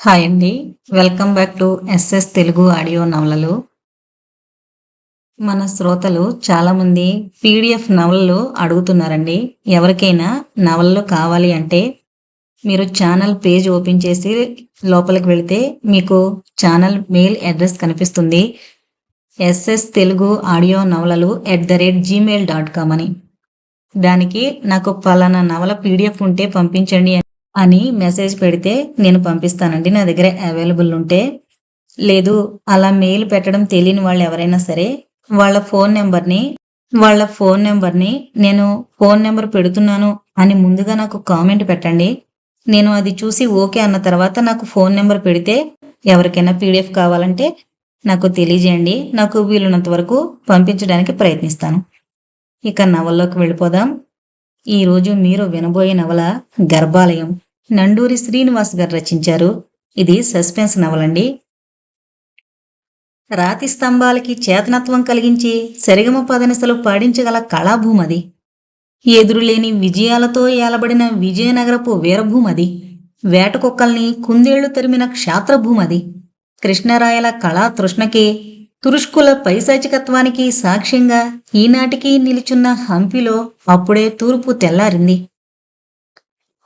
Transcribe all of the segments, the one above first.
Hi అండి. Welcome back to SS Telugu audio నవలలు. మన శ్రోతలు చాలామంది పీడిఎఫ్ నవలలు అడుగుతున్నారండి. ఎవరికైనా నవలలు కావాలి అంటే మీరు ఛానల్ పేజ్ ఓపెన్ చేసి లోపలికి వెళితే మీకు ఛానల్ మెయిల్ అడ్రస్ కనిపిస్తుంది. ఎస్ఎస్ తెలుగు ఆడియో నవలలు @gmail.com అని. దానికి నాకు పలానా నవల పీడిఎఫ్ ఉంటే పంపించండి అని మెసేజ్ పెడితే నేను పంపిస్తానండి, నా దగ్గర అవైలబుల్ ఉంటే. లేదు, అలా మెయిల్ పెట్టడం తెలియని వాళ్ళు ఎవరైనా సరే వాళ్ళ ఫోన్ నెంబర్ని నేను ఫోన్ నెంబర్ పెడుతున్నాను అని ముందుగా నాకు కామెంట్ పెట్టండి. నేను అది చూసి ఓకే అన్న తర్వాత నాకు ఫోన్ నెంబర్ పెడితే ఎవరికైనా పీడిఎఫ్ కావాలంటే నాకు తెలియజేయండి. నాకు వీలున్నంత వరకు పంపించడానికి ప్రయత్నిస్తాను. ఇక నవల్లోకి వెళ్ళిపోదాం. ఈరోజు మీరు వినబోయే నవల గర్భాలయం. నండూరి శ్రీనివాస్ గారు రచించారు. ఇది సస్పెన్స్ నవలండి. రాతి స్తంభాలకి చేతనత్వం కలిగించి సరిగమ పదనిసలు పాడించగల కళాభూమది. ఎదురులేని విజయాలతో ఏలబడిన విజయనగరపు వీరభూమది. వేటకుక్కల్ని కుందేళ్లు తరిమిన క్షాత్రభూమది. కృష్ణరాయల కళా తృష్ణకి, తురుష్కుల పైశాచికత్వానికి సాక్ష్యంగా ఈనాటికి నిలుచున్న హంపిలో అప్పుడే తూర్పు తెల్లారింది.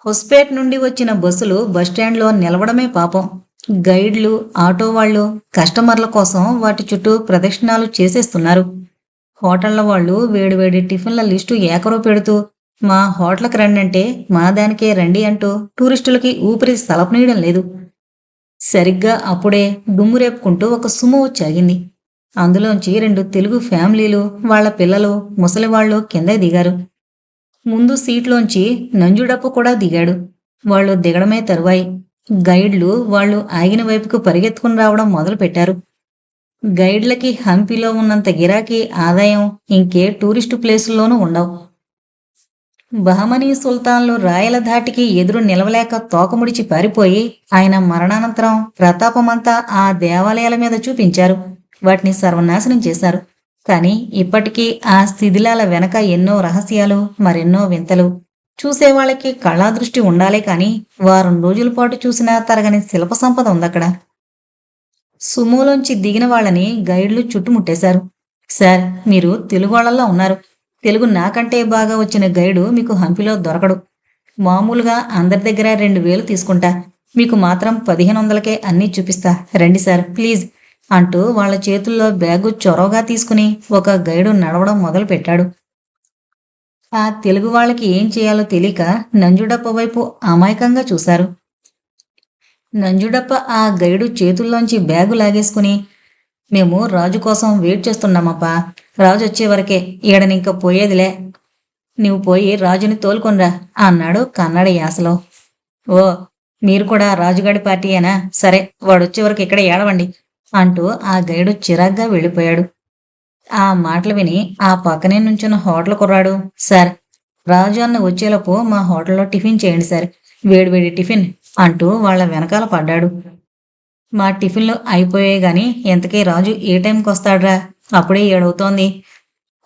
హొస్పేట్ నుండి వచ్చిన బస్సులు బస్టాండ్లో నిలవడమే పాపం. గైడ్లు, ఆటో వాళ్ళు కస్టమర్ల కోసం వాటి చుట్టూ ప్రదక్షిణాలు చేసేస్తున్నారు. హోటళ్ల వాళ్ళు వేడివేడి టిఫిన్ల లిస్టు ఏకరో పెడుతూ మా హోటల్కి రండి అంటే మా దానికే రండి అంటూ టూరిస్టులకి ఊపిరి సలపనీయడం లేదు. సరిగ్గా అప్పుడే దుమ్ము రేపుకుంటూ ఒక సుమో వచ్చాగింది. అందులోంచి 2 తెలుగు ఫ్యామిలీలు, వాళ్ల పిల్లలు, ముసలివాళ్లు కింద దిగారు. ముందు సీట్లోంచి నంజుడప్ప కూడా దిగాడు. వాళ్ళు దిగడమే తరువాయి గైడ్లు వాళ్ళు ఆగిన వైపుకు పరిగెత్తుకుని రావడం మొదలు పెట్టారు. గైడ్లకి హంపిలో ఉన్నంత గిరాకీ ఆదాయం ఇంకే టూరిస్టు ప్లేసుల్లోనూ ఉండవు. బహమనీ సుల్తాన్లు రాయల ధాటికి ఎదురు నిలవలేక తోకముడిచి పారిపోయి ఆయన మరణానంతరం ప్రతాపమంతా ఆ దేవాలయాల మీద చూపించారు. వాటిని సర్వనాశనం చేశారు. కానీ ఇప్పటికీ ఆ శిథిలాల వెనక ఎన్నో రహస్యాలు, మరెన్నో వింతలు. చూసేవాళ్ళకి కళాదృష్టి ఉండాలే కానీ వారం రోజుల పాటు చూసినా తరగని శిల్ప సంపద ఉందక్కడ. సుమోలోంచి దిగిన వాళ్ళని గైడ్లు చుట్టుముట్టేశారు. సార్, మీరు తెలుగు వాళ్ళల్లో ఉన్నారు. తెలుగు నాకంటే బాగా వచ్చిన గైడు మీకు హంపిలో దొరకడు. మామూలుగా అందరి దగ్గర 2000 తీసుకుంటా, మీకు మాత్రం 1500కే అన్నీ చూపిస్తా. రండి సార్ ప్లీజ్ అంటూ వాళ్ళ చేతుల్లో బ్యాగు చొరవగా తీసుకుని ఒక గైడు నడవడం మొదలు పెట్టాడు. ఆ తెలుగు వాళ్ళకి ఏం చేయాలో తెలియక నంజుడప్ప వైపు అమాయకంగా చూశారు. నంజుడప్ప ఆ గైడు చేతుల్లోంచి బ్యాగు లాగేసుకుని, మేము రాజు కోసం వెయిట్ చేస్తున్నామప్పా. రాజు వచ్చే వరకే ఈడనింక పోయేదిలే. నువ్వు పోయి రాజుని తోలుకొనిరా అన్నాడు కన్నడ యాసలో. ఓ, మీరు కూడా రాజుగాడి పార్టీయేనా? సరే, వాడొచ్చే వరకు ఇక్కడ ఏడవండి అంటూ ఆ గైడు చిరాగ్గా వెళ్ళిపోయాడు. ఆ మాటలు విని ఆ పక్కనే నుంచున్న హోటల్ కుర్రాడు, సార్, రాజు అన్న వచ్చేలోపు మా హోటల్లో టిఫిన్ చేయండి సార్, వేడివేడి టిఫిన్ అంటూ వాళ్ళ వెనకాల పడ్డాడు. మా టిఫిన్లు అయిపోయాయి గాని ఎంతకీ రాజు ఏ టైంకి వస్తాడ్రా? అప్పుడే 7 అవుతోంది.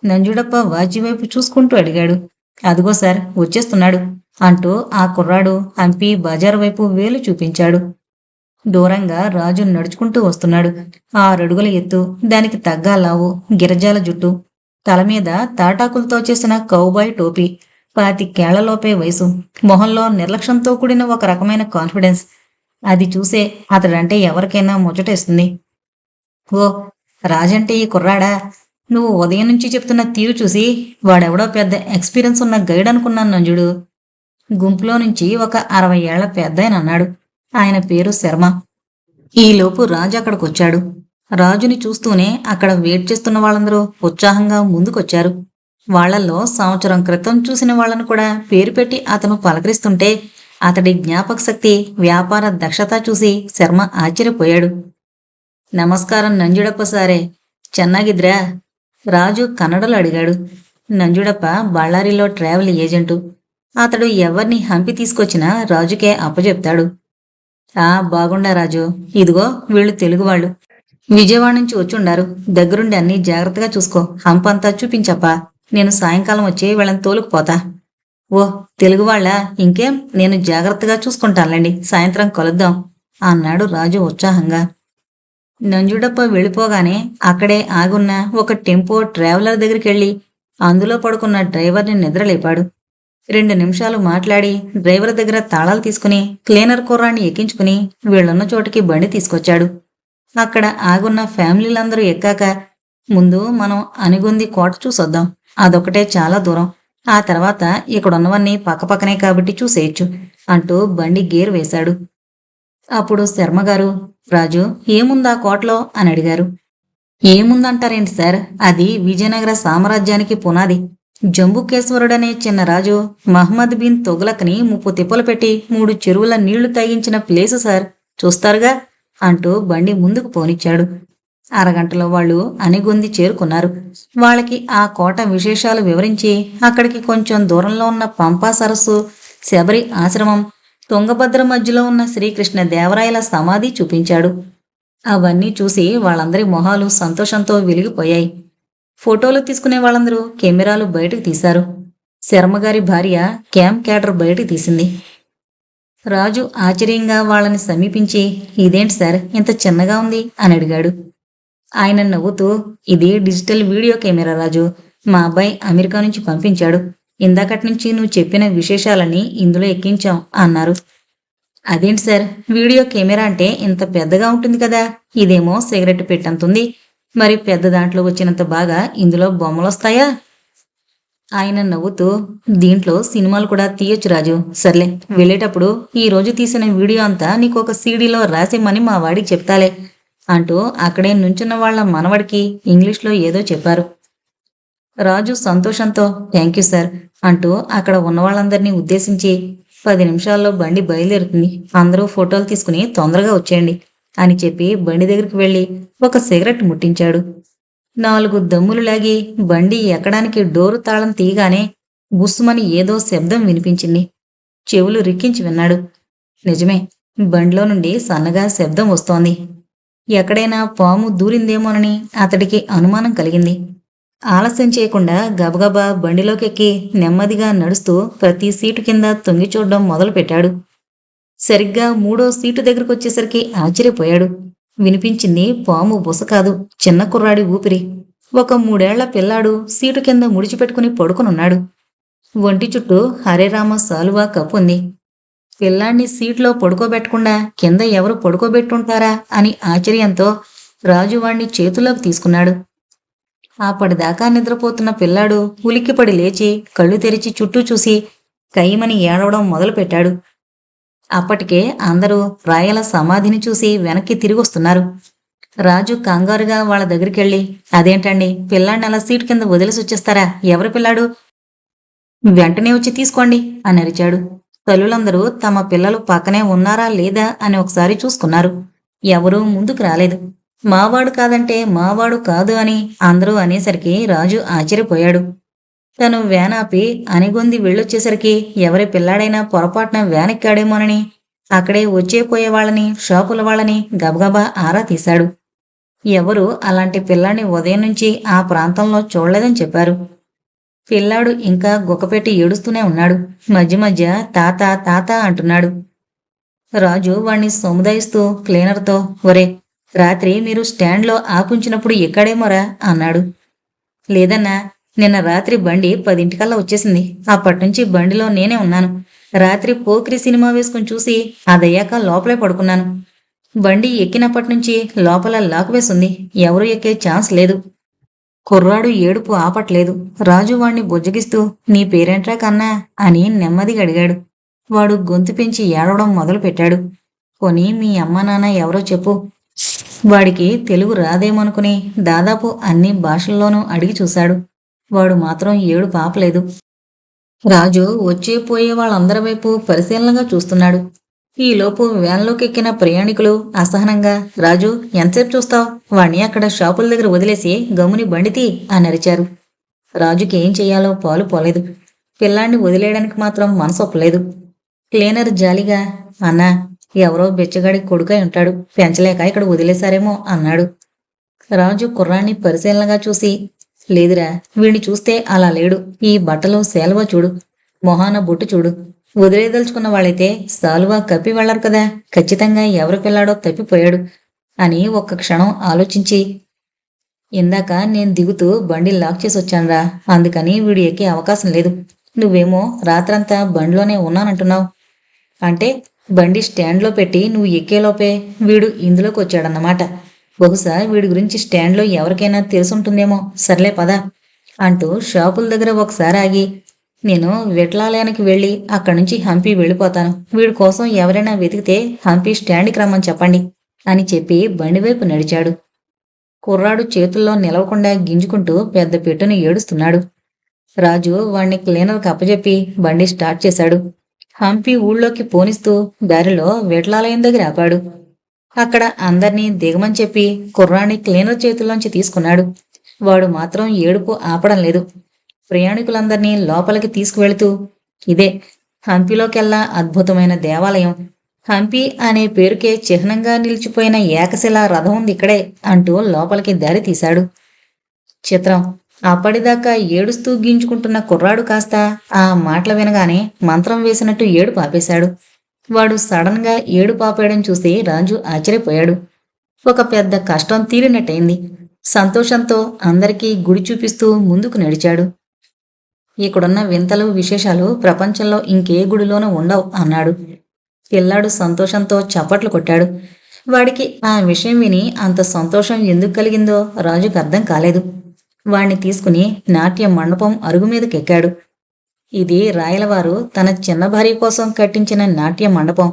నంజుడప్ప వాచి వైపు చూసుకుంటూ అడిగాడు. అదిగో సార్ వచ్చేస్తున్నాడు అంటూ ఆ కుర్రాడు హంపి బజారు వైపు వేలు చూపించాడు. దూరంగా రాజు నడుచుకుంటూ వస్తున్నాడు. 6 అడుగుల ఎత్తు, దానికి తగ్గ లావు, గిరజాల జుట్టు, తల మీద తాటాకులతో చేసిన కౌబాయ్ టోపీ, 25 ఏళ్లలోపే వయసు, మొహంలో నిర్లక్ష్యంతో కూడిన ఒక రకమైన కాన్ఫిడెన్స్. అది చూసే అతడంటే ఎవరికైనా ముచ్చటేస్తుంది. ఓ, రాజంటే ఈ కుర్రాడా? నువ్వు ఉదయం నుంచి చెప్తున్న తీరు చూసి వాడెవడో పెద్ద ఎక్స్పీరియన్స్ ఉన్న గైడ్ అనుకున్నాను నంజుడు. గుంపులో నుంచి ఒక 60 ఏళ్ల పెద్దాయన అన్నాడు. ఆయన పేరు శర్మ. ఈలోపు రాజు అక్కడికొచ్చాడు. రాజుని చూస్తూనే అక్కడ వెయిట్ చేస్తున్న వాళ్ళందరూ ఉత్సాహంగా ముందుకొచ్చారు. వాళ్లల్లో సంవత్సరం క్రితం చూసిన వాళ్లను కూడా పేరు పెట్టి అతను పలకరిస్తుంటే అతడి జ్ఞాపక శక్తి, వ్యాపార దక్షత చూసి శర్మ ఆశ్చర్యపోయాడు. నమస్కారం నంజుడప్ప సారే, చెన్నాగిద్రా? రాజు కన్నడలో అడిగాడు. నంజుడప్ప బళ్ళారిలో ట్రావెల్ ఏజెంటు. అతడు ఎవరిని హంపి తీసుకొచ్చినా రాజుకే అప్పచెప్తాడు. బాగుండా రాజు, ఇదిగో వీళ్ళు తెలుగువాళ్ళు. విజయవాడ నుంచి వచ్చుండారు. దగ్గరుండి అన్నీ జాగ్రత్తగా చూసుకో. హంపంతా చూపించప్పా. నేను సాయంకాలం వచ్చి వీళ్ళని తోలుకుపోతా. ఓ, తెలుగువాళ్ళ? ఇంకేం, నేను జాగ్రత్తగా చూసుకుంటానులేండి. సాయంత్రం కలుద్దాం. అన్నాడు రాజు ఉత్సాహంగా. నంజుడప్ప వెళ్ళిపోగానే అక్కడే ఆగున్న ఒక టెంపో ట్రావెలర్ దగ్గరికెళ్ళి అందులో పడుకున్న డ్రైవర్ని నిద్రలేపాడు. 2 నిమిషాలు మాట్లాడి డ్రైవర్ దగ్గర తాళాలు తీసుకుని క్లీనర్ కుర్రాన్ని ఎక్కించుకుని వీళ్ళున్న చోటికి బండి తీసుకొచ్చాడు. అక్కడ ఆగున్న ఫ్యామిలీలందరూ ఎక్కాక, ముందు మనం అనిగొంది కోట చూసొద్దాం. అదొకటే చాలా దూరం. ఆ తర్వాత ఇక్కడున్నవన్నీ పక్కపక్కనే కాబట్టి చూసేయచ్చు అంటూ బండి గేర్ వేశాడు. అప్పుడు శర్మగారు, రాజు, ఏముందా కోటలో అని అడిగారు. ఏముందంటారేంటి సార్, అది విజయనగర సామ్రాజ్యానికి పునాది. జంబుకేశ్వరుడనే చిన్న రాజు మహమ్మద్ బిన్ తొగ్లక్ని 30 తిప్పలు పెట్టి 3 చెరువుల నీళ్లు తాగించిన ప్లేసు సార్, చూస్తారుగా అంటూ బండి ముందుకు పోనిచ్చాడు. అరగంటలో వాళ్ళు అనిగొంది చేరుకున్నారు. వాళ్ళకి ఆ కోట విశేషాలు వివరించి అక్కడికి కొంచెం దూరంలో ఉన్న పంపా సరస్సు, శబరి ఆశ్రమం, తుంగభద్ర మధ్యలో ఉన్న శ్రీకృష్ణ దేవరాయల సమాధి చూపించాడు. అవన్నీ చూసి వాళ్ళందరి మొహాలు సంతోషంతో వెలిగిపోయాయి. ఫోటోలు తీసుకునే వాళ్ళందరూ కెమెరాలు బయటకు తీశారు. శర్మగారి భార్య క్యామ్ క్యాటర్ బయటకు తీసింది. రాజు ఆశ్చర్యంగా వాళ్ళని సమీపించి, ఇదేంటి సార్ ఇంత చిన్నగా ఉంది అని అడిగాడు. ఆయన నవ్వుతూ, ఇది డిజిటల్ వీడియో కెమెరా రాజు, మా అబ్బాయి అమెరికా నుంచి పంపించాడు. ఇందాకటి నుంచి నువ్వు చెప్పిన విశేషాలన్నీ ఇందులో ఎక్కించాం అన్నారు. అదేంటి సార్, వీడియో కెమెరా అంటే ఇంత పెద్దగా ఉంటుంది కదా, ఇదేమో సిగరెట్ పెట్టంతుంది, మరి పెద్ద దాంట్లో వచ్చినంత బాగా ఇందులో బొమ్మలొస్తాయా? ఆయన నవ్వుతూ, దీంట్లో సినిమాలు కూడా తీయొచ్చు రాజు. సర్లే, వెళ్ళేటప్పుడు ఈ రోజు తీసిన వీడియో అంతా నీకు ఒక సీడీలో రాసిమ్మని మా వాడికి చెప్తాలే అంటూ అక్కడే నుంచున్న వాళ్ల మనవడికి ఇంగ్లీష్లో ఏదో చెప్పారు. రాజు సంతోషంతో థ్యాంక్ యూ సార్ అంటూ అక్కడ ఉన్న వాళ్ళందరినీ ఉద్దేశించి, 10 నిమిషాల్లో బండి బయలుదేరుతుంది, అందరూ ఫోటోలు తీసుకుని తొందరగా వచ్చేయండి అని చెప్పి బండి దగ్గరికి వెళ్ళి ఒక సిగరెట్ ముట్టించాడు. 4 దమ్ములు లాగి బండి ఎక్కడానికి డోరు తాళం తీయగానే బుస్సుమని ఏదో శబ్దం వినిపించింది. చెవులు రిక్కించి విన్నాడు. నిజమే, బండిలో నుండి సన్నగా శబ్దం వస్తోంది. ఎక్కడైనా పాము దూరిందేమోనని అతడికి అనుమానం కలిగింది. ఆలస్యం చేయకుండా గబగబా బండిలోకెక్కి నెమ్మదిగా నడుస్తూ ప్రతి సీటు కింద తొంగి చూడడం మొదలుపెట్టాడు. సరిగ్గా 3వ సీటు దగ్గరకొచ్చేసరికి ఆశ్చర్యపోయాడు. వినిపించింది పాము బుస కాదు, చిన్న కుర్రాడి ఊపిరి. ఒక 3 ఏళ్ల పిల్లాడు సీటు కింద ముడిచిపెట్టుకుని పడుకునున్నాడు. ఒంటి చుట్టూ హరేరామ సాలువా కప్పుంది. పిల్లాన్ని సీట్లో పడుకోబెట్టకుండా కింద ఎవరు పడుకోబెట్టుంటారా అని ఆశ్చర్యంతో రాజు వాణ్ణి చేతుల్లోకి తీసుకున్నాడు. అప్పటిదాకా నిద్రపోతున్న పిల్లాడు ఉలిక్కిపడి లేచి కళ్ళు తెరిచి చుట్టూ చూసి కయ్యమని ఏడవడం మొదలుపెట్టాడు. అప్పటికే అందరూ రాయల సమాధిని చూసి వెనక్కి తిరిగొస్తున్నారు. రాజు కంగారుగా వాళ్ళ దగ్గరికెళ్ళి, అదేంటండి, పిల్లాడిని అలా సీటు కింద వదిలేసి వచ్చేస్తారా? ఎవరి పిల్లాడు? వెంటనే వచ్చి తీసుకోండి అని అరిచాడు. తల్లులందరూ తమ పిల్లలు పక్కనే ఉన్నారా లేదా అని ఒకసారి చూసుకున్నారు. ఎవరూ ముందుకు రాలేదు. మావాడు కాదంటే మావాడు కాదు అని అందరూ అనేసరికి రాజు ఆశ్చర్యపోయాడు. తను వ్యాన్ ఆపి అనిగొంది వెళ్ళొచ్చేసరికి ఎవరి పిల్లాడైనా పొరపాటున వ్యాన్ ఎక్కాడేమోనని అక్కడే వచ్చేపోయే వాళ్ళని, షాపుల వాళ్ళని గబగబా ఆరా తీశాడు. ఎవరూ అలాంటి పిల్లాడిని ఉదయం నుంచి ఆ ప్రాంతంలో చూడలేదని చెప్పారు. పిల్లాడు ఇంకా గుక్కపెట్టి ఏడుస్తూనే ఉన్నాడు. మధ్య మధ్య తాత తాత అంటున్నాడు. రాజు వాణ్ణి సముదాయిస్తూ క్లీనర్తో, ఒరే, రాత్రి మీరు స్టాండ్లో ఆపుంచినప్పుడు ఎక్కడేమోరా అన్నాడు. లేదన్నా, నిన్న రాత్రి బండి 10 వచ్చేసింది. అప్పటినుంచి బండిలో నేనే ఉన్నాను. రాత్రి పోకిరి సినిమా వేసుకుని చూసి అదయ్యాక లోపలే పడుకున్నాను. బండి ఎక్కినప్పటి నుంచి లోపల లాక్ వేసుంది. ఎవరూ ఎక్కే ఛాన్స్ లేదు. కుర్రాడు ఏడుపు ఆపట్లేదు. రాజు వాణ్ణి బుజ్జగిస్తూ, నీ పేరేంట్రా కన్నా అని నెమ్మదిగా అడిగాడు. వాడు గొంతు పెంచి ఏడవడం మొదలుపెట్టాడు. పోనీ మీ అమ్మ నాన్న ఎవరో చెప్పు. వాడికి తెలుగు రాదేమనుకుని దాదాపు అన్ని భాషల్లోనూ అడిగి చూశాడు. వాడు మాత్రం ఏడుపు ఆపలేదు. రాజు వచ్చే పోయే వాళ్ళందరి వైపు పరిశీలనగా చూస్తున్నాడు. ఈలోపు వ్యాన్లోకి ఎక్కిన ప్రయాణికులు అసహనంగా, రాజు, ఎంతసేపు చూస్తావు? వాణ్ణి అక్కడ షాపుల దగ్గర వదిలేసి గమ్ముని బండితీ అని అరిచారు. రాజుకి ఏం చెయ్యాలో పాలు పోలేదు. పిల్లాన్ని వదిలేయడానికి మాత్రం మనసొప్పలేదు. క్లీనర్ జాలిగా, అన్నా, ఎవరో బెచ్చగాడి కొడుకై ఉంటాడు, పెంచలేక ఇక్కడ వదిలేశారేమో అన్నాడు. రాజు కుర్రాన్ని పరిశీలనగా చూసి, లేదురా, వీణ్ణి చూస్తే అలా లేడు. ఈ బట్టలో సేలవ చూడు, మొహాన బొట్టు చూడు, వదిలేదలుచుకున్న వాళ్ళైతే సాలువా కప్పి వెళ్లరు కదా, ఖచ్చితంగా ఎవరి పిల్లాడో తప్పిపోయాడు అని ఒక్క క్షణం ఆలోచించి, ఇందాక నేను దిగుతూ బండి లాక్ చేసి వచ్చానురా, అందుకని వీడు ఎక్కే అవకాశం లేదు. నువ్వేమో రాత్రంతా బండిలోనే ఉన్నానంటున్నావు. అంటే బండి స్టాండ్లో పెట్టి నువ్వు ఎక్కేలోపే వీడు ఇందులోకి వచ్చాడన్నమాట. బహుశా వీడి గురించి స్టాండ్లో ఎవరికైనా తెలుసుంటుందేమో. సర్లే పద అంటూ షాపుల దగ్గర ఒకసారి ఆగి, నేను విట్లాలయానికి వెళ్ళి అక్కడి నుంచి హంపి వెళ్ళిపోతాను. వీడి కోసం ఎవరైనా వెతికితే హంపి స్టాండ్కి రమ్మని చెప్పండి అని చెప్పి బండివైపు నడిచాడు. కుర్రాడు చేతుల్లో నిలవకుండా గింజుకుంటూ పెద్ద పెట్టుని ఏడుస్తున్నాడు. రాజు వాణ్ణి క్లీనర్కి అప్పచెప్పి బండి స్టార్ట్ చేశాడు. హంపి ఊళ్ళోకి పోనిస్తూ దారిలో విట్లాలయం దగ్గర ఆపాడు. అక్కడ అందర్నీ దిగమని చెప్పి కుర్రాన్ని క్లీనర్ చేతుల్లోంచి తీసుకున్నాడు. వాడు మాత్రం ఏడుపు ఆపడం లేదు. ప్రయాణికులందర్నీ లోపలికి తీసుకువెళుతూ, ఇదే హంపిలోకెల్లా అద్భుతమైన దేవాలయం. హంపి అనే పేరుకే చిహ్నంగా నిలిచిపోయిన ఏకశిలా రథం ఉంది ఇక్కడే అంటూ లోపలికి దారి తీశాడు. చిత్రం, అప్పటిదాకా ఏడుస్తూ గింజుకుంటున్న కుర్రాడు కాస్త ఆ మాటలు వినగానే మంత్రం వేసినట్టు ఏడుపు ఆపేశాడు. వాడు సడన్ గా ఏడుపు ఆపేయడం చూసి రాజు ఆశ్చర్యపోయాడు. ఒక పెద్ద కష్టం తీరినట్టయింది. సంతోషంతో అందరికీ గుడి చూపిస్తూ ముందుకు నడిచాడు. ఇక్కడున్న వింతలు విశేషాలు ప్రపంచంలో ఇంకే గుడిలోనూ ఉండవు అన్నాడు. పిల్లాడు సంతోషంతో చప్పట్లు కొట్టాడు. వాడికి ఆ విషయం విని అంత సంతోషం ఎందుకు కలిగిందో రాజుకు అర్థం కాలేదు. వాణ్ణి తీసుకుని నాట్య మండపం అరుగు మీదకెక్కాడు. ఇది రాయలవారు తన చిన్న భార్య కోసం కట్టించిన నాట్య మండపం.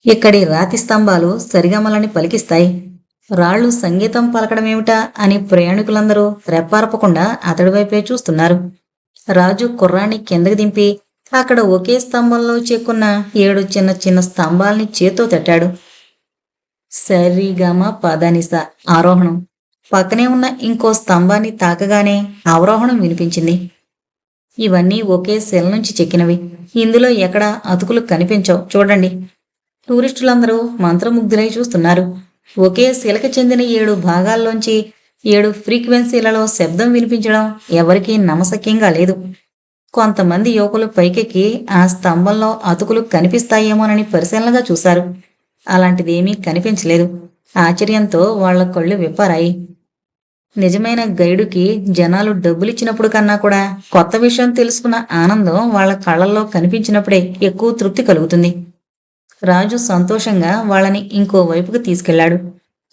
ఇక్కడి రాతి స్తంభాలు సరిగమలని పలికిస్తాయి. రాళ్లు సంగీతం పలకడమేమిటా అని ప్రయాణికులందరూ రెప్పారపకుండా అతడి వైపే చూస్తున్నారు. రాజు కుర్రాన్ని కిందకి దింపి అక్కడ ఒకే స్తంభంలో చెక్కున్న 7 చిన్న చిన్న స్తంభాల్ని చేత్తో తట్టాడు. సరిగమ పదనిస ఆరోహణం. పక్కనే ఉన్న ఇంకో స్తంభాన్ని తాకగానే అవరోహణం వినిపించింది. ఇవన్నీ ఒకే శిల నుంచి చెక్కినవి. ఇందులో ఎక్కడా అతుకులు కనిపించవు. చూడండి. టూరిస్టులందరూ మంత్రముగ్ధులై చూస్తున్నారు. ఒకే శిలకి చెందిన 7 భాగాల్లోంచి 7 ఫ్రీక్వెన్సీలలో శబ్దం వినిపించడం ఎవరికీ నమ్మశక్యంగా లేదు. కొంతమంది యువకులు పైకెక్కి ఆ స్తంభంలో అతుకులు కనిపిస్తాయేమోనని పరిశీలనగా చూశారు. అలాంటిదేమీ కనిపించలేదు. ఆశ్చర్యంతో వాళ్ల కళ్ళు విప్పారాయి. నిజమైన గైడుకి జనాలు డబ్బులిచ్చినప్పుడు కన్నా కూడా కొత్త విషయం తెలుసుకున్న ఆనందం వాళ్ల కళ్ళల్లో కనిపించినప్పుడే ఎక్కువ తృప్తి కలుగుతుంది. రాజు సంతోషంగా వాళ్ళని ఇంకో వైపుకు తీసుకెళ్లాడు.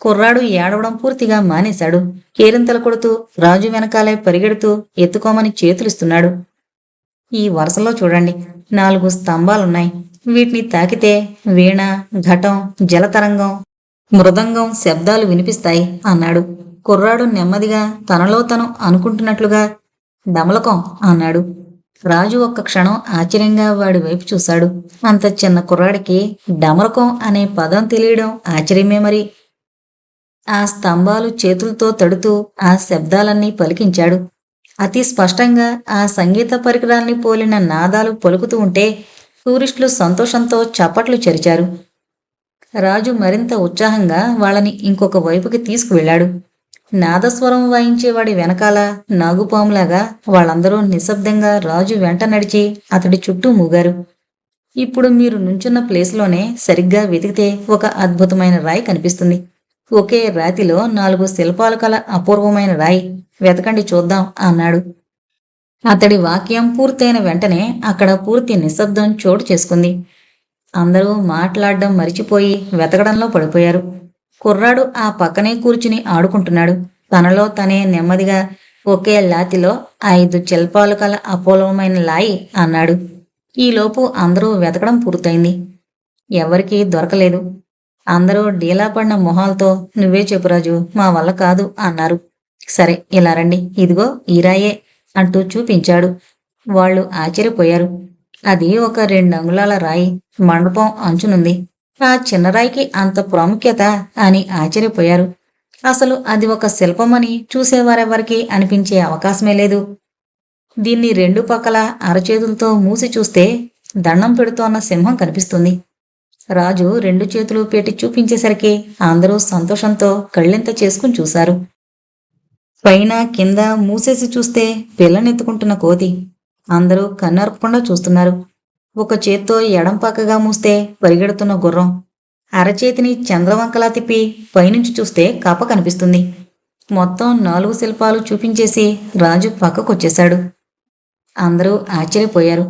కుర్రాడు ఏడవడం పూర్తిగా మానేశాడు. కేరింతలు కొడుతూ రాజు వెనకాలే పరిగెడుతూ ఎత్తుకోమని చేతులిస్తున్నాడు. ఈ వరుసలో చూడండి, 4 స్తంభాలున్నాయి. వీటిని తాకితే వీణ, ఘటం, జలతరంగం, మృదంగం శబ్దాలు వినిపిస్తాయి అన్నాడు. కుర్రాడు నెమ్మదిగా తనలో తను అనుకుంటున్నట్లుగా డమలకం అన్నాడు. రాజు ఒక్క క్షణం ఆశ్చర్యంగా వాడి వైపు చూశాడు. అంత చిన్న కుర్రాడికి డమరకం అనే పదం తెలియడం ఆశ్చర్యమే మరి. ఆ స్తంభాలు చేతులతో తడుతూ ఆ శబ్దాలన్నీ పలికించాడు. అతి స్పష్టంగా ఆ సంగీత పరికరాల్ని పోలిన నాదాలు పలుకుతూ ఉంటే టూరిస్టులు సంతోషంతో చప్పట్లు చరిచారు. రాజు మరింత ఉత్సాహంగా వాళ్ళని ఇంకొక వైపుకి తీసుకువెళ్లాడు. నాదస్వరం వాయించేవాడి వెనకాల నాగుపాములాగా వాళ్ళందరూ నిశ్శబ్దంగా రాజు వెంట నడిచి అతడి చుట్టూ మూగారు. ఇప్పుడు మీరు నుంచున్న ప్లేస్లోనే సరిగ్గా వెతికితే ఒక అద్భుతమైన రాయి కనిపిస్తుంది. ఒకే రాతిలో 4 శిల్పాలు కల అపూర్వమైన రాయి. వెతకండి చూద్దాం అన్నాడు. అతడి వాక్యం పూర్తయిన వెంటనే అక్కడ పూర్తి నిశ్శబ్దం చోటు చేసుకుంది. అందరూ మాట్లాడడం మరిచిపోయి వెతకడంలో పడిపోయారు. కుర్రాడు ఆ పక్కనే కూర్చుని ఆడుకుంటున్నాడు. తనలో తనే నెమ్మదిగా ఒకే లాతిలో 5 శిల్పాలు కల అపూర్వమైన లాయి అన్నాడు. ఈలోపు అందరూ వెతకడం పూర్తయింది. ఎవరికీ దొరకలేదు. అందరూ డీలాపడిన మొహాలతో నువ్వే చెప్పు రాజు, మా వల్ల కాదు అన్నారు. సరే ఇలా రండి, ఇదిగో ఈ రాయే అంటూ చూపించాడు. వాళ్ళు ఆశ్చర్యపోయారు. అది ఒక 2 అంగుళాల రాయి, మండపం అంచునుంది. ఆ చిన్న రాయికి అంత ప్రాముఖ్యత అని ఆశ్చర్యపోయారు. అసలు అది ఒక శిల్పమని చూసేవారెవరికి అనిపించే అవకాశమే లేదు. దీన్ని 2 పక్కల అరచేతులతో మూసి చూస్తే దండం పెడుతోన్న సింహం కనిపిస్తుంది. రాజు 2 చేతులు పెట్టి చూపించేసరికి అందరూ సంతోషంతో కళ్ళెంత చేసుకుని చూశారు. పైన కింద మూసేసి చూస్తే పిల్లనెత్తుకుంటున్న కోతి. అందరూ కన్నరపకుండా చూస్తున్నారు. ఒక చేత్తో ఎడం పక్కగా మూస్తే పరిగెడుతున్న గుర్రం, అరచేతిని చంద్రవంకలా తిప్పి పైనుంచి చూస్తే కప్ప కనిపిస్తుంది. మొత్తం 4 శిల్పాలు చూపించేసి రాజు పక్కకొచ్చేశాడు. అందరూ ఆశ్చర్యపోయారు.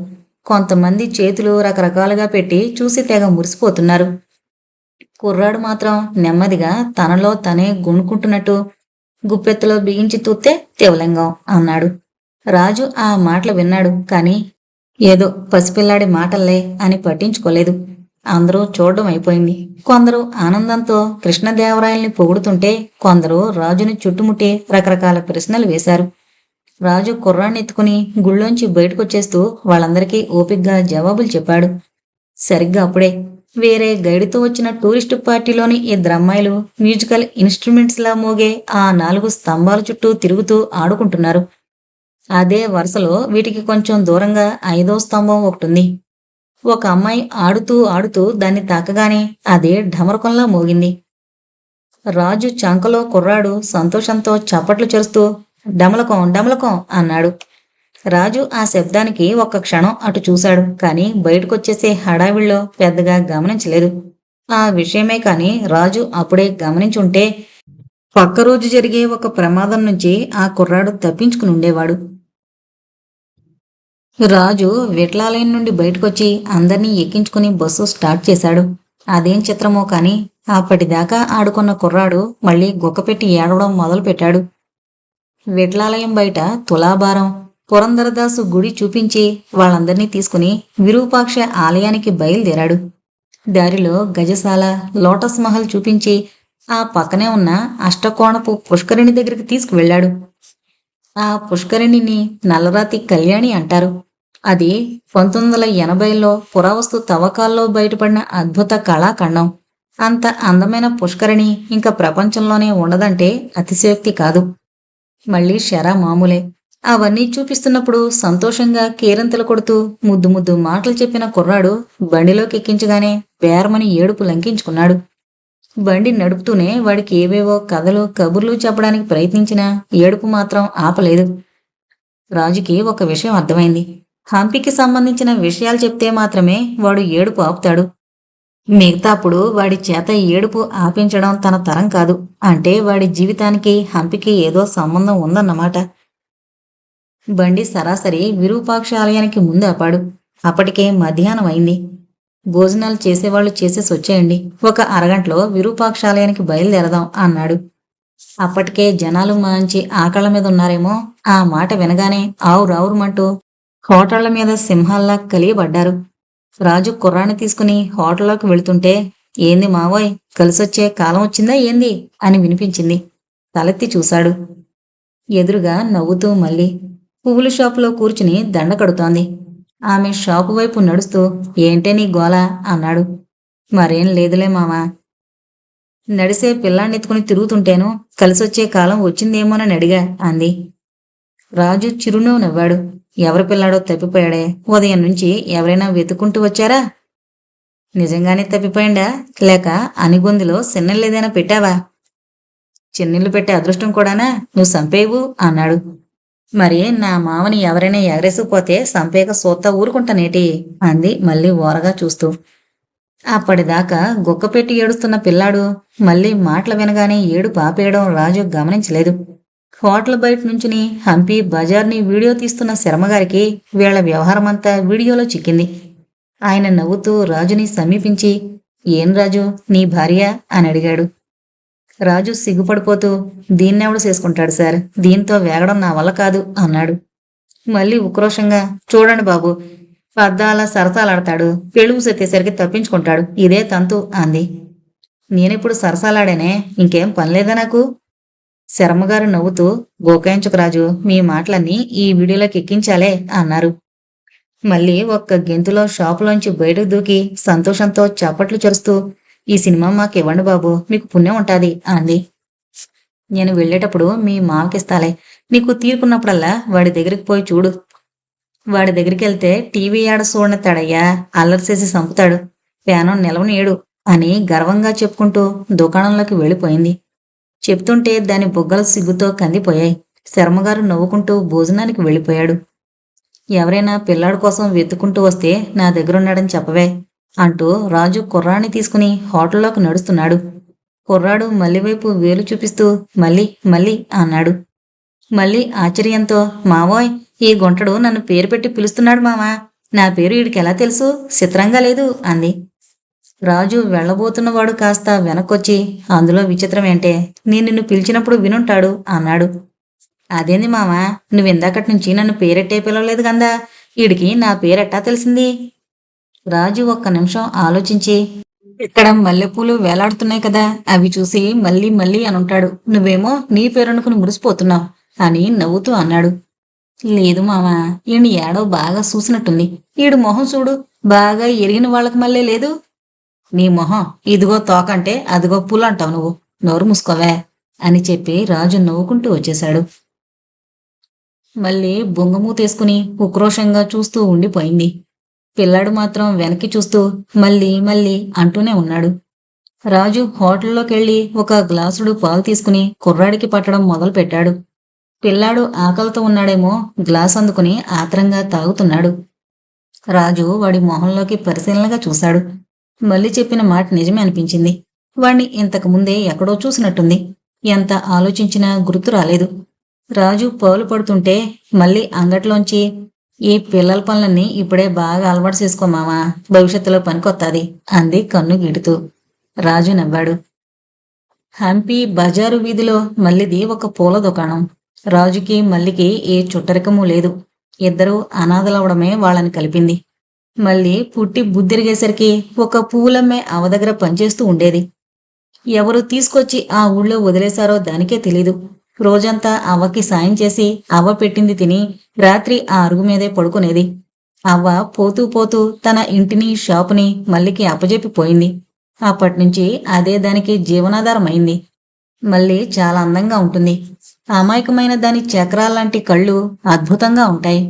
కొంతమంది చేతులు రకరకాలుగా పెట్టి చూసి తెగ మురిసిపోతున్నారు. కుర్రాడు మాత్రం నెమ్మదిగా తనలో తనే గుణుకుంటున్నట్టు గుప్పెత్తలో బిగించి తూస్తే శివలింగం అన్నాడు. రాజు ఆ మాటలు విన్నాడు, కాని ఏదో పసిపిల్లాడి మాటల్లే అని పట్టించుకోలేదు. అందరూ చూడడం అయిపోయింది. కొందరు ఆనందంతో కృష్ణదేవరాయల్ని పొగుడుతుంటే, కొందరు రాజుని చుట్టుముట్టి రకరకాల ప్రశ్నలు వేశారు. రాజు కుర్రాన్ని ఎత్తుకుని గుళ్ళోంచి బయటకొచ్చేస్తూ వాళ్ళందరికీ ఓపిగ్గా జవాబులు చెప్పాడు. సరిగ్గా అప్పుడే వేరే గైడుతో వచ్చిన టూరిస్టు పార్టీలోని 2 అమ్మాయిలు మ్యూజికల్ ఇన్స్ట్రుమెంట్స్ లా మోగే ఆ 4 స్తంభాల చుట్టూ తిరుగుతూ ఆడుకుంటున్నారు. అదే వరుసలో వీటికి కొంచెం దూరంగా 5వ స్తంభం ఒకటుంది. ఒక అమ్మాయి ఆడుతూ ఆడుతూ దాన్ని తాకగానే అదే ఢమరకంలా మోగింది. రాజు చంకలో కుర్రాడు సంతోషంతో చప్పట్లు చేస్తూ డమలకం డమలకం అన్నాడు. రాజు ఆ శబ్దానికి ఒక్క క్షణం అటు చూశాడు, కాని బయటకొచ్చేసే హడావిడిలో పెద్దగా గమనించలేదు. ఆ విషయమే కాని రాజు అప్పుడే గమనించుంటే పక్క రోజు జరిగే ఒక ప్రమాదం నుంచి ఆ కుర్రాడు తప్పించుకుని ఉండేవాడు. రాజు విట్లాలయం నుండి బయటకొచ్చి అందర్నీ ఎక్కించుకుని బస్సు స్టార్ట్ చేశాడు. అదేం చిత్రమో కాని అప్పటిదాకా ఆడుకున్న కుర్రాడు మళ్ళీ గుక్కపెట్టి ఏడవడం మొదలుపెట్టాడు. విట్లాలయం బయట తులాభారం, పురందరదాసు గుడి చూపించి వాళ్ళందర్నీ తీసుకుని విరూపాక్ష ఆలయానికి బయలుదేరాడు. దారిలో గజశాల, లోటస్ మహల్ చూపించి ఆ పక్కనే ఉన్న అష్టకోణపు పుష్కరిణి దగ్గరికి తీసుకువెళ్ళాడు. ఆ పుష్కరిణిని నల్లరాతి కళ్యాణి అంటారు. అది 1980లో పురావస్తు తవ్వకాల్లో బయటపడిన అద్భుత కళాఖండం. అంత అందమైన పుష్కరిణి ఇంకా ప్రపంచంలోనే ఉండదంటే అతిశయోక్తి కాదు. మళ్ళీ శరా మామూలే. అవన్నీ చూపిస్తున్నప్పుడు సంతోషంగా కేరింతలు కొడుతూ ముద్దు ముద్దు మాటలు చెప్పిన కుర్రాడు బండిలోకి ఎక్కించగానే బేరమని ఏడుపు లంకించుకున్నాడు. బండి నడుపుతూనే వాడికి ఏవేవో కథలు కబుర్లు చెప్పడానికి ప్రయత్నించినా ఏడుపు మాత్రం ఆపలేదు. రాజుకి ఒక విషయం అర్థమైంది. హంపికి సంబంధించిన విషయాలు చెప్తే మాత్రమే వాడు ఏడుపు ఆపుతాడు. మిగతాప్పుడు వాడి చేత ఏడుపు ఆపించడం తన తరం కాదు. అంటే వాడి జీవితానికి హంపికి ఏదో సంబంధం ఉందన్నమాట. బండి సరాసరి విరూపాక్ష ఆలయానికి ముందు ఆపాడు. అప్పటికే మధ్యాహ్నం అయింది. భోజనాలు చేసేవాళ్లు చేసేసి వచ్చేయండి, ఒక అరగంటలో విరూపాక్షాలయానికి బయలుదేరదాం అన్నాడు. అప్పటికే జనాలు మంచి ఆకళ్ల మీద ఉన్నారేమో. ఆ మాట వినగానే ఆవురావురుమంటూ హోటళ్ల మీద సింహాల్లా కలియబడ్డారు. రాజు కుర్రాన్ని తీసుకుని హోటల్లోకి వెళుతుంటే, ఏంది మావోయ్, కలిసొచ్చే కాలం వచ్చిందా ఏంది అని వినిపించింది. తలెత్తి చూశాడు. ఎదురుగా నవ్వుతూ మళ్ళీ పువ్వుల షాపులో కూర్చుని దండ కడుతోంది. ఆమె షాపు వైపు నడుస్తూ, ఏంటే నీ గోల అన్నాడు. మరేం లేదులే మామా. నడిసే పిల్లాన్నెత్తుకుని తిరుగుతుంటేను కలిసొచ్చే కాలం వచ్చిందేమోనని అడిగా అంది. రాజు చిరునవ్వు నవ్వాడు. ఎవరి పిల్లాడో తప్పిపోయాడే, ఉదయం నుంచి ఎవరైనా వెతుక్కుంటూ వచ్చారా? నిజంగానే తప్పిపోయిందా, లేక అనిగొందిలో సిన్నెల్లేదైనా పెట్టావా? చిన్నిళ్ళు పెట్టే అదృష్టం కూడానా, నువ్వు సంపేవు అన్నాడు. మరి నా మామని ఎవరైనా ఎగరేసుకుపోతే సంపేక సోత్తా ఊరుకుంటానేటి అంది మళ్ళీ ఓరగా చూస్తూ. అప్పటిదాకా గుక్కపెట్టి ఏడుస్తున్న పిల్లాడు మళ్ళీ మాటలు వినగానే ఏడుపు ఆపేయడం రాజు గమనించలేదు. హోటల్ బయట నుంచుని హంపి బజార్ని వీడియో తీస్తున్న శర్మగారికి వీళ్ల వ్యవహారమంతా వీడియోలో చిక్కింది. ఆయన నవ్వుతూ రాజుని సమీపించి, ఏం రాజు, నీ భార్య అని అడిగాడు. రాజు సిగ్గుపడిపోతూ, దీన్నెవడు చేసుకుంటాడు సార్, దీంతో వేగడం నా వల్ల కాదు అన్నాడు. మళ్ళీ ఉక్రోషంగా, చూడండి బాబు, పద్దాల సరసాలాడతాడు, పెళ్ళుగు సెత్తేసరికి తప్పించుకుంటాడు, ఇదే తంతు అంది. నేనెప్పుడు సరసాలాడానే, ఇంకేం పనిలేదా నాకు? శర్మగారు నవ్వుతూ, గోకాయించుకు రాజు, మీ మాటలన్నీ ఈ వీడియోలోకి ఎక్కించాలే అన్నారు. మళ్ళీ ఒక్క గెంతులో షాపులోంచి బయటకు దూకి సంతోషంతో చప్పట్లు చరుస్తూ, ఈ సినిమా మాకివ్వండి బాబు, మీకు పుణ్యం ఉంటాది అంది. నేను వెళ్ళేటప్పుడు మీ మామకిస్తాలే, నీకు తీరుకున్నప్పుడల్లా వాడి దగ్గరికి పోయి చూడు. వాడి దగ్గరికి వెళ్తే టీవీ ఆడ చూడని తడయ్యా, అల్లరి చేసి సంపుతాడు, ప్యానం నిలవనీయడు అని గర్వంగా చెప్పుకుంటూ దుకాణంలోకి వెళ్ళిపోయింది. చెప్తుంటే దాని బుగ్గలు సిగ్గుతో కందిపోయాయి. శర్మగారు నవ్వుకుంటూ భోజనానికి వెళ్ళిపోయాడు. ఎవరైనా పిల్లాడి కోసం వెతుకుంటూ వస్తే నా దగ్గరున్నాడని చెప్పవే అంటూ రాజు కుర్రాన్ని తీసుకుని హోటల్లోకి నడుస్తున్నాడు. కుర్రాడు మల్లి వైపు వేలు చూపిస్తూ మళ్ళీ మళ్ళీ అన్నాడు. మళ్ళీ ఆశ్చర్యంతో, మావోయ్, ఈ గుంటడు నన్ను పేరు పెట్టి పిలుస్తున్నాడు మావా. నా పేరు వీడికెలా తెలుసు? చిత్రంగా లేదు అంది. రాజు వెళ్ళబోతున్నవాడు కాస్త వెనక్కొచ్చి, అందులో విచిత్రమేంటే, నేను నిన్ను పిలిచినప్పుడు వినుంటాడు అన్నాడు. అదేంది మావా, నువ్విందాకటి నుంచి నన్ను పేరెట్టే పిలవలేదు గందా, వీడికి నా పేరెట్టా తెలిసింది? రాజు ఒక్క నిమిషం ఆలోచించి, ఇక్కడ మల్లెపూలు వేలాడుతున్నాయి కదా, అవి చూసి మళ్ళీ మళ్ళీ అనుంటాడు. నువ్వేమో నీ పేరనుకుని మురిసిపోతున్నావు అని నవ్వుతూ అన్నాడు. లేదు మావా, ఈయన ఏడో బాగా చూసినట్టుంది. ఈడు మొహం చూడు, బాగా ఎరిగిన వాళ్ళకి మళ్ళీ లేదు. నీ మొహం ఇదిగో తోకంటే అదిగో పూలు అంటావు నువ్వు, నోరు మూసుకోవే అని చెప్పి రాజు నవ్వుకుంటూ వచ్చేశాడు. మళ్ళీ బొంగమూతేసుకుని ఉక్రోషంగా చూస్తూ ఉండిపోయింది. పిల్లాడు మాత్రం వెనక్కి చూస్తూ మళ్ళీ మళ్ళీ అంటూనే ఉన్నాడు. రాజు హోటల్లోకెళ్ళి ఒక గ్లాసుడు పాలు తీసుకుని కుర్రాడికి పట్టడం మొదలుపెట్టాడు. పిల్లాడు ఆకలితో ఉన్నాడేమో గ్లాస్ అందుకుని ఆత్రంగా తాగుతున్నాడు. రాజు వాడి మొహంలోకి పరిశీలనగా చూశాడు. మళ్ళీ చెప్పిన మాట నిజమే అనిపించింది. వాణ్ణి ఇంతకు ముందే ఎక్కడో చూసినట్టుంది. ఎంత ఆలోచించినా గుర్తు రాలేదు. రాజు పాలు పడుతుంటే మళ్ళీ అంగట్లోంచి, ఈ పిల్లల పనులన్నీ ఇప్పుడే బాగా అలవాటు చేసుకోమావా, భవిష్యత్తులో పనికొత్తాది అంది కన్ను గీడుతూ. రాజు నవ్వాడు. హంపి బజారు వీధిలో మల్లిది ఒక పూల దుకాణం. రాజుకి మల్లికి ఏ చుట్టరికమూ లేదు. ఇద్దరూ అనాథలవడమే వాళ్ళని కలిపింది. మళ్ళీ పుట్టి బుద్ధిరిగేసరికి ఒక పూలమ్మే అవ దగ్గర పనిచేస్తూ ఉండేది. ఎవరు తీసుకొచ్చి ఆ ఊళ్ళో వదిలేశారో దానికే తెలీదు. రోజంతా అవ్వకి సాయం చేసి అవ్వ పెట్టింది తిని రాత్రి ఆ అరుగు మీదే పడుకునేది. అవ్వ పోతూ పోతూ తన ఇంటిని షాపుని మల్లికి అప్పజెప్పిపోయింది. అప్పటినుంచి అదే దానికి జీవనాధారమైంది. మళ్ళీ చాలా అందంగా ఉంటుంది. అమాయకమైన దాని చక్రాల్లాంటి కళ్ళు అద్భుతంగా ఉంటాయి.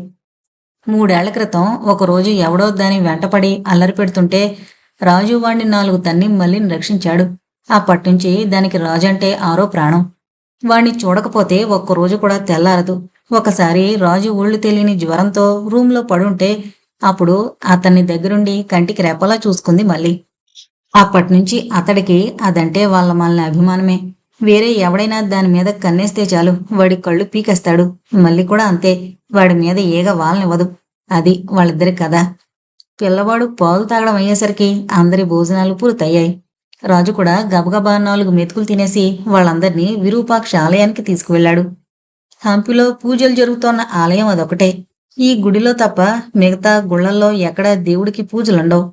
3 ఏళ్ల క్రితం ఒకరోజు ఎవడో దాని వెంటపడి అల్లరి పెడుతుంటే రాజు వాణ్ణి 4 తన్ని మల్లిని రక్షించాడు. అప్పట్నుంచి దానికి రాజంటే ఆరో ప్రాణం. వాణ్ణి చూడకపోతే ఒక్కరోజు కూడా తెల్లారదు. ఒకసారి రాజు ఒళ్ళు తెలియని జ్వరంతో రూంలో పడుంటే అప్పుడు అతన్ని దగ్గరుండి కంటికి రెప్పలా చూసుకుంది మళ్ళీ. అప్పట్నుంచి అతడికి అదంటే వాళ్ళ మళ్ళీ అభిమానమే. వేరే ఎవడైనా దాని మీద కన్నేస్తే చాలు వాడి కళ్ళు పీకేస్తాడు. మళ్ళీ కూడా అంతే, వాడి మీద ఏగ వాళ్ళనివ్వదు. అది వాళ్ళిద్దరి కథ. పిల్లవాడు పాలు తాగడం అయ్యేసరికి అందరి భోజనాలు పూర్తయ్యాయి. రాజు కూడా గబగబా 4 మెతుకులు తినేసి వాళ్ళందరినీ విరూపాక్ష ఆలయానికి తీసుకువెళ్లాడు. హంపిలో పూజలు జరుగుతోన్న ఆలయం అదొకటే. ఈ గుడిలో తప్ప మిగతా గుళ్లల్లో ఎక్కడా దేవుడికి పూజలుండవు.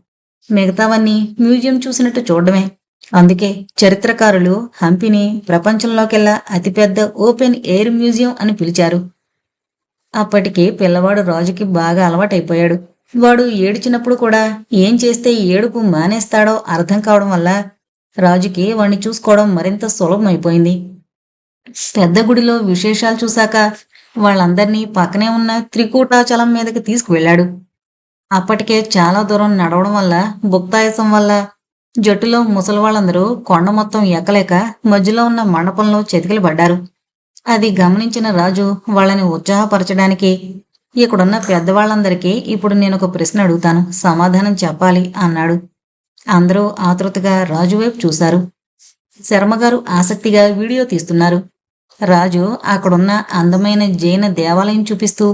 మిగతావన్నీ మ్యూజియం చూసినట్టు చూడడమే. అందుకే చరిత్రకారులు హంపిని ప్రపంచంలోకెల్లా అతిపెద్ద ఓపెన్ ఎయిర్ మ్యూజియం అని పిలిచారు. అప్పటికి పిల్లవాడు రాజుకి బాగా అలవాటైపోయాడు. వాడు ఏడ్చినప్పుడు కూడా ఏం చేస్తే ఏడుపు మానేస్తాడో అర్థం కావడం వల్ల రాజుకి వాణ్ణి చూసుకోవడం మరింత సులభమైపోయింది. పెద్ద గుడిలో విశేషాలు చూశాక వాళ్ళందర్నీ పక్కనే ఉన్న త్రికూటాచలం మీదకి తీసుకువెళ్లాడు. అప్పటికే చాలా దూరం నడవడం వల్ల, భుక్తాయాసం వల్ల జట్టులో ముసలివాళ్ళందరూ కొండ మొత్తం ఎక్కలేక మధ్యలో ఉన్న మండపంలో చెతికిలు పడ్డారు. అది గమనించిన రాజు వాళ్ళని ఉత్సాహపరచడానికి, ఇక్కడున్న పెద్దవాళ్ళందరికీ ఇప్పుడు నేనొక ప్రశ్న అడుగుతాను, సమాధానం చెప్పాలి అన్నాడు. అందరూ ఆతృతగా రాజు వైపు చూశారు. శర్మగారు ఆసక్తిగా వీడియో తీస్తున్నారు. రాజు అక్కడున్న అందమైన జైన దేవాలయం చూపిస్తూ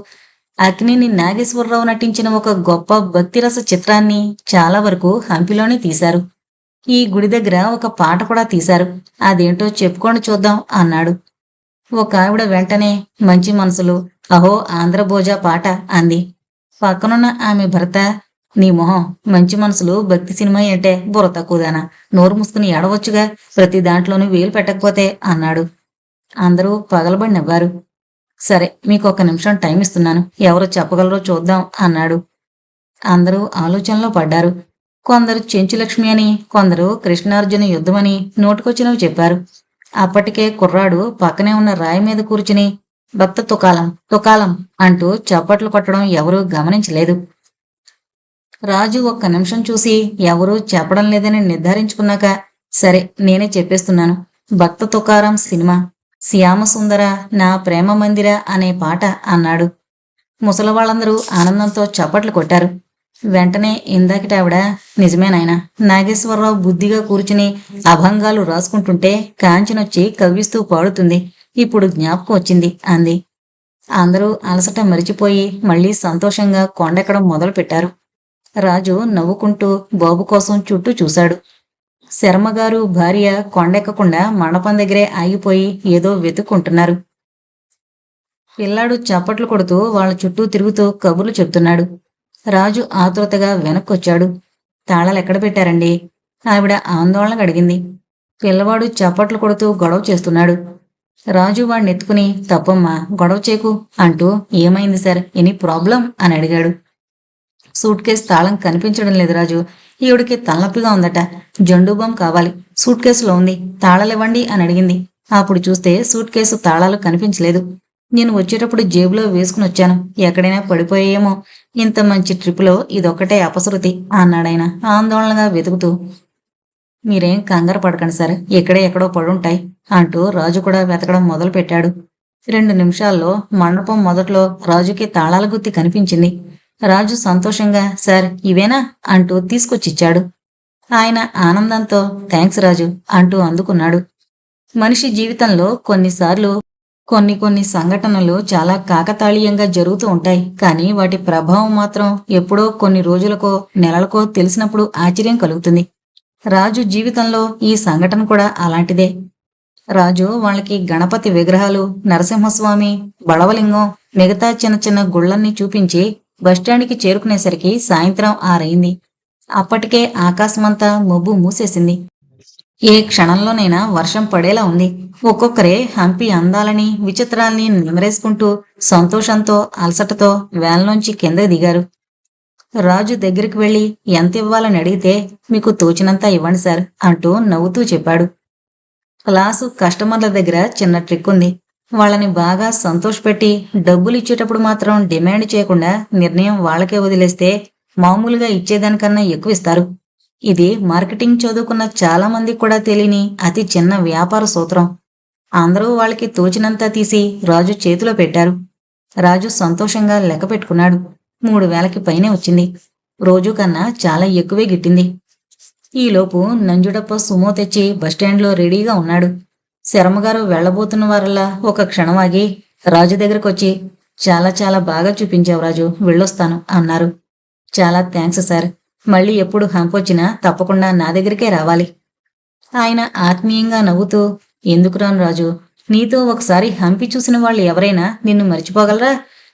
అక్కినేని నాగేశ్వరరావు నటించిన ఒక గొప్ప భక్తిరస చిత్రాన్ని చాలా వరకు హంపిలోనే తీశారు. ఈ గుడి దగ్గర ఒక పాట కూడా తీశారు. అదేంటో చెప్పుకొని చూద్దాం అన్నాడు. ఒక ఆవిడ వెంటనే మంచి మనసులు, అహో ఆంధ్రభోజ పాట అంది. పక్కనున్న ఆమె భర్త, నీ మొహం, మంచి మనసులు భక్తి సినిమా అంటే బుర్ర తక్కువదానా, నోరు మూసుకుని ఏడవచ్చుగా, ప్రతి దాంట్లోనూ వేలు పెట్టకపోతే అన్నాడు. అందరూ పగలబడి నవ్వారు. సరే, మీకు 1 నిమిషం టైం ఇస్తున్నాను, ఎవరు చెప్పగలరో చూద్దాం అన్నాడు. అందరూ ఆలోచనలో పడ్డారు. కొందరు చెంచులక్ష్మి అని, కొందరు కృష్ణార్జున యుద్ధమని నోటుకొచ్చినవి చెప్పారు. అప్పటికే కుర్రాడు పక్కనే ఉన్న రాయి మీద కూర్చుని భక్త తుకాలం తుకాలం అంటూ చప్పట్లు కొట్టడం ఎవరూ గమనించలేదు. రాజు 1 నిమిషం చూసి ఎవరూ చెప్పడం లేదని నిర్ధారించుకున్నాక, సరే నేనే చెప్పేస్తున్నాను, భక్త తుకారం సినిమా శ్యామసుందర నా ప్రేమ మందిర అనే పాట అన్నాడు. ముసలివాళ్ళందరూ ఆనందంతో చప్పట్లు కొట్టారు. వెంటనే ఇందాకటి ఆవిడ, నిజమేనాయనా, నాగేశ్వరరావు బుద్ధిగా కూర్చుని అభంగాలు రాసుకుంటుంటే కాంచనొచ్చి కవ్విస్తూ పాడుతుంది. ఇప్పుడు జ్ఞాపకం వచ్చింది అంది. అందరూ అలసట మరిచిపోయి మళ్ళీ సంతోషంగా కొండెక్కడం మొదలుపెట్టారు. రాజు నవ్వుకుంటూ బాబు కోసం చుట్టూ చూశాడు. శర్మగారు భార్య కొండెక్కకుండా మండపం దగ్గరే ఆగిపోయి ఏదో వెతుక్కుంటున్నారు. పిల్లాడు చప్పట్లు కొడుతూ వాళ్ళ చుట్టూ తిరుగుతూ కబుర్లు చెప్తున్నాడు. రాజు ఆతృతగా వెనక్కొచ్చాడు. తాళాలెక్కడ పెట్టారండి? ఆవిడ ఆందోళనగా అడిగింది. పిల్లవాడు చప్పట్లు కొడుతూ గొడవ చేస్తున్నాడు. రాజు వాడిని ఎత్తుకుని, తప్పమ్మా, గొడవ చేకు అంటూ, ఏమైంది సార్, ఎనీ ప్రాబ్లం అని అడిగాడు. సూట్ కేసు తాళం కనిపించడం లేదు రాజు. ఈవిడికి తలనొప్పిగా ఉందట. జండు బామ్ కావాలి. సూట్ కేసులో ఉంది. తాళాలివ్వండి అని అడిగింది. అప్పుడు చూస్తే సూట్ కేసు తాళాలు కనిపించలేదు. నేను వచ్చేటప్పుడు జేబులో వేసుకుని వచ్చాను. ఎక్కడైనా పడిపోయేమో. ఇంత మంచి ట్రిప్లో ఇదొక్కటే అపశృతి అన్నాడాయన ఆందోళనగా వెతుకుతూ. మీరేం కంగారు పడకండి సార్, ఎక్కడే ఎక్కడో పడుంటాయి అంటూ రాజు కూడా వెతకడం మొదలు పెట్టాడు. 2 నిమిషాల్లో మండపం మొదట్లో రాజుకి తాళాల గుత్తి కనిపించింది. రాజు సంతోషంగా, సార్ ఇవేనా అంటూ తీసుకొచ్చిచ్చాడు. ఆయన ఆనందంతో, థ్యాంక్స్ రాజు అంటూ అందుకున్నాడు. మనిషి జీవితంలో కొన్నిసార్లు కొన్ని సంఘటనలు చాలా కాకతాళీయంగా జరుగుతూ ఉంటాయి. కానీ వాటి ప్రభావం మాత్రం ఎప్పుడో కొన్ని రోజులకో నెలలకో తెలిసినప్పుడు ఆశ్చర్యం కలుగుతుంది. రాజు జీవితంలో ఈ సంఘటన కూడా అలాంటిదే. రాజు వాళ్ళకి గణపతి విగ్రహాలు, నరసింహస్వామి, బడవలింగం, మిగతా చిన్న చిన్న గుళ్ళన్నీ చూపించి బస్టాండ్కి చేరుకునేసరికి సాయంత్రం 6 అయింది. అప్పటికే ఆకాశమంతా మబ్బు మూసేసింది. ఏ క్షణంలోనైనా వర్షం పడేలా ఉంది. ఒక్కొక్కరే హంపి అందాలని, విచిత్రాల్ని నిమరేసుకుంటూ సంతోషంతో అలసటతో వేల్లోంచి కింద దిగారు. రాజు దగ్గరికి వెళ్లి ఎంత ఇవ్వాలని అడిగితే, మీకు తోచినంత ఇవ్వండి సార్ అంటూ నవ్వుతూ చెప్పాడు. క్లాసు కస్టమర్ల దగ్గర చిన్న ట్రిక్ ఉంది. వాళ్ళని బాగా సంతోషపెట్టి డబ్బులు ఇచ్చేటప్పుడు మాత్రం డిమాండ్ చేయకుండా నిర్ణయం వాళ్ళకే వదిలేస్తే మామూలుగా ఇచ్చేదానికన్నా ఎక్కువ ఇస్తారు. ఇది మార్కెటింగ్ చదువుకున్న చాలా మంది కూడా తెలియని అతి చిన్న వ్యాపార సూత్రం. అందరూ వాళ్ళకి తోచినంత తీసి రాజు చేతిలో పెట్టారు. రాజు సంతోషంగా లెక్క పెట్టుకున్నాడు. 3000కి పైనే వచ్చింది. రోజు కన్నా చాలా ఎక్కువే గిట్టింది. ఈలోపు నంజుడప్ప సుమో తెచ్చి బస్టాండ్లో రెడీగా ఉన్నాడు. శర్మగారు వెళ్లబోతున్న వారల్లా ఒక క్షణం ఆగి రాజు దగ్గరకొచ్చి, చాలా చాలా బాగా చూపించావు రాజు, వెళ్ళొస్తాను అన్నారు. చాలా థ్యాంక్స్ సార్. మళ్ళీ ఎప్పుడు హంపొచ్చినా తప్పకుండా నా దగ్గరికే రావాలి. ఆయన ఆత్మీయంగా నవ్వుతూ, ఎందుకు రాను రాజు, నీతో ఒకసారి హంపి చూసిన వాళ్ళు ఎవరైనా నిన్ను మర్చిపోగలరా?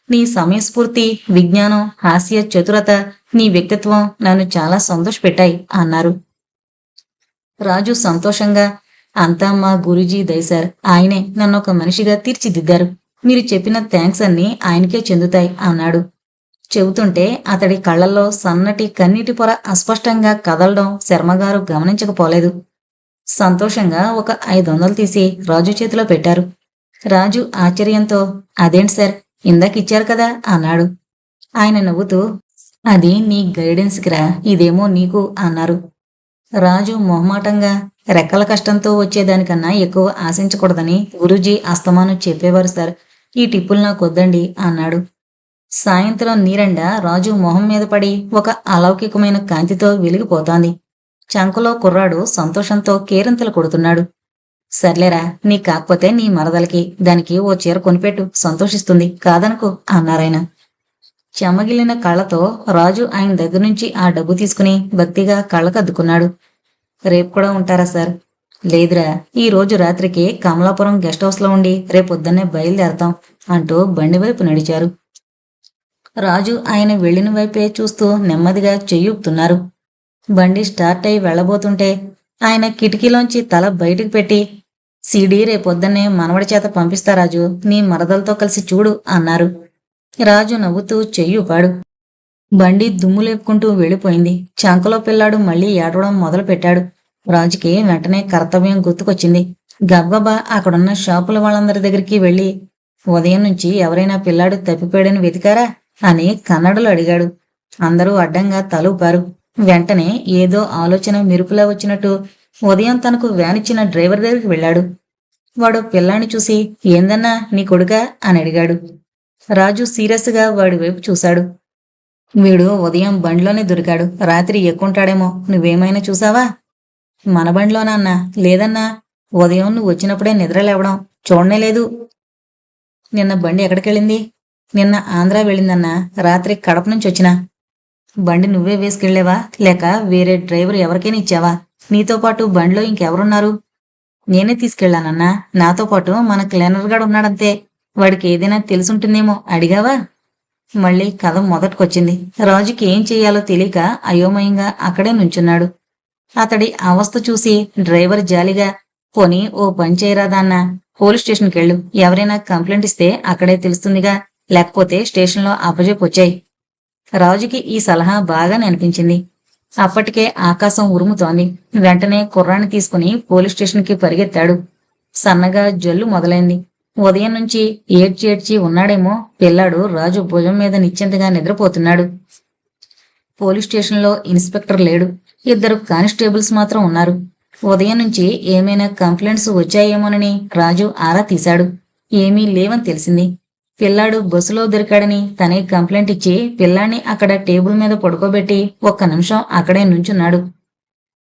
నీ సమయస్ఫూర్తి, విజ్ఞానం, హాస్య చతురత, నీ వ్యక్తిత్వం నన్ను చాలా సంతోషపెట్టాయి అన్నారు. రాజు సంతోషంగా, అంతా మా గురూజీ దయ సార్. ఆయనే నన్ను ఒక మనిషిగా తీర్చిదిద్దారు. మీరు చెప్పిన థ్యాంక్స్ అన్నీ ఆయనకే చెందుతాయి అన్నాడు. చెబుతుంటే అతడి కళ్లల్లో సన్నటి కన్నీటి పొర అస్పష్టంగా కదలడం శర్మగారు గమనించకపోలేదు. సంతోషంగా ఒక 500 తీసి రాజు చేతిలో పెట్టారు. రాజు ఆశ్చర్యంతో, అదేంటి సార్, ఇందాకిచ్చారు కదా అన్నాడు. ఆయన నవ్వుతూ, అది నీ గైడెన్స్కి రా, ఇదేమో నీకు అన్నారు. రాజు మొహమాటంగా, రెక్కల కష్టంతో వచ్చేదానికన్నా ఎక్కువ ఆశించకూడదని గురూజీ అస్తమానం చెప్పేవారు సార్. ఈ టిప్పులు నాకొద్దండి అన్నాడు. సాయంత్రం నీరెండ రాజు మొహం మీద పడి ఒక అలౌకికమైన కాంతితో వెలిగిపోతోంది. చంకలో కుర్రాడు సంతోషంతో కేరింతలు కొడుతున్నాడు. సర్లేరా, నీ కాకపోతే నీ మరదలకి, దానికి ఓ చీర కొనిపెట్టు, సంతోషిస్తుంది, కాదనుకో అన్నారాయన. చెమ్మగిల్లిన కళ్ళతో రాజు ఆయన దగ్గర నుంచి ఆ డబ్బు తీసుకుని భక్తిగా కళ్ళకద్దుకున్నాడు. రేపు కూడా ఉంటారా సార్? లేదురా, ఈ రోజు రాత్రికి కమలాపురం గెస్ట్ హౌస్లో ఉండి రేపొద్దున్నే బయలుదేరతాం అంటూ బండి వైపు నడిచారు. రాజు ఆయన వెళ్లిన వైపే చూస్తూ నెమ్మదిగా చెయ్యూపుతున్నారు. బండి స్టార్ట్ అయి వెళ్లబోతుంటే ఆయన కిటికీలోంచి తల బయటికి పెట్టి, సీడీ రేపొద్దున్నే మనవడి చేత పంపిస్తా రాజు, నీ మరదలతో కలిసి చూడు అన్నారు. రాజు నవ్వుతూ చెయ్యూపాడు. బండి దుమ్ము లేపుకుంటూ వెళ్ళిపోయింది. చంకలో పిల్లాడు మళ్లీ ఏడవడం మొదలు పెట్టాడు. రాజుకి వెంటనే కర్తవ్యం గుర్తుకొచ్చింది. గబగబా అక్కడున్న షాపుల వాళ్ళందరి దగ్గరికి వెళ్లి, ఉదయం నుంచి ఎవరైనా పిల్లాడు తప్పిపోయాడని వెతికారా అని కన్నడలో అడిగాడు. అందరూ అడ్డంగా తలూపారు. వెంటనే ఏదో ఆలోచన మెరుపులా వచ్చినట్టు ఉదయం తనకు వ్యానిచ్చిన డ్రైవర్ దగ్గరికి వెళ్ళాడు. వాడు పిల్లాన్ని చూసి, ఏందన్నా నీ కొడుకా అని అడిగాడు. రాజు సీరియస్గా వాడి వైపు చూశాడు. వీడు ఉదయం బండిలోనే దొరికాడు. రాత్రి ఎక్కుంటాడేమో. నువ్వేమైనా చూసావా? మన బండిలోనా అన్నా? లేదన్నా. ఉదయం నువ్వు వచ్చినప్పుడే నిద్ర లేవడం చూడనే లేదు. నిన్న బండి ఎక్కడికెళ్ళింది? నిన్న ఆంధ్ర వెళ్ళిందన్నా. రాత్రి కడప నుంచి వచ్చినా. బండి నువ్వే వేసుకెళ్ళావా లేక వేరే డ్రైవర్ ఎవరికైనా ఇచ్చావా? నీతో పాటు బండిలో ఇంకెవరున్నారు? నేనే తీసుకెళ్ళానన్నా. నాతో పాటు మన క్లీనర్ గాడు ఉన్నాడంతే. వాడికి ఏదైనా తెలుసుంటుందేమో అడిగావా? మళ్ళీ కథ మొదటికొచ్చింది. రాజుకి ఏం చెయ్యాలో తెలియక అయోమయంగా అక్కడే నుంచున్నాడు. అతడి అవస్థ చూసి డ్రైవర్ జాలిగా, పోనీ ఓ పని చేయరాదా అన్నా? పోలీస్ స్టేషన్కెళ్ళు. ఎవరైనా కంప్లైంట్ ఇస్తే అక్కడే తెలుస్తుందిగా. లేకపోతే స్టేషన్లో అప్పజెప్పొచ్చాయి. రాజుకి ఈ సలహా బాగానే అనిపించింది. అప్పటికే ఆకాశం ఉరుముతోంది. వెంటనే కుర్రాన్ని తీసుకుని పోలీస్ స్టేషన్కి పరిగెత్తాడు. సన్నగా జల్లు మొదలైంది. ఉదయం నుంచి ఏడ్చి ఏడ్చి ఉన్నాడేమో పిల్లాడు రాజు భుజం మీద నిశ్చింతగా నిద్రపోతున్నాడు. పోలీస్ స్టేషన్లో ఇన్స్పెక్టర్ లేడు. 2 కానిస్టేబుల్స్ మాత్రం ఉన్నారు. ఉదయం నుంచి ఏమైనా కంప్లైంట్స్ వచ్చాయేమోనని రాజు ఆరా తీశాడు. ఏమీ లేవని తెలిసింది. పిల్లాడు బస్సులో దొరికాడని తనే కంప్లైంట్ ఇచ్చి పిల్లాన్ని అక్కడ టేబుల్ మీద పడుకోబెట్టి 1 నిమిషం అక్కడే నుంచున్నాడు.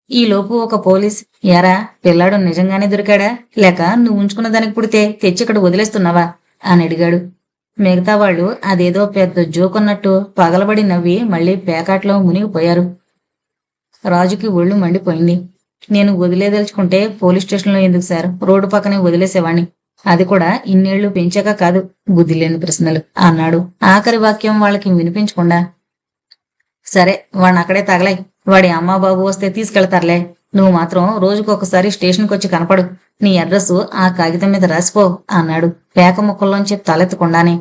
ఈలోపు ఒక పోలీస్, యారా పిల్లాడు నిజంగానే దొరికాడా లేక నువ్వు ఉంచుకున్న దానికి పుడితే తెచ్చి ఇక్కడ వదిలేస్తున్నావా అని అడిగాడు. మిగతా వాళ్ళు అదేదో పెద్ద జోకున్నట్టు పగలబడి నవ్వి మళ్ళీ పేకాట్లో మునిగిపోయారు. రాజుకి ఒళ్ళు మండిపోయింది. నేను వదిలేదలుచుకుంటే పోలీస్ స్టేషన్లో ఎందుకు సార్, రోడ్డు పక్కనే వదిలేసేవాణ్ణి. అది కూడా ఇన్నేళ్లు పెంచాక కాదు. బుద్ధి లేని ప్రశ్నలు అన్నాడు. ఆఖరి వాక్యం వాళ్ళకి వినిపించకుండా. సరే వాడిని అక్కడే తగలై. వాడి అమ్మా బాబు వస్తే తీసుకెళ్తారులే. నువ్వు మాత్రం రోజుకొకసారి స్టేషన్కి వచ్చి కనపడు. నీ అడ్రస్ ఆ కాగితం మీద రాసిపో అన్నాడు పేక ముక్కల్లోంచి తలెత్తకుండానే.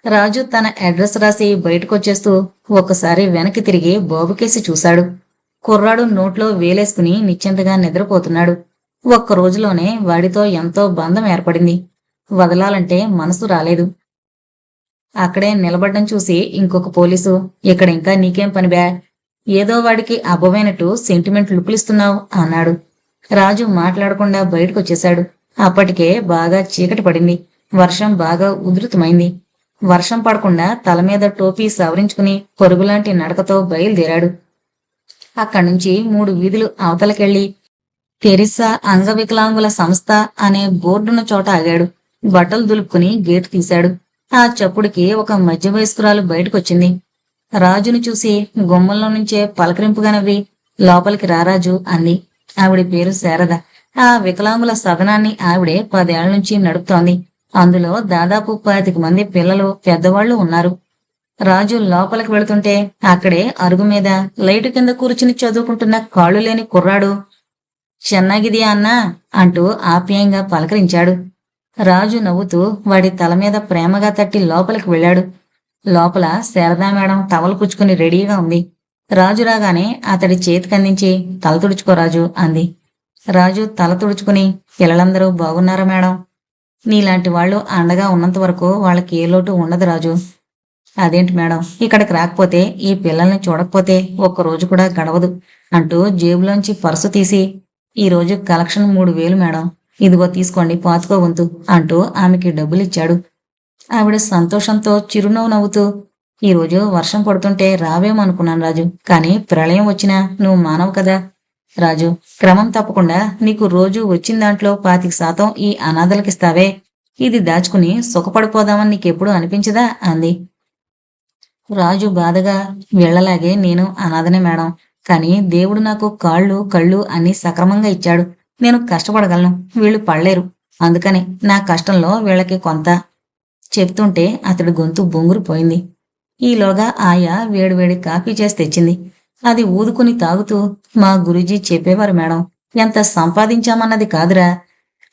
రాజు తన అడ్రస్ రాసి బయటకొచ్చేస్తూ ఒక్కసారి వెనక్కి తిరిగి బాబుకేసి చూశాడు. కుర్రాడు నోట్లో వేలేసుకుని నిశ్చింతగా నిద్రపోతున్నాడు. 1 రోజులోనే వాడితో ఎంతో బంధం ఏర్పడింది. వదలాలంటే మనసు రాలేదు. అక్కడే నిలబడ్డం చూసి ఇంకొక పోలీసు, ఇక్కడ ఇంకా నీకేం పని బ్యా? ఏదో వాడికి అబ్బమైనట్టు సెంటిమెంట్ లుక్లిస్తున్నావు అన్నాడు. రాజు మాట్లాడకుండా బయటకొచ్చేశాడు. అప్పటికే బాగా చీకటి పడింది. వర్షం బాగా ఉధృతమైంది. వర్షం పడకుండా తల మీద టోపీ సవరించుకుని పరుగులాంటి నడకతో బయలుదేరాడు. అక్కడ్నుంచి 3 వీధులు అవతలకెళ్లి తెరిస్సా అంగవికలాంగుల సంస్థ అనే బోర్డున్న చోట ఆగాడు. బట్టలు దులుపుకుని గేటు తీశాడు. ఆ చప్పుడికి ఒక మధ్య వయస్కురాలు బయటకొచ్చింది. రాజును చూసి గుమ్మంలో నుంచే పలకరింపుగా నవ్వి, లోపలికి రారాజు అంది. ఆవిడ పేరు శారద. ఆ వికలాంగుల సదనాన్ని ఆవిడే 10 ఏళ్ల నుంచి నడుపుతోంది. అందులో దాదాపు 25 మంది పిల్లలు, పెద్దవాళ్లు ఉన్నారు. రాజు లోపలికి వెళుతుంటే అక్కడే అరుగు మీద లైటు కింద కూర్చుని చదువుకుంటున్న కాళ్ళు లేని కుర్రాడు, చెన్నాగిది అన్నా అంటూ ఆప్యాయంగా పలకరించాడు. రాజు నవ్వుతూ వాడి తల మీద ప్రేమగా తట్టి లోపలికి వెళ్ళాడు. లోపల శారదా మేడం టవల్ పుచ్చుకుని రెడీగా ఉంది. రాజు రాగానే అతడి చేతికందించి తల తుడుచుకో రాజు అంది. రాజు తల తుడుచుకుని, పిల్లలందరూ బాగున్నారా మేడం? నీలాంటి వాళ్ళు అండగా ఉన్నంత వరకు వాళ్ళకి ఏ లోటు ఉండదు రాజు. అదేంటి మేడం, ఇక్కడికి రాకపోతే, ఈ పిల్లల్ని చూడకపోతే 1 రోజు కూడా గడవదు అంటూ జేబులోంచి పర్సు తీసి, ఈరోజు కలెక్షన్ 3000 మేడం, ఇదిగో తీసుకోండి పాతుకో వంతు అంటూ ఆమెకి డబ్బులిచ్చాడు. ఆవిడ సంతోషంతో చిరునవ్వు నవ్వుతూ, ఈరోజు వర్షం పడుతుంటే రావేమనుకున్నాను రాజు, కానీ ప్రళయం వచ్చినా నువ్వు మానవు కదా రాజు. క్రమం తప్పకుండా నీకు రోజు వచ్చిన దాంట్లో 25% ఈ అనాథలకిస్తావే. ఇది దాచుకుని సుఖపడిపోదామని నీకెప్పుడు అనిపించదా అంది. రాజు బాధగా, వీళ్లలాగే నేను అనాథనే మేడం. కానీ దేవుడు నాకు కాళ్ళు కళ్ళు అన్నీ సక్రమంగా ఇచ్చాడు. నేను కష్టపడగలను, వీళ్ళు పడలేరు. అందుకని నా కష్టంలో వీళ్ళకి కొంత. చెప్తుంటే అతడి గొంతు బొంగురుపోయింది. ఈలోగా ఆయా వేడివేడి కాఫీ చేసి తెచ్చింది. అది ఊదుకుని తాగుతూ, మా గురూజీ చెప్పేవారు మేడం, ఎంత సంపాదించామన్నది కాదురా,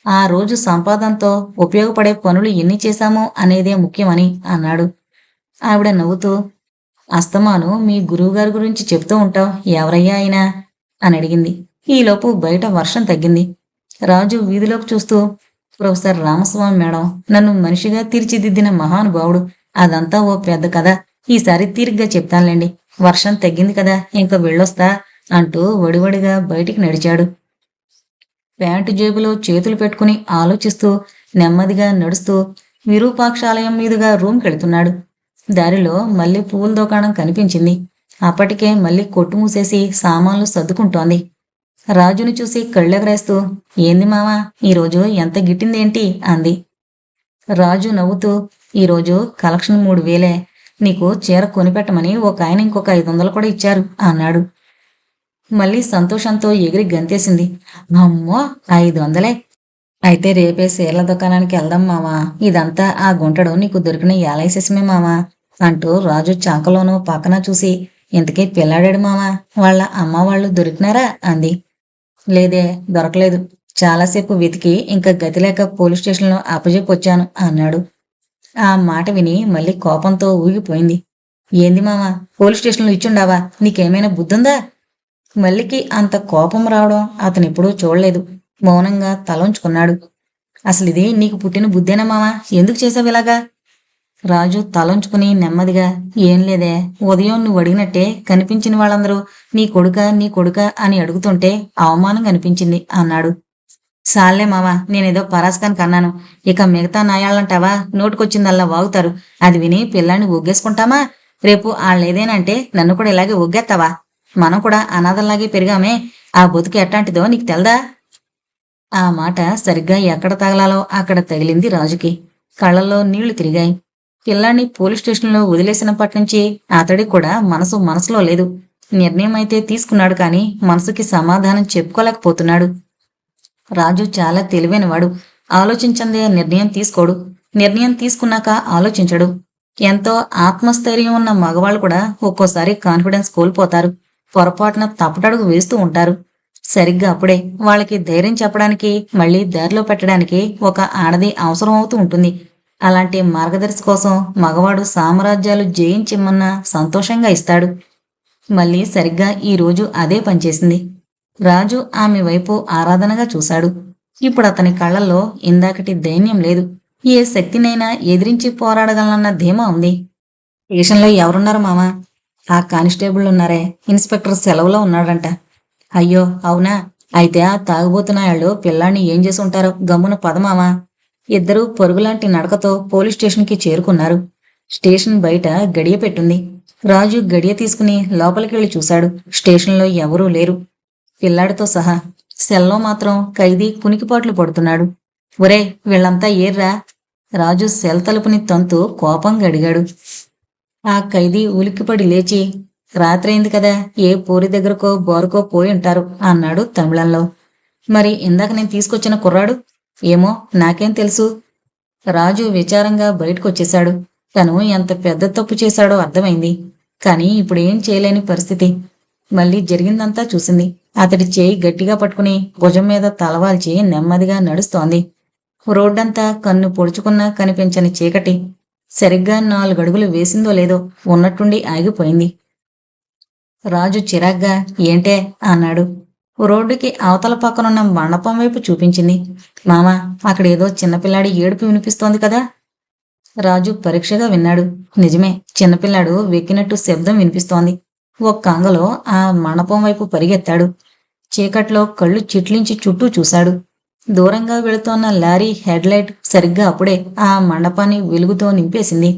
ఆ రోజు సంపాదనతో ఉపయోగపడే పనులు ఎన్ని చేశామో అనేదే ముఖ్యమని అన్నాడు. ఆవిడ నవ్వుతూ, అస్తమాను మీ గురువుగారి గురించి చెప్తూ ఉంటావు, ఎవరయ్యా అయినా అని అడిగింది. ఈలోపు బయట వర్షం తగ్గింది. రాజు వీధిలోకి చూస్తూ, ప్రొఫెసర్ రామస్వామి మేడం, నన్ను మనిషిగా తీర్చిదిద్దిన మహానుభావుడు. అదంతా ఓ పెద్ద కథ. ఈసారి తీరిగ్గా చెప్తానులేండి. వర్షం తగ్గింది కదా, ఇంక వెళ్ళొస్తా అంటూ వడివడిగా బయటికి నడిచాడు. ప్యాంటు జేబులో చేతులు పెట్టుకుని ఆలోచిస్తూ నెమ్మదిగా నడుస్తూ విరూపాక్షాలయం మీదుగా రూమ్కెళ్తున్నాడు. దారిలో మళ్ళీ పువ్వుల దుకాణం కనిపించింది. అప్పటికే మళ్ళీ కొట్టు మూసేసి సామాన్లు సర్దుకుంటోంది. రాజుని చూసి కళ్ళెగరేస్తూ, ఏంది మావా, ఈరోజు ఎంత గిట్టిందేంటి అంది. రాజు నవ్వుతూ, ఈరోజు కలెక్షన్ 3000. నీకు చీర కొనిపెట్టమని ఒక ఆయన ఇంకొక 500 కూడా ఇచ్చారు అన్నాడు. మళ్ళీ సంతోషంతో ఎగిరి గంతేసింది. అమ్మో, 500? అయితే రేపే చీరల దుకాణానికి వెళ్దాం మావా. ఇదంతా ఆ గుంటడు నీకు దొరికిన యాలైసేసమే మావా అంటూ రాజు చాకలోనూ పక్కన చూసి, ఇంతకీ పిల్లాడాడు మావా, వాళ్ళ అమ్మ వాళ్ళు దొరికినారా అంది. లేదే, దొరకలేదు. చాలాసేపు వెతికి ఇంకా గతిలేక పోలీస్ స్టేషన్లో అప్పజెప్పొచ్చాను అన్నాడు. ఆ మాట విని మళ్ళీ కోపంతో ఊగిపోయింది. ఏంది మావా, పోలీస్ స్టేషన్లో ఇచ్చుండావా? నీకేమైనా బుద్ధుందా? మల్లికి అంత కోపం రావడం అతనెప్పుడూ చూడలేదు. మౌనంగా తలంచుకున్నాడు. అసలిది నీకు పుట్టిన బుద్ధేనా మావా? ఎందుకు చేసావు ఇలాగా? రాజు తలంచుకుని నెమ్మదిగా, ఏం లేదే, ఉదయం నువ్వు అడిగినట్టే కనిపించిన వాళ్ళందరూ నీ కొడుక నీ కొడుక అని అడుగుతుంటే అవమానంగా అనిపించింది అన్నాడు. సాల్లే మావా, నేనేదో పరాస్కానికి అన్నాను. ఇక మిగతా నాయాళ్ళంటావా నోటుకొచ్చిందల్లా వాగుతారు. అది విని పిల్లాన్ని ఒగ్గేసుకుంటామా? రేపు ఆళ్ళేదేనంటే నన్ను కూడా ఇలాగే ఒగ్గేస్తావా? మనం కూడా అనాథల్లాగే పెరిగామే. ఆ బతుకు ఎట్టాంటిదో నీకు తెల్దా? ఆ మాట సరిగ్గా ఎక్కడ తగలాలో అక్కడ తగిలింది రాజుకి. కళ్ళల్లో నీళ్లు తిరిగాయి. పిల్లాన్ని పోలీస్ స్టేషన్లో వదిలేసినప్పటినుంచి అతడికి కూడా మనసులో లేదు. నిర్ణయం అయితే తీసుకున్నాడు కానీ మనసుకి సమాధానం చెప్పుకోలేకపోతున్నాడు. రాజు చాలా తెలివైనవాడు. ఆలోచించందే నిర్ణయం తీసుకోడు. నిర్ణయం తీసుకున్నాక ఆలోచించడు. ఎంతో ఆత్మస్థైర్యం ఉన్న మగవాళ్ళు కూడా ఒక్కోసారి కాన్ఫిడెన్స్ కోల్పోతారు. పొరపాటున తప్పటడుగు వేస్తూ ఉంటారు. సరిగ్గా అప్పుడే వాళ్ళకి ధైర్యం చెప్పడానికి, మళ్ళీ దారిలో పెట్టడానికి ఒక ఆడది అవసరం అవుతూ ఉంటుంది. అలాంటి మార్గదర్శి కోసం మగవాడు సామ్రాజ్యాలు జయించిమ్మన్నా సంతోషంగా ఇస్తాడు. మళ్ళీ సరిగ్గా ఈ రోజు అదే పనిచేసింది. రాజు ఆమె వైపు ఆరాధనగా చూశాడు. ఇప్పుడు అతని కళ్ళల్లో ఇందాకటి దైన్యం లేదు. ఏ శక్తినైనా ఎదిరించి పోరాడగలనన్న ధీమా ఉంది. స్టేషన్లో ఎవరున్నారు మామా? ఆ కానిస్టేబుల్ ఉన్నారే, ఇన్స్పెక్టర్ సెలవులో ఉన్నాడంట. అయ్యో అవునా? అయితే ఆ తాగుబోతున్నాయాళ్ళు పిల్లాన్ని ఏం చేసి ఉంటారో, గమ్మున పదమామా. ఇద్దరూ పరుగులాంటి నడకతో పోలీస్ స్టేషన్కి చేరుకున్నారు. స్టేషన్ బయట గడియ పెట్టుంది. రాజు గడియ తీసుకుని లోపలికెళ్ళి చూశాడు. స్టేషన్లో ఎవరూ లేరు, పిల్లాడితో సహా. సెల్లో మాత్రం ఖైదీ కునికిపాట్లు పడుతున్నాడు. ఒరే, వీళ్ళంతా ఏర్రా? రాజు సెల్ తలుపుని తంతు కోపంగా అడిగాడు. ఆ ఖైదీ ఉలిక్కిపడి లేచి, రాత్రైంది కదా, ఏ పోరి దగ్గరకో బోరుకో పోయి ఉంటారు అన్నాడు తమిళంలో. మరి ఇందాక నేను తీసుకొచ్చిన కుర్రాడు? ఏమో, నాకేం తెలుసు. రాజు విచారంగా బయటకొచ్చేశాడు. తను ఎంత పెద్ద తప్పు చేశాడో అర్థమైంది. కానీ ఇప్పుడేం చేయలేని పరిస్థితి. మళ్ళీ జరిగిందంతా చూసింది. అతడి చేయి గట్టిగా పట్టుకుని భుజం మీద తలవాల్చి నెమ్మదిగా నడుస్తోంది. రోడ్డంతా కన్ను పొడుచుకున్నా కనిపించని చీకటి. సరిగ్గా 4 అడుగులు వేసిందో లేదో ఉన్నట్టుండి ఆగిపోయింది. రాజు చిరాగ్గా, ఏంటే అన్నాడు. రోడ్డుకి అవతల పక్కనున్న మండపం వైపు చూపించింది. మామా, అక్కడేదో చిన్నపిల్లాడి ఏడుపు వినిపిస్తోంది కదా. రాజు పరీక్షగా విన్నాడు. నిజమే, చిన్నపిల్లాడు వెక్కినట్టు శబ్దం వినిపిస్తోంది. ఒక్క అంగలో ఆ మండపం వైపు పరిగెత్తాడు. చీకట్లో కళ్ళు చిట్లించి చుట్టూ చూశాడు. దూరంగా వెళుతోన్న లారీ హెడ్లైట్ సరిగ్గా అప్పుడే ఆ మండపాన్ని వెలుగుతో నింపేసింది.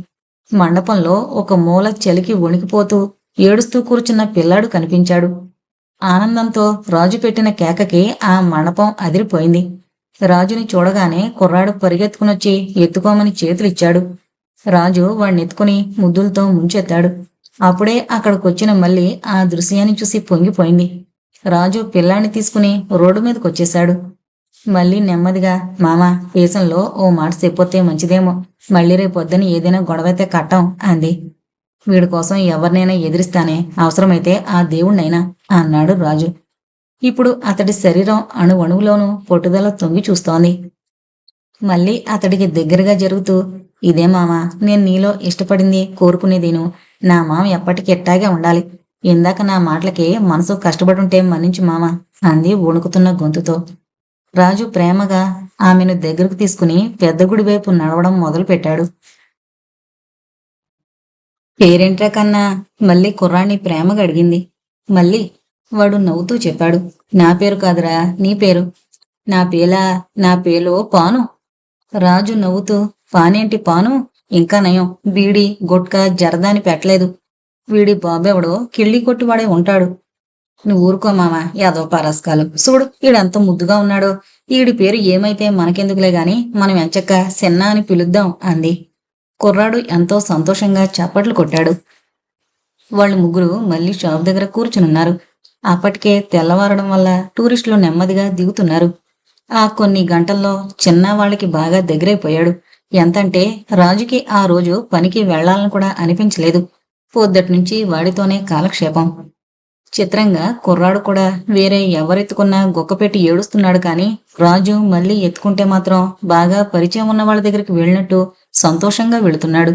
మండపంలో ఒక మూల చలికి వణికిపోతూ ఏడుస్తూ కూర్చున్న పిల్లాడు కనిపించాడు. ఆనందంతో రాజు పెట్టిన కేకకి ఆ మండపం అదిరిపోయింది. రాజుని చూడగానే కుర్రాడు పరిగెత్తుకునొచ్చి ఎత్తుకోమని చేతులిచ్చాడు. రాజు వాణ్ణెత్తుకుని ముద్దులతో ముంచెత్తాడు. అప్పుడే అక్కడికొచ్చిన మళ్ళీ ఆ దృశ్యాన్ని చూసి పొంగిపోయింది. రాజు పిల్లాన్ని తీసుకుని రోడ్డు మీదకొచ్చేశాడు. మళ్ళీ నెమ్మదిగా, మామా, దేశంలో ఓ మాట చెప్పొస్తే మంచిదేమో. మళ్ళీ రేపొద్దని ఏదైనా గొడవైతే కట్టం అంది. వీడి కోసం ఎవరినైనా ఎదిరిస్తానే, అవసరమైతే ఆ దేవుణ్ణైనా అన్నాడు రాజు. ఇప్పుడు అతడి శరీరం అణువణువులోనూ పొట్టుదల తొంగి చూస్తోంది. మళ్ళీ అతడికి దగ్గరగా జరుగుతూ, ఇదే మామా, నేను నీలో ఇష్టపడింది, కోరుకునేదేను. నా మామ ఎప్పటికీ ఎట్టాగే ఉండాలి. ఇందాక నా మాటలకి మనసు కష్టపడుంటే మన్నించు మామా అంది వణుకుతున్న గొంతుతో. రాజు ప్రేమగా ఆమెను దగ్గరకు తీసుకుని పెద్ద గుడి వైపు నడవడం మొదలుపెట్టాడు. పేరేంట్రా కన్నా? మళ్ళీ కుర్రాన్ని ప్రేమగా అడిగింది. మళ్ళీ. వాడు నవ్వుతూ చెప్పాడు. నా పేరు కాదురా, నీ పేరు. నా పేలా? నా పేలో పాను. రాజు నవ్వుతూ, పానేంటి పాను, ఇంకా నయం బీడి గుట్కా జరదాని పెట్టలేదు. వీడి బాబెవడో కిళ్ళి కొట్టువాడే ఉంటాడు. నువ్వు ఊరుకో మామ, యాదవ పారస్కాలు చూడు ఈడెంత ముద్దుగా ఉన్నాడో. ఈడి పేరు ఏమైతే మనకెందుకులే గాని మనం ఎంచక్క సెన్నా అని పిలుద్దాం అంది. కుర్రాడు ఎంతో సంతోషంగా చప్పట్లు కొట్టాడు. వాళ్ళు ముగ్గురు మళ్ళీ షాప్ దగ్గర కూర్చునున్నారు. అప్పటికే తెల్లవారడం వల్ల టూరిస్టులు నెమ్మదిగా దిగుతున్నారు. ఆ కొన్ని గంటల్లో చిన్న వాళ్ళకి బాగా దగ్గరైపోయాడు. ఎంతంటే రాజుకి ఆ రోజు పనికి వెళ్లాలని కూడా అనిపించలేదు. పొద్దట్నుంచి వాడితోనే కాలక్షేపం. చిత్రంగా కుర్రాడు కూడా వేరే ఎవరెత్తుకున్నా గుక్కపెట్టి ఏడుస్తున్నాడు కాని రాజు మళ్ళీ ఎత్తుకుంటే మాత్రం బాగా పరిచయం ఉన్న వాళ్ళ దగ్గరికి వెళ్ళినట్టు సంతోషంగా వెళుతున్నాడు.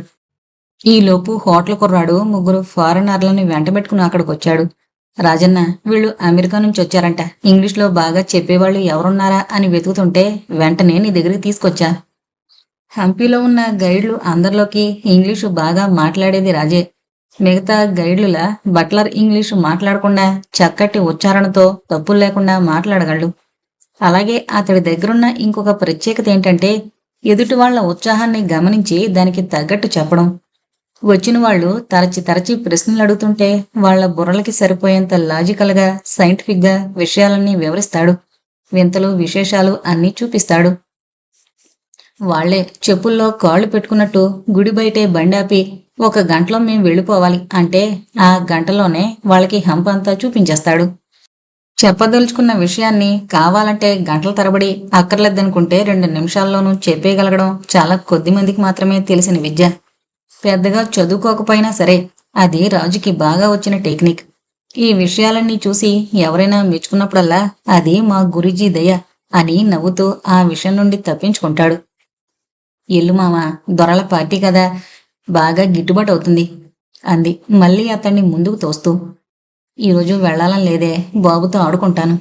ఈలోపు హోటల్ కుర్రాడు ముగ్గురు ఫారెనర్లని వెంటబెట్టుకుని అక్కడికొచ్చాడు. రాజన్న, వీళ్ళు అమెరికా నుంచి వచ్చారంట. ఇంగ్లీష్లో బాగా చెప్పేవాళ్ళు ఎవరున్నారా అని వెతుకుతుంటే వెంటనే నీ దగ్గరికి తీసుకొచ్చా. హంపీలో ఉన్న గైడ్లు అందరిలోకి ఇంగ్లీషు బాగా మాట్లాడేది రాజే. మిగతా గైడ్లులా బట్లర్ ఇంగ్లీషు మాట్లాడకుండా చక్కటి ఉచ్చారణతో తప్పులు లేకుండా మాట్లాడగలడు. అలాగే అతడి దగ్గరున్న ఇంకొక ప్రత్యేకత ఏంటంటే ఎదుటి వాళ్ల ఉత్సాహాన్ని గమనించి దానికి తగ్గట్టు చెప్పడం. వచ్చిన వాళ్ళు తరచి తరచి ప్రశ్నలు అడుగుతుంటే వాళ్ల బుర్రలకి సరిపోయేంత లాజికల్గా సైంటిఫిక్గా విషయాలన్నీ వివరిస్తాడు. వింతలు విశేషాలు అన్నీ చూపిస్తాడు. వాళ్లే చెప్పుల్లో కాళ్ళు పెట్టుకున్నట్టు గుడి బయటే బండాపి 1 గంటలో మేం వెళ్ళిపోవాలి అంటే ఆ గంటలోనే వాళ్ళకి హంపంతా చూపించేస్తాడు. చెప్పదలుచుకున్న విషయాన్ని కావాలంటే గంటల తరబడి, అక్కర్లేదనుకుంటే 2 నిమిషాల్లోనూ చెప్పేయగలగడం చాలా కొద్ది మందికి మాత్రమే తెలిసిన విద్య. పెద్దగా చదువుకోకపోయినా సరే అది రాజుకి బాగా వచ్చిన టెక్నిక్. ఈ విషయాలన్నీ చూసి ఎవరైనా మెచ్చుకున్నప్పుడల్లా అది మా గురూజీ దయ అని నవ్వుతూ ఆ విషయం నుండి తప్పించుకుంటాడు. ఎల్లు మామ, దొరల పార్టీ కదా, బాగా గిట్టుబాటు అవుతుంది అంది మళ్ళీ అతన్ని ముందుకు తోస్తూ. ఈరోజు వెళ్లాలని లేదే, బాబుతో ఆడుకుంటాను.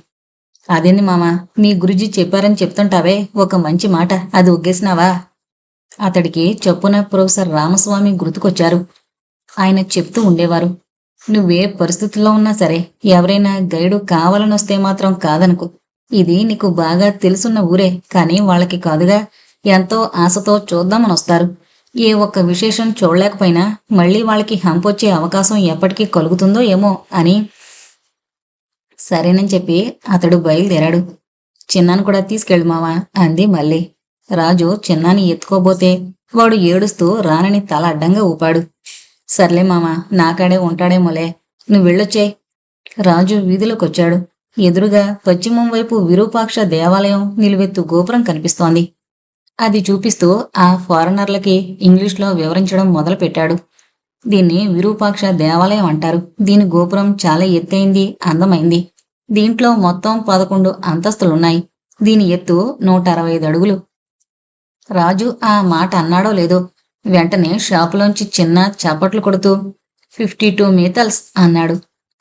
అదేంది మామ, మీ గురూజీ చెప్పారని చెప్తుంటావే, ఒక మంచి మాట, అది ఒగ్గేసినావా? అతడికి చొప్పున ప్రొఫెసర్ రామస్వామి గుర్తుకొచ్చారు. ఆయన చెప్తూ ఉండేవారు, నువ్వే పరిస్థితుల్లో ఉన్నా సరే ఎవరైనా గైడు కావాలనొస్తే మాత్రం కాదనుకో. ఇది నీకు బాగా తెలుసున్న ఊరే, కానీ వాళ్ళకి కాదుగా, ఎంతో ఆశతో చూద్దామనొస్తారు. ఏ ఒక్క విశేషం చూడలేకపోయినా మళ్ళీ వాళ్ళకి హంపొచ్చే అవకాశం ఎప్పటికీ కలుగుతుందో ఏమో అని. సరేనని చెప్పి అతడు బయలుదేరాడు. చిన్నాను కూడా తీసుకెళ్ళు మావా అంది మళ్ళీ. రాజు చిన్నాని ఎత్తుకోబోతే వాడు ఏడుస్తూ రానని తల అడ్డంగా ఊపాడు. సర్లే మామ, నాకాడే ఉంటాడేమోలే, నువ్వు వెళ్ళొచ్చే. రాజు వీధిలోకొచ్చాడు. ఎదురుగా పశ్చిమం వైపు విరూపాక్ష దేవాలయం నిలువెత్తు గోపురం కనిపిస్తోంది. అది చూపిస్తూ ఆ ఫారినర్లకి ఇంగ్లీష్లో వివరించడం మొదలుపెట్టాడు. దీన్ని విరూపాక్ష దేవాలయం అంటారు. దీని గోపురం చాలా ఎత్తైంది, అందమైంది. దీంట్లో మొత్తం 11 అంతస్తులున్నాయి. దీని ఎత్తు 165 అడుగులు. రాజు ఆ మాట అన్నాడో లేదో వెంటనే షాపులోంచి చిన్న చప్పట్లు కొడుతూ 52 మీటర్స్ అన్నాడు.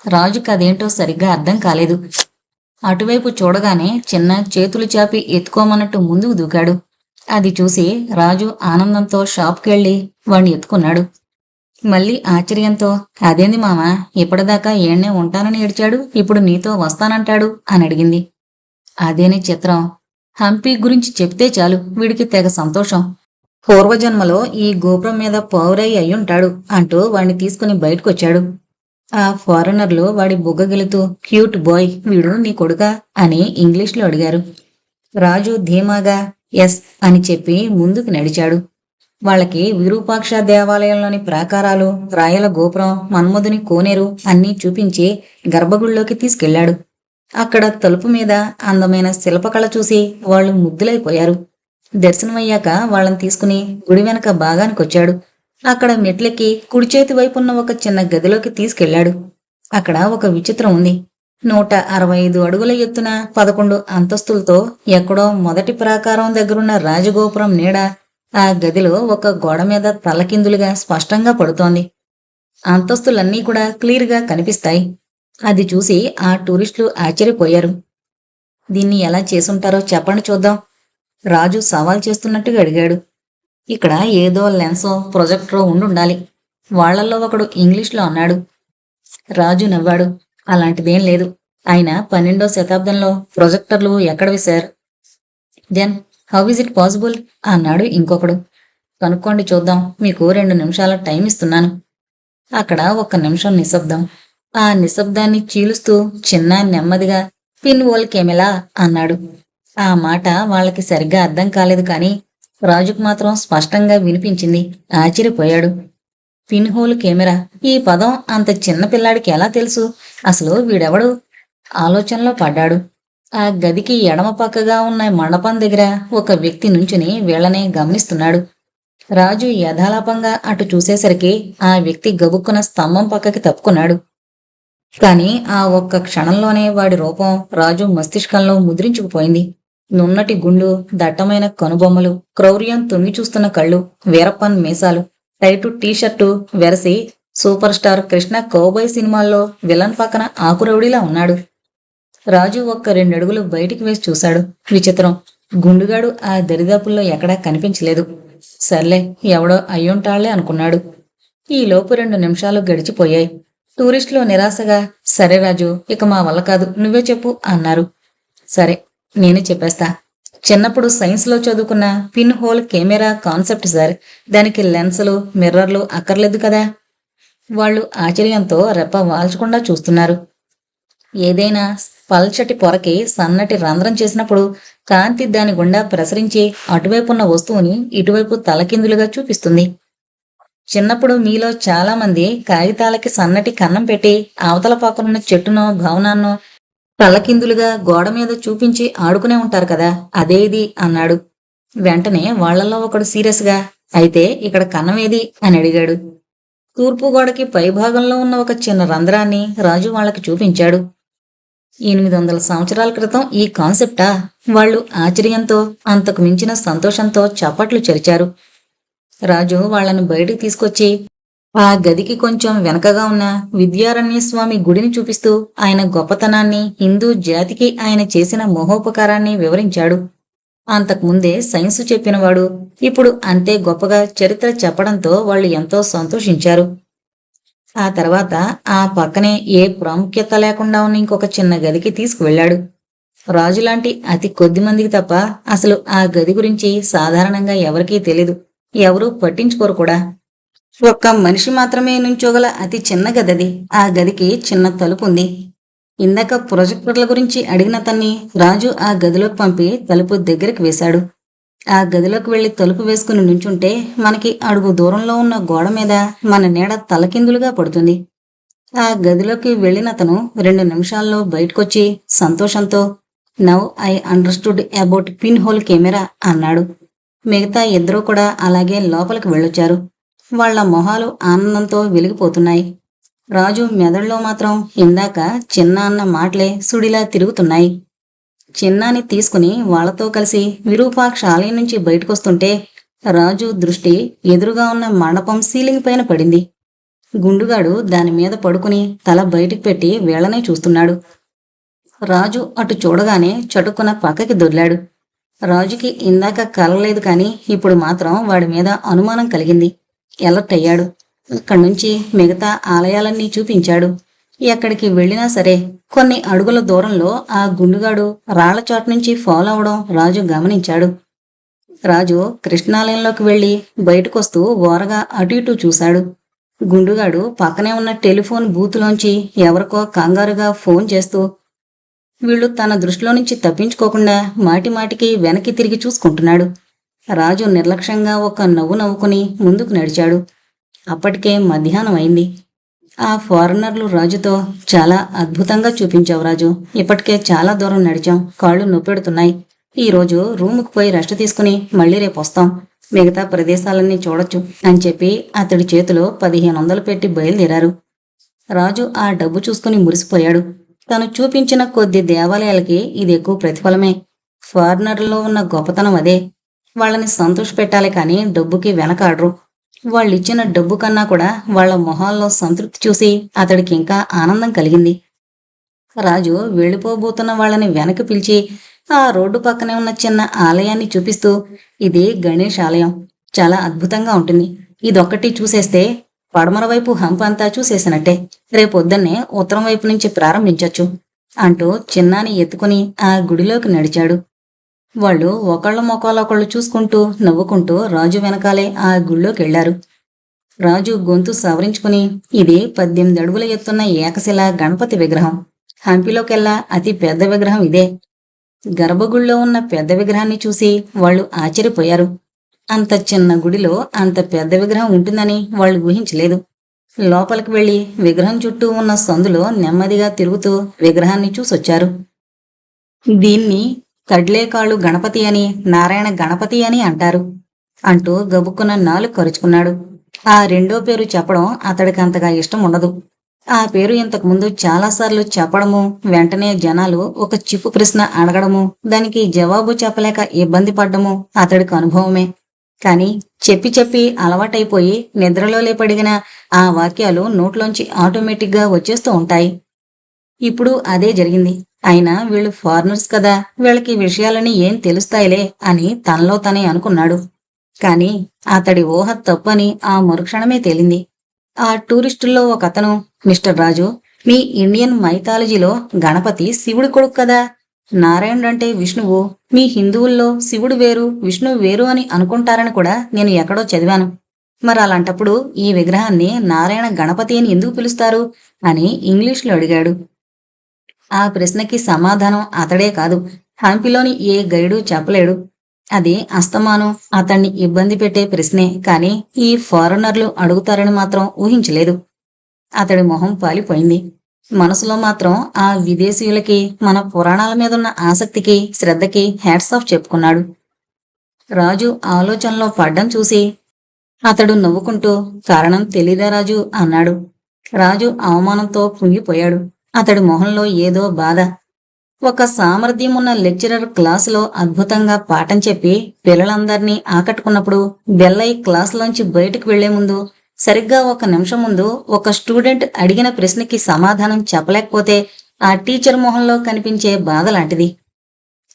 రాజుకి అదేంటో సరిగ్గా అర్థం కాలేదు. అటువైపు చూడగానే చిన్న చేతులు చాపి ఎత్తుకోమన్నట్టు ముందుకు దూకాడు. అది చూసి రాజు ఆనందంతో షాప్కెళ్ళి వాణ్ణి ఎత్తుకున్నాడు. మళ్ళీ ఆశ్చర్యంతో, అదేంది మామ, ఇప్పటిదాకా ఏడ్నే ఉంటానని ఏడ్చాడు, ఇప్పుడు నీతో వస్తానంటాడు అని అడిగింది. అదేని చిత్రం, హంపి గురించి చెప్తే చాలు వీడికి తెగ సంతోషం. పూర్వజన్మలో ఈ గోపురం మీద పౌరై అయ్యుంటాడు అంటూ వాడిని తీసుకుని బయటకొచ్చాడు. ఆ ఫారినర్లు వాడి బుగ్గగిలుతూ, క్యూట్ బాయ్, వీడు నీ కొడుకా అని ఇంగ్లీష్లో అడిగారు. రాజు ధీమాగా ఎస్ అని చెప్పి ముందుకు నడిచాడు. వాళ్ళకి విరూపాక్ష దేవాలయంలోని ప్రాకారాలు, రాయల గోపురం, మన్మధుని కోనేరు అన్నీ చూపించి గర్భగుడిలోకి తీసుకెళ్లాడు. అక్కడ తలుపు మీద అందమైన శిల్పకళ చూసి వాళ్ళు ముద్దులైపోయారు. దర్శనమయ్యాక వాళ్ళని తీసుకుని గుడి వెనక భాగానికొచ్చాడు. అక్కడ మెట్లెక్కి కుడిచేతి వైపున్న ఒక చిన్న గదిలోకి తీసుకెళ్లాడు. అక్కడ ఒక విచిత్రం ఉంది. 165 అడుగుల ఎత్తున 11 అంతస్తులతో ఎక్కడో మొదటి ప్రాకారం దగ్గరున్న రాజగోపురం నీడ ఆ గదిలో ఒక గోడ మీద తలకిందులుగా స్పష్టంగా పడుతోంది. అంతస్తులన్నీ కూడా క్లియర్గా కనిపిస్తాయి. అది చూసి ఆ టూరిస్టులు ఆశ్చర్యపోయారు. దీన్ని ఎలా చేసుంటారో చెప్పండి చూద్దాం, రాజు సవాల్ చేస్తున్నట్టుగా అడిగాడు. ఇక్కడ ఏదో లెన్సో ప్రొజెక్టరో ఉండుండాలి, వాళ్లల్లో ఒకడు ఇంగ్లీష్లో అన్నాడు. రాజు నవ్వాడు. అలాంటిదేం లేదు. ఆయన 12వ శతాబ్దంలో ప్రొజెక్టర్లు ఎక్కడవి sir. Then how is it possible అన్నాడు ఇంకొకడు. కనుక్కోండి చూద్దాం. మీకు 2 నిమిషాల టైం ఇస్తున్నాను. అక్కడ 1 నిమిషం నిశ్శబ్దం. ఆ నిశ్శబ్దాన్ని చీలుస్తూ చిన్న నెమ్మదిగా పిన్ హోల్ కెమెలా అన్నాడు. ఆ మాట వాళ్ళకి సరిగ్గా అర్థం కాలేదు కానీ రాజుకు మాత్రం స్పష్టంగా వినిపించింది. ఆశ్చర్యపోయాడు. పిన్ హోల్ కెమెరా, ఈ పదం అంత చిన్న పిల్లాడికి ఎలా తెలుసు? అసలు వీడెవడు? ఆలోచనలో పడ్డాడు. ఆ గదికి ఎడమ పక్కగా ఉన్న మండపం దగ్గర ఒక వ్యక్తి నుంచుని వీళ్ళనే గమనిస్తున్నాడు. రాజు యథాలాపంగా అటు చూసేసరికి ఆ వ్యక్తి గబుక్కున స్తంభం పక్కకి తప్పుకున్నాడు. కాని ఆ ఒక్క క్షణంలోనే వాడి రూపం రాజు మస్తిష్కంలో ముద్రించుకుపోయింది. నున్నటి గుండు, దట్టమైన కనుబొమ్మలు, క్రౌర్యం తొంగి చూస్తున్న కళ్ళు, వీరప్పన్ మీసాలు, టైటు టీషర్టు వెరసి సూపర్ స్టార్ కృష్ణ కౌబాయ్ సినిమాల్లో విలన్ పక్కన ఆకురౌడిలా ఉన్నాడు. రాజు ఒక్క 2 అడుగులు బయటికి వేసి చూశాడు. విచిత్రం, గుండుగాడు ఆ దరిదాపుల్లో ఎక్కడా కనిపించలేదు. సర్లే, ఎవడో అయ్యుంటాళ్లే అనుకున్నాడు. ఈలోపు 2 నిమిషాలు గడిచిపోయాయి. టూరిస్టులు నిరాశగా, సరే రాజు, ఇక మా వల్ల కాదు, నువ్వే చెప్పు అన్నారు. సరే, నేనే చెప్పేస్తా. చిన్నప్పుడు సైన్స్లో చదువుకున్న pin hole camera concept sir. దానికి లెన్సులు, మిర్రర్లు అక్కర్లేదు కదా. వాళ్ళు ఆశ్చర్యంతో రెప్ప వాల్చకుండా చూస్తున్నారు. ఏదైనా పల్చటి పొరకి సన్నటి రంధ్రం చేసినప్పుడు కాంతి దాని గుండా ప్రసరించి అటువైపున్న వస్తువుని ఇటువైపు తలకిందులుగా చూపిస్తుంది. చిన్నప్పుడు మీలో చాలా మంది కాగితాలకి సన్నటి కన్నం పెట్టి అవతల పక్కనున్న చెట్టునో భవనాన్నో తలకిందులుగా గోడ మీద చూపించి ఆడుకునే ఉంటారు కదా, అదే ఇది అన్నాడు. వెంటనే వాళ్లలో ఒకడు సీరియస్గా, అయితే ఇక్కడ కన్నమేది అని అడిగాడు. తూర్పు గోడకి పైభాగంలో ఉన్న ఒక చిన్న రంధ్రాన్ని రాజు వాళ్ళకి చూపించాడు. 800 సంవత్సరాల క్రితం ఈ కాన్సెప్టా? వాళ్ళు ఆశ్చర్యంతో, అంతకు మించిన సంతోషంతో చప్పట్లు చెరిచారు. రాజు వాళ్లను బయటికి తీసుకొచ్చి ఆ గదికి కొంచెం వెనకగా ఉన్న విద్యారణ్యస్వామి గుడిని చూపిస్తూ ఆయన గొప్పతనాన్ని, హిందూ జాతికి ఆయన చేసిన మహోపకారాన్ని వివరించాడు. అంతకుముందే సైన్సు చెప్పినవాడు ఇప్పుడు అంతే గొప్పగా చరిత్ర చెప్పడంతో వాళ్ళు ఎంతో సంతోషించారు. ఆ తర్వాత ఆ పక్కనే ఏ ప్రాముఖ్యత లేకుండా ఉన్న ఇంకొక చిన్న గదికి తీసుకువెళ్ళాడు. రాజులాంటి అతి కొద్ది మందికి తప్ప అసలు ఆ గది గురించి సాధారణంగా ఎవరికీ తెలీదు. ఎవరూ పట్టించుకోరు కూడా. ఒక్క మనిషి మాత్రమే నుంచోగల అతి చిన్న గదది. ఆ గదికి చిన్న తలుపు ఉంది. ఇందాక ప్రొజెక్టర్ల గురించి అడిగిన తన్ని రాజు ఆ గదిలోకి పంపి తలుపు దగ్గరికి వేశాడు. ఆ గదిలోకి వెళ్లి తలుపు వేసుకుని నుంచుంటే మనకి అడుగు దూరంలో ఉన్న గోడ మీద మన నీడ తలకిందులుగా పడుతుంది. ఆ గదిలోకి వెళ్ళినతను 2 నిమిషాల్లో బయటకొచ్చి సంతోషంతో, now I understood about pin hole camera అన్నాడు. మిగతా ఇద్దరూ కూడా అలాగే లోపలికి వెళ్ళొచ్చారు. వాళ్ల మొహాలు ఆనందంతో వెలిగిపోతున్నాయి. రాజు మెదడులో మాత్రం ఇందాక చిన్న అన్న మాటలే సుడిలా తిరుగుతున్నాయి. చిన్నాని తీసుకుని వాళ్లతో కలిసి విరూపాక్ష ఆలయం నుంచి బయటకొస్తుంటే రాజు దృష్టి ఎదురుగా ఉన్న మండపం సీలింగ్ పైన పడింది. గుండుగాడు దాని మీద పడుకుని తల బయటికి పెట్టి వేళనే చూస్తున్నాడు. రాజు అటు చూడగానే చటుక్కున పక్కకి దొర్లాడు. రాజుకి ఇందాక కలలేదు కాని ఇప్పుడు మాత్రం వాడి మీద అనుమానం కలిగింది. ఎలర్ట్ అయ్యాడు. అక్కడ్నుంచి మిగతా ఆలయాలన్నీ చూపించాడు. ఎక్కడికి వెళ్ళినా సరే కొన్ని అడుగుల దూరంలో ఆ గుండుగాడు రాళ్లచోట నుంచి ఫాలో అవడం రాజు గమనించాడు. రాజు కృష్ణాలయంలోకి వెళ్లి బయటకొస్తూ ఓరగా అటు ఇటు చూశాడు. గుండుగాడు పక్కనే ఉన్న టెలిఫోన్ బూత్లోంచి ఎవరికో కంగారుగా ఫోన్ చేస్తూ వీళ్ళు తన దృష్టిలో నుంచి తప్పించుకోకుండా మాటిమాటికి వెనక్కి తిరిగి చూసుకుంటున్నాడు. రాజు నిర్లక్ష్యంగా ఒక నవ్వు నవ్వుకుని ముందుకు నడిచాడు. అప్పటికే మధ్యాహ్నం అయింది. ఆ ఫారినర్లు రాజుతో, చాలా అద్భుతంగా చూపించావు రాజు, ఇప్పటికే చాలా దూరం నడిచాం, కాళ్ళు నొప్పెడుతున్నాయి. ఈరోజు రూముకు పోయి రెస్ట్ తీసుకుని మళ్ళీ రేపు వస్తాం, మిగతా ప్రదేశాలన్నీ చూడొచ్చు అని చెప్పి అతడి చేతిలో 1500 పెట్టి బయలుదేరారు. రాజు ఆ డబ్బు చూసుకుని మురిసిపోయాడు. తను చూపించిన కొద్ది దేవాలయాలకి ఇది ఎక్కువ ప్రతిఫలమే. ఫారినర్లో ఉన్న గొప్పతనం అదే. వాళ్ళని సంతోషపెట్టాలి కానీ డబ్బుకి వెనకాడరు. వాళ్ళిచ్చిన డబ్బు కన్నా కూడా వాళ్ల మొహాల్లో సంతృప్తి చూసి అతడికి ఇంకా ఆనందం కలిగింది. రాజు వెళ్ళిపోబోతున్న వాళ్ళని వెనక్కి పిలిచి ఆ రోడ్డు పక్కనే ఉన్న చిన్న ఆలయాన్ని చూపిస్తూ, ఇది గణేష్ ఆలయం, చాలా అద్భుతంగా ఉంటుంది. ఇదొక్కటి చూసేస్తే పడమర వైపు హంప అంతా చూసేసినట్టే. రేపొద్దున్నే ఉత్తరం వైపు నుంచి ప్రారంభించొచ్చు అంటూ చిన్నాని ఎత్తుకుని ఆ గుడిలోకి నడిచాడు. వాళ్ళు ఒకళ్ళ మొఖాలొకళ్ళు చూసుకుంటూ నవ్వుకుంటూ రాజు వెనకాలే ఆ గుళ్ళోకెళ్లారు. రాజు గొంతు సవరించుకుని, ఇది 18 అడుగుల ఎత్తున్న ఏకశిల గణపతి విగ్రహం. హంపిలోకెల్లా అతి పెద్ద విగ్రహం ఇదే. గర్భగుడిలో ఉన్న పెద్ద విగ్రహాన్ని చూసి వాళ్ళు ఆశ్చర్యపోయారు. అంత చిన్న గుడిలో అంత పెద్ద విగ్రహం ఉంటుందని వాళ్ళు ఊహించలేదు. లోపలికి వెళ్లి విగ్రహం చుట్టూ ఉన్న సందులో నెమ్మదిగా తిరుగుతూ విగ్రహాన్ని చూసొచ్చారు. దీన్ని కడ్లేకాళ్ళు గణపతి అని, నారాయణ గణపతి అని అంటారు అంటూ గబుక్కున నాలుగు కరుచుకున్నాడు. ఆ రెండో పేరు చెప్పడం అతడికి అంతగా ఇష్టం ఉండదు. ఆ పేరు ఇంతకుముందు చాలాసార్లు చెప్పడము, వెంటనే జనాలు ఒక చిప్పు ప్రశ్న అడగడము, దానికి జవాబు చెప్పలేక ఇబ్బంది పడ్డము అతడికి అనుభవమే. కాని చెప్పి చెప్పి అలవాటైపోయి నిద్రలో లేపడిగిన ఆ వాక్యాలు నోట్లోంచి ఆటోమేటిక్గా వచ్చేస్తూ ఉంటాయి. ఇప్పుడు అదే జరిగింది. అయినా వీళ్ళు ఫారినర్స్ కదా, వీళ్ళకి విషయాలని ఏం తెలుస్తాయిలే అని తనలో తనే అనుకున్నాడు. కాని అతడి ఊహ తప్పని ఆ మరుక్షణమే తేలింది. ఆ టూరిస్టుల్లో ఒకతను, మిస్టర్ రాజు, మీ ఇండియన్ మైథాలజీలో గణపతి శివుడి కొడుకు కదా. నారాయణుడంటే విష్ణువు. మీ హిందువుల్లో శివుడు వేరు విష్ణువు వేరు అని అనుకుంటారని కూడా నేను ఎక్కడో చదివాను. మరి అలాంటప్పుడు ఈ విగ్రహాన్ని నారాయణ గణపతి అని ఎందుకు పిలుస్తారు అని ఇంగ్లీష్లో అడిగాడు. ఆ ప్రశ్నకి సమాధానం అతడే కాదు, హంపిలోని ఏ గైడు చెప్పలేడు. అది అస్తమానం అతన్ని ఇబ్బంది పెట్టే ప్రశ్నే, కాని ఈ ఫారినర్లు అడుగుతారని మాత్రం ఊహించలేదు. అతడి మొహం పాలిపోయింది. మనసులో మాత్రం ఆ విదేశీయులకి మన పురాణాల మీదున్న ఆసక్తికి శ్రద్ధకి హ్యాట్స్ ఆఫ్ చెప్పుకున్నాడు. రాజు ఆలోచనలో పడ్డం చూసి అతడు నవ్వుకుంటూ, కారణం తెలీదా రాజు అన్నాడు. రాజు అవమానంతో కుంగిపోయాడు. అతడి మొహంలో ఏదో బాధ. ఒక సామర్థ్యం ఉన్న లెక్చరర్ క్లాసులో అద్భుతంగా పాఠం చెప్పి పిల్లలందర్నీ ఆకట్టుకున్నప్పుడు బెల్లై క్లాసులోంచి బయటకు వెళ్లే ముందు సరిగ్గా 1 నిమిషం ముందు ఒక స్టూడెంట్ అడిగిన ప్రశ్నకి సమాధానం చెప్పలేకపోతే ఆ టీచర్ మొహంలో కనిపించే బాధ లాంటిది.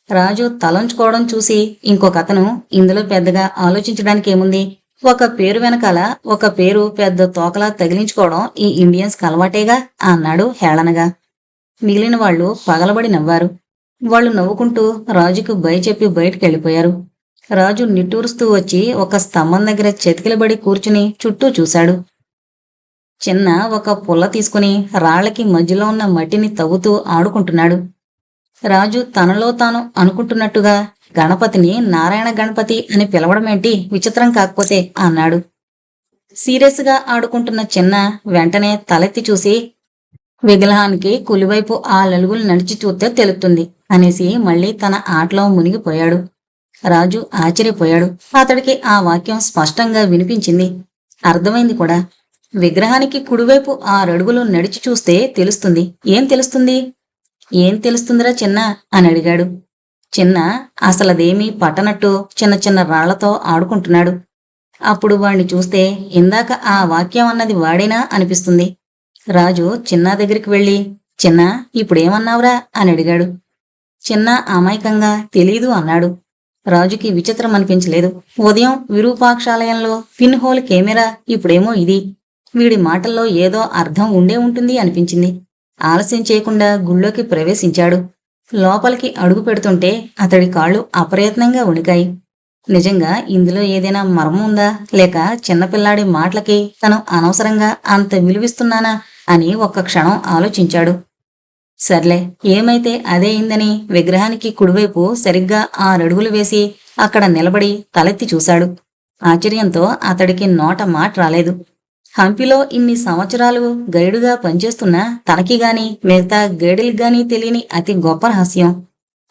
రాజు తలంచుకోవడం చూసి ఇంకొకతను, ఇందులో పెద్దగా ఆలోచించడానికి ఏముంది, ఒక పేరు వెనకాల ఒక పేరు పెద్ద తోకలా తగిలించుకోవడం ఈ ఇండియన్స్ అలవాటేగా అన్నాడు హేళనగా. మిగిలిన వాళ్ళు పగలబడి నవ్వారు. వాళ్ళు నవ్వుకుంటూ రాజుకు బై చెప్పి బయటికెళ్ళిపోయారు. రాజు నిట్టూరుస్తూ వచ్చి ఒక స్తంభం దగ్గర చతికిలబడి కూర్చుని చుట్టూ చూశాడు. చిన్న ఒక పుల్ల తీసుకుని రాళ్లకి మధ్యలో ఉన్న మట్టిని తవ్వుతూ ఆడుకుంటున్నాడు. రాజు తనలో తాను అనుకుంటున్నట్టుగా, గణపతిని నారాయణ గణపతి అని పిలవడమేంటి విచిత్రం కాకపోతే అన్నాడు. సీరియస్ గా ఆడుకుంటున్న చిన్న వెంటనే తలెత్తి చూసి, విగ్రహానికి కులివైపు ఆ లలుగులు నడిచి చూస్తే తెలుస్తుంది అనేసి మళ్లీ తన ఆటలో మునిగిపోయాడు. రాజు ఆశ్చర్యపోయాడు. అతడికి ఆ వాక్యం స్పష్టంగా వినిపించింది, అర్థమైంది కూడా. విగ్రహానికి కుడివైపు 6 అడుగులు నడిచి చూస్తే తెలుస్తుంది. ఏం తెలుస్తుంది? ఏం తెలుస్తుందిరా చిన్న అని అడిగాడు. చిన్న అసలదేమీ పట్టనట్టు చిన్న చిన్న రాళ్లతో ఆడుకుంటున్నాడు. అప్పుడు వాణ్ణి చూస్తే ఇందాక ఆ వాక్యం అన్నది వాడేనా అనిపిస్తుంది. రాజు చిన్నా దగ్గరికి వెళ్ళి, చిన్న ఇప్పుడేమన్నావురా అని అడిగాడు. చిన్న అమాయకంగా తెలీదు అన్నాడు. రాజుకి విచిత్రం అనిపించలేదు. ఉదయం విరూపాక్షాలయంలో పిన్ హోల్ కెమెరా, ఇప్పుడేమో ఇది. వీడి మాటల్లో ఏదో అర్థం ఉండే ఉంటుంది అనిపించింది. ఆలస్యం చేయకుండా గుళ్ళోకి ప్రవేశించాడు. లోపలికి అడుగు పెడుతుంటే అతడి కాళ్ళు అప్రయత్నంగా వణికాయి. నిజంగా ఇందులో ఏదైనా మర్మం ఉందా, లేక చిన్నపిల్లాడి మాటలకి తను అనవసరంగా అంత విలువిస్తున్నానా అని ఒక్క క్షణం ఆలోచించాడు. సర్లే, ఏమైతే అదే అయిందని విగ్రహానికి కుడివైపు సరిగ్గా 6 అడుగులు వేసి అక్కడ నిలబడి తలెత్తి చూశాడు. ఆశ్చర్యంతో అతడికి నోట మాట రాలేదు. హంపిలో ఇన్ని సంవత్సరాలు గైడుగా పనిచేస్తున్నా తనకి గాని మిగతా గైడులకు గాని తెలియని అతి గొప్ప రహస్యం.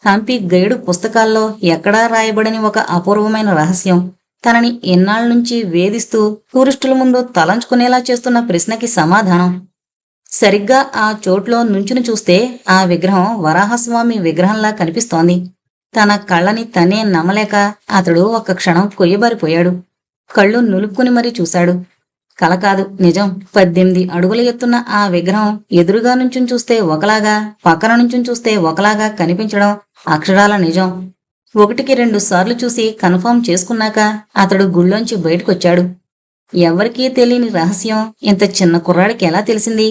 హంపి గైడు పుస్తకాల్లో ఎక్కడా రాయబడని ఒక అపూర్వమైన రహస్యం. తనని ఎన్నాళ్ళనుంచి వేధిస్తూ టూరిస్టుల ముందు తలంచుకునేలా చేస్తున్న ప్రశ్నకి సమాధానం. సరిగ్గా ఆ చోట్లో నుంచుని చూస్తే ఆ విగ్రహం వరాహస్వామి విగ్రహంలా కనిపిస్తోంది. తన కళ్ళని తనే నమ్మలేక అతడు ఒక్క క్షణం కొయ్యబారిపోయాడు. కళ్ళు నులుపుకుని మరీ చూశాడు. కల కాదు, నిజం. 18 అడుగుల ఎత్తున్న ఆ విగ్రహం ఎదురుగా నుంచుని చూస్తే ఒకలాగా, పక్కన నుంచుని చూస్తే ఒకలాగా కనిపించడం అక్షరాల నిజం. 1కి 2 సార్లు చూసి కన్ఫర్మ్ చేసుకున్నాక అతడు గుళ్ళోంచి బయటకొచ్చాడు. ఎవరికీ తెలియని రహస్యం ఇంత చిన్న కుర్రాడికి ఎలా తెలిసింది?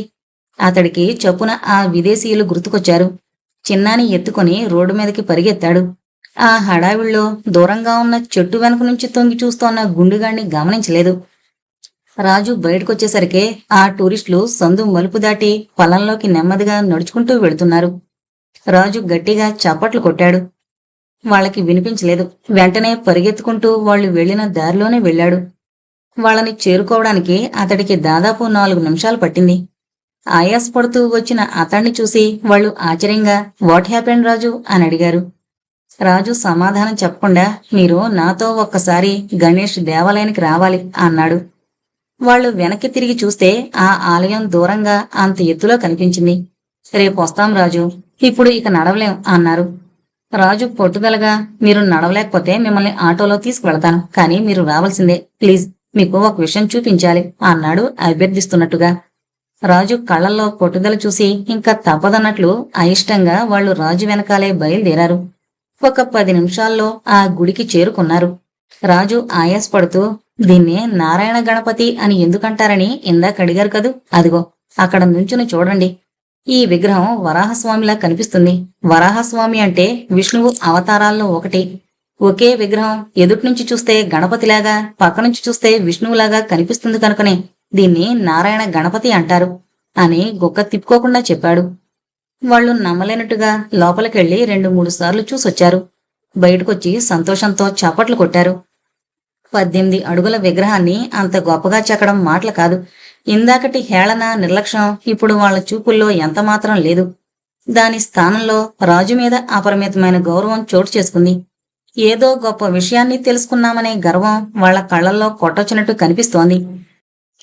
అతడికి చప్పున ఆ విదేశీయులు గుర్తుకొచ్చారు. చిన్నాని ఎత్తుకుని రోడ్డు మీదకి పరిగెత్తాడు. ఆ హడావిడిలో దూరంగా ఉన్న చెట్టు వెనక నుంచి తొంగి చూస్తోన్న గుండుగాణ్ణి గమనించలేదు. రాజు బయటకొచ్చేసరికే ఆ టూరిస్టులు సందు మలుపు దాటి పొలంలోకి నెమ్మదిగా నడుచుకుంటూ వెళుతున్నారు. రాజు గట్టిగా చప్పట్లు కొట్టాడు. వాళ్ళకి వినిపించలేదు. వెంటనే పరిగెత్తుకుంటూ వాళ్ళు వెళ్లిన దారిలోనే వెళ్ళాడు. వాళ్ళని చేరుకోవడానికి అతడికి దాదాపు 4 నిమిషాలు పట్టింది. ఆయాసపడుతూ వచ్చిన అతన్ని చూసి వాళ్ళు ఆశ్చర్యంగా వాట్ హ్యాపెండ్ రాజు అని అడిగారు. రాజు సమాధానం చెప్పకుండా మీరు నాతో ఒక్కసారి గణేష్ దేవాలయానికి రావాలి అన్నాడు. వాళ్ళు వెనక్కి తిరిగి చూస్తే ఆ ఆలయం దూరంగా అంత ఎత్తులో కనిపించింది. రేపొస్తాం రాజు, ఇప్పుడు ఇక నడవలేం అన్నారు. రాజు పట్టుదలగా మీరు నడవలేకపోతే మిమ్మల్ని ఆటోలో తీసుకువెళతాను, కానీ మీరు రావాల్సిందే, ప్లీజ్, మీకు ఒక విషయం చూపించాలి అన్నాడు అభ్యర్థిస్తున్నట్టుగా. రాజు కళ్ళల్లో పట్టుదల చూసి ఇంకా తప్పదన్నట్లు అయిష్టంగా వాళ్ళు రాజు వెనకాలే బయలుదేరారు. ఒక 10 నిమిషాల్లో ఆ గుడికి చేరుకున్నారు. రాజు ఆయాసపడుతూ దీన్నే నారాయణ గణపతి అని ఎందుకంటారని ఇందాక అడిగారు కదూ, అదిగో అక్కడ నుంచుని చూడండి. ఈ విగ్రహం వరాహస్వామిలా కనిపిస్తుంది. వరాహస్వామి అంటే విష్ణువు అవతారాల్లో ఒకటి. ఒకే విగ్రహం ఎదుట్నుంచి చూస్తే గణపతిలాగా, పక్కనుంచి చూస్తే విష్ణువులాగా కనిపిస్తుంది కనుకనే దీన్ని నారాయణ గణపతి అంటారు అని గుక్క తిప్పుకోకుండా చెప్పాడు. వాళ్ళు నమ్మలేనట్టుగా లోపలికెళ్లి 2-3 సార్లు చూసొచ్చారు. బయటకొచ్చి సంతోషంతో చప్పట్లు కొట్టారు. 18 అడుగుల విగ్రహాన్ని అంత గొప్పగా చెక్కడం మాటలు కాదు. ఇందాకటి హేళన, నిర్లక్ష్యం ఇప్పుడు వాళ్ల చూపుల్లో ఎంతమాత్రం లేదు. దాని స్థానంలో రాజు మీద అపరిమితమైన గౌరవం చోటు చేసుకుంది. ఏదో గొప్ప విషయాన్ని తెలుసుకున్నామనే గర్వం వాళ్ల కళ్లల్లో కొట్టొచ్చినట్టు కనిపిస్తోంది.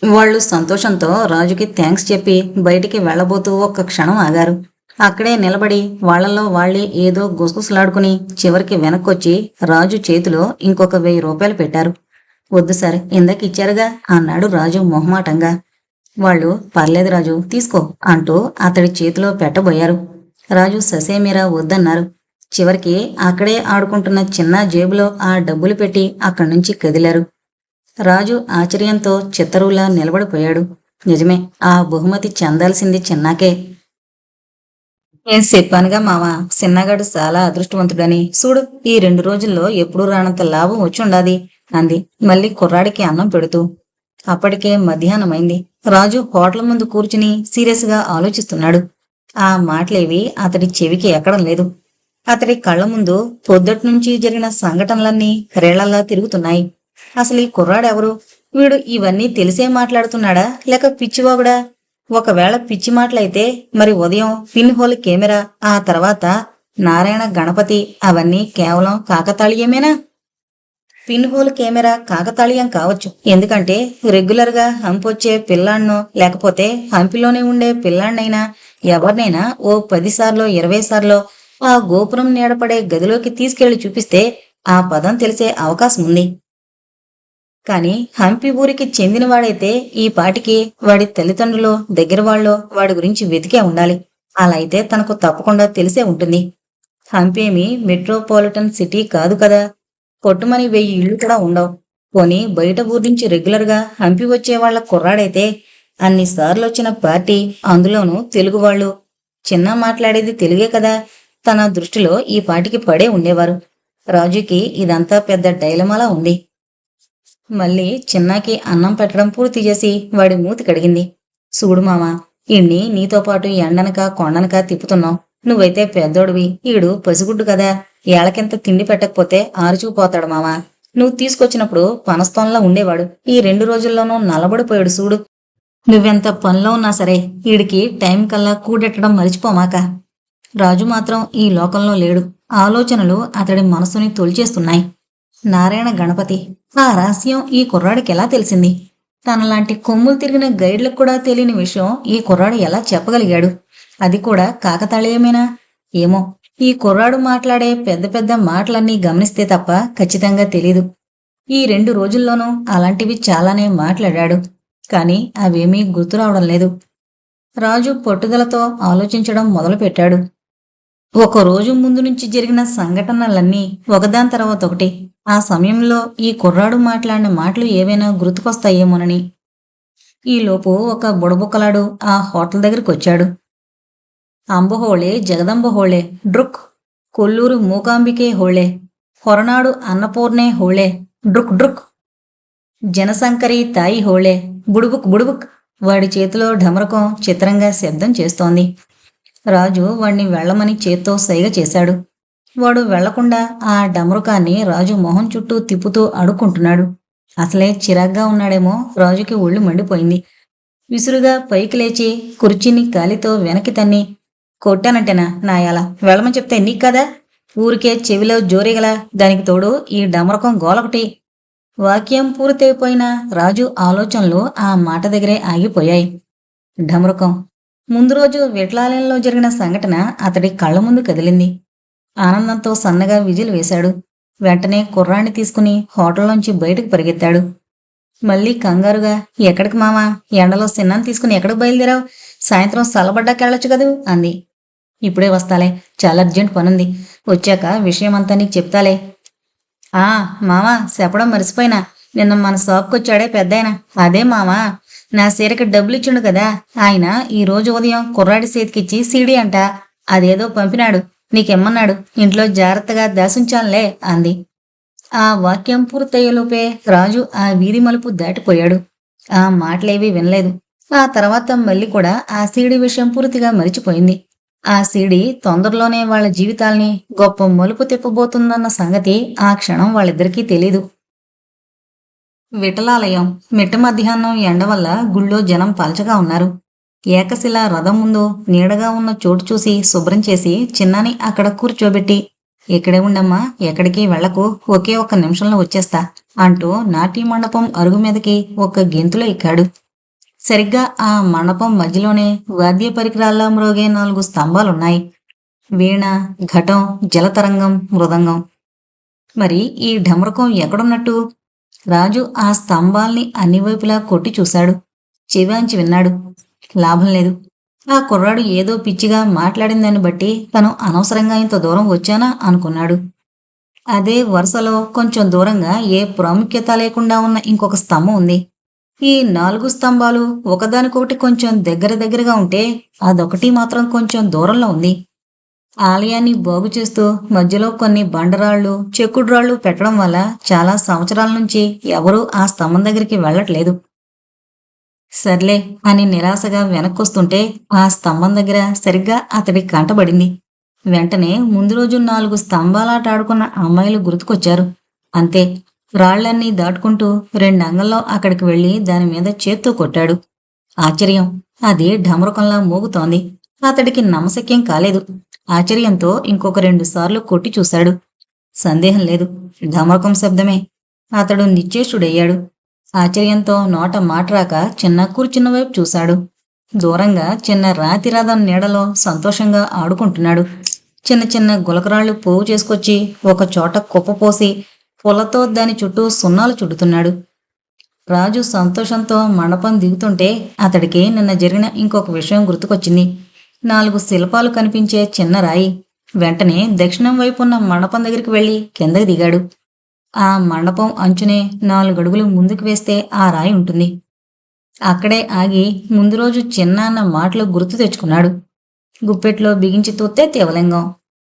వాళ్ళు సంతోషంతో రాజుకి థ్యాంక్స్ చెప్పి బయటికి వెళ్లబోతూ ఒక్క క్షణం ఆగారు. అక్కడే నిలబడి వాళ్లలో వాళ్లే ఏదో గుసగుసలాడుకుని చివరికి వెనక్కొచ్చి రాజు చేతిలో ఇంకొక 1000 రూపాయలు పెట్టారు. వద్దు సార్, ఇందాకిచ్చారుగా అన్నాడు రాజు మొహమాటంగా. వాళ్ళు పర్లేదు రాజు, తీసుకో అంటూ అతడి చేతిలో పెట్టబోయారు. రాజు ససేమిరా వద్దన్నారు. చివరికి అక్కడే ఆడుకుంటున్న చిన్న జేబులో ఆ డబ్బులు పెట్టి అక్కడి నుంచి కదిలారు. రాజు ఆశ్చర్యంతో చిత్తరువులా నిలబడిపోయాడు. నిజమే, ఆ బహుమతి చెందాల్సింది చిన్నాకే. నేను చెప్పానుగా మావా, చిన్నగాడు చాలా అదృష్టవంతుడని. చూడు, ఈ 2 రోజుల్లో ఎప్పుడూ రానంత లాభం వచ్చుండాది అంది మళ్ళీ కుర్రాడికి అన్నం పెడుతూ. అప్పటికే మధ్యాహ్నమైంది. రాజు హోటల్ ముందు కూర్చుని సీరియస్ గా ఆలోచిస్తున్నాడు. ఆ మాటలేవి అతడి చెవికి ఎక్కడం లేదు. అతడి కళ్ల ముందు పొద్దుట్నుంచి జరిగిన సంఘటనలన్నీ రేళ్లలా తిరుగుతున్నాయి. అసలు ఈ కుర్రాడెవరు? వీడు ఇవన్నీ తెలిసే మాట్లాడుతున్నాడా లేక పిచ్చివాగుడా? ఒకవేళ పిచ్చి మాటలైతే మరి ఉదయం పిన్ హోల్ కెమెరా, ఆ తర్వాత నారాయణ గణపతి అవన్నీ కేవలం కాకతాళీయమేనా? పిన్ హోల్ కెమెరా కాకతాళీయం కావచ్చు, ఎందుకంటే రెగ్యులర్ గా హంపొచ్చే పిల్లాన్నో లేకపోతే హంపిలోనే ఉండే పిల్లాన్నైనా ఎవరినైనా ఓ 10 సార్లో 20 సార్లో ఆ గోపురం నీడపడే గదిలోకి తీసుకెళ్లి చూపిస్తే ఆ పదం తెలిసే అవకాశం ఉంది. కాని హంపి ఊరికి చెందినవాడైతే ఈ పాటికి వాడి తల్లిదండ్రులో దగ్గర వాళ్ళో వాడి గురించి వెతికే ఉండాలి. అలా అయితే తనకు తప్పకుండా తెలిసే ఉంటుంది. హంపేమి మెట్రోపాలిటన్ సిటీ కాదు కదా. కొట్టుమని 1000 ఇళ్లు కూడా ఉండవు. పోనీ బయట ఊరి నుంచి రెగ్యులర్ గా హంపి వచ్చే వాళ్ల కుర్రాడైతే అన్నిసార్లు వచ్చిన పార్టీ, అందులోనూ తెలుగు వాళ్ళు. చిన్న మాట్లాడేది తెలుగే కదా. తన దృష్టిలో ఈ పాటికి పడే ఉండేవారు. రాజుకి ఇదంతా పెద్ద డైలమాలా ఉంది. మళ్ళీ చిన్నాకి అన్నం పెట్టడం పూర్తి చేసి వాడి మూతి కడిగింది. చూడు మామా, ఈడ్ని నీతో పాటు ఎండనక కొండనక తిప్పుతున్నావు. నువ్వైతే పెద్దోడివి, ఈడు పసిగుడ్డు కదా. ఏళ్లకింత తిండి పెట్టకపోతే ఆరుచుకుపోతాడు మామా. నువ్వు తీసుకొచ్చినప్పుడు పనస్తోన్లా ఉండేవాడు. ఈ 2 రోజుల్లోనూ నల్లబడిపోయాడు చూడు. నువ్వెంత పనిలో ఉన్నా సరే ఈడికి టైం కల్లా కూడెట్టడం మరిచిపోమాక. రాజు మాత్రం ఈ లోకంలో లేడు. ఆలోచనలు అతడి మనసుని తొలిచేస్తున్నాయి. నారాయణ గణపతి, ఆ రహస్యం ఈ కుర్రాడికి ఎలా తెలిసింది? తనలాంటి కొమ్ములు తిరిగిన గైడ్లకు కూడా తెలియని విషయం ఈ కుర్రాడు ఎలా చెప్పగలిగాడు? అది కూడా కాకతాళీయమేనా? ఏమో, ఈ కుర్రాడు మాట్లాడే పెద్ద పెద్ద మాటలన్నీ గమనిస్తే తప్ప ఖచ్చితంగా తెలీదు. ఈ 2 రోజుల్లోనూ అలాంటివి చాలానే మాట్లాడాడు. కాని అవేమీ గుర్తురావడం లేదు. రాజు పట్టుదలతో ఆలోచించడం మొదలుపెట్టాడు. ఒక రోజు ముందు నుంచి జరిగిన సంఘటనలన్నీ ఒకదాని తర్వాత ఒకటి. ఆ సమయంలో ఈ కుర్రాడు మాట్లాడిన మాటలు ఏవైనా గుర్తుకొస్తాయేమోనని. ఈలోపు ఒక బుడబుక్కలాడు ఆ హోటల్ దగ్గరికి వచ్చాడు. అంబహోళే జగదంబహోళే డ్రుక్ కొల్లూరు మూకాంబికే హోళే, ಹೊರನಾಡು అన్నపూర్ణే హోళే, డ్రుక్ డ్రుక్, జనశంకరి తాయి హోళే, బుడుబుక్ బుడుబుక్. వాడి చేతిలో ఢమరకం చిత్రంగా శబ్దం చేస్తోంది. రాజు వాణ్ణి వెళ్లమని చేత్తో సైగ చేశాడు. వాడు వెళ్లకుండా ఆ డమరుకాన్ని రాజు మొహం చుట్టూ తిప్పుతూ అడుక్కుంటున్నాడు. అసలే చిరాగ్గా ఉన్నాడేమో. రాజుకి ఒళ్ళు మండిపోయింది. విసురుగా పైకి లేచి కుర్చీని కాలితో వెనక్కి తన్ని, కొట్టానంటేనా నాయాల, వెళ్ళమని చెప్తే నీకు కదా, ఊరికే చెవిలో జోరిగల, దానికి తోడు ఈ డమరకం గోలొకటి. వాక్యం పూర్తయిపోయిన రాజు ఆలోచనలు ఆ మాట దగ్గరే ఆగిపోయాయి. ఢమరుకం. ముందు రోజు విట్లాలయంలో జరిగిన సంఘటన అతడి కళ్ల ముందు కదిలింది. ఆనందంతో సన్నగా విజిల్ వేశాడు. వెంటనే కుర్రాన్ని తీసుకుని హోటల్లోంచి బయటకు పరిగెత్తాడు. మళ్ళీ కంగారుగా, ఎక్కడికి మామా, ఎండలో సిన్నాన్ని తీసుకుని ఎక్కడికి బయలుదేరావు? సాయంత్రం సలబడ్డాకెళ్ళొచ్చు కదూ అంది. ఇప్పుడే వస్తాలే, చాలా అర్జెంట్ పనుంది. వచ్చాక విషయమంతా నీకు చెప్తాలే. ఆ మామా, చెప్పడం మర్చిపోయినా, నిన్న మన షాప్కొచ్చాడే పెద్దాయన, అదే మామా, నా సీరకి డబ్బులిచ్చిండు కదా, ఆయన ఈ రోజు ఉదయం కుర్రాడి చేతికిచ్చి సీడీ అంట, అదేదో పంపినాడు, నీకెమ్మన్నాడు, ఇంట్లో జాగ్రత్తగా దాసుంచానులే అంది. ఆ వాక్యం పూర్తయ్యేలోపే రాజు ఆ వీధి మలుపు దాటిపోయాడు. ఆ మాటలేవీ వినలేదు. ఆ తర్వాత మళ్ళీ కూడా ఆ సీడీ విషయం పూర్తిగా మరిచిపోయింది. ఆ సీడీ తొందరలోనే వాళ్ళ జీవితాల్ని గొప్ప మలుపు తిప్పబోతుందన్న సంగతి ఆ క్షణం వాళ్ళిద్దరికీ తెలీదు. విఠలాలయం. మిట్ట మధ్యాహ్నం ఎండ వల్ల గుళ్ళో జనం పలచగా ఉన్నారు. ఏకశిల రథం ముందు నీడగా ఉన్న చోటు చూసి శుభ్రం చేసి చిన్నాని అక్కడ కూర్చోబెట్టి, ఇక్కడే ఉండమ్మా, ఎక్కడికి వెళ్లకు, ఒకే ఒక్క నిమిషంలో వచ్చేస్తా అంటూ నాట్య మండపం అరుగు మీదకి ఒక్క గెంతులో ఎక్కాడు. సరిగ్గా ఆ మండపం మధ్యలోనే వాద్య పరికరాల్లా మ్రోగే 4 స్తంభాలున్నాయి. వీణ, ఘటం, జలతరంగం, మృదంగం. మరి ఈ ఢమరకం ఎక్కడున్నట్టు? రాజు ఆ స్తంభాల్ని అన్ని వైపులా కొట్టి చూశాడు. చెవాంచి విన్నాడు. లాభం లేదు. ఆ కుర్రాడు ఏదో పిచ్చిగా మాట్లాడిందాన్ని బట్టి తను అనవసరంగా ఇంత దూరం వచ్చానా అనుకున్నాడు. అదే వరుసలో కొంచెం దూరంగా ఏ ప్రాముఖ్యత లేకుండా ఉన్న ఇంకొక స్తంభం ఉంది. ఈ 4 స్తంభాలు ఒకదానికొకటి కొంచెం దగ్గరగా ఉంటే అదొకటి మాత్రం కొంచెం దూరంలో ఉంది. ఆలయాన్ని బాగు చేస్తూ మధ్యలో కొన్ని బండరాళ్ళు, చెక్కుడురాళ్ళు పెట్టడం వల్ల చాలా సంవత్సరాల నుంచి ఎవరూ ఆ స్తంభం దగ్గరికి వెళ్ళట్లేదు. సర్లే అని నిరాశగా వెనక్కొస్తుంటే ఆ స్తంభం దగ్గర సరిగ్గా అతడి కంటబడింది. వెంటనే ముందు రోజు 4 స్తంభాలాట ఆడుకున్న అమ్మాయిలు గుర్తుకొచ్చారు. అంతే, రాళ్లన్నీ దాటుకుంటూ 2 అంగల్లో అక్కడికి వెళ్లి దానిమీద చేత్తో కొట్టాడు. ఆశ్చర్యం, అది ఢమరుకంలా మోగుతోంది. అతడికి నమ్మశక్యం కాలేదు. ఆశ్చర్యంతో ఇంకొక 2 సార్లు కొట్టి చూశాడు. సందేహం లేదు, ఢమరకం శబ్దమే. అతడు నిశ్చేష్టుడయ్యాడు. ఆశ్చర్యంతో నోట మాటరాక చిన్న కూర్చున్న వైపు చూశాడు. దూరంగా చిన్న రాతి రథం నీడలో సంతోషంగా ఆడుకుంటున్నాడు. చిన్న చిన్న గులకరాళ్లు పోగు చేసుకొచ్చి ఒక చోట కుప్పపోసి పుల్లతో దాని చుట్టూ సున్నాలు చుడుతున్నాడు. రాజు సంతోషంతో మండపం దిగుతుంటే అతడికి నిన్న జరిగిన ఇంకొక విషయం గుర్తుకొచ్చింది. 4 శిల్పాలు కనిపించే చిన్న రాయి. వెంటనే దక్షిణం వైపున్న మండపం దగ్గరికి వెళ్లి కిందకి దిగాడు. ఆ మండపం అంచునే 4 అడుగులు ముందుకు వేస్తే ఆ రాయి ఉంటుంది. అక్కడే ఆగి ముందు రోజు చిన్న అన్న మాటలు గుర్తు తెచ్చుకున్నాడు. గుప్పెట్లో బిగించి తూస్తే శివలింగం.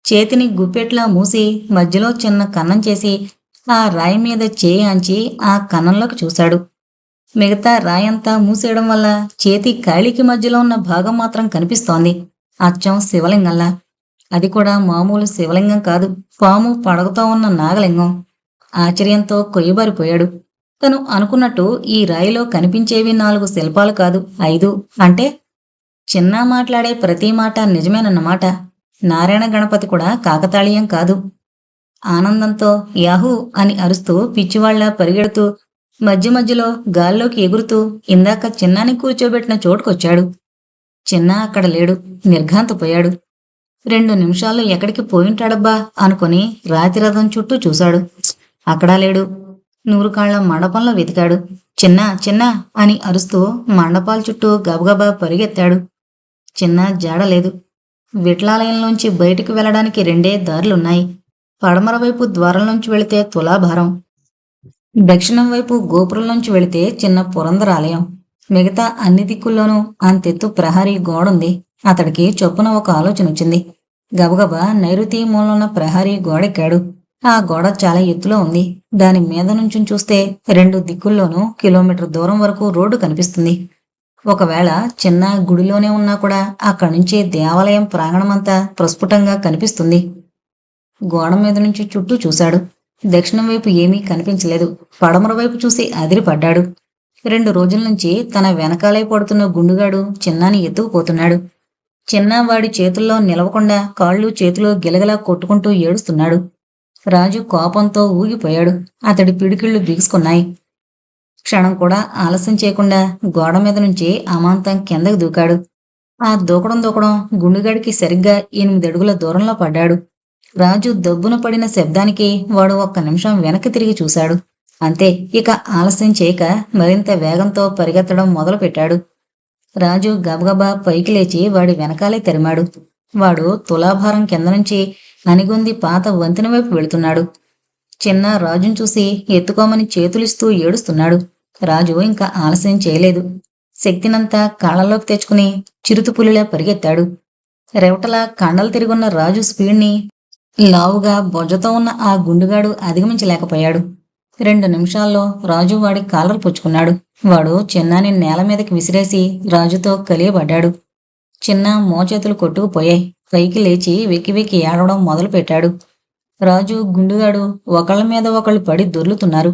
చేతిని గుప్పెట్లా మూసి మధ్యలో చిన్న కన్నం చేసి ఆ రాయి మీద చేయి ఆంచి ఆ కన్నంలోకి చూశాడు. మిగతా రాయంతా మూసేయడం వల్ల చేతి కాళికి మధ్యలో ఉన్న భాగం మాత్రం కనిపిస్తోంది. అచ్చం శివలింగంలా. అది కూడా మామూలు శివలింగం కాదు, పాము పడగతో ఉన్న నాగలింగం. ఆశ్చర్యంతో కొయ్యబారిపోయాడు. తను అనుకున్నట్టు ఈ రాయిలో కనిపించేవి 4 శిల్పాలు కాదు, 5. అంటే చిన్న మాట్లాడే ప్రతి మాట నిజమేనన్నమాట. నారాయణ గణపతి కూడా కాకతాళీయం కాదు. ఆనందంతో యాహూ అని అరుస్తూ పిచ్చివాళ్లా పరిగెడుతూ మధ్య మధ్యలో గాల్లోకి ఎగురుతూ ఇందాక చిన్నాని కూర్చోబెట్టిన చోటుకొచ్చాడు. చిన్న అక్కడ లేడు. నిర్ఘాంతపోయాడు. 2 నిమిషాల్లో ఎక్కడికి పోయింటాడబ్బా అనుకుని రాతిరథం చుట్టూ చూశాడు. అక్కడా లేడు. 100 కాళ్ల మండపంలో వెతికాడు. చిన్న చిన్న అని అరుస్తూ మండపాల చుట్టూ గబగబా పరిగెత్తాడు. చిన్న జాడలేదు. విఠలాలయంలోంచి బయటికి వెళ్లడానికి 2 దారులున్నాయి. పడమర వైపు ద్వారంలోంచి వెళితే తులాభారం, దక్షిణం వైపు గోపురంలోంచి వెళితే చిన్న పురందరాలయం. మిగతా అన్ని దిక్కుల్లోనూ అంతెత్తు ప్రహరీ గోడుంది. అతడికి చొప్పున ఒక ఆలోచన వచ్చింది. గబగబా నైరుతి మూలన ప్రహరీ గోడెక్కాడు. ఆ గోడ చాలా ఎత్తులో ఉంది. దాని మీద నుంచి చూస్తే 2 దిక్కుల్లోనూ కిలోమీటర్ దూరం వరకు రోడ్డు కనిపిస్తుంది. ఒకవేళ చిన్న గుడిలోనే ఉన్నా కూడా అక్కడి నుంచి దేవాలయం ప్రాంగణమంతా ప్రస్ఫుటంగా కనిపిస్తుంది. గోడ మీద నుంచి చుట్టూ చూశాడు. దక్షిణం వైపు ఏమీ కనిపించలేదు. పడమర వైపు చూసి అదిరిపడ్డాడు. 2 రోజుల నుంచి తన వెనకాలే పడుతున్న గుండుగాడు చిన్నాని ఎత్తుకుపోతున్నాడు. చిన్న వాడి చేతుల్లో నిలవకుండా కాళ్ళు చేతులు గిలగిలా కొట్టుకుంటూ ఏడుస్తున్నాడు. రాజు కోపంతో ఊగిపోయాడు. అతడి పిడికిళ్ళు బిగుసుకున్నాయి. క్షణం కూడా ఆలస్యం చేయకుండా గోడ మీద నుంచి అమాంతం కిందకి దూకాడు. ఆ దూకడం గుండుగాడికి సరిగ్గా 8 అడుగుల దూరంలో పడ్డాడు. రాజు దబ్బున పడిన శబ్దానికి వాడు 1 నిమిషం వెనక్కి తిరిగి చూశాడు. అంతే, ఇక ఆలస్యం చేయక మరింత వేగంతో పరిగెత్తడం మొదలుపెట్టాడు. రాజు గబగబా పైకి లేచి వాడి వెనకాలే తరిమాడు. వాడు తులాభారం కింద నుంచి అనిగొంది పాత వంతెన వైపు వెళుతున్నాడు. చిన్న రాజును చూసి ఎత్తుకోమని చేతులిస్తూ ఏడుస్తున్నాడు. రాజు ఇంకా ఆలస్యం చేయలేదు. శక్తినంతా కాళ్ళలోకి తెచ్చుకుని చిరుతుపులిలా పరిగెత్తాడు. రెవటలా కండలు తిరుగున్న రాజు స్పీడ్ని లావుగా బొజ్జతో ఉన్న ఆ గుండుగాడు అధిగమించలేకపోయాడు. 2 నిమిషాల్లో రాజు వాడి కాలర్ పుచ్చుకున్నాడు. వాడు చిన్నాని నేల మీదకి విసిరేసి రాజుతో కలియబడ్డాడు. చిన్న మోచేతులు కొట్టుకుపోయాయి. పైకి లేచి వెక్కి వెక్కి ఏడవడం మొదలుపెట్టాడు. రాజు గుండుగాడు ఒకళ్ళ మీద ఒకళ్ళు పడి దొర్లుతున్నారు.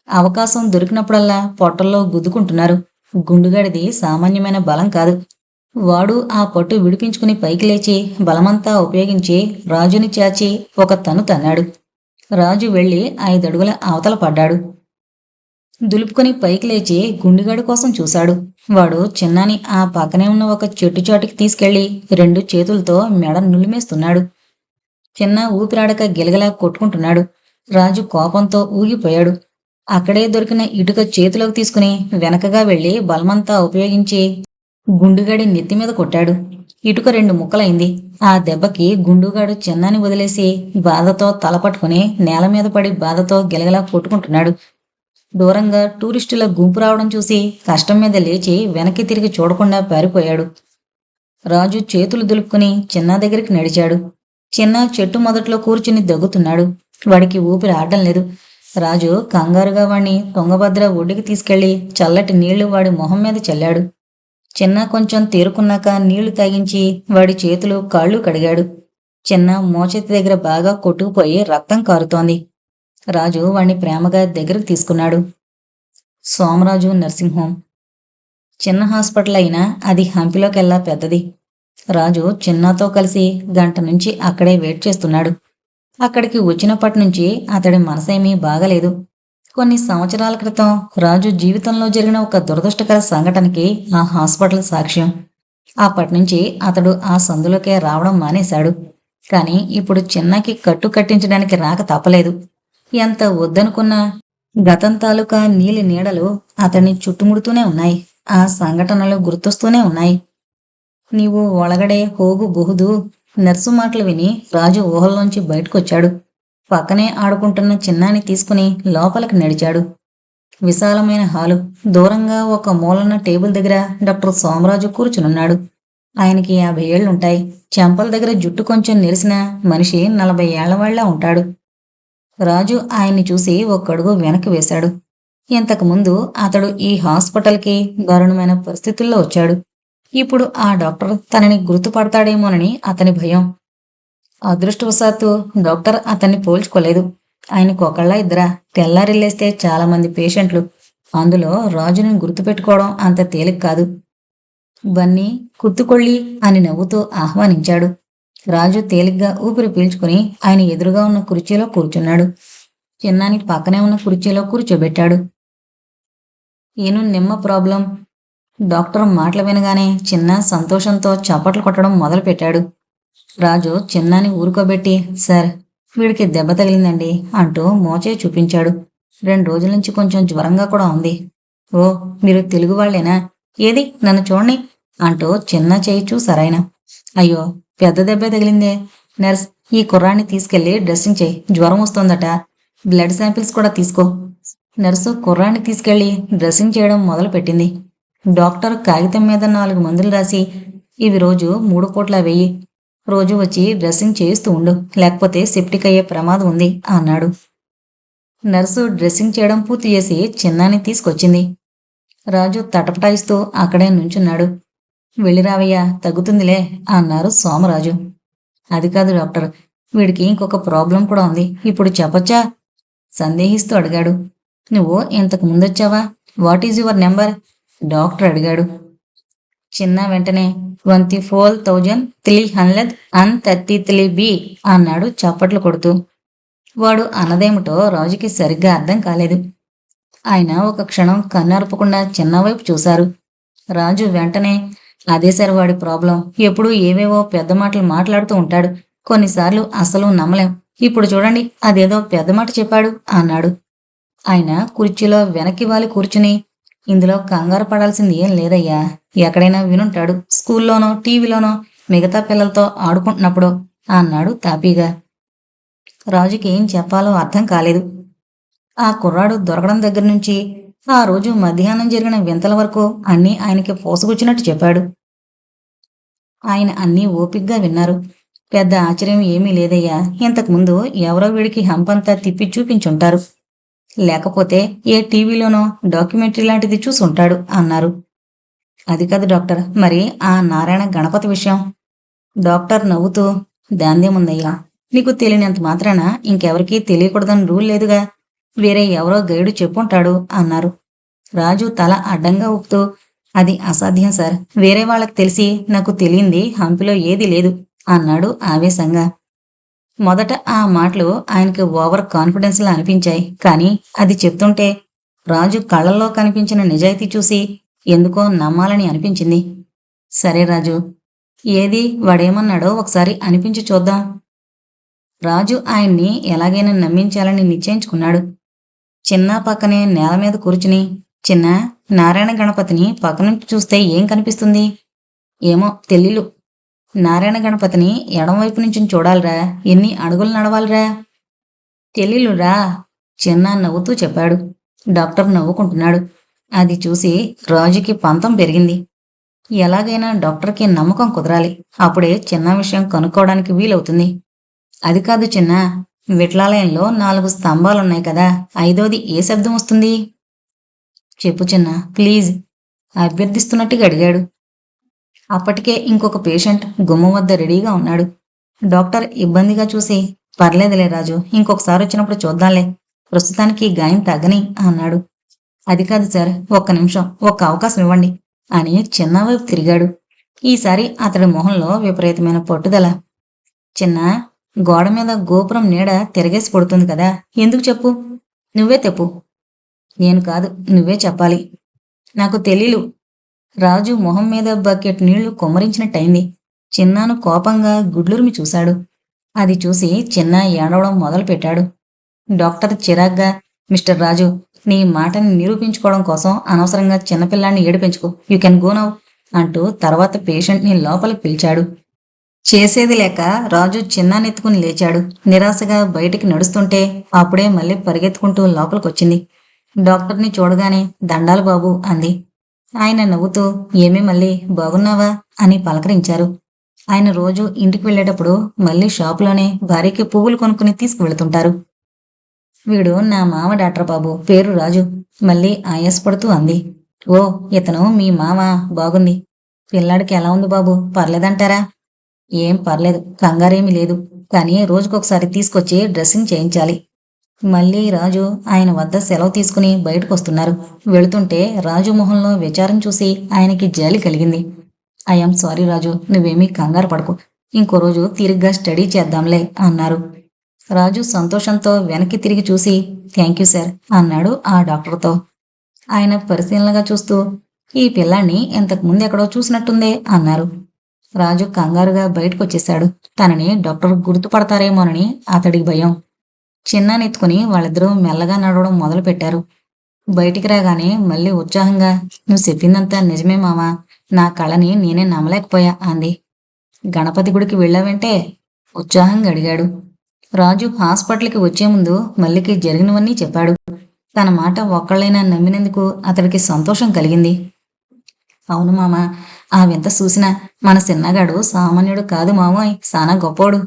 అవకాశం దొరికినప్పుడల్లా పొట్టల్లో గుద్దుకుంటున్నారు. గుండుగాడిది సామాన్యమైన బలం కాదు. వాడు ఆ పట్టు విడిపించుకుని పైకి లేచి బలమంతా ఉపయోగించి రాజుని చాచి ఒక తన్ను తన్నాడు. రాజు వెళ్లి 5 అడుగుల అవతల పడ్డాడు. దులుపుకొని పైకి లేచి గుండుగాడి కోసం చూశాడు. వాడు చిన్నాని ఆ పక్కనే ఉన్న ఒక చెట్టు చాటుకి తీసుకెళ్లి 2 చేతులతో మెడ నులిమేస్తున్నాడు. చిన్న ఊపిరాడక గిలగలా కొట్టుకుంటున్నాడు. రాజు కోపంతో ఊగిపోయాడు. అక్కడే దొరికిన ఇటుక చేతిలోకి తీసుకుని వెనకగా వెళ్లి బలమంతా ఉపయోగించి గుండుగాడి నెత్తిమీద కొట్టాడు. ఇటుక 2 ముక్కలైంది. ఆ దెబ్బకి గుండుగాడు చిన్నాని వదిలేసి బాధతో తలపట్టుకుని నేల మీద పడి బాధతో గిలగలా కొట్టుకుంటున్నాడు. దూరంగా టూరిస్టుల గుంపు రావడం చూసి కష్టం మీద లేచి వెనక్కి తిరిగి చూడకుండా పారిపోయాడు. రాజు చేతులు దులుపుకుని చిన్న దగ్గరికి నడిచాడు. చిన్న చెట్టు మొదట్లో కూర్చుని దగ్గుతున్నాడు. వాడికి ఊపిరి ఆడడం లేదు. రాజు కంగారుగా వాణ్ణి తుంగభద్ర ఒడ్డుకి తీసుకెళ్లి చల్లటి నీళ్లు వాడి మొహం మీద చల్లాడు. చిన్న కొంచెం తేరుకున్నాక నీళ్లు తాగించి వాడి చేతులు కాళ్ళు కడిగాడు. చిన్న మోచేతి దగ్గర బాగా కొట్టుకుపోయి రక్తం కారుతోంది. రాజు వాణ్ణి ప్రేమగా దగ్గరకు తీసుకున్నాడు. Somaraju nursing home. చిన్న హాస్పిటల్ అయినా అది హంపిలోకెల్లా పెద్దది. రాజు చిన్నతో కలిసి 1 గంట నుంచి అక్కడే వెయిట్ చేస్తున్నాడు. అక్కడికి వచ్చినప్పటి నుంచి అతడి మనసేమీ బాగలేదు. కొన్ని సంవత్సరాల క్రితం రాజు జీవితంలో జరిగిన ఒక దురదృష్టకర సంఘటనకి ఆ హాస్పిటల్ సాక్ష్యం. అప్పటినుంచి అతడు ఆ సందులోకే రావడం మానేశాడు. కానీ ఇప్పుడు చిన్నకి కట్టు కట్టించడానికి రాక తప్పలేదు. ఎంత వద్దనుకున్నా గతం తాలూకా నీలి నీడలు అతన్ని చుట్టుముడుతూనే ఉన్నాయి. ఆ సంఘటనలు గుర్తొస్తూనే ఉన్నాయి. నీవు ఒಳಗಡೆ ಹೋಗು ಬಹುದು. నర్సు మాటలు విని రాజు ఊహల్లోంచి బయటకొచ్చాడు. పక్కనే ఆడుకుంటున్న చిన్నాని తీసుకుని లోపలికి నడిచాడు. విశాలమైన హాలు. దూరంగా ఒక మూలన్న టేబుల్ దగ్గర డాక్టర్ సోమరాజు కూర్చునున్నాడు. ఆయనకి 50 ఏళ్లుంటాయి. చెంపల దగ్గర జుట్టు కొంచెం నెరిసిన మనిషి 40 ఏళ్లవాళ్లా ఉంటాడు. రాజు ఆయన్ని చూసి 1 అడుగు వెనక్కి వేశాడు. ఇంతకుముందు అతడు ఈ హాస్పిటల్కి దారుణమైన పరిస్థితుల్లో వచ్చాడు. ఇప్పుడు ఆ డాక్టర్ తనని గుర్తుపడతాడేమోనని అతని భయం. అదృష్టవశాత్తు డాక్టర్ అతన్ని పోల్చుకోలేదు. ఆయనకు 1-2 తెల్లారిల్లేస్తే చాలా మంది పేషెంట్లు. అందులో రాజుని గుర్తుపెట్టుకోవడం అంత తేలిక కాదు. బన్నీ, కుత్తుకొళ్ళి అని నవ్వుతూ ఆహ్వానించాడు. రాజు తేలిగ్గా ఊపిరి పీల్చుకుని ఆయన ఎదురుగా ఉన్న కుర్చీలో కూర్చున్నాడు. చిన్నాని పక్కనే ఉన్న కుర్చీలో కూర్చోబెట్టాడు. ఏను నిమ్మ ప్రాబ్లం? డాక్టర్ మాటలు వినగానే చిన్న సంతోషంతో చప్పట్లు కొట్టడం మొదలుపెట్టాడు. రాజు చిన్నాని ఊరుకోబెట్టి, సార్, వీడికి దెబ్బ తగిలిందండి అంటూ మోచే చూపించాడు. 2 రోజుల నుంచి కొంచెం జ్వరంగా కూడా ఉంది. ఓ, మీరు తెలుగు వాళ్లేనా? ఏది నన్ను చూడండి అంటూ చిన్న చేయి చూసారాయన. అయ్యో, పెద్ద దెబ్బే తగిలిందే. నర్స్, ఈ కుర్రాన్ని తీసుకెళ్లి డ్రెస్సింగ్ చేయి. జ్వరం వస్తోందట. బ్లడ్ శాంపిల్స్ కూడా తీసుకో. నర్సు కుర్రాన్ని తీసుకెళ్లి డ్రెస్సింగ్ చేయడం మొదలు పెట్టింది. డాక్టర్ కాగితం మీద 4 మందులు రాసి, ఇవి రోజు 3 పూట్ల వెయ్యి. రోజు వచ్చి డ్రెస్సింగ్ చేయిస్తూ ఉండు, లేకపోతే సెప్టిక్ అయ్యే ప్రమాదం ఉంది అన్నాడు. నర్సు డ్రెస్సింగ్ చేయడం పూర్తి చేసి చిన్నాని తీసుకొచ్చింది. రాజు తటపటాయిస్తూ అక్కడే నుంచున్నాడు. వెళ్ళిరావయ్యా, తగ్గుతుందిలే అన్నారు సోమరాజు. అది కాదు డాక్టర్, వీడికి ఇంకొక ప్రాబ్లం కూడా ఉంది, ఇప్పుడు చెప్పొచ్చా? సందేహిస్తూ అడిగాడు. నువ్వు ఇంతకు ముందొచ్చావా? What is your number? Doctor అడిగాడు. చిన్న వెంటనే 24,333 అన్నాడు చప్పట్లు కొడుతూ. వాడు అన్నదేమిటో రాజుకి సరిగ్గా అర్థం కాలేదు. ఆయన ఒక క్షణం కన్నరపకుండా చిన్న వైపు చూశారు. రాజు వెంటనే, అదే సార్ వాడి ప్రాబ్లం, ఎప్పుడూ ఏవేవో పెద్ద మాటలు మాట్లాడుతూ ఉంటాడు, కొన్నిసార్లు అసలు నమ్మలేం. ఇప్పుడు చూడండి, అదేదో పెద్ద మాట చెప్పాడు అన్నాడు. ఆయన కుర్చీలో వెనక్కి వాలి కూర్చుని, ఇందులో కంగారు పడాల్సింది ఏం లేదయ్యా, ఎక్కడైనా వినుంటాడు, స్కూల్లోనో టీవీలోనో మిగతా పిల్లలతో ఆడుకుంటున్నప్పుడు అన్నాడు తాపీగా. రాజుకి ఏం చెప్పాలో అర్థం కాలేదు. ఆ కుర్రాడు దొరకడం దగ్గర నుంచి ఆ రోజు మధ్యాహ్నం జరిగిన వింతల వరకు అన్నీ ఆయనకి పోసగుచ్చినట్టు చెప్పాడు. ఆయన అన్నీ ఓపిగ్గా విన్నారు. పెద్ద ఆశ్చర్యం ఏమీ లేదయ్యా, ఇంతకుముందు ఎవరో వీడికి హంపంతా తిప్పి చూపించుంటారు, లేకపోతే ఏ టీవీలోనో డాక్యుమెంటరీ లాంటిది చూసుంటాడు అన్నారు. అది కాదు డాక్టర్, మరి ఆ నారాయణ గణపతి విషయం? డాక్టర్ నవ్వుతూ, దాందేముందయ్యా, నీకు తెలియనంత మాత్రాన ఇంకెవరికీ తెలియకూడదని రూల్ లేదుగా, వేరే ఎవరో గైడు చెప్పుంటాడు అన్నారు. రాజు తల అడ్డంగా ఊపుతూ, అది అసాధ్యం సార్, వేరే వాళ్ళకి తెలిసి నాకు తెలియంది హంపిలో ఏదీ లేదు అన్నాడు ఆవేశంగా. మొదట ఆ మాటలు ఆయనకి ఓవర్ కాన్ఫిడెన్స్ లా అనిపించాయి, కానీ అది చెప్తుంటే రాజు కళ్ళల్లో కనిపించిన నిజాయితీ చూసి ఎందుకో నమ్మాలని అనిపించింది. సరే రాజు, ఏది వాడేమన్నాడో ఒకసారి అనిపించి చూద్దాం. రాజు ఆయన్ని ఎలాగైనా నమ్మించాలని నిశ్చయించుకున్నాడు. చిన్న పక్కనే నేల మీద కూర్చుని, చిన్న, నారాయణ గణపతిని పక్కనుంచి చూస్తే ఏం కనిపిస్తుంది? ఏమో తెలీలు. నారాయణ గణపతిని ఎడంవైపు నుంచి చూడాలిరా, ఎన్ని అడుగులు నడవాలిరా? తెలీలురా, చిన్న నవ్వుతూ చెప్పాడు. డాక్టర్ నవ్వుకుంటున్నాడు. అది చూసి రాజుకి పంతం పెరిగింది. ఎలాగైనా డాక్టర్కి నమ్మకం కుదరాలి, అప్పుడే చిన్న విషయం కనుక్కోవడానికి వీలవుతుంది. అది కాదు చిన్న, విట్లాలయంలో 4 స్తంభాలున్నాయి కదా, 5వది ఏ శబ్దం వస్తుంది? చెప్పు చిన్న, ప్లీజ్ అభ్యర్థిస్తున్నట్టుగా అడిగాడు. అప్పటికే ఇంకొక పేషెంట్ గుమ్మం వద్ద రెడీగా ఉన్నాడు. డాక్టర్ ఇబ్బందిగా చూసి, పర్లేదులే రాజు, ఇంకొకసారి వచ్చినప్పుడు చూద్దాంలే, ప్రస్తుతానికి గాయం తగ్గని అన్నాడు. అది కాదు సార్, ఒక్క నిమిషం, ఒక్క అవకాశం ఇవ్వండి అని చిన్న వైపు తిరిగాడు. ఈసారి అతడి మొహంలో విపరీతమైన పట్టుదల. చిన్న, గోడ మీద గోపురం నీడ తిరగేసి పడుతుంది కదా, ఎందుకు చెప్పు? నువ్వే చెప్పు. నేను కాదు, నువ్వే చెప్పాలి. నాకు తెలీలు. రాజు మొహం మీద బకెట్ నీళ్లు కుమ్మరించినట్టయింది. చిన్నాను కోపంగా గుడ్లురిమి చూశాడు. అది చూసి చిన్న ఏడవడం మొదలుపెట్టాడు. డాక్టర్ చిరాగ్గా, మిస్టర్ రాజు, నీ మాటని నిరూపించుకోవడం కోసం అనవసరంగా చిన్నపిల్లాన్ని ఏడిపించుకో, యూ కెన్ గో నౌ అంటూ తర్వాత పేషెంట్ని లోపలికి పిలిచాడు. చేసేది లేక రాజు చిన్నానెత్తుకుని లేచాడు. నిరాశగా బయటికి నడుస్తుంటే అప్పుడే మళ్ళీ పరిగెత్తుకుంటూ లోపలికొచ్చింది. డాక్టర్ని చూడగానే దండాలు బాబు అంది. ఆయన నవ్వుతూ, ఏమీ మళ్ళీ బాగున్నావా అని పలకరించారు. ఆయన రోజు ఇంటికి వెళ్ళేటప్పుడు మళ్ళీ షాపులోనే భార్యకి పువ్వులు కొనుక్కుని తీసుకువెళుతుంటారు. వీడు నా మామ డాక్టర్ బాబు, పేరు రాజు, మళ్ళీ ఆయాసపడుతూ అంది. ఓ, ఇతను మీ మామ, బాగుంది. పిల్లాడికి ఎలా ఉంది బాబు, పర్లేదంటారా? ఏం పర్లేదు, కంగారేమీ లేదు, కానీ రోజుకొకసారి తీసుకొచ్చి డ్రెస్సింగ్ చేయించాలి. మళ్ళీ రాజు ఆయన వద్ద సెలవు తీసుకుని బయటకు వస్తున్నారు. వెళుతుంటే రాజు మొహంలో విచారం చూసి ఆయనకి జాలి కలిగింది. ఐఎమ్ సారీ రాజు, నువ్వేమీ కంగారు పడకు, ఇంకో రోజు తీరిగ్గా స్టడీ చేద్దాంలే అన్నారు. రాజు సంతోషంతో వెనక్కి తిరిగి చూసి, థ్యాంక్ యూ సార్ అన్నాడు ఆ డాక్టర్తో. ఆయన పరిశీలనగా చూస్తూ, ఈ పిల్లాన్ని ఇంతకుముందు ఎక్కడో చూసినట్టుందే అన్నారు. రాజు కంగారుగా బయటకొచ్చేశాడు. తనని డాక్టర్ గుర్తుపడతారేమోనని అతడికి భయం. చిన్నానెత్తుకుని వాళ్ళిద్దరూ మెల్లగా నడవడం మొదలుపెట్టారు. బయటికి రాగానే మళ్ళీ ఉత్సాహంగా, నువ్వు చెప్పిందంతా నిజమే మామా, నా కళని నేనే నమ్మలేకపోయా అంది. గణపతి గుడికి వెళ్ళావంటే? ఉత్సాహంగా అడిగాడు. రాజు హాస్పిటల్కి వచ్చే ముందు మల్లికి జరిగినవన్నీ చెప్పాడు. తన మాట ఒక్కళ్ళైనా నమ్మినందుకు అతడికి సంతోషం కలిగింది. అవును మామ, ఆ వింత చూసినా మన చిన్నగాడు సామాన్యుడు కాదు మామోయ్, సానా గొప్పోడు.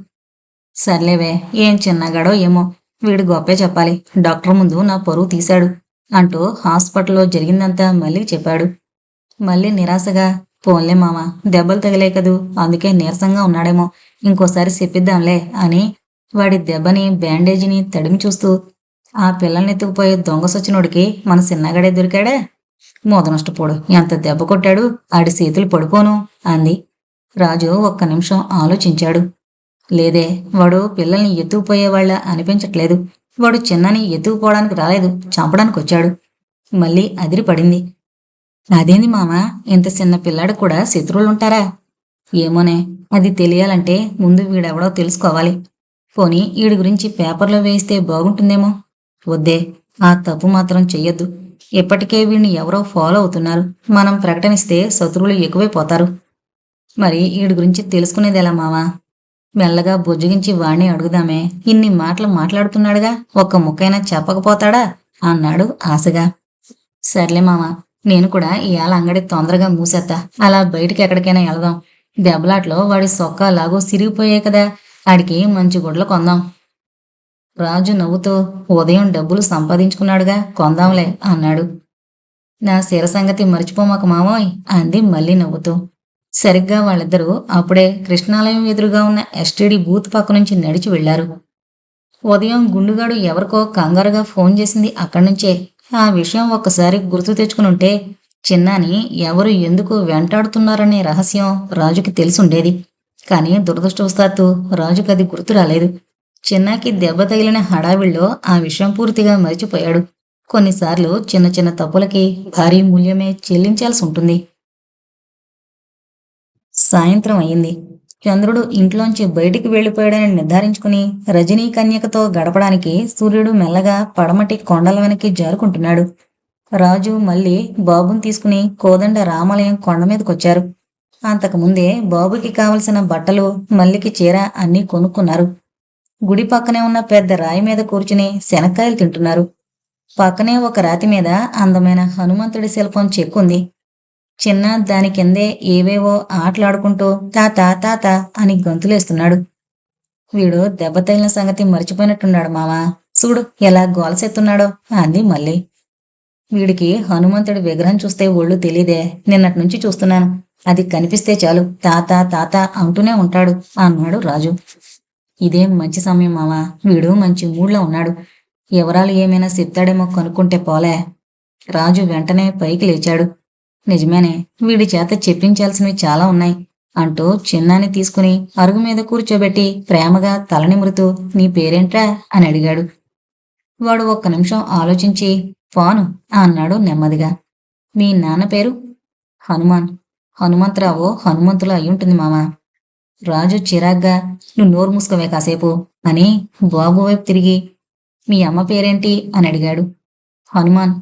సర్లేవే, ఏం చిన్నగాడో ఏమో, వీడు గొప్పే చెప్పాలి. డాక్టర్ ముందు నా పరువు తీశాడు అంటూ హాస్పిటల్లో జరిగిందంతా మళ్ళీ చెప్పాడు. మళ్ళీ నిరాశగా, పోన్లే మామ, దెబ్బలు తగిలే కదూ, అందుకే నీరసంగా ఉన్నాడేమో, ఇంకోసారి చెప్పిద్దాంలే అని వాడి దెబ్బని బ్యాండేజీని తడిమి చూస్తూ, ఆ పిల్లల్ని ఎత్తుకుపోయే దొంగ సచ్చినోడికి మన చిన్నగాడే దొరికాడే. మోదనష్టపోడు, ఎంత దెబ్బ కొట్టాడు, ఆడి చేతులు పడిపోను అంది. రాజు ఒక్క నిమిషం ఆలోచించాడు. లేదే, వాడు పిల్లల్ని ఎత్తుకుపోయేవాళ్ళ అనిపించట్లేదు. వాడు చిన్నని ఎత్తుకుపోవడానికి రాలేదు, చంపడానికి వచ్చాడు. మళ్ళీ అదిరిపడింది. అదేంది మామ, ఇంత చిన్న పిల్లాడు కూడా శత్రువులుంటారా? ఏమోనే, అది తెలియాలంటే ముందు వీడెవడో తెలుసుకోవాలి. పోనీ వీడి గురించి పేపర్లో వేయిస్తే బాగుంటుందేమో. వద్దే, ఆ తప్పు మాత్రం చెయ్యొద్దు. ఇప్పటికే వీడిని ఎవరో ఫాలో అవుతున్నారు. మనం ప్రకటనిస్తే శత్రువులు ఎక్కువైపోతారు. మరి వీడి గురించి తెలుసుకునేదెలా మావా? మెల్లగా బుజ్జగించి వాణ్ణి అడుగుదామే. ఇన్ని మాటలు మాట్లాడుతున్నాడుగా, ఒక్క ముక్కైనా చెప్పకపోతాడా అన్నాడు ఆశగా. సర్లే మామ, నేను కూడా ఇవాళ అంగడి తొందరగా మూసేత్తా. అలా బయటికి ఎక్కడికైనా వెళదాం. దెబ్బలాట్లో వాడి సొక్కా లాగో సిరిగిపోయాయి కదా, ఆడికి మంచి గుడ్లు కొందాం. రాజు నవ్వుతూ, ఉదయం డబ్బులు సంపాదించుకున్నాడుగా, కొందాంలే అన్నాడు. నా శిర సంగతి మర్చిపోమాక మామోయ్ అంది మళ్ళీ నవ్వుతూ. సరిగ్గా వాళ్ళిద్దరూ అప్పుడే కృష్ణాలయం ఎదురుగా ఉన్న ఎస్టీడీ బూత్ పక్క నుంచి నడిచి వెళ్లారు. ఉదయం గుండుగాడు ఎవరికో కంగారుగా ఫోన్ చేసింది అక్కడి నుంచే. ఆ విషయం ఒక్కసారి గుర్తు తెచ్చుకునుంటే చిన్నాని ఎవరు ఎందుకు వెంటాడుతున్నారనే రహస్యం రాజుకి తెలిసుండేది. కానీ దురదృష్టవశాత్తు రాజుకి అది గుర్తు రాలేదు. చిన్నాకి దెబ్బ తగిలిన హడావిడిలో ఆ విషయం పూర్తిగా మరిచిపోయాడు. కొన్నిసార్లు చిన్న చిన్న తప్పులకి భారీ మూల్యమే చెల్లించాల్సి ఉంటుంది. సాయంత్రం అయింది. చంద్రుడు ఇంట్లోంచి బయటికి వెళ్లిపోయాడని నిర్ధారించుకుని రజనీ కన్యకతో గడపడానికి సూర్యుడు మెల్లగా పడమటి కొండల వెనక్కి జారుకుంటున్నాడు. రాజు మళ్ళీ బాబుని తీసుకుని కోదండ రామాలయం కొండ మీదకొచ్చారు. అంతకుముందే బాబుకి కావలసిన బట్టలు, మల్లికి చీర అన్నీ కొనుక్కున్నారు. గుడి పక్కనే ఉన్న పెద్ద రాయి మీద కూర్చుని శనక్కాయలు తింటున్నారు. పక్కనే ఒక రాతి మీద అందమైన హనుమంతుడి శిల్పం చెక్కుంది. చిన్న దాని కిందే ఏవేవో ఆటలాడుకుంటూ తాత తాత అని గంతులేస్తున్నాడు. వీడు దెబ్బ తగిలిన సంగతి మర్చిపోయినట్టున్నాడు మావా, చూడు ఎలా గోలసెత్తున్నాడో అంది మళ్ళీ. వీడికి హనుమంతుడి విగ్రహం చూస్తే ఒళ్ళు తెలీదే, నిన్నటి నుంచి చూస్తున్నాను. అది కనిపిస్తే చాలు తాత తాత అంటూనే ఉంటాడు అన్నాడు రాజు. ఇదేం మంచి సమయం మావా, వీడు మంచి మూడ్లో ఉన్నాడు. వివరాలు ఏమైనా చెప్తాడేమో కనుక్కుంటే పోలే. రాజు వెంటనే పైకి లేచాడు. నిజమేనే, వీడి చేత చెప్పించాల్సినవి చాలా ఉన్నాయి అంటూ చిన్నాన్ని తీసుకుని అరుగు మీద కూర్చోబెట్టి ప్రేమగా తలనిమురుతూ నీ పేరేంట్రా అని అడిగాడు. వాడు ఒక్క నిమిషం ఆలోచించి పాను అన్నాడు నెమ్మదిగా. మీ నాన్న పేరు? హనుమాన్. హనుమంతరావు హనుమంతులు అయ్యుంటుంది మామా. రాజు చిరాగ్గా నువ్వు నోరు మూసుకోవే కాసేపు అని బాబు వైపు తిరిగి మీ అమ్మ పేరేంటి అని అడిగాడు. హనుమాన్.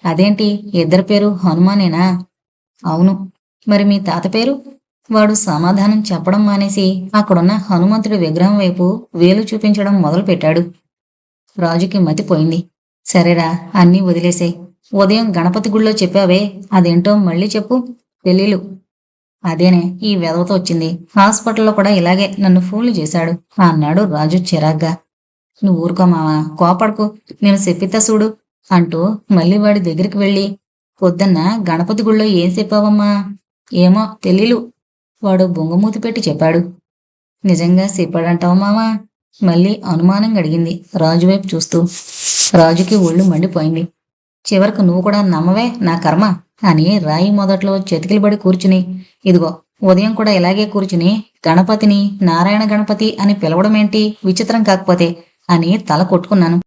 అదేంటి ఇద్దరి పేరు హనుమానేనా? అవును. మరి మీ తాత పేరు? వాడు సమాధానం చెప్పడం మానేసి అక్కడున్న హనుమంతుడి విగ్రహం వైపు వేలు చూపించడం మొదలుపెట్టాడు. రాజుకి మతిపోయింది. సరేరా, అన్నీ వదిలేసే. ఉదయం గణపతి గుళ్ళో చెప్పావే, అదేంటో మళ్ళీ చెప్పు. పెళ్ళిళ్ళు. అదేనే, ఈ వెధవతో వచ్చింది. హాస్పిటల్లో కూడా ఇలాగే నన్ను ఫోన్లు చేశాడు అన్నాడు రాజు చిరాగ్గా. నువ్వు ఊరుకో మావా, కోపడకు, నేను చెప్పితా చూడు అంటూ మళ్ళీ వాడి దగ్గరికి వెళ్ళి పొద్దున్న గణపతి గుళ్ళో ఏం చెప్పావమ్మా? ఏమో తెలీలు. వాడు బొంగమూతి పెట్టి చెప్పాడు. నిజంగా చెప్పాడంటావా మావా? మళ్ళీ అనుమానంగా అడిగింది రాజువైపు చూస్తూ. రాజుకి ఒళ్ళు మండిపోయింది. చివరకు నువ్వు కూడా నమ్మవే నా కర్మ అని రాయి మొదట్లో చెతికిలబడి కూర్చుని, ఇదిగో ఉదయం కూడా ఇలాగే కూర్చుని గణపతిని నారాయణ గణపతి అని పిలవడమేంటి విచిత్రం కాకపోతే అని తల కొట్టుకున్నాను.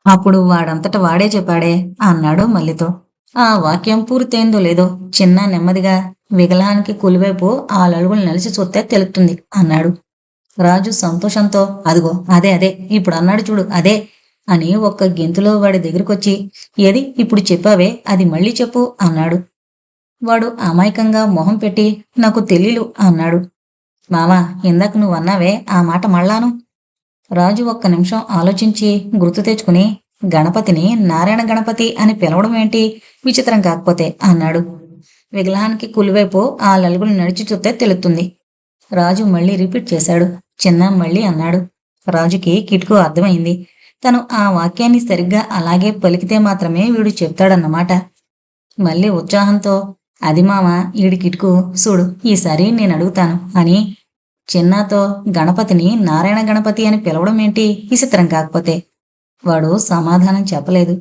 అప్పుడు వాడంతట వాడే చెప్పాడే అన్నాడు మల్లితో. ఆ వాక్యం పూర్తయిందో లేదో చిన్న నెమ్మదిగా వికలానికి కులివైపు ఆ అడుగులు నలిసి చూస్తే తెలుస్తుంది అన్నాడు. రాజు సంతోషంతో అదిగో అదే అదే ఇప్పుడు అన్నాడు చూడు అదే అని ఒక్క గెంతులో వాడి దగ్గరకొచ్చి ఏది ఇప్పుడు చెప్పావే అది మళ్ళీ చెప్పు అన్నాడు. వాడు అమాయకంగా మొహం పెట్టి నాకు తెలీలు అన్నాడు. మావా, ఇందాక నువ్వు అన్నావే ఆ మాట మళ్ళాను. రాజు ఒక్క నిమిషం ఆలోచించి గుర్తు తెచ్చుకుని గణపతిని నారాయణ గణపతి అని పిలవడం ఏంటి విచిత్రం కాకపోతే అన్నాడు. విగ్రహానికి కులివైపు ఆ నలుగురు నడిచి చూస్తే తెలుస్తుంది. రాజు మళ్ళీ రిపీట్ చేశాడు. చిన్న మళ్ళీ అన్నాడు. రాజుకి కిటుకు అర్థమైంది. తను ఆ వాక్యాన్ని సరిగ్గా అలాగే పలికితే మాత్రమే వీడు చెప్తాడన్నమాట. మళ్ళీ ఉత్సాహంతో, అది మామ ఈడి కిటుకు, చూడు ఈసారి నేను అడుగుతాను అని చిన్నాతో గణపతిని నారాయణ గణపతి అని పిలవడం ఏంటి విచిత్రం కాకపోతే. వాడు సమాధానం చెప్పలేదు.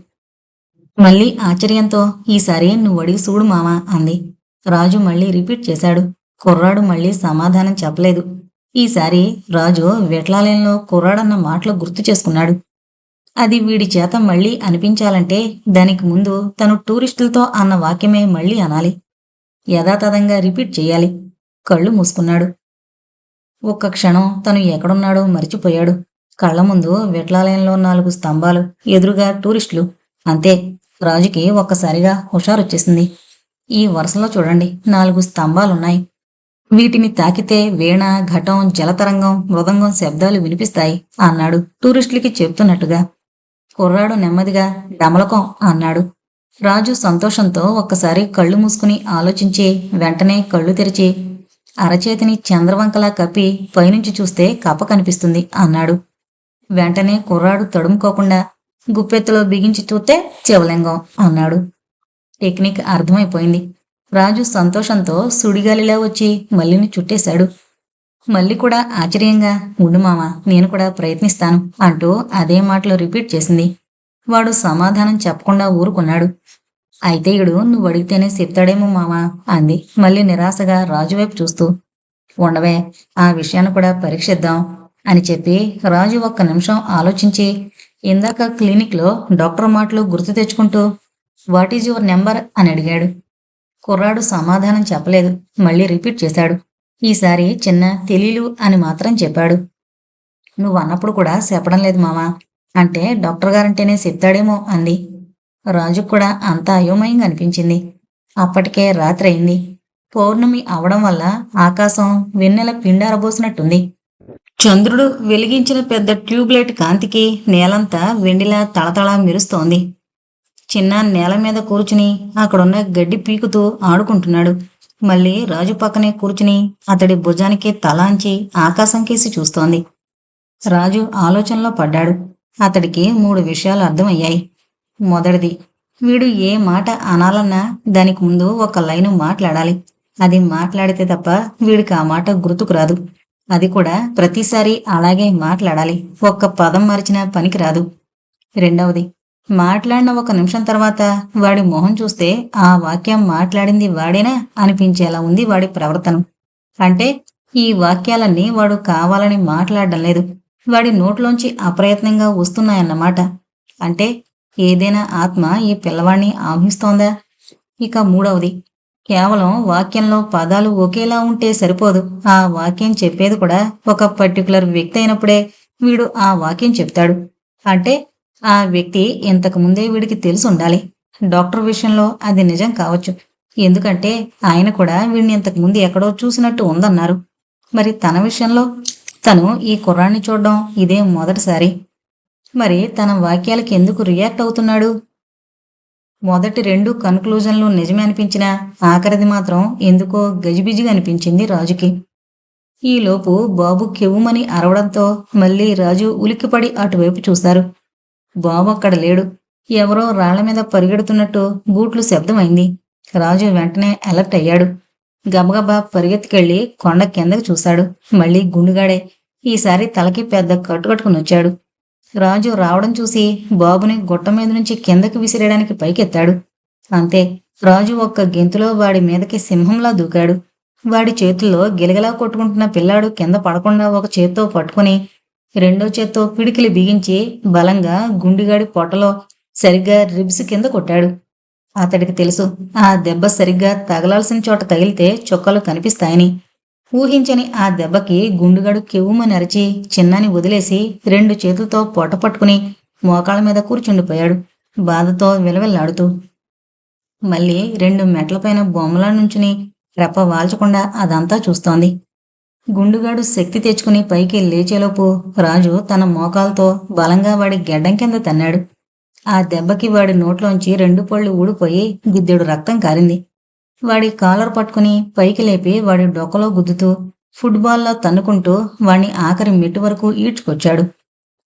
మళ్ళీ ఆశ్చర్యంతో, ఈసారి నువ్వు అడిగి చూడు మామా అంది. రాజు మళ్ళీ రిపీట్ చేశాడు. కుర్రాడు మళ్ళీ సమాధానం చెప్పలేదు. ఈసారి రాజు విట్లాలయంలో కుర్రాడన్న మాటలు గుర్తు చేసుకున్నాడు. అది వీడి చేత మళ్ళీ అనిపించాలంటే దానికి ముందు తను టూరిస్టులతో అన్న వాక్యమే మళ్ళీ అనాలి. యథాతథంగా రిపీట్ చేయాలి. కళ్ళు మూసుకున్నాడు. ఒక్క క్షణం తను ఎక్కడున్నాడో మరిచిపోయాడు. కళ్ల ముందు విట్లాలయంలో 4 స్తంభాలు, ఎదురుగా టూరిస్టులు. అంతే. రాజుకి ఒక్కసారిగా హుషారొచ్చేసింది. ఈ వరుసలో చూడండి 4 స్తంభాలున్నాయి. వీటిని తాకితే వీణ, ఘటం, జలతరంగం, మృదంగం శబ్దాలు వినిపిస్తాయి అన్నాడు టూరిస్టులకి చెప్తున్నట్టుగా. కుర్రాడు నెమ్మదిగా డమలకం అన్నాడు. రాజు సంతోషంతో ఒక్కసారి కళ్ళు మూసుకుని ఆలోచించి వెంటనే కళ్ళు తెరిచి, అరచేతిని చంద్రవంకలా కప్పి పైనుంచి చూస్తే కప్ప కనిపిస్తుంది అన్నాడు. వెంటనే కుర్రాడు తడుముకోకుండా గుప్పెత్తులో బిగించి చూస్తే శివలింగం అన్నాడు. టెక్నిక్ అర్థమైపోయింది. రాజు సంతోషంతో సుడిగాలిలా వచ్చి మల్లిని చుట్టేశాడు. మల్లి కూడా ఆశ్చర్యంగా, ఉండు మామ నేను కూడా ప్రయత్నిస్తాను అంటూ అదే మాటలు రిపీట్ చేసింది. వాడు సమాధానం చెప్పకుండా ఊరుకున్నాడు. అయితే ఇడు నువ్వు అడిగితేనే చెప్తాడేమో మామా అంది మళ్ళీ నిరాశగా రాజువైపు చూస్తూ. ఉండవే, ఆ విషయాన్ని కూడా పరీక్షిద్దాం అని చెప్పి రాజు ఒక్క నిమిషం ఆలోచించి ఇందాక క్లినిక్లో డాక్టర్ మాటలు గుర్తు తెచ్చుకుంటూ, వాట్ ఈజ్ యువర్ నెంబర్ అని అడిగాడు. కుర్రాడు సమాధానం చెప్పలేదు. మళ్ళీ రిపీట్ చేశాడు. ఈసారి చిన్న తెలీలు అని మాత్రం చెప్పాడు. నువ్వు అన్నప్పుడు కూడా చెప్పడం లేదు మామా అంటే డాక్టర్ గారంటేనే చెప్తాడేమో అంది. రాజుకు కూడా అంత అయోమయంగా అనిపించింది. అప్పటికే రాత్రి అయింది. పౌర్ణమి అవడం వల్ల ఆకాశం వెన్నెల పిండారబోసినట్టుంది. చంద్రుడు వెలిగించిన పెద్ద ట్యూబ్లైట్ కాంతికి నేలంతా వెండిలా తళతళ మెరుస్తోంది. చిన్న నేల మీద కూర్చుని అక్కడున్న గడ్డి పీకుతూ ఆడుకుంటున్నాడు. మళ్ళీ రాజు పక్కనే కూర్చుని అతడి భుజానికి తలాంచి ఆకాశం కేసి చూస్తోంది. రాజు ఆలోచనలో పడ్డాడు. అతడికి 3 విషయాలు అర్థమయ్యాయి. మొదటిది, వీడు ఏ మాట అనాలన్నా దానికి ముందు ఒక లైను మాట్లాడాలి. అది మాట్లాడితే తప్ప వీడికి ఆ మాట గుర్తుకు రాదు. అది కూడా ప్రతిసారి అలాగే మాట్లాడాలి. ఒక్క పదం మరిచినా పనికిరాదు. రెండవది, మాట్లాడిన 1 నిమిషం తర్వాత వాడి మొహం చూస్తే ఆ వాక్యం మాట్లాడింది వాడేనా అనిపించేలా ఉంది వాడి ప్రవర్తన. అంటే ఈ వాక్యాలన్నీ వాడు కావాలని మాట్లాడడం లేదు, వాడి నోట్లోంచి అప్రయత్నంగా వస్తున్నాయన్నమాట. అంటే ఏదైనా ఆత్మ ఈ పిల్లవాడిని ఆహ్నిస్తోందా? ఇక మూడవది, కేవలం వాక్యంలో పదాలు ఒకేలా ఉంటే సరిపోదు. ఆ వాక్యం చెప్పేది కూడా ఒక పర్టికులర్ వ్యక్తి అయినప్పుడే వీడు ఆ వాక్యం చెప్తాడు. అంటే ఆ వ్యక్తి ఇంతకు ముందే వీడికి తెలిసి ఉండాలి. డాక్టర్ విషయంలో అది నిజం కావచ్చు, ఎందుకంటే ఆయన కూడా వీడిని ఇంతకు ముందు ఎక్కడో చూసినట్టు ఉందన్నారు. మరి తన విషయంలో తను ఈ కుర్రాన్ని చూడడం ఇదే మొదటిసారి. మరి తన వాక్యాలకి ఎందుకు రియాక్ట్ అవుతున్నాడు? మొదటి 2 కన్క్లూజన్లు నిజమే అనిపించినా ఆఖరిది మాత్రం ఎందుకో గజిబిజిగా అనిపించింది రాజుకి. ఈలోపు బాబు కెవ్వుమని అరవడంతో మళ్ళీ రాజు ఉలిక్కిపడి అటువైపు చూశారు. బాబు అక్కడ లేడు. ఎవరో రాళ్ల మీద పరిగెడుతున్నట్టు బూట్లు శబ్దమైంది. రాజు వెంటనే అలర్ట్ అయ్యాడు. గబగబా పరిగెత్తుకెళ్లి కొండ కిందకు చూశాడు. మళ్ళీ గుండుగాడే. ఈసారి తలకి పెద్ద కట్టుకట్టుకుని వచ్చాడు. రాజు రావడం చూసి బాబుని గుట్ట మీద నుంచి కిందకి విసిరేయడానికి పైకెత్తాడు. అంతే, రాజు ఒక్క గెంతులో వాడి మీదకి సింహంలా దూకాడు. వాడి చేతుల్లో గిలగిలా కొట్టుకుంటున్న పిల్లాడు కింద పడకుండా ఒక చేత్తో పట్టుకుని రెండో చేత్తో పిడికిలి బిగించి బలంగా గుండిగాడి పొట్టలో సరిగ్గా రిబ్స్ కింద కొట్టాడు. అతడికి తెలుసు ఆ దెబ్బ సరిగ్గా తగలాల్సిన చోట తగిలితే చొక్కలు కనిపిస్తాయని. ఊహించని ఆ దెబ్బకి గుండుగాడు కెవ్వుమని అరిచి చిన్నాని వదిలేసి 2 చేతులతో పొట్ట పట్టుకుని మోకాళ్ళ మీద కూర్చుండిపోయాడు, బాధతో విలవిల్లాడుతూ. మళ్ళీ 2 మెట్లపైన బొమ్మలా నుంచుని రెప్ప వాల్చకుండా అదంతా చూస్తోంది. గుండుగాడు శక్తి తెచ్చుకుని పైకి లేచేలోపు రాజు తన మోకాలతో బలంగా వాడి గెడ్డం కింద తన్నాడు. ఆ దెబ్బకి వాడి నోట్లోంచి 2 పళ్ళు ఊడిపోయి గుద్దెడు రక్తం కారింది. వాడి కాలర్ పట్టుకుని పైకి లేపి వాడి డొక్కలో గుద్దుతూ ఫుట్బాల్లా తన్నుకుంటూ వాణ్ణి ఆఖరి మెట్టు వరకు ఈడ్చుకొచ్చాడు.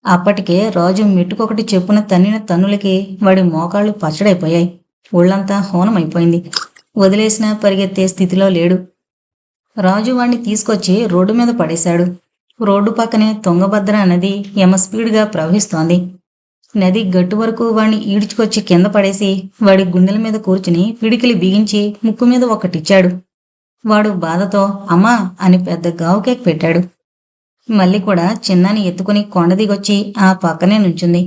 అప్పటికే రాజు మెట్టుకొకటి చెప్పున తన్నిన తన్నులకి వాడి మోకాళ్ళు పచ్చడైపోయాయి. ఒళ్లంతా హోనమైపోయింది. వదిలేసినా పరిగెత్తే స్థితిలో లేడు. రాజు వాణ్ణి తీసుకొచ్చి రోడ్డు మీద పడేశాడు. రోడ్డు పక్కనే తుంగభద్ర నది యమ స్పీడ్గా ప్రవహిస్తోంది. నది గట్టు వరకు వాణ్ణి ఈడ్చుకొచ్చి కింద పడేసి వాడి గుండెల మీద కూర్చుని పిడికిలి బిగించి ముక్కు మీద ఒకటిచ్చాడు. వాడు బాధతో అమ్మా అని పెద్ద గావుకేక్ పెట్టాడు. మళ్ళీ కూడా చిన్నాని ఎత్తుకుని కొండ దిగొచ్చి ఆ పక్కనే నుంచుంది.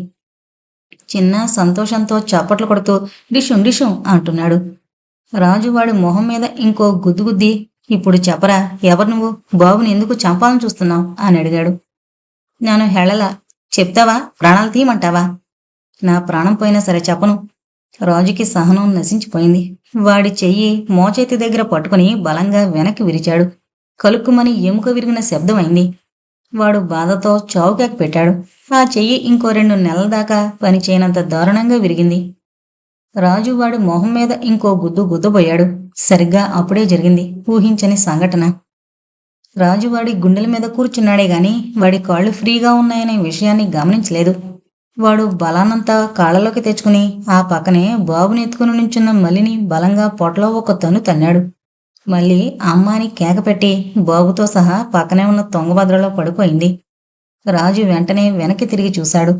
చిన్న సంతోషంతో చప్పట్లు కొడుతూ డిషుం డిషుం అంటున్నాడు. రాజు వాడి మొహం మీద ఇంకో గుద్దుగుద్ది ఇప్పుడు చెప్పరా, ఎవరు నువ్వు, బాబుని ఎందుకు చంపాలని చూస్తున్నావు అని అడిగాడు. నేను హెళల, చెప్తావా, ప్రాణాలు తీయమంటావా? నా ప్రాణం పోయినా సరే చెప్పను. రాజుకి సహనం నశించిపోయింది. వాడి చెయ్యి మోచేతి దగ్గర పట్టుకుని బలంగా వెనక్కి విరిచాడు. కలుక్కుమని ఎముక విరిగిన శబ్దమైంది. వాడు బాధతో చౌకాకి పెట్టాడు. ఆ చెయ్యి ఇంకో 2 నెలల దాకా పని చేయనంత దారుణంగా విరిగింది. రాజు వాడి మొహం మీద ఇంకో గుద్దు గుద్దబోయాడు. సరిగ్గా అప్పుడే జరిగింది ఊహించని సంఘటన. రాజు వాడి గుండెల మీద కూర్చున్నాడే గాని వాడి కాళ్ళు ఫ్రీగా ఉన్నాయనే విషయాన్ని గమనించలేదు. వాడు బలానంతా కాళ్ళలోకి తెచ్చుకుని ఆ పక్కనే బాబుని ఎత్తుకుని నుంచున్న మల్లిని బలంగా పొట్టలో ఒక తన్ను తన్నాడు. మళ్ళీ అమ్మాని కేకపెట్టి బాబుతో సహా పక్కనే ఉన్న తుంగభద్రలో పడిపోయింది. రాజు వెంటనే వెనక్కి తిరిగి చూశాడు.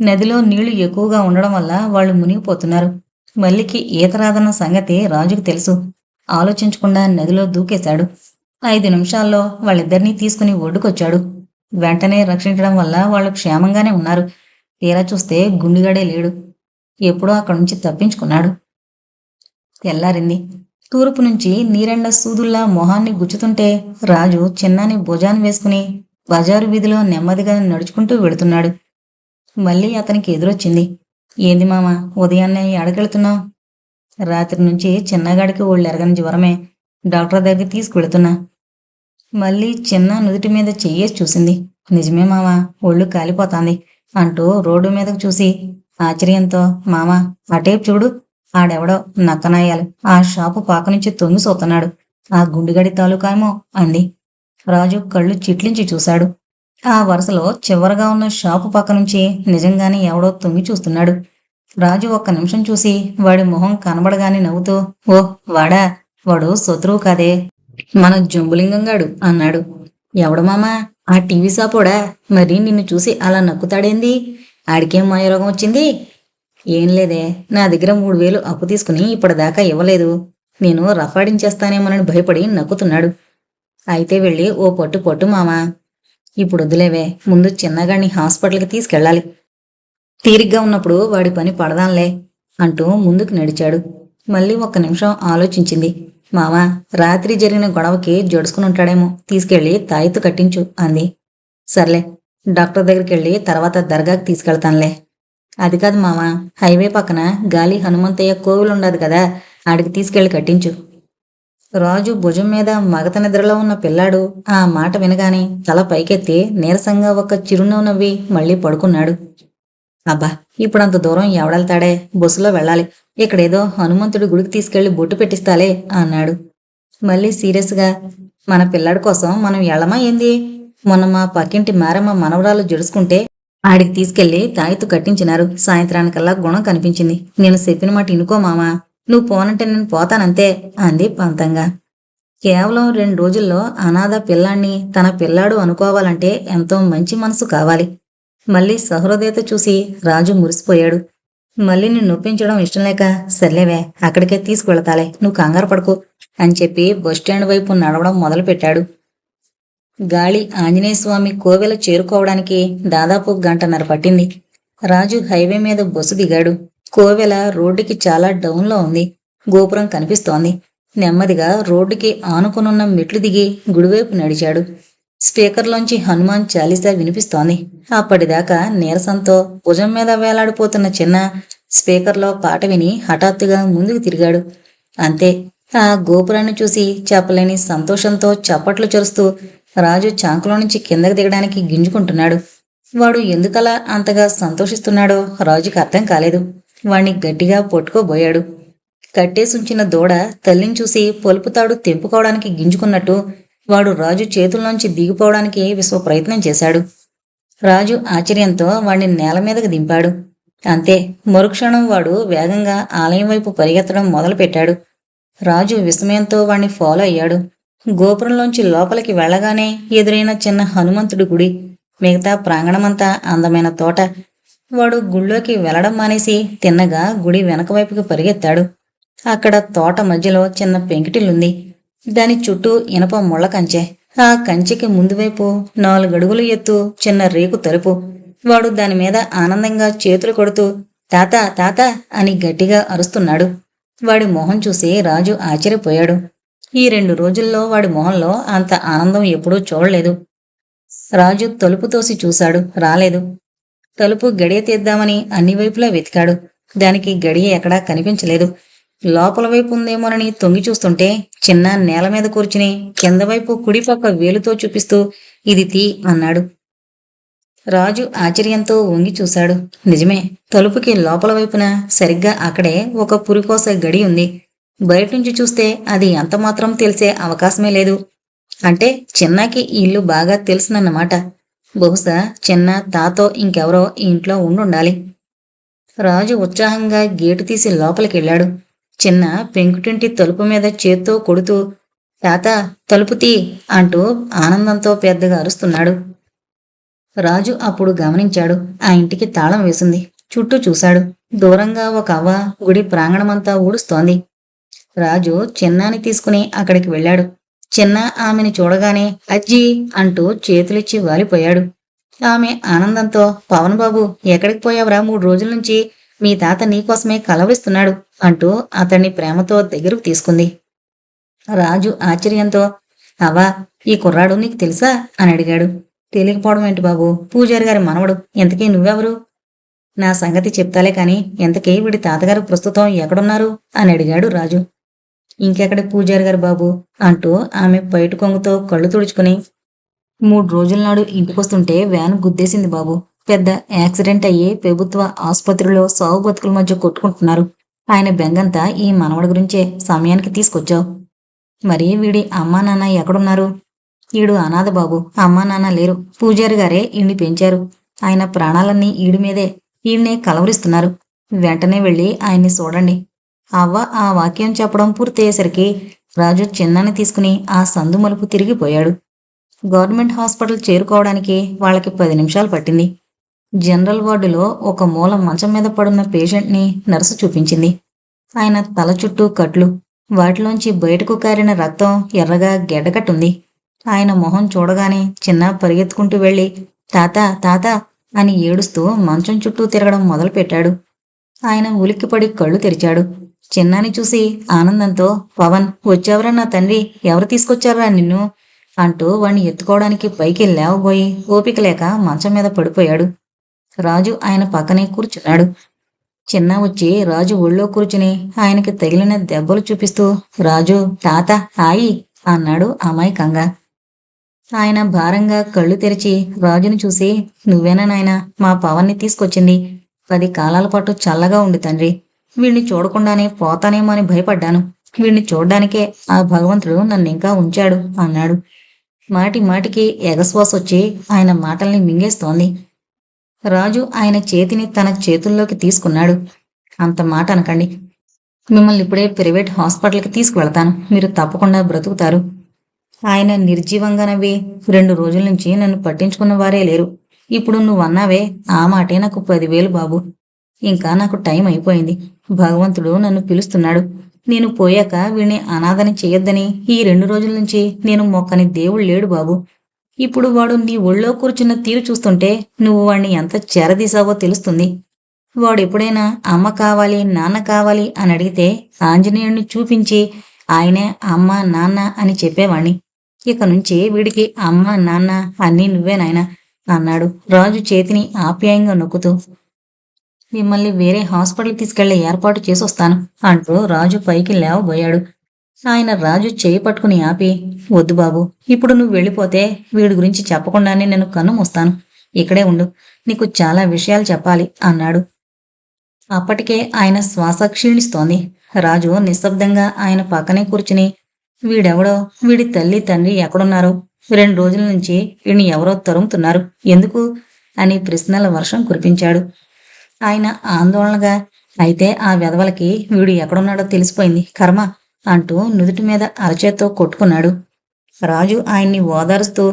నదిలో నీళ్లు ఎక్కువగా ఉండడం వల్ల వాళ్ళు మునిగిపోతున్నారు. మల్లికి ఈత రాదన్న సంగతి రాజుకు తెలుసు. ఆలోచించకుండా నదిలో దూకేశాడు. 5 నిమిషాల్లో వాళ్ళిద్దరినీ తీసుకుని ఒడ్డుకొచ్చాడు. వెంటనే రక్షించడం వల్ల వాళ్ళు క్షేమంగానే ఉన్నారు. తీరా చూస్తే గుండుగాడే లేడు. ఎప్పుడో అక్కడి నుంచి తప్పించుకున్నాడు. తెల్లారింది. తూర్పు నుంచి నీరెండ సూదుల్లా మొహాన్ని గుచ్చుతుంటే రాజు చిన్నాని భుజాన్ని వేసుకుని బజారు వీధిలో నెమ్మదిగా నడుచుకుంటూ వెడుతున్నాడు. మళ్ళీ అతనికి ఎదురొచ్చింది. ఏంది మామ, ఉదయాన్నే ఎడకెళ్తున్నావు? రాత్రి నుంచి చిన్నగాడికి ఒళ్ళెరగని జ్వరమే, డాక్టర్ దగ్గరికి తీసుకువెళుతున్నా. మళ్ళీ చిన్న నుదుటి మీద చెయ్యేసి చూసింది. నిజమే మామ, ఒళ్ళు కాలిపోతాంది అంటూ రోడ్డు మీదకు చూసి ఆశ్చర్యంతో, మామ అటేపు చూడు, ఆడెవడో నక్కనాయాలు ఆ షాపు పాక నుంచి తొంగి సోతున్నాడు, ఆ గుండుగడి తాలూకామో అంది. రాజు కళ్ళు చిట్లించి చూశాడు. ఆ వరుసలో చివరగా ఉన్న షాపు పక్క నుంచి నిజంగానే ఎవడో తొంగి చూస్తున్నాడు. రాజు ఒక్క నిమిషం చూసి వాడి మొహం కనబడగానే నవ్వుతూ, ఓ వాడా, వాడు శత్రువు కాదే, మన జంబులింగంగాడు అన్నాడు. ఎవడు మామా, ఆ టీవీ షాపోడా? మరి నిన్ను చూసి అలా నక్కుతాడేంది? ఆడికేం మాయరోగం వచ్చింది? ఏం లేదే, నా దగ్గర 3000 అప్పు తీసుకుని ఇప్పటిదాకా ఇవ్వలేదు. నేను రఫాడించేస్తానేమోనని భయపడి నక్కుతున్నాడు. అయితే వెళ్ళి ఓ పట్టు మామా. ఇప్పుడు వద్దులేవే, ముందు చిన్నగాడిని హాస్పిటల్కి తీసుకెళ్ళాలి. తీరిగ్గా ఉన్నప్పుడు వాడి పని పడదాంలే అంటూ ముందుకు నడిచాడు. మళ్ళీ ఒక్క నిమిషం ఆలోచించింది. మావా, రాత్రి జరిగిన గొడవకి జడుచుకుని ఉంటాడేమో, తీసుకెళ్లి తాయిత్తు కట్టించు అంది. సర్లే, డాక్టర్ దగ్గరికి వెళ్ళి తర్వాత దర్గాకి తీసుకెళ్తానులే. అది కాదు మావా, హైవే పక్కన గాలి హనుమంతయ్య కోవిలుండదు కదా, ఆడికి తీసుకెళ్లి కట్టించు. రాజు భుజం మీద మగత నిద్రలో ఉన్న పిల్లాడు ఆ మాట వినగానే తల పైకెత్తి నీరసంగా ఒక చిరునవ్వు నవ్వి మళ్ళీ పడుకున్నాడు. అబ్బా, ఇప్పుడంత దూరం ఎవడెళ్తాడే, బస్సులో వెళ్ళాలి. ఇక్కడేదో హనుమంతుడి గుడికి తీసుకెళ్లి బొట్టు పెట్టిస్తాలే అన్నాడు. మళ్ళీ సీరియస్గా, మన పిల్లాడి కోసం మనం ఎళ్ళమా ఏంది? మొన్న మా పక్కింటి మారమ్మ మనవరాలు జడుచుకుంటే ఆడికి తీసుకెళ్లి తాయిత్తు కట్టించినారు. సాయంత్రానికల్లా గుణం కనిపించింది. నేను చెప్పిన మాట ఇనుకో మామా, నువ్వు పోనంటే నేను పోతానంతే అంది పంతంగా. కేవలం 2 రోజుల్లో అనాథ పిల్లాన్ని తన పిల్లాడు అనుకోవాలంటే ఎంతో మంచి మనసు కావాలి. మళ్ళీ సహృదయత చూసి రాజు మురిసిపోయాడు. మళ్ళీ నిన్ను నొప్పించడం ఇష్టం లేక, సర్లేవే అక్కడికే తీసుకువెళతాలే, నువ్వు కంగారు పడుకో అని చెప్పి బస్టాండ్ వైపు నడవడం మొదలుపెట్టాడు. గాలి ఆంజనేయస్వామి కోవెల చేరుకోవడానికి దాదాపు 1.5 గంట పట్టింది. రాజు హైవే మీద బస్సు దిగాడు. కోవెల రోడ్డుకి చాలా డౌన్లో ఉంది. గోపురం కనిపిస్తోంది. నెమ్మదిగా రోడ్డుకి ఆనుకునున్న మెట్లు దిగి గుడివైపు నడిచాడు. స్పీకర్లోంచి హనుమాన్ చాలీసా వినిపిస్తోంది. అప్పటిదాకా నీరసంతో భుజం మీద వేలాడిపోతున్న చిన్న స్పీకర్లో పాట విని హఠాత్తుగా ముందుకు తిరిగాడు. అంతే, ఆ గోపురాన్ని చూసి చెప్పలేని సంతోషంతో చప్పట్లు చరుస్తూ రాజు చాంకులో నుంచి కిందకి దిగడానికి గింజుకుంటున్నాడు. వాడు ఎందుకలా అంతగా సంతోషిస్తున్నాడో రాజుకి అర్థం కాలేదు. వాణ్ణి గట్టిగా పట్టుకోబోయాడు. కట్టేసుంచిన దూడ తల్లిని చూసి పొలుపుతాడు తెంపుకోవడానికి గింజుకున్నట్టు వాడు రాజు చేతుల్లోంచి దిగిపోవడానికి విశ్వ ప్రయత్నం చేశాడు. రాజు ఆశ్చర్యంతో వాణ్ణి నేల మీదకి దింపాడు. అంతే, మరుక్షణం వాడు వేగంగా ఆలయం వైపు పరిగెత్తడం మొదలుపెట్టాడు. రాజు విస్మయంతో వాణ్ణి ఫాలో అయ్యాడు. గోపురంలోంచి లోపలికి వెళ్ళగానే ఎదురైన చిన్న హనుమంతుడి గుడి, మిగతా ప్రాంగణమంతా అందమైన తోట. వాడు గుళ్ళోకి వెళ్లడం మానేసి తిన్నగా గుడి వెనక వైపుకి పరిగెత్తాడు. అక్కడ తోట మధ్యలో చిన్న పెంకిటిల్లుంది. దాని చుట్టూ ఇనప ముళ్ళ కంచె. ఆ కంచెకి ముందువైపు 4 అడుగులు ఎత్తు చిన్న రేకు తలుపు. వాడు దానిమీద ఆనందంగా చేతులు కొడుతూ తాత తాత అని గట్టిగా అరుస్తున్నాడు. వాడి మొహం చూసి రాజు ఆశ్చర్యపోయాడు. ఈ 2 రోజుల్లో వాడి మొహంలో అంత ఆనందం ఎప్పుడూ చూడలేదు. రాజు తలుపు తోసి చూశాడు, రాలేదు. తలుపు గడియ తీద్దామని అన్ని వైపులా వెతికాడు. దానికి గడియ ఎక్కడా కనిపించలేదు. లోపల వైపు ఉందేమోనని తొంగి చూస్తుంటే చిన్న నేల మీద కూర్చుని కింద వైపు కుడిపక్క వేలుతో చూపిస్తూ ఇది తీ అన్నాడు. రాజు ఆశ్చర్యంతో వంగి చూశాడు. నిజమే, తలుపుకి లోపల వైపున సరిగ్గా అక్కడే ఒక పురికోస గడి ఉంది. బయటనుంచి చూస్తే అది ఎంతమాత్రం తెలిసే అవకాశమే లేదు. అంటే చిన్నాకి ఈ ఇల్లు బాగా తెలుసునన్నమాట. బహుశా చిన్న తాతో ఇంకెవరో ఈ ఇంట్లో ఉండుండాలి. రాజు ఉత్సాహంగా గేటు తీసి లోపలికెళ్ళాడు. చిన్న పెంకుటింటి తలుపు మీద చేత్తో కొడుతూ తాత తలుపు తీ అంటూ ఆనందంతో పెద్దగా అరుస్తున్నాడు. రాజు అప్పుడు గమనించాడు, ఆ ఇంటికి తాళం వేసింది. చుట్టూ చూశాడు. దూరంగా ఒక అవ్వ గుడి ప్రాంగణమంతా ఊడుస్తోంది. రాజు చిన్నాని తీసుకుని అక్కడికి వెళ్ళాడు. చిన్న ఆమెని చూడగానే అజ్జీ అంటూ చేతులిచ్చి వాలిపోయాడు. ఆమె ఆనందంతో పవన్ బాబు ఎక్కడికి పోయావురా, 3 రోజుల నుంచి మీ తాత నీకోసమే కలవరిస్తున్నాడు అంటూ అతన్ని ప్రేమతో దగ్గరకు తీసుకుంది. రాజు ఆశ్చర్యంతో అవ్వా, ఈ కుర్రాడు నీకు తెలుసా అని అడిగాడు. తెలియకపోవడం ఏంటి బాబు, పూజారి గారి మనవడు. ఇంతకీ నువ్వెవరు? నా సంగతి చెప్తాలే కాని ఇంతకీ వీడి తాతగారు ప్రస్తుతం ఎక్కడున్నారు అని అడిగాడు రాజు. ఇంకెక్కడి పూజారి గారు బాబు అంటూ ఆమె పైటు కొంగుతో కళ్ళు తుడుచుకుని 3 రోజుల నాడు ఇంటికొస్తుంటే వ్యాన్ గుద్దేసింది బాబు. పెద్ద యాక్సిడెంట్ అయ్యి ప్రభుత్వ ఆసుపత్రిలో సావు బతుకుల మధ్య కొట్టుకుంటున్నారు. ఆయన బెంగంతా ఈ మనవడి గురించే. సమయానికి తీసుకొచ్చావు. మరి వీడి అమ్మా నాన్న ఎక్కడున్నారు? ఈడు అనాథ బాబు, అమ్మా నాన్న లేరు. పూజారి గారే ఈయన్ని పెంచారు. ఆయన ప్రాణాలన్నీ ఈడి మీదే. ఈయన్నే కలవరిస్తున్నారు. వెంటనే వెళ్ళి ఆయన్ని చూడండి. అవ్వ ఆ వాక్యం చెప్పడం పూర్తయ్యేసరికి రాజు చిన్నాన్ని తీసుకుని ఆ సందు మలుపు తిరిగిపోయాడు. గవర్నమెంట్ హాస్పిటల్ చేరుకోవడానికి వాళ్ళకి 10 నిమిషాలు పట్టింది. జనరల్ వార్డులో ఒక మూల మంచం మీద పడున్న పేషెంట్ని నర్సు చూపించింది. ఆయన తల చుట్టూ కట్లు, వాటిలోంచి బయటకు కారిన రక్తం ఎర్రగా గెడ్డకట్టుంది. ఆయన మొహం చూడగానే చిన్న పరిగెత్తుకుంటూ వెళ్ళి తాత తాత అని ఏడుస్తూ మంచం చుట్టూ తిరగడం మొదలుపెట్టాడు. ఆయన ఉలిక్కిపడి కళ్ళు తెరిచాడు. చిన్నాని చూసి ఆనందంతో పవన్ వచ్చావరా నా తండ్రి, ఎవరు తీసుకొచ్చారా నిన్ను అంటూ వాణ్ణి ఎత్తుకోవడానికి పైకి లేవబోయి ఓపిక లేక మంచం మీద పడిపోయాడు. రాజు ఆయన పక్కనే కూర్చున్నాడు. చిన్న వచ్చి రాజు ఒళ్ళో కూర్చుని ఆయనకి తగిలిన దెబ్బలు చూపిస్తూ రాజు తాత హాయి అన్నాడు అమాయకంగా. ఆయన భారంగా కళ్ళు తెరిచి రాజును చూసి నువ్వేనా నాయనా మా పవన్ని తీసుకొచ్చింది? 10 కాలాల పాటు చల్లగా ఉండి తండ్రి. వీణ్ణి చూడకుండానే పోతానేమో అని భయపడ్డాను. వీణ్ణి చూడ్డానికే ఆ భగవంతుడు నన్నింకా ఉంచాడు అన్నాడు. మాటి మాటికి ఎగశ్వాస వచ్చి ఆయన మాటల్ని మింగేస్తోంది. రాజు ఆయన చేతిని తన చేతుల్లోకి తీసుకున్నాడు. అంత మాట అనకండి. మిమ్మల్ని ఇప్పుడే ప్రైవేట్ హాస్పిటల్కి తీసుకువెళ్తాను. మీరు తప్పకుండా బ్రతుకుతారు. ఆయన నిర్జీవంగా నవ్వి 2 రోజుల నుంచి నన్ను పట్టించుకున్న వారే లేరు. ఇప్పుడు నువ్వన్నావే ఆ మాటే నాకు 10,000 బాబు. ఇంకా నాకు టైం అయిపోయింది. భగవంతుడు నన్ను పిలుస్తున్నాడు. నేను పోయాక వీణ్ణి అనాథని చెయ్యొద్దని ఈ 2 రోజుల నుంచి నేను మొక్కని దేవుడు లేడు బాబు. ఇప్పుడు వాడు నీ ఒళ్ళో కూర్చున్న తీరు చూస్తుంటే నువ్వు వాణ్ణి ఎంత చేరదీసావో తెలుస్తుంది. వాడెప్పుడైనా అమ్మ కావాలి నాన్న కావాలి అని అడిగితే ఆంజనేయుణ్ణి చూపించి ఆయనే అమ్మ నాన్న అని చెప్పేవాణ్ణి. ఇక నుంచి వీడికి అమ్మ నాన్న అన్నీ నువ్వే నాయనా అన్నాడు రాజు చేతిని ఆప్యాయంగా నొక్కుతూ. మిమ్మల్ని వేరే హాస్పిటల్ తీసుకెళ్లే ఏర్పాటు చేసొస్తాను అంటూ రాజు పైకి లేవబోయాడు. ఆయన రాజు చేయి పట్టుకుని ఆపి వద్దు బాబు, ఇప్పుడు నువ్వు వెళ్ళిపోతే వీడి గురించి చెప్పకుండానే నేను కన్ను మూస్తాను. ఇక్కడే ఉండు, నీకు చాలా విషయాలు చెప్పాలి అన్నాడు. అప్పటికే ఆయన శ్వాస క్షీణిస్తోంది. రాజు నిశ్శబ్దంగా ఆయన పక్కనే కూర్చుని, వీడెవడో, వీడి తల్లి తండ్రి ఎక్కడున్నారు, 2 రోజుల నుంచి వీడిని ఎవరో తరుముతున్నారు, ఎందుకు అని ప్రశ్నల వర్షం కురిపించాడు. ఆయన ఆందోళనగా, అయితే ఆ వెధవలకి వీడు ఎక్కడున్నాడో తెలిసిపోయింది, కర్మ అంటూ నుదుటి మీద అరచేత్తో కొట్టుకున్నాడు. రాజు ఆయన్ని ఓదారుస్తూ,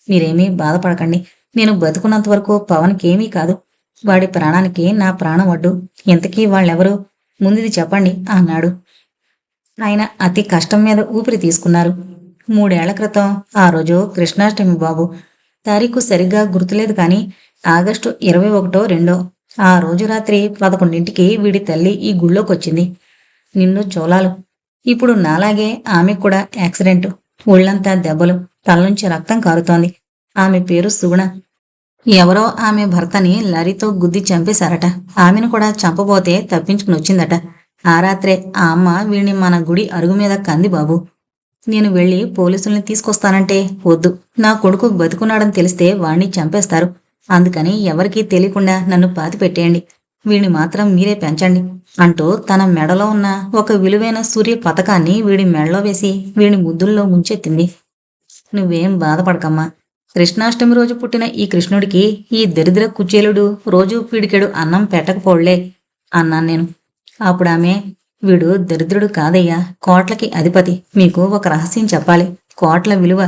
మీరేమీ బాధపడకండి, నేను బతుకున్నంత వరకు పవన్కేమీ కాదు, వాడి ప్రాణానికి నా ప్రాణం అడ్డు, ఇంతకీ వాళ్ళెవరు, ముందుది చెప్పండి అన్నాడు. ఆయన అతి కష్టం మీద ఊపిరి తీసుకున్నారు. 3 ఏళ్ల క్రితం ఆ రోజు కృష్ణాష్టమి బాబు. తారీఖు సరిగ్గా గుర్తులేదు కానీ ఆగస్టు 21-2. ఆ రోజు రాత్రి 11ంటికి వీడి తల్లి ఈ గుళ్ళోకొచ్చింది. నిన్ను చూలాలు. ఇప్పుడు నాలాగే ఆమెకు కూడా యాక్సిడెంట్. ఒళ్ళంతా దెబ్బలు, తలనుంచి రక్తం కారుతోంది. ఆమె పేరు సుగుణ. ఎవరో ఆమె భర్తని లారీతో గుద్ది చంపేశారట. ఆమెను కూడా చంపబోతే తప్పించుకుని వచ్చిందట. ఆ రాత్రే ఆ అమ్మ వీణ్ణి మన గుడి అరుగు మీద కంది బాబు. నేను వెళ్ళి పోలీసుల్ని తీసుకొస్తానంటే వద్దు, నా కొడుకు బతుకున్నాడని తెలిస్తే వాణ్ణి చంపేస్తారు. అందుకని ఎవరికీ తెలియకుండా నన్ను పాతిపెట్టేయండి. వీణ్ణి మాత్రం మీరే పెంచండి అంటూ తన మెడలో ఉన్న ఒక విలువైన సూర్య పతకాన్ని వీడి మెడలో వేసి వీడి ముద్దుల్లో ముంచెత్తింది. నువ్వేం బాధపడకమ్మా. కృష్ణాష్టమి రోజు పుట్టిన ఈ కృష్ణుడికి ఈ దరిద్ర కుచేలుడు రోజూ పీడికెడు అన్నం పెట్టకపోళ్లే అన్నాను నేను. అప్పుడామె, వీడు దరిద్రుడు కాదయ్యా, కోట్లకి అధిపతి. మీకు ఒక రహస్యం చెప్పాలి, కోట్ల విలువ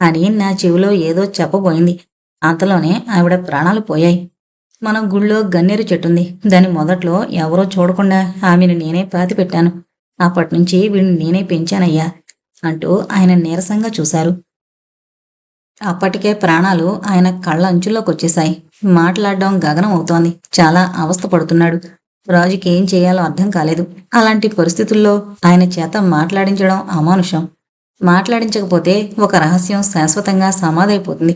అని నా చెవిలో ఏదో చెప్పబోయింది. అంతలోనే ఆవిడ ప్రాణాలు పోయాయి. మన గుళ్ళో గన్నేరు చెట్టుంది. దాని మొదట్లో ఎవరో చూడకుండా ఆమెను నేనే పాతిపెట్టాను. అప్పట్నుంచి వీడిని నేనే పెంచానయ్యా అంటూ ఆయన నీరసంగా చూశారు. అప్పటికే ప్రాణాలు ఆయన కళ్ళ అంచుల్లోకొచ్చేశాయి. మాట్లాడడం గగనం అవుతోంది. చాలా అవస్థ పడుతున్నాడు. రాజుకి ఏం చేయాలో అర్థం కాలేదు. అలాంటి పరిస్థితుల్లో ఆయన చేత మాట్లాడించడం అమానుషం. మాట్లాడించకపోతే ఒక రహస్యం శాశ్వతంగా సమాధైపోతుంది.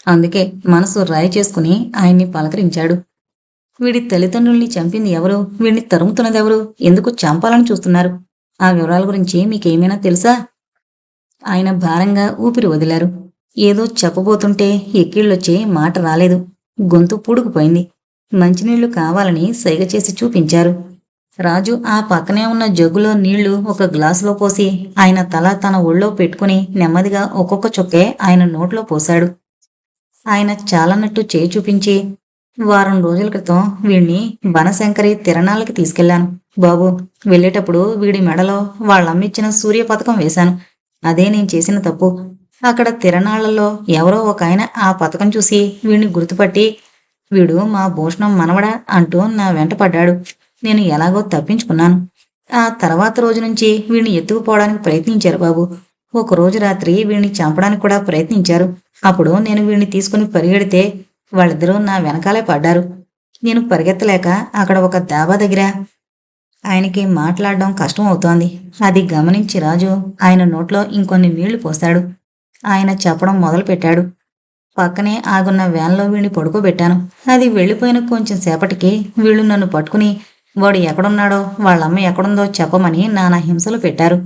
అందుకే మనసు రాయి చేసుకుని ఆయన్ని పలకరించాడు. వీడి తల్లిదండ్రుల్ని చంపింది ఎవరు, వీడిని తరుముతున్నదెవరు, ఎందుకు చంపాలని చూస్తున్నారు, ఆ వివరాల గురించి మీకేమైనా తెలుసా? ఆయన భారంగా ఊపిరి వదిలారు. ఏదో చెప్పబోతుంటే ఎక్కిళ్ళొచ్చే మాట రాలేదు. గొంతు పూడుకుపోయింది. మంచినీళ్లు కావాలని సైగ చేసి చూపించారు. రాజు ఆ పక్కనే ఉన్న జగ్గులో నీళ్లు ఒక గ్లాసులో పోసి ఆయన తల తన ఒళ్ళో పెట్టుకుని నెమ్మదిగా ఒక్కొక్క చుక్కే ఆయన నోట్లో పోశాడు. ఆయన చాలన్నట్టు చేయి చూపించి, వారం రోజుల క్రితం వీణ్ణి బనశంకరి తిరణాలకి తీసుకెళ్లాను బాబు. వెళ్ళేటప్పుడు వీడి మెడలో వాళ్ళమ్మిచ్చిన సూర్య పథకం వేశాను. అదే నేను చేసిన తప్పు. అక్కడ తిరణాళ్లలో ఎవరో ఒక ఆయన ఆ పథకం చూసి వీడిని గుర్తుపట్టి, వీడు మా భూషణం మనవడా అంటూ నా వెంట పడ్డాడు. నేను ఎలాగో తప్పించుకున్నాను. ఆ తర్వాత రోజు నుంచి వీడిని ఎత్తుకుపోవడానికి ప్రయత్నించారు బాబు. ఒకరోజు రాత్రి వీడిని చంపడానికి కూడా ప్రయత్నించారు. అప్పుడు నేను వీడిని తీసుకుని పరిగెడితే వాళ్ళిద్దరూ నా వెనకాలే పడ్డారు. నేను పరిగెత్తలేక అక్కడ ఒక డాబా దగ్గర. ఆయనకి మాట్లాడడం కష్టం అవుతోంది. అది గమనించి రాజు ఆయన నోట్లో ఇంకొన్ని నీళ్లు పోశాడు. ఆయన చెప్పడం మొదలుపెట్టాడు. పక్కనే ఆగున్న వ్యాన్లో వీడిని పడుకోబెట్టాను. అది వెళ్ళిపోయిన కొంచెం సేపటికి వీళ్ళు నన్ను పట్టుకుని వాడు ఎక్కడున్నాడో వాళ్ళమ్మ ఎక్కడుందో చెప్పమని నానా హింసలు పెట్టారు.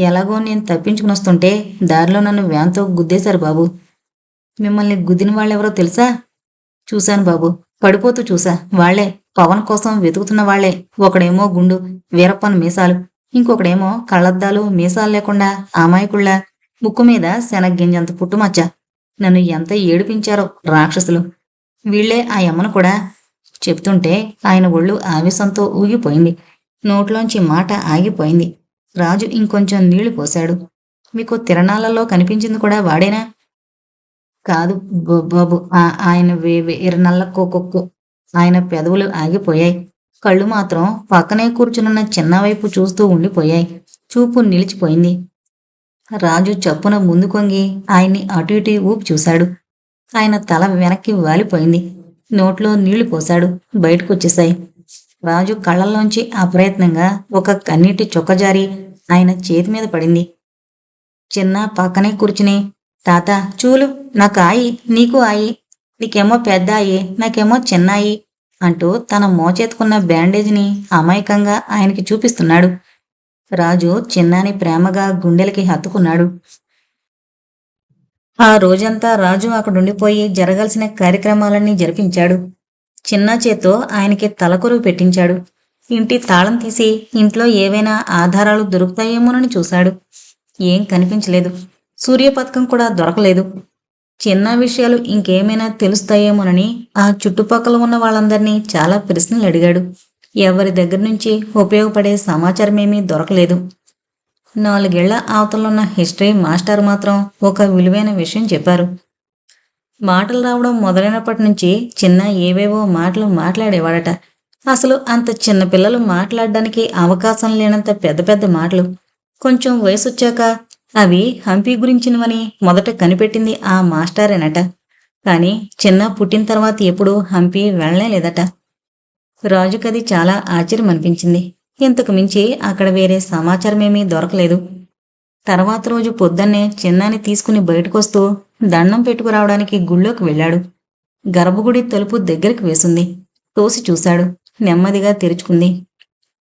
ఎలాగో నేను తప్పించుకుని వస్తుంటే దారిలో నన్ను వ్యాన్తో గుద్దేశారు బాబు. మిమ్మల్ని గుద్దిన వాళ్ళెవరో తెలుసా? చూశాను బాబు, పడిపోతూ చూసా. వాళ్లే, పవన్ కోసం వెతుకుతున్న వాళ్లే. ఒకడేమో గుండు, వీరప్పన్ మీసాలు, ఇంకొకడేమో కళ్ళద్దాలు మీసాలు లేకుండా అమాయకుళ్ళ, ముక్కు మీద శనగ్గింజంత పుట్టుమచ్చ. నన్ను ఎంత ఏడిపించారో రాక్షసులు. వీళ్లే ఆ యమ్మను కూడా. చెప్తుంటే ఆయన ఒళ్ళు ఆవేశంతో ఊగిపోయింది. నోట్లోంచి మాట ఆగిపోయింది. రాజు ఇంకొంచెం నీళ్లు పోశాడు. మీకు తిరణాలలో కనిపించింది కూడా వాడేనా? కాదు బాబు, ఆయన ఎర్రనల్ల కొక్కొక్కు. ఆయన పెదవులు ఆగిపోయాయి. కళ్ళు మాత్రం పక్కనే కూర్చునున్న చిన్న వైపు చూస్తూ ఉండిపోయాయి. చూపు నిలిచిపోయింది. రాజు చప్పున ముందు కొంగి ఆయన్ని అటు ఇటు ఊపి చూశాడు. ఆయన తల వెనక్కి వాలిపోయింది. నోట్లో నీళ్లు పోశాడు. బయటకొచ్చేశాయి. రాజు కళ్ళల్లోంచి అప్రయత్నంగా ఒక కన్నీటి చుక్కజారి ఆయన చేతి మీద పడింది. చిన్న పక్కనే కూర్చుని, తాత చూలు, నాకు ఆయి, నీకు ఆయి, నీకేమో పెద్ద ఆయి, నాకేమో చిన్న ఆయి అంటూ తన మోచేతుకున్న బ్యాండేజ్ని అమాయకంగా ఆయనకి చూపిస్తున్నాడు. రాజు చిన్నాని ప్రేమగా గుండెలకి హత్తుకున్నాడు. ఆ రోజంతా రాజు అక్కడుండిపోయి జరగాల్సిన కార్యక్రమాలన్నీ జరిపించాడు. చిన్న చేత్తో ఆయనకి తలకొరువు పెట్టించాడు. ఇంటి తాళం తీసి ఇంట్లో ఏవైనా ఆధారాలు దొరుకుతాయేమోనని చూశాడు. ఏం కనిపించలేదు. సూర్యపథకం కూడా దొరకలేదు. చిన్న విషయాలు ఇంకేమైనా తెలుస్తాయేమోనని ఆ చుట్టుపక్కల ఉన్న వాళ్ళందరినీ చాలా ప్రశ్నలు అడిగాడు. ఎవరి దగ్గర నుంచి ఉపయోగపడే సమాచారమేమీ దొరకలేదు. 4 ఏళ్ల అవతలున్న హిస్టరీ మాస్టర్ మాత్రం ఒక విలువైన విషయం చెప్పారు. మాటలు రావడం మొదలైనప్పటి నుంచి చిన్న ఏవేవో మాటలు మాట్లాడేవాడట. అసలు అంత చిన్న పిల్లలు మాట్లాడడానికి అవకాశం లేనంత పెద్ద పెద్ద మాటలు. కొంచెం వయసొచ్చాక అవి హంపి గురించినవని మొదట కనిపెట్టింది ఆ మాస్టారేనట. కాని చిన్న పుట్టిన తర్వాత ఎప్పుడూ హంపి వెళ్ళలేదట. రాజుకది చాలా ఆశ్చర్యం అనిపించింది. ఇంతకు మించి అక్కడ వేరే సమాచారమేమీ దొరకలేదు. తర్వాత రోజు పొద్దున్నే చిన్నాని తీసుకుని బయటకొస్తూ దండం పెట్టుకురావడానికి గుళ్ళోకి వెళ్ళాడు. గర్భగుడి తలుపు దగ్గరికి వేసింది. తోసి చూశాడు. నెమ్మదిగా తెరుచుకుంది.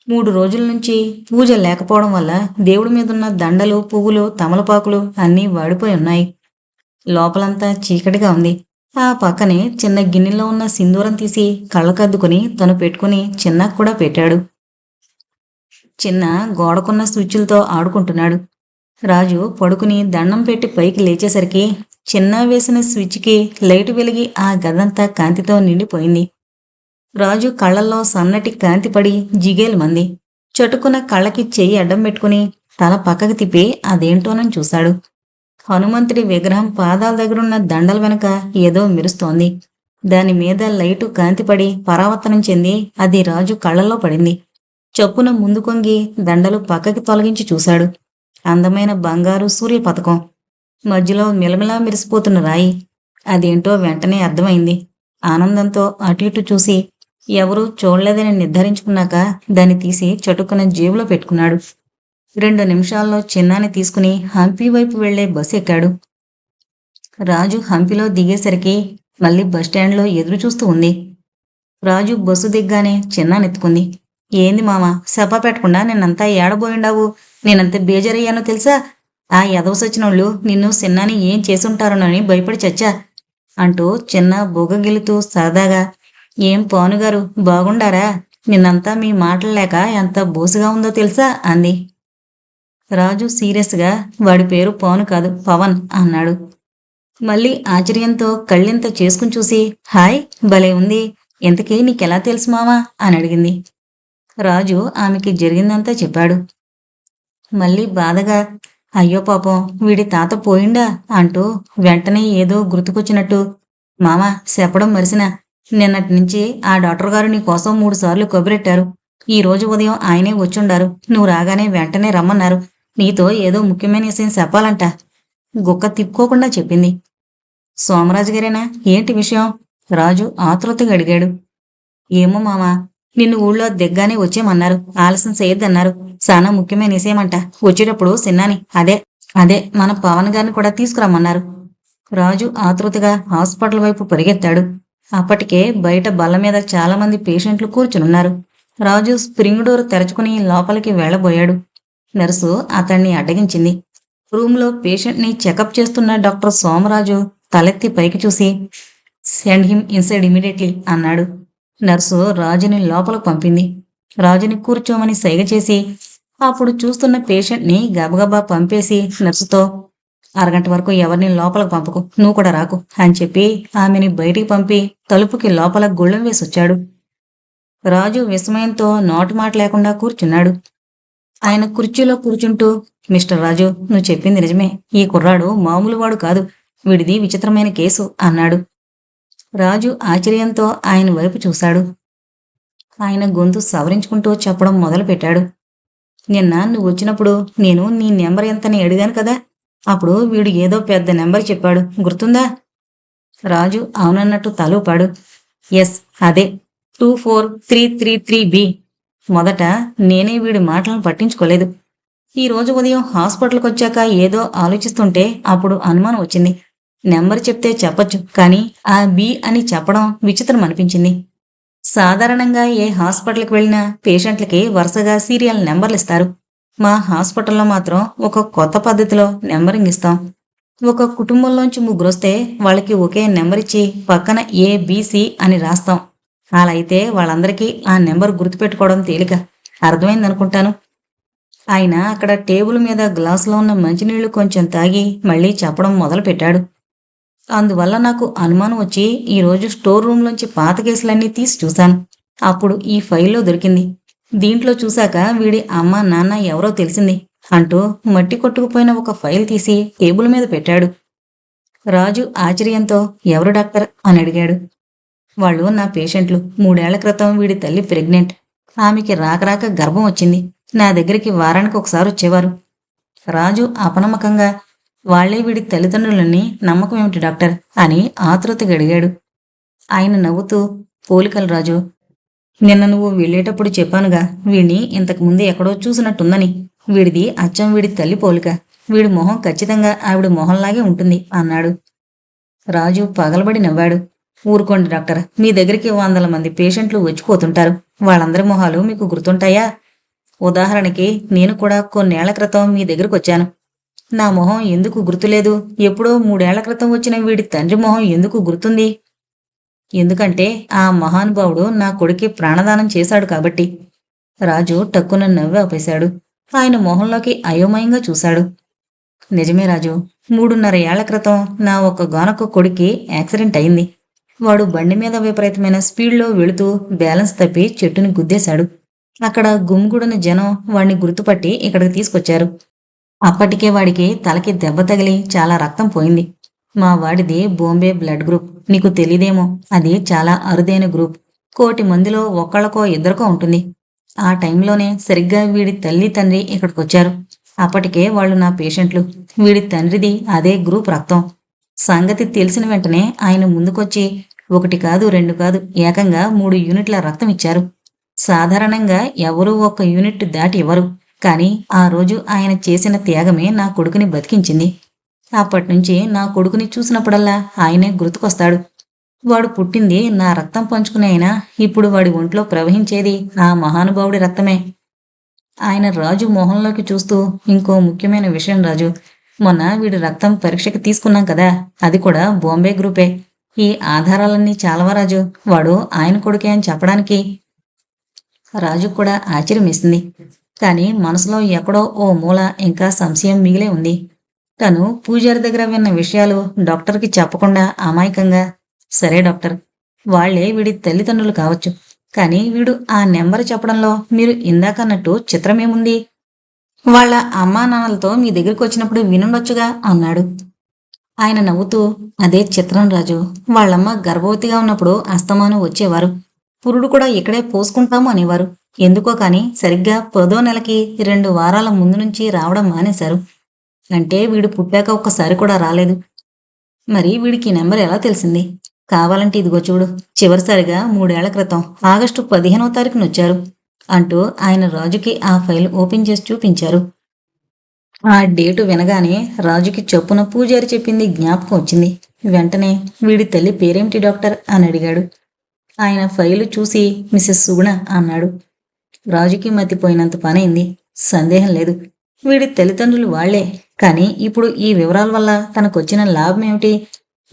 3 రోజుల నుంచి పూజ లేకపోవడం వల్ల దేవుడి మీదున్న దండలు, పువ్వులు, తమలపాకులు అన్నీ వాడిపోయి ఉన్నాయి. లోపలంతా చీకటిగా ఉంది. ఆ పక్కనే చిన్న గిన్నెలో ఉన్న సింధూరం తీసి కళ్ళకద్దుకుని తను పెట్టుకుని చిన్నకు కూడా పెట్టాడు. చిన్న గోడకున్న స్విచ్చులతో ఆడుకుంటున్నాడు. రాజు పడుకుని దండం పెట్టి పైకి లేచేసరికి చిన్న వేసిన స్విచ్కి లైటు వెలిగి ఆ గదంతా కాంతితో నిండిపోయింది. రాజు కళ్ళల్లో సన్నటి కాంతి పడి జిగేలుమంది. చటుకున కళ్ళకి చెయ్యి అడ్డం పెట్టుకుని తల పక్కకి తిప్పి అదేంటోనని చూశాడు. హనుమంతుడి విగ్రహం పాదాల దగ్గరున్న దండల వెనక ఏదో మెరుస్తోంది. దాని మీద లైటు కాంతిపడి పరావర్తనం చెంది అది రాజు కళ్ళల్లో పడింది. చప్పున ముందు కొంగి దండలు పక్కకి తొలగించి చూశాడు. అందమైన బంగారు సూర్యపథకం. మధ్యలో మిలమిలా మెరిసిపోతున్న రాయి. అదేంటో వెంటనే అర్థమైంది. ఆనందంతో అటు ఇటు చూసి ఎవరూ చూడలేదని నిర్ధారించుకున్నాక దాన్ని తీసి చటుక్కున జేబులో పెట్టుకున్నాడు. 2 నిమిషాల్లో చిన్నాన్ని తీసుకుని హంపి వైపు వెళ్లే బస్సు ఎక్కాడు. రాజు హంపిలో దిగేసరికి మళ్ళీ బస్టాండ్లో ఎదురు చూస్తూ ఉంది. రాజు బస్సు దిగ్గానే చిన్నానెత్తుకుంది. ఏంది మామ, సెప పెట్టకుండా నిన్నంతా ఏడబోయిండావు? నేనంత బేజరయ్యానో తెలుసా? ఆ ఎదవసొచ్చినోళ్ళు నిన్ను చిన్నాని ఏం చేసుంటారోనని భయపడి చచ్చా అంటూ చిన్న బుగ్గగిలుతూ సరదాగా, ఏం పానుగారు బాగుండారా? నిన్నంతా మీ మాటల్లేక ఎంత బోసుగా ఉందో తెలుసా అంది. రాజు సీరియస్గా, వాడి పేరు పాను కాదు, పవన్ అన్నాడు. మళ్ళీ ఆశ్చర్యంతో కళ్ళింత చేసుకుని చూసి, హాయ్, భలే ఉంది. ఇంతకీ నీకెలా తెలుసు మావా అని అడిగింది. రాజు ఆమెకి జరిగిందంతా చెప్పాడు. మళ్ళీ బాధగా, అయ్యో పాపం, వీడి తాత పోయిండా అంటూ వెంటనే ఏదో గుర్తుకొచ్చినట్టు, మామా చెప్పడం మరిసినా, నిన్నటి నుంచి ఆ డాక్టర్ గారు నీ కోసం 3 సార్లు కబురెట్టారు. ఈ రోజు ఉదయం ఆయనే వచ్చుండారు. నువ్వు రాగానే వెంటనే రమ్మన్నారు. నీతో ఏదో ముఖ్యమైన విషయం చెప్పాలంట. గుక్క తిప్పుకోకుండా చెప్పింది. సోమరాజు గారేనా? ఏంటి విషయం? రాజు ఆతృతగా అడిగాడు. ఏమో మామా, నిన్ను ఊళ్ళో దిగ్గానే వచ్చేయమన్నారు. ఆలస్యం చేయొద్దన్నారు. చాలా ముఖ్యమైన విషయమంట. వచ్చేటప్పుడు సిన్నాని అదే మన పవన్ గారిని కూడా తీసుకురమ్మన్నారు. రాజు ఆతృతగా హాస్పిటల్ వైపు పరిగెత్తాడు. అప్పటికే బయట బల్ల మీద చాలా మంది పేషెంట్లు కూర్చునున్నారు. రాజు స్ప్రింగ్ డోర్ తెరచుకుని లోపలికి వెళ్లబోయాడు. నర్సు అతన్ని అడ్డగించింది. రూంలో పేషెంట్ని చెకప్ చేస్తున్న డాక్టర్ సోమరాజు తలెత్తి పైకి చూసి, సెండ్ హిమ్ ఇన్సైడ్ ఇమీడియట్లీ అన్నాడు. నర్సు రాజుని లోపలకు పంపింది. రాజుని కూర్చోమని సైగ చేసి అప్పుడు చూస్తున్న పేషెంట్ని గబగబా పంపేసి నర్సుతో, అరగంట వరకు ఎవరిని లోపలకు పంపకు, నువ్వు కూడా రాకు అని చెప్పి ఆమెని బయటికి పంపి తలుపుకి లోపల గుళ్ళం వేసొచ్చాడు. రాజు విస్మయంతో నోటి మాట లేకుండా కూర్చున్నాడు. ఆయన కుర్చీలో కూర్చుంటూ, మిస్టర్ రాజు, నువ్వు చెప్పింది నిజమే. ఈ కుర్రాడు మామూలు వాడు కాదు. వీడిది విచిత్రమైన కేసు అన్నాడు. రాజు ఆశ్చర్యంతో ఆయన వైపు చూశాడు. ఆయన గొంతు సవరించుకుంటూ చెప్పడం మొదలుపెట్టాడు. నిన్న నువ్వు వచ్చినప్పుడు నేను నీ నెంబర్ ఎంతని అడిగాను కదా. అప్పుడు వీడు ఏదో పెద్ద నెంబర్ చెప్పాడు, గుర్తుందా? రాజు అవునన్నట్టు తలూపాడు. ఎస్, అదే 24333B. మొదట నేనే వీడి మాటలను పట్టించుకోలేదు. ఈ రోజు ఉదయం హాస్పిటల్కి వచ్చాక ఏదో ఆలోచిస్తుంటే అప్పుడు అనుమానం వచ్చింది. నెంబర్ చెప్తే చెప్పొచ్చు, కానీ ఆ బి అని చెప్పడం విచిత్రం అనిపించింది. సాధారణంగా ఏ హాస్పిటల్కి వెళ్ళినా పేషెంట్లకి వరుసగా సీరియల్ నెంబర్లు ఇస్తారు. మా హాస్పిటల్లో మాత్రం ఒక కొత్త పద్ధతిలో నెంబరింగ్ ఇస్తాం. ఒక కుటుంబంలోంచి 3 వస్తే వాళ్ళకి ఒకే నెంబర్ ఇచ్చి పక్కన ABC అని రాస్తాం. అలా అయితే వాళ్ళందరికీ ఆ నెంబర్ గుర్తుపెట్టుకోవడం తేలిక. అర్థమైందనుకుంటాను. ఆయన అక్కడ టేబుల్ మీద గ్లాసులో ఉన్న మంచినీళ్లు కొంచెం తాగి మళ్ళీ చెప్పడం మొదలుపెట్టాడు. అందువల్ల నాకు అనుమానం వచ్చి ఈరోజు స్టోర్ రూంలోంచి పాత కేసులన్నీ తీసి చూశాను. అప్పుడు ఈ ఫైల్లో దొరికింది. దీంట్లో చూశాక వీడి అమ్మ నాన్న ఎవరో తెలిసింది అంటూ మట్టి కొట్టుకుపోయిన ఒక ఫైల్ తీసి టేబుల్ మీద పెట్టాడు. రాజు ఆశ్చర్యంతో ఎవరు డాక్టర్ అని అడిగాడు. వాళ్ళు నా పేషెంట్లు. 3 ఏళ్ల క్రితం వీడి తల్లి ప్రెగ్నెంట్. ఆమెకి రాక గర్భం వచ్చింది. నా దగ్గరికి వారానికి ఒకసారి వచ్చేవారు. రాజు అపనమ్మకంగా వాళ్లే వీడి తల్లిదండ్రులని నమ్మకం ఏమిటి డాక్టర్ అని ఆతృతగా అడిగాడు. ఆయన నవ్వుతూ, పోలికలు రాజు. నిన్న నువ్వు వెళ్ళేటప్పుడు చెప్పానుగా వీడిని ఇంతకుముందే ఎక్కడో చూసినట్టుందని. వీడిది అచ్చం వీడి తల్లి పోలిక. వీడి మొహం ఖచ్చితంగా ఆవిడ మొహంలాగే ఉంటుంది అన్నాడు. రాజు పగలబడి నవ్వాడు. ఊరుకోండి డాక్టర్, మీ దగ్గరికి 100 మంది పేషెంట్లు వచ్చిపోతుంటారు. వాళ్ళందరి మొహాలు మీకు గుర్తుంటాయా? ఉదాహరణకి నేను కూడా కొన్నేళ్ల క్రితం మీ దగ్గరకు వచ్చాను. నా మొహం ఎందుకు గుర్తులేదు? ఎప్పుడో 3 ఏళ్ల క్రితం వచ్చిన వీడి తండ్రి మొహం ఎందుకు గుర్తుంది? ఎందుకంటే ఆ మహానుభావుడు నా కొడుక్కి ప్రాణదానం చేశాడు కాబట్టి. రాజు టక్కున నవ్వి ఆపేశాడు. ఆయన మొహంలోకి అయోమయంగా చూశాడు. నిజమే రాజు, 3.5 ఏళ్ల క్రితం నా ఒక్కగానొక్క కొడుక్కి యాక్సిడెంట్ అయింది. వాడు బండి మీద విపరీతమైన స్పీడ్లో వెళుతూ బ్యాలెన్స్ తప్పి చెట్టుని గుద్దేశాడు. అక్కడ గుమిగూడిన జనం వాణ్ణి గుర్తుపట్టి ఇక్కడికి తీసుకొచ్చారు. అప్పటికే వాడికి తలకి దెబ్బ తగిలి చాలా రక్తం పోయింది. మా వాడిది బాంబే బ్లడ్ గ్రూప్. నీకు తెలీదేమో, అది చాలా అరుదైన గ్రూప్. 1,00,00,000 మందిలో ఒక్కళ్ళకో ఇద్దరికో ఉంటుంది. ఆ టైంలోనే సరిగ్గా వీడి తల్లి తండ్రి ఇక్కడికొచ్చారు. అప్పటికే వాళ్ళు నా పేషెంట్లు. వీడి తండ్రిది అదే గ్రూప్ రక్తం. సంగతి తెలిసిన వెంటనే ఆయన ముందుకొచ్చి 1 కాదు 2 కాదు ఏకంగా 3 యూనిట్ల రక్తం ఇచ్చారు. సాధారణంగా ఎవరూ 1 యూనిట్ దాటి ఇవ్వరు. కానీ ఆ రోజు ఆయన చేసిన త్యాగమే నా కొడుకుని బతికించింది. అప్పట్నుంచి నా కొడుకుని చూసినప్పుడల్లా ఆయనే గుర్తుకొస్తాడు. వాడు పుట్టింది నా రక్తం పంచుకునే అయినా ఇప్పుడు వాడి ఒంట్లో ప్రవహించేది ఆ మహానుభావుడి రక్తమే. ఆయన రాజు మొహంలోకి చూస్తూ, ఇంకో ముఖ్యమైన విషయం రాజు, మొన్న వీడి రక్తం పరీక్షకి తీసుకున్నాం కదా, అది కూడా బాంబే గ్రూపే. ఈ ఆధారాలన్నీ చాలవా రాజు, వాడు ఆయన కొడుకే అని చెప్పడానికి? రాజు కూడా ఆశ్చర్యమేసింది. కానీ మనసులో ఎక్కడో ఓ మూల ఇంకా సంశయం మిగిలే ఉంది. తను పూజారి దగ్గర విన్న విషయాలు డాక్టర్కి చెప్పకుండా అమాయకంగా, సరే డాక్టర్, వాళ్లే వీడి తల్లిదండ్రులు కావచ్చు. కానీ వీడు ఆ నెంబర్ చెప్పడంలో మీరు ఇందాకన్నట్టు చిత్రమేముంది? వాళ్ళ అమ్మా నాన్నలతో మీ దగ్గరికి వచ్చినప్పుడు వినుండొచ్చుగా అన్నాడు. ఆయన నవ్వుతూ, అదే చిత్రం రాజు. వాళ్ళమ్మ గర్భవతిగా ఉన్నప్పుడు అస్తమానం వచ్చేవారు. పురుడు కూడా ఇక్కడే పోసుకుంటాము అనేవారు. ఎందుకో కాని సరిగ్గా 10వ నెలకి 2 వారాల ముందు నుంచి రావడం మానేశారు. అంటే వీడు పుట్టాక ఒక్కసారి కూడా రాలేదు. మరి వీడికి నెంబర్ ఎలా తెలిసింది? కావాలంటే ఇదిగో చూడు, చివరిసారిగా 3 ఏళ్ల క్రితం ఆగస్టు 15వ తారీఖున వచ్చారు అంటూ ఆయన రాజుకి ఆ ఫైల్ ఓపెన్ చేసి చూపించారు. ఆ డేటు వినగానే రాజుకి చొప్పున పూజారి చెప్పింది జ్ఞాపకం వచ్చింది. వెంటనే వీడి తల్లి పేరేమిటి డాక్టర్ అని అడిగాడు. ఆయన ఫైలు చూసి మిసెస్ సుగుణ అన్నాడు. రాజుకి మతిపోయినంత పనైంది. సందేహం లేదు, వీడి తల్లిదండ్రులు వాళ్లే. కానీ ఇప్పుడు ఈ వివరాల వల్ల తనకొచ్చిన లాభం ఏమిటి?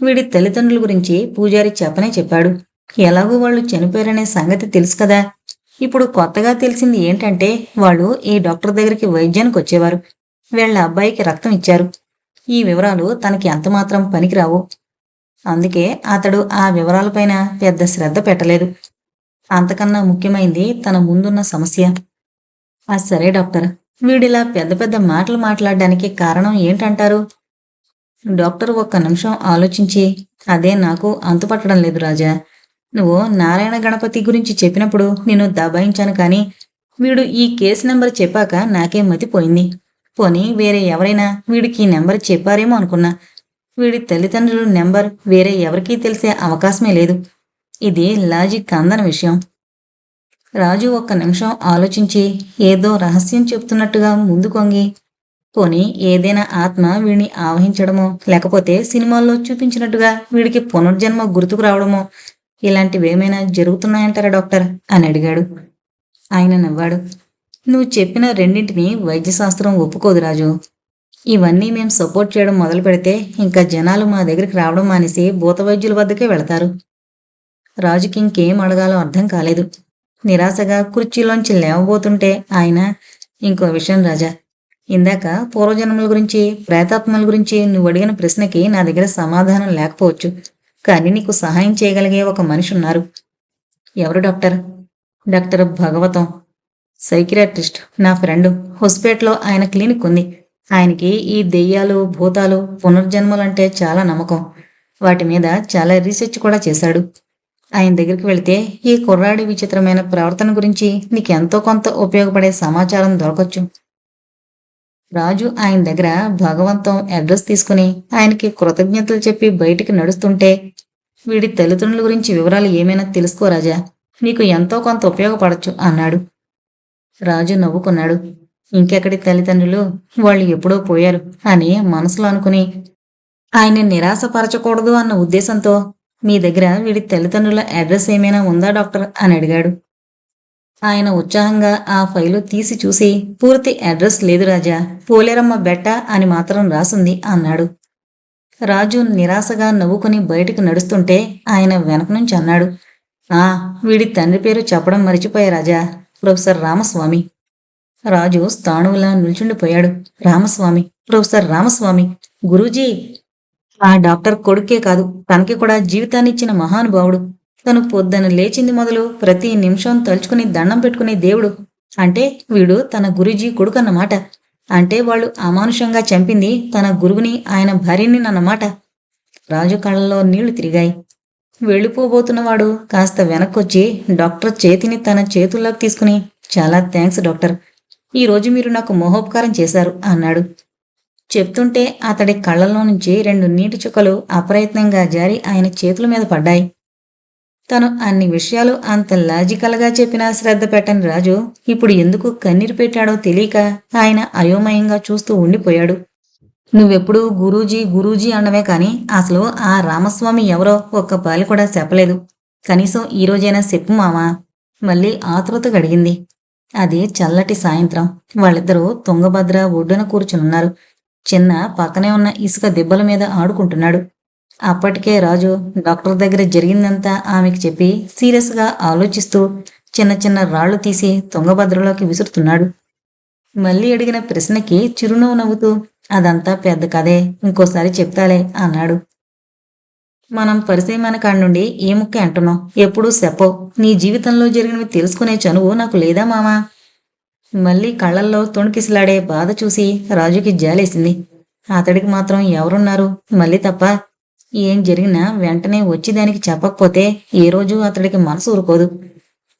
వీడి తల్లిదండ్రుల గురించి పూజారి చెప్పనే చెప్పాడు. ఎలాగూ వాళ్ళు చనిపోయారనే సంగతి తెలుసు కదా. ఇప్పుడు కొత్తగా తెలిసింది ఏంటంటే వాళ్ళు ఈ డాక్టర్ దగ్గరికి వైద్యానికి వచ్చేవారు. వీళ్ళ అబ్బాయికి రక్తం ఇచ్చారు. ఈ వివరాలు తనకి ఎంతమాత్రం పనికిరావు. అందుకే అతడు ఆ వివరాలపైన పెద్ద శ్రద్ధ పెట్టలేదు. అంతకన్నా ముఖ్యమైంది తన ముందున్న సమస్య. సరే డాక్టర్, వీడిలా పెద్ద పెద్ద మాటలు మాట్లాడడానికి కారణం ఏంటంటారు? డాక్టర్ ఒక్క నిమిషం ఆలోచించి, అదే నాకు అంతుపట్టడం లేదు రాజా. నువ్వు నారాయణ గణపతి గురించి చెప్పినప్పుడు నేను దబాయించాను, కానీ వీడు ఈ కేసు నెంబర్ చెప్పాక నాకే మతిపోయింది. పోనీ వేరే ఎవరైనా వీడికి ఈ నెంబర్ చెప్పారేమో అనుకున్నా. వీడి తల్లిదండ్రుల నెంబర్ వేరే ఎవరికీ తెలిసే అవకాశమే లేదు. ఇది లాజిక్ అందని విషయం. రాజు ఒక్క నిమిషం ఆలోచించి ఏదో రహస్యం చెప్తున్నట్టుగా ముందు కొంగి, పోనీ ఏదైనా ఆత్మ వీడిని ఆవహించడమో, లేకపోతే సినిమాల్లో చూపించినట్టుగా వీడికి పునర్జన్మ గుర్తుకు రావడమో, ఇలాంటివేమైనా జరుగుతున్నాయంటారా డాక్టర్ అని అడిగాడు. ఆయన నవ్వాడు. నువ్వు చెప్పిన రెండింటినీ వైద్యశాస్త్రం ఒప్పుకోదు రాజు. ఇవన్నీ మేం సపోర్ట్ చేయడం మొదలు పెడితే ఇంకా జనాలు మా దగ్గరికి రావడం మానేసి భూత వైద్యుల వద్దకే వెళతారు. రాజుకి ఇంకేం అడగాలో అర్థం కాలేదు. నిరాశగా కుర్చీలోంచి లేవబోతుంటే ఆయన, ఇంకో విషయం రాజా, ఇందాక పూర్వజన్మల గురించి, ప్రేతాత్మల గురించి నువ్వు అడిగిన ప్రశ్నకి నా దగ్గర సమాధానం లేకపోవచ్చు. కానీ నీకు సహాయం చేయగలిగే ఒక మనిషి ఉన్నారు. ఎవరు డాక్టర్? డాక్టర్ భగవతం, సైకియాట్రిస్ట్, నా ఫ్రెండు. హొస్పేట్లో ఆయన క్లినిక్ ఉంది. ఆయనకి ఈ దెయ్యాలు, భూతాలు, పునర్జన్మలంటే చాలా నమ్మకం. వాటి మీద చాలా రీసెర్చ్ కూడా చేశాడు. ఆయన దగ్గరికి వెళితే ఈ కుర్రాడి విచిత్రమైన ప్రవర్తన గురించి నీకెంతో కొంత ఉపయోగపడే సమాచారం దొరకొచ్చు. రాజు ఆయన దగ్గర భగవంతం అడ్రస్ తీసుకుని ఆయనకి కృతజ్ఞతలు చెప్పి బయటికి నడుస్తుంటే, వీడి తల్లిదండ్రుల గురించి వివరాలు ఏమైనా తెలుసుకో రాజా, నీకు ఎంతో కొంత ఉపయోగపడచ్చు అన్నాడు. రాజు నవ్వుకున్నాడు. ఇంకెక్కడి తల్లిదండ్రులు, వాళ్ళు ఎప్పుడో పోయారు అని మనసులో అనుకుని, ఆయన్ని నిరాశపరచకూడదు అన్న ఉద్దేశంతో, మీ దగ్గర వీడి తల్లిదండ్రుల అడ్రస్ ఏమైనా ఉందా డాక్టర్ అని అడిగాడు. ఆయన ఉత్సాహంగా ఆ ఫైలు తీసి చూసి, పూర్తి అడ్రస్ లేదు రాజా, పోలేరమ్మ బెట్ట అని మాత్రం రాసుంది అన్నాడు. రాజు నిరాశగా నవ్వుకుని బయటకు నడుస్తుంటే ఆయన వెనక నుంచి అన్నాడు, వీడి తండ్రి పేరు చెప్పడం మరిచిపోయా రాజా, ప్రొఫెసర్ రామస్వామి. రాజు స్థాణువులా నిల్చుండిపోయాడు. రామస్వామి, ప్రొఫెసర్ రామస్వామి, గురూజీ! ఆ డాక్టర్ కొడుకే కాదు, తనకి కూడా జీవితాన్నిచ్చిన మహానుభావుడు. తను పొద్దున లేచింది మొదలు ప్రతి నిమిషం తలుచుకుని దండం పెట్టుకునే దేవుడు. అంటే వీడు తన గురూజీ కొడుకన్నమాట. అంటే వాళ్ళు అమానుషంగా చంపింది తన గురువుని, ఆయన భార్యని అన్నమాట. రాజు కళ్ళల్లో నీళ్లు తిరిగాయి. వెళ్ళిపోబోతున్నవాడు కాస్త వెనక్కొచ్చి డాక్టర్ చేతిని తన చేతుల్లోకి తీసుకుని, చాలా థ్యాంక్స్ డాక్టర్, ఈరోజు మీరు నాకు మహోపకారం చేశారు అన్నాడు. చెప్తుంటే అతడి కళ్ళల్లో నుంచి 2 నీటి చుక్కలు అప్రయత్నంగా జారి ఆయన చేతుల మీద పడ్డాయి. తను అన్ని విషయాలు అంత లాజికల్గా చెప్పినా శ్రద్ధ పెట్టని రాజు ఇప్పుడు ఎందుకు కన్నీరు పెట్టాడో తెలియక ఆయన అయోమయంగా చూస్తూ ఉండిపోయాడు. నువ్వెప్పుడూ గురూజీ గురూజీ అనడమే కాని అసలు ఆ రామస్వామి ఎవరో ఒక్క పాలి కూడా చెప్పలేదు. కనీసం ఈరోజైనా చెప్పు మామా, మళ్ళీ ఆతృతగా అడిగింది. అది చల్లటి సాయంత్రం. వాళ్ళిద్దరూ తుంగభద్ర ఒడ్డున కూర్చునున్నారు. చిన్న పక్కనే ఉన్న ఇసుక దిబ్బల మీద ఆడుకుంటున్నాడు. అప్పటికే రాజు డాక్టర్ దగ్గర జరిగిందంతా ఆమెకి చెప్పి సీరియస్గా ఆలోచిస్తూ చిన్న చిన్న రాళ్లు తీసి తుంగభద్రలోకి విసురుతున్నాడు. మళ్ళీ అడిగిన ప్రశ్నకి చిరునవ్వు నవ్వుతూ, అదంతా పెద్ద కథే, ఇంకోసారి చెప్తాలే అన్నాడు. మనం పరిచయమైన కాడి నుండి ఏ ముక్కే అంటున్నాం, ఎప్పుడూ చెప్పవు. నీ జీవితంలో జరిగినవి తెలుసుకునే చనువు నాకు లేదా మామా? మళ్ళీ కళ్ళల్లో తొణికిసలాడే బాధ చూసి రాజుకి జాలేసింది. అతడికి మాత్రం ఎవరున్నారు మళ్ళీ తప్ప. ఏం జరిగినా వెంటనే వచ్చి దానికి చెప్పకపోతే ఏ రోజు అతడికి మనసు ఊరుకోదు.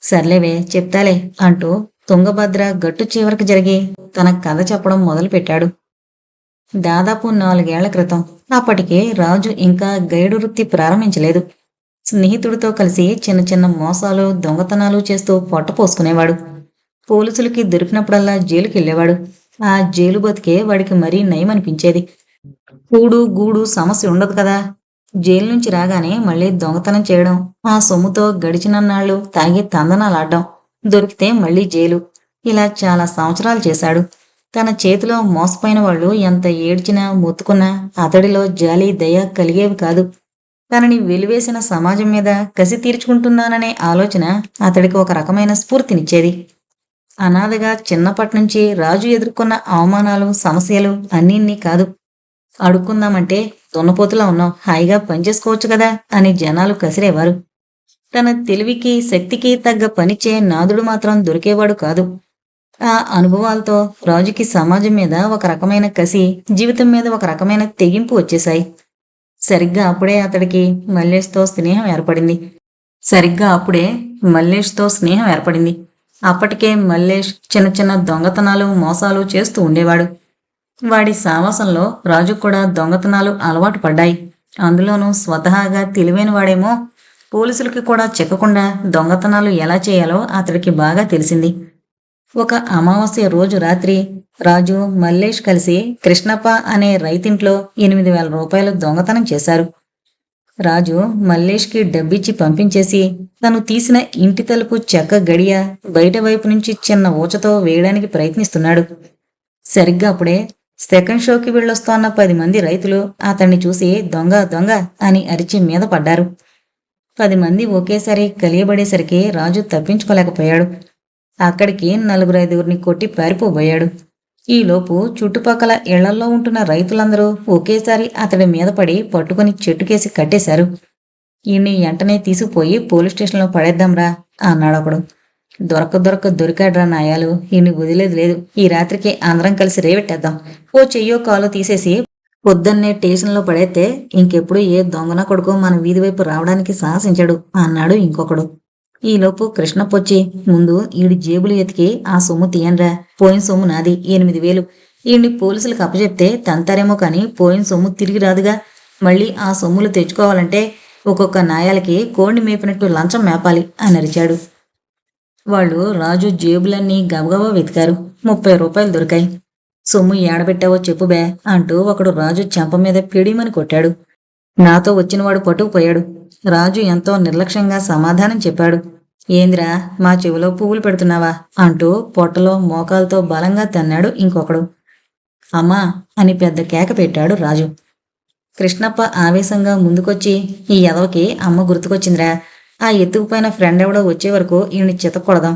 సర్లేవే చెప్తాలే అంటూ తుంగభద్ర గట్టు చివరికి జరిగి తన కథ చెప్పడం మొదలుపెట్టాడు. దాదాపు 4 ఏళ్ల క్రితం. అప్పటికే రాజు ఇంకా గైడు వృత్తి ప్రారంభించలేదు. స్నేహితుడితో కలిసి చిన్న చిన్న మోసాలు, దొంగతనాలు చేస్తూ పొట్ట పోసుకునేవాడు. పోలీసులకి దొరికినప్పుడల్లా జైలుకి వెళ్ళేవాడు. ఆ జైలు బతికే వాడికి మరీ నయమనిపించేది. కూడు గూడు సమస్య ఉండదు కదా. జైలు నుంచి రాగానే మళ్ళీ దొంగతనం చేయడం, ఆ సొమ్ముతో గడిచినన్నాళ్ళు తాగి తందనాలాడ్డం, దొరికితే మళ్ళీ జైలు, ఇలా చాలా సంవత్సరాలు చేశాడు. తన చేతిలో మోసపోయిన వాళ్ళు ఎంత ఏడ్చినా మొత్తుకున్నా అతడిలో జాలి, దయ కలిగేవి కాదు. తనని వెలివేసిన సమాజం మీద కసి తీర్చుకుంటున్నాననే ఆలోచన అతడికి ఒక రకమైన స్ఫూర్తినిచ్చేది. అనాథగా చిన్నప్పటినుంచి రాజు ఎదుర్కొన్న అవమానాలు, సమస్యలు అన్నీ కాదు. అడుక్కుందామంటే దున్నపోతులా ఉన్నాం, హాయిగా పనిచేసుకోవచ్చు కదా అని జనాలు కసిరేవారు. తన తెలివికి, శక్తికి తగ్గ పనిచే నాదుడు మాత్రం దొరికేవాడు కాదు. ఆ అనుభవాలతో రాజుకి సమాజం మీద ఒక రకమైన కసి, జీవితం మీద ఒక రకమైన తెగింపు వచ్చేశాయి. సరిగ్గా అప్పుడే అతడికి మల్లేష్తో స్నేహం ఏర్పడింది. అప్పటికే మల్లేష్ చిన్న చిన్న దొంగతనాలు, మోసాలు చేస్తూ ఉండేవాడు. వాడి సావాసంలో రాజు కూడా దొంగతనాలు అలవాటు పడ్డాయి. అందులోనూ స్వతహాగా తెలివైన వాడేమో పోలీసులకి కూడా చిక్కకుండా దొంగతనాలు ఎలా చేయాలో అతడికి బాగా తెలిసింది. ఒక అమావాస్య రోజు రాత్రి రాజు, మల్లేష్ కలిసి కృష్ణప్ప అనే రైతింట్లో 8,000 రూపాయలు దొంగతనం చేశారు. రాజు మల్లేష్కి డబ్బిచ్చి పంపించేసి తను తీసిన ఇంటి తలుపు చెక్క గడియ బయట వైపు నుంచి చిన్న ఊచతో వేయడానికి ప్రయత్నిస్తున్నాడు. సరిగ్గా అప్పుడే సెకండ్ షోకి వెళ్ళొస్తోన్న 10 మంది రైతులు అతన్ని చూసి దొంగ దొంగ అని అరిచి మీద పడ్డారు. 10 మంది ఒకేసారి కలియబడేసరికి రాజు తప్పించుకోలేకపోయాడు. అక్కడికి 4-5 కొట్టి పారిపోబోయాడు. ఈలోపు చుట్టుపక్కల ఇళ్లల్లో ఉంటున్న రైతులందరూ ఒకేసారి అతడి మీద పడి పట్టుకుని చెట్టుకేసి కట్టేశారు. ఈయన్ని వెంటనే తీసుకుపోయి పోలీస్ స్టేషన్లో పడేద్దాంరా అన్నాడొకడు. దొరికాడ్రా నాయాలు, ఈయన్ని వదిలేది లేదు. ఈ రాత్రికి అందరం కలిసి రేవెట్టేద్దాం. ఓ చెయ్యో కాలో తీసేసి పొద్దున్నే స్టేషన్లో పడేస్తే ఇంకెప్పుడు ఏ దొంగన కొడుకు మన వీధి వైపు రావడానికి సాహసించడు అన్నాడు ఇంకొకడు. ఈలోపు కృష్ణప్పొచ్చి, ముందు ఈడి జేబులు ఎతికి ఆ సొమ్ము తీయండ్రా. పోయిన సొమ్ము నాది 8,000. ఈయన్ని పోలీసులకు అప్పచెప్తే తంతారేమో కానీ పోయిన సొమ్ము తిరిగి రాదుగా. మళ్ళీ ఆ సొమ్ములు తెచ్చుకోవాలంటే ఒక్కొక్క నాయాలకి కోడిని మేపినట్టు లంచం మేపాలి అని అరిచాడు. వాళ్ళు రాజు జేబులన్నీ గబగబా వెతికారు. 30 రూపాయలు దొరికాయి. సొమ్ము ఏడబెట్టావో చెప్పు బే అంటూ ఒకడు రాజు చెంప మీద పిడిమని కొట్టాడు. నాతో వచ్చినవాడు పట్టుకుపోయాడు. రాజు ఎంతో నిర్లక్ష్యంగా సమాధానం చెప్పాడు. ఏందిరా మా చెవిలో పువ్వులు పెడుతున్నావా అంటూ పొట్టలో మోకాలతో బలంగా తన్నాడు ఇంకొకడు. అమ్మా అని పెద్ద కేక పెట్టాడు రాజు. కృష్ణప్ప ఆవేశంగా ముందుకొచ్చి, ఈ ఎదవకి అమ్మ గుర్తుకొచ్చిందిరా. ఆ ఎత్తుకుపోయిన ఫ్రెండ్ ఎవడో వచ్చే వరకు ఈయన్ని చితక్కొడదాం.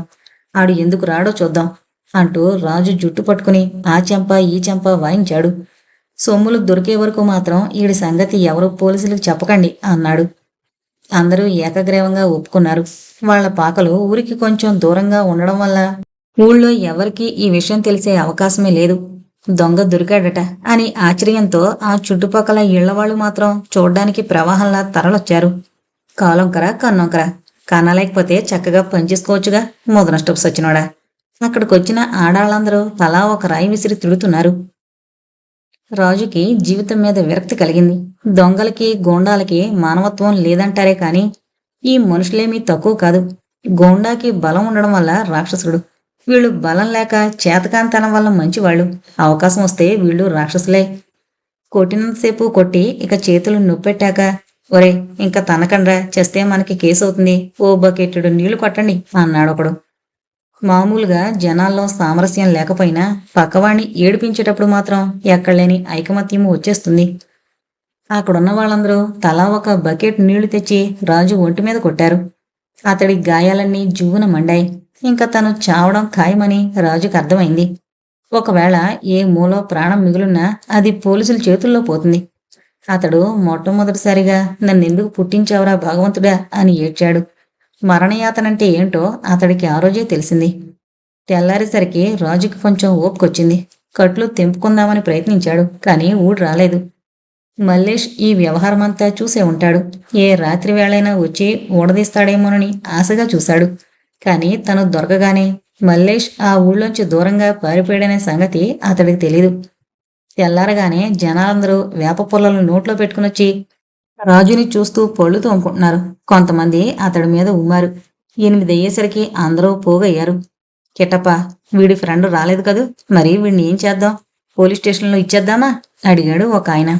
ఆడు ఎందుకు రాడో చూద్దాం అంటూ రాజు జుట్టు పట్టుకుని ఆ చెంప ఈ చెంప వాయించాడు. సొమ్ములు దొరికే వరకు మాత్రం ఈడి సంగతి ఎవరూ పోలీసులకు చెప్పకండి అన్నాడు. అందరూ ఏకగ్రీవంగా ఒప్పుకున్నారు. వాళ్ల పాకలు ఊరికి కొంచెం దూరంగా ఉండడం వల్ల ఊళ్ళో ఎవరికీ ఈ విషయం తెలిసే అవకాశమే లేదు. దొంగ దొరికాడట అని ఆశ్చర్యంతో ఆ చుట్టుపక్కల ఇళ్లవాళ్లు మాత్రం చూడ్డానికి ప్రవాహంలా తరలొచ్చారు. కాలొంకర కన్నొంకర, కన్నలేకపోతే చక్కగా పనిచేసుకోవచ్చుగా ముదనష్టపు సచ్చినోడా. అక్కడికొచ్చిన ఆడాళ్ళందరూ తలా ఒక రాయి విసిరి తిడుతున్నారు. రాజుకి జీవితం మీద విరక్తి కలిగింది. దొంగలకి గోండాలకి మానవత్వం లేదంటారే కాని ఈ మనుషులేమీ తక్కువ కాదు. గోండాకి బలం ఉండడం వల్ల రాక్షసుడు, వీళ్ళు బలం లేక చేతకాంతనం వల్ల మంచివాళ్ళు. అవకాశం వస్తే వీళ్ళు రాక్షసులే. కొట్టినంతసేపు కొట్టి ఇక చేతులు నొప్పెట్టాక, ఒరే ఇంకా తనకండ్రా, చేస్తే మనకి కేసు అవుతుంది, ఓ బకెట్టుడు నీళ్లు కొట్టండి అన్నాడొకడు. మామూలుగా జనాల్లో సామరస్యం లేకపోయినా పక్కవాణ్ణి ఏడిపించేటప్పుడు మాత్రం ఎక్కడలేని ఐకమత్యము వచ్చేస్తుంది. అక్కడున్న వాళ్ళందరూ తలా ఒక బకెట్ నీళ్లు తెచ్చి రాజు ఒంటి మీద కొట్టారు. అతడి గాయాలన్నీ జువ్వున మండాయి. ఇంకా తను చావడం ఖాయమని రాజుకు అర్థమైంది. ఒకవేళ ఏ మూలో ప్రాణం మిగులున్నా అది పోలీసుల చేతుల్లో పోతుంది. అతడు మొట్టమొదటిసారిగా నన్నెందుకు పుట్టించావురా భగవంతుడా అని ఏడ్చాడు. మరణయాతనంటే ఏంటో అతడికి ఆ రోజే తెలిసింది. తెల్లారేసరికి రాజుకి కొంచెం ఓపుకొచ్చింది. కట్లు తెంపుకుందామని ప్రయత్నించాడు, కానీ ఊడు రాలేదు. మల్లేష్ ఈ వ్యవహారమంతా చూసే ఉంటాడు. ఏ రాత్రి వేళైనా వచ్చి ఊడదీస్తాడేమోనని ఆశగా చూశాడు. కానీ తను దొరకగానే మల్లేష్ ఆ ఊళ్ళోంచి దూరంగా పారిపోయాడనే సంగతి అతడికి తెలీదు. తెల్లారగానే జనాలందరూ వేప పొల్లలు నోట్లో పెట్టుకునొచ్చి రాజుని చూస్తూ పళ్ళు తోముకుంటున్నారు. కొంతమంది అతడి మీద ఉమ్మారు. 8 అయ్యేసరికి అందరూ పోగయ్యారు. కిట్టప్ప, వీడి ఫ్రెండ్ రాలేదు కదూ, మరి వీడిని ఏం చేద్దాం? పోలీస్ స్టేషన్లో ఇచ్చేద్దామా అడిగాడు ఒక ఆయన.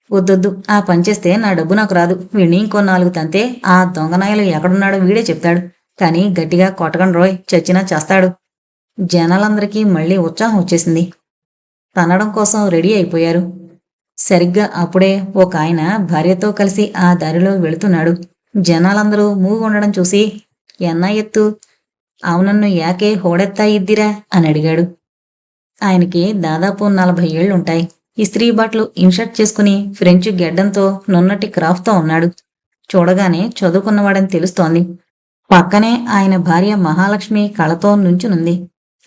వద్దొద్దు, ఆ పని చేస్తే నా డబ్బు నాకు రాదు. వీడిని ఇంకో 4 తంతే ఆ దొంగనాయలు ఎక్కడున్నాడో వీడే చెప్తాడు. కానీ గట్టిగా కొట్టకండి రోయ్, చచ్చినా చేస్తాడు. జనాలందరికీ మళ్లీ ఉత్సాహం వచ్చేసింది. తనడం కోసం రెడీ అయిపోయారు. సరిగ్గా అప్పుడే ఒక ఆయన భార్యతో కలిసి ఆ దారిలో వెళుతున్నాడు. జనాలందరూ మూగుండడం చూసి, ఎన్నా ఎత్తు, అవునన్ను యాకే హోడెత్తా ఇద్దిరా అని అడిగాడు. ఆయనకి దాదాపు 40 ఏళ్లుంటాయి. ఇస్త్రీ బట్టలు ఇన్షర్ట్ చేసుకుని ఫ్రెంచ్ గెడ్డంతో నున్నటి క్రాఫ్ట్తో ఉన్నాడు. చూడగానే చదువుకున్నవాడని తెలుస్తోంది. పక్కనే ఆయన భార్య మహాలక్ష్మి కళతో నుంచునుంది.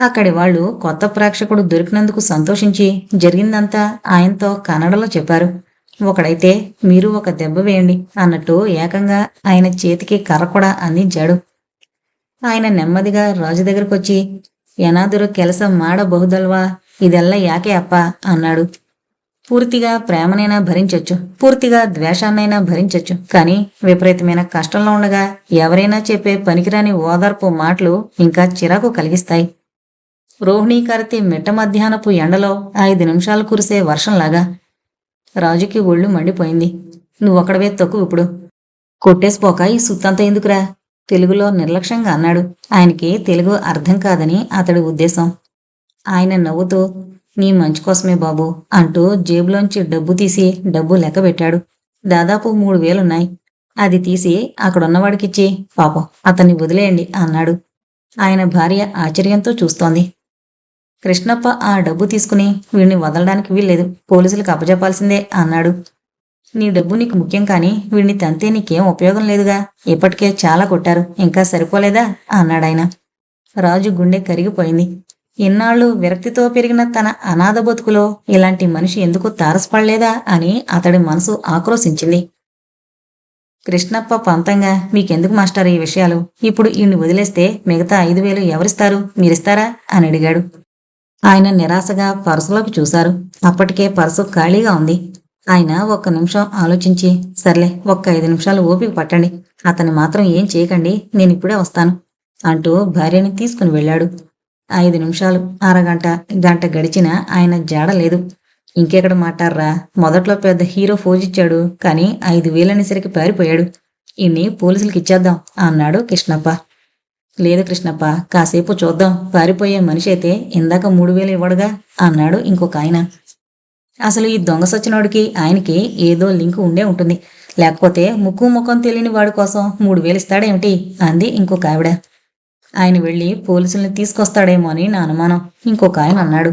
అక్కడి వాళ్ళు కొత్త ప్రేక్షకుడు దొరికినందుకు సంతోషించి జరిగిందంతా ఆయనతో కన్నడలో చెప్పారు. ఒకడైతే మీరు ఒక దెబ్బ వేయండి అన్నట్టు ఏకంగా ఆయన చేతికి కర్ర కూడా అందించాడు. ఆయన నెమ్మదిగా రాజు దగ్గరకొచ్చి, ఏనాదురు కెలస మాడಬಹುదల్వా, ఇదెల్ల యాకే అప్ప అన్నాడు. పూర్తిగా ప్రేమనైనా భరించొచ్చు, పూర్తిగా ద్వేషాన్నైనా భరించొచ్చు, కానీ విపరీతమైన కష్టంలో ఉండగా ఎవరైనా చెప్పే పనికిరాని ఓదార్పు మాటలు ఇంకా చిరాకు కలిగిస్తాయి. రోహిణీకరతి మిట్ట మధ్యాహ్నపు ఎండలో 5 నిమిషాలు కురిసే వర్షంలాగా. రాజుకి ఒళ్ళు మండిపోయింది. నువ్వొక్కడవే తక్కువ ఇప్పుడు. కొట్టేసిపోక ఈ సుత్తంతా ఎందుకురా? తెలుగులో నిర్లక్ష్యంగా అన్నాడు. ఆయనకి తెలుగు అర్థం కాదని అతడి ఉద్దేశం. ఆయన నవ్వుతూ, నీ మంచి కోసమే బాబు అంటూ జేబులోంచి డబ్బు తీసి డబ్బు లెక్కబెట్టాడు. దాదాపు 3,000 ఉన్నాయి. అది తీసి అక్కడున్నవాడికిచ్చి, పాపం అతన్ని వదిలేయండి అన్నాడు. ఆయన భార్య ఆశ్చర్యంతో చూస్తోంది. కృష్ణప్ప ఆ డబ్బు తీసుకుని, వీణ్ణి వదలడానికి వీల్లేదు, పోలీసులకు అప్పజెప్పాల్సిందే అన్నాడు. నీ డబ్బు నీకు ముఖ్యం కాని వీడిని తంతే నీకేం ఉపయోగం లేదుగా, ఇప్పటికే చాలా కొట్టారు, ఇంకా సరిపోలేదా అన్నాడాయన. రాజు గుండె కరిగిపోయింది. ఇన్నాళ్ళు విరక్తితో పెరిగిన తన అనాథ బతుకులో ఇలాంటి మనిషి ఎందుకు తారసపడలేదా అని అతడి మనసు ఆక్రోశించింది. కృష్ణప్ప పంతంగా, మీకెందుకు మాస్టర్ ఈ విషయాలు, ఇప్పుడు ఈయన్ని వదిలేస్తే మిగతా 5,000 ఎవరిస్తారు, మీరిస్తారా అని అడిగాడు. ఆయన నిరాశగా పర్సులోకి చూశారు. అప్పటికే పర్సు ఖాళీగా ఉంది. ఆయన ఒక్క నిమిషం ఆలోచించి, సర్లే ఒక్క 5 నిమిషాలు ఓపిక పట్టండి, అతన్ని మాత్రం ఏం చేయకండి, నేనిప్పుడే వస్తాను అంటూ భార్యని తీసుకుని వెళ్ళాడు. 5 నిమిషాలు, అరగంట, గంట గడిచినా ఆయన జాడలేదు. ఇంకెక్కడ మాట్లాడరా, మొదట్లో పెద్ద హీరో ఫోజిచ్చాడు, కానీ 5,000 అనేసరికి పారిపోయాడు. ఇన్ని పోలీసులకి ఇచ్చేద్దాం అన్నాడు కృష్ణప్ప. లేదు కృష్ణప్ప, కాసేపు చూద్దాం, పారిపోయే మనిషి అయితే ఇందాక 3,000 ఇవ్వడుగా అన్నాడు ఇంకొక ఆయన. అసలు ఈ దొంగ సచ్చినోడికి ఆయనకి ఏదో లింకు ఉండే ఉంటుంది, లేకపోతే ముక్కు ముఖం తెలియని వాడి కోసం 3,000 ఇస్తాడేమిటి అంది ఇంకొక ఆవిడ. ఆయన వెళ్ళి పోలీసుల్ని తీసుకొస్తాడేమో అని నా అనుమానం, ఇంకొక ఆయన అన్నాడు.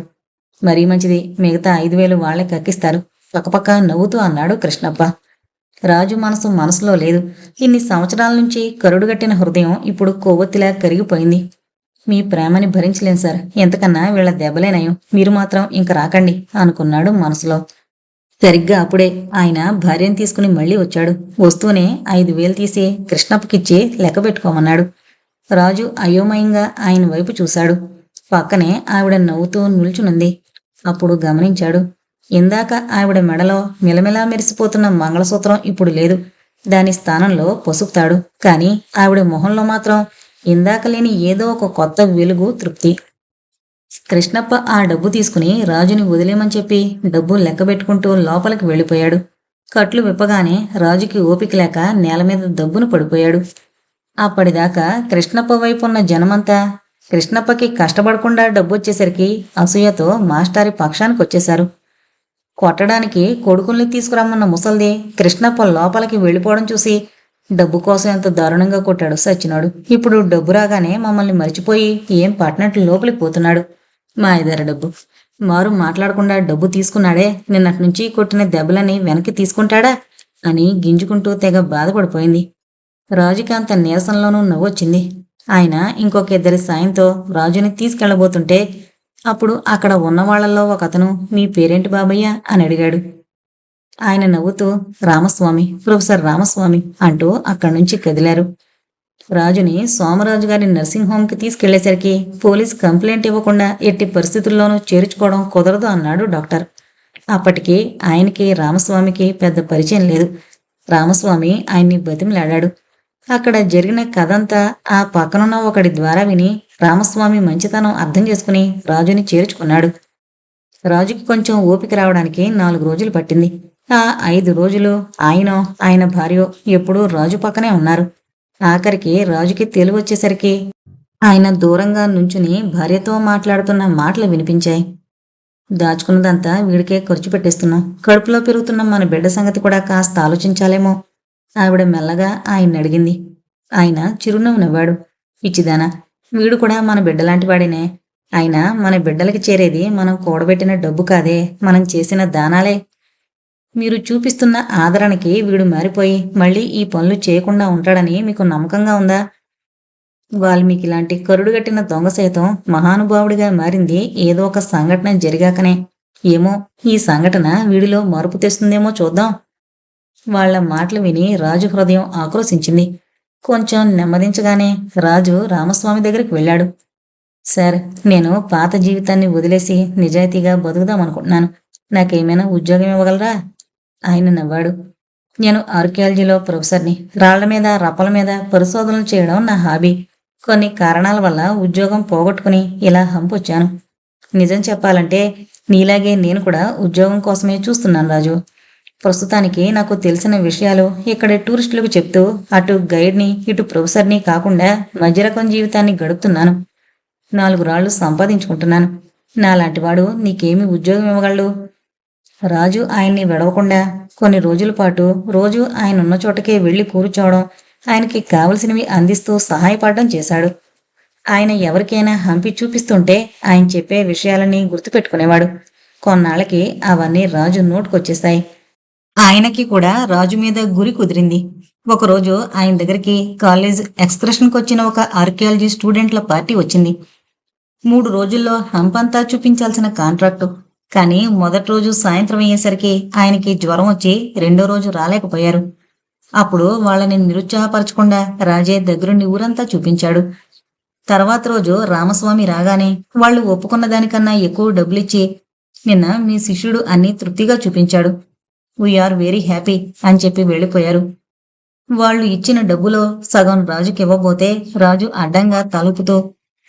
మరీ మంచిది, మిగతా 5,000 వాళ్లే కక్కిస్తారు పక్కపక్క నవ్వుతూ అన్నాడు కృష్ణప్ప. రాజు మనసులో లేదు. ఇన్ని సంవత్సరాల నుంచి కరుడుగట్టిన హృదయం ఇప్పుడు కొవ్వొత్తిలా కరిగిపోయింది. మీ ప్రేమని భరించలేను సార్, ఎంతకన్నా వీళ్ల దెబ్బలేనయం, మీరు మాత్రం ఇంక రాకండి అనుకున్నాడు మనసులో. సరిగ్గా అప్పుడే ఆయన భార్యను తీసుకుని మళ్లీ వచ్చాడు. వస్తూనే 5,000 తీసి కృష్ణప్పకిచ్చి లెక్క పెట్టుకోమన్నాడు. రాజు అయోమయంగా ఆయన వైపు చూశాడు. పక్కనే ఆవిడ నవ్వుతూ నిల్చునుంది. అప్పుడు గమనించాడు, ఇందాక ఆవిడ మెడలో మిలమిలా మెరిసిపోతున్న మంగళసూత్రం ఇప్పుడు లేదు. దాని స్థానంలో పసుపు తాడు. కాని ఆవిడ మొహంలో మాత్రం ఇందాక లేని ఏదో ఒక కొత్త వెలుగు, తృప్తి. కృష్ణప్ప ఆ డబ్బు తీసుకుని రాజుని వదిలేమని చెప్పి డబ్బు లెక్కబెట్టుకుంటూ లోపలికి వెళ్ళిపోయాడు. కట్లు విప్పగానే రాజుకి ఓపిక లేక నేల మీద దబ్బును పడిపోయాడు. అప్పటిదాకా కృష్ణప్ప వైపున్న జనమంతా కృష్ణప్పకి కష్టపడకుండా డబ్బొచ్చేసరికి అసూయతో మాస్టారి పక్షానికి వచ్చేశారు. కొట్టడానికి కొడుకుల్ని తీసుకురమ్మన్న ముసల్ది కృష్ణప్ప లోపలికి వెళ్ళిపోవడం చూసి, డబ్బు కోసం ఎంత దారుణంగా కొట్టాడు సచ్చినాడు, ఇప్పుడు డబ్బు రాగానే మమ్మల్ని మర్చిపోయి ఏం పట్టినట్లు లోపలికి పోతున్నాడు, మా ఇద్దరు డబ్బు మారు మాట్లాడకుండా డబ్బు తీసుకున్నాడే, నిన్నటి నుంచి కొట్టిన దెబ్బలని వెనక్కి తీసుకుంటాడా అని గింజుకుంటూ తెగ బాధపడిపోయింది. రాజుకి అంత నీరసంలోనూ నవ్వొచ్చింది. ఆయన ఇంకొక ఇద్దరి సాయంతో రాజుని తీసుకెళ్లబోతుంటే అప్పుడు అక్కడ ఉన్నవాళ్లలో ఒక అతను, మీ పేరేంటి బాబయ్య అని అడిగాడు. ఆయన నవ్వుతూ, రామస్వామి, ప్రొఫెసర్ రామస్వామి అంటూ అక్కడి నుంచి కదిలారు. రాజుని సోమరాజు గారి నర్సింగ్ హోమ్కి తీసుకెళ్లేసరికి పోలీస్ కంప్లైంట్ ఇవ్వకుండా ఎట్టి పరిస్థితుల్లోనూ చేర్చుకోవడం కుదరదు అన్నాడు డాక్టర్. అప్పటికి ఆయనకి రామస్వామికి పెద్ద పరిచయం లేదు. రామస్వామి ఆయన్ని బతిమిలాడాడు. అక్కడ జరిగిన కథంతా ఆ పక్కనున్న ఒకడి ద్వారా విని రామస్వామి మంచితనం అర్థం చేసుకుని రాజుని చేర్చుకున్నాడు. రాజుకి కొంచెం ఓపిక రావడానికి 4 రోజులు పట్టింది. ఆ 5 రోజులు ఆయన భార్య ఎప్పుడూ రాజు పక్కనే ఉన్నారు. ఆఖరికి రాజుకి తెలివొచ్చేసరికి ఆయన దూరంగా నుంచుని భార్యతో మాట్లాడుతున్న మాటలు వినిపించాయి. దాచుకున్నదంతా వీడికే ఖర్చు పెట్టేస్తున్నాం, కడుపులో పెరుగుతున్న మన బిడ్డ సంగతి కూడా కాస్త ఆలోచించాలేమో ఆవిడ మెల్లగా ఆయన్ని అడిగింది. ఆయన చిరునవ్వు నవ్వాడు. పిచ్చిదానా, వీడు కూడా మన బిడ్డలాంటి వాడినే. అయినా మన బిడ్డలకి చేరేది మనం కూడబెట్టిన డబ్బు కాదే, మనం చేసిన దానాలే. మీరు చూపిస్తున్న ఆదరణకి వీడు మారిపోయి మళ్ళీ ఈ పనులు చేయకుండా ఉంటాడని మీకు నమ్మకంగా ఉందా? వాల్మీకి లాంటి కరుడుగట్టిన దొంగ సైతం మహానుభావుడిగా మారింది ఏదో ఒక సంఘటన జరిగాకనే. ఏమో, ఈ సంఘటన వీడిలో మార్పు తెస్తుందేమో చూద్దాం. వాళ్ల మాటలు విని రాజు హృదయం ఆక్రోశించింది. కొంచెం నెమ్మదించగానే రాజు రామస్వామి దగ్గరికి వెళ్ళాడు. సార్, నేను పాత జీవితాన్ని వదిలేసి నిజాయితీగా బతుకుదామనుకుంటున్నాను, నాకేమైనా ఉద్యోగం ఇవ్వగలరా? ఆయన నవ్వాడు. నేను ఆర్కియాలజీలో ప్రొఫెసర్ని. రాళ్ల మీద రప్పల మీద పరిశోధనలు చేయడం నా హాబీ. కొన్ని కారణాల వల్ల ఉద్యోగం పోగొట్టుకుని ఇలా హంపొచ్చాను. నిజం చెప్పాలంటే నీలాగే నేను కూడా ఉద్యోగం కోసమే చూస్తున్నాను రాజు. ప్రస్తుతానికి నాకు తెలిసిన విషయాలు ఇక్కడి టూరిస్టులకు చెప్తూ అటు గైడ్ని ఇటు ప్రొఫెసర్ని కాకుండా మధ్యరకం జీవితాన్ని గడుపుతున్నాను. 4 రాళ్లు సంపాదించుకుంటున్నాను. నాలాంటివాడు నీకేమి ఉద్యోగం ఇవ్వగలడు? రాజు ఆయన్ని విడవకుండా కొన్ని రోజుల పాటు రోజు ఆయన ఉన్న చోటకే వెళ్లి కూర్చోవడం, ఆయనకి కావలసినవి అందిస్తూ సహాయపడడం చేశాడు. ఆయన ఎవరికైనా హంపి చూపిస్తుంటే ఆయన చెప్పే విషయాలని గుర్తుపెట్టుకునేవాడు. కొన్నాళ్ళకి అవన్నీ రాజు నోటుకొచ్చేశాయి. ఆయనకి కూడా రాజు మీద గురి కుదిరింది. ఒకరోజు ఆయన దగ్గరికి కాలేజ్ ఎక్స్కర్షన్కి వచ్చిన ఒక ఆర్కియాలజీ స్టూడెంట్ల పార్టీ వచ్చింది. 3 రోజుల్లో హంపంతా చూపించాల్సిన కాంట్రాక్టు. కానీ మొదటి రోజు సాయంత్రం అయ్యేసరికి ఆయనకి జ్వరం వచ్చి రెండో రోజు రాలేకపోయారు. అప్పుడు వాళ్ళని నిరుత్సాహపరచకుండా రాజే దగ్గరుండి ఊరంతా చూపించాడు. తర్వాత రోజు రామస్వామి రాగానే వాళ్ళు ఒప్పుకున్న దానికన్నా ఎక్కువ డబ్బులిచ్చి, నిన్న మీ శిష్యుడు అన్నీ తృప్తిగా చూపించాడు, వీఆర్ వెరీ హ్యాపీ అని చెప్పి వెళ్ళిపోయారు. వాళ్ళు ఇచ్చిన డబ్బులో సగం రాజుకివ్వబోతే రాజు అడ్డంగా తలుపుతో,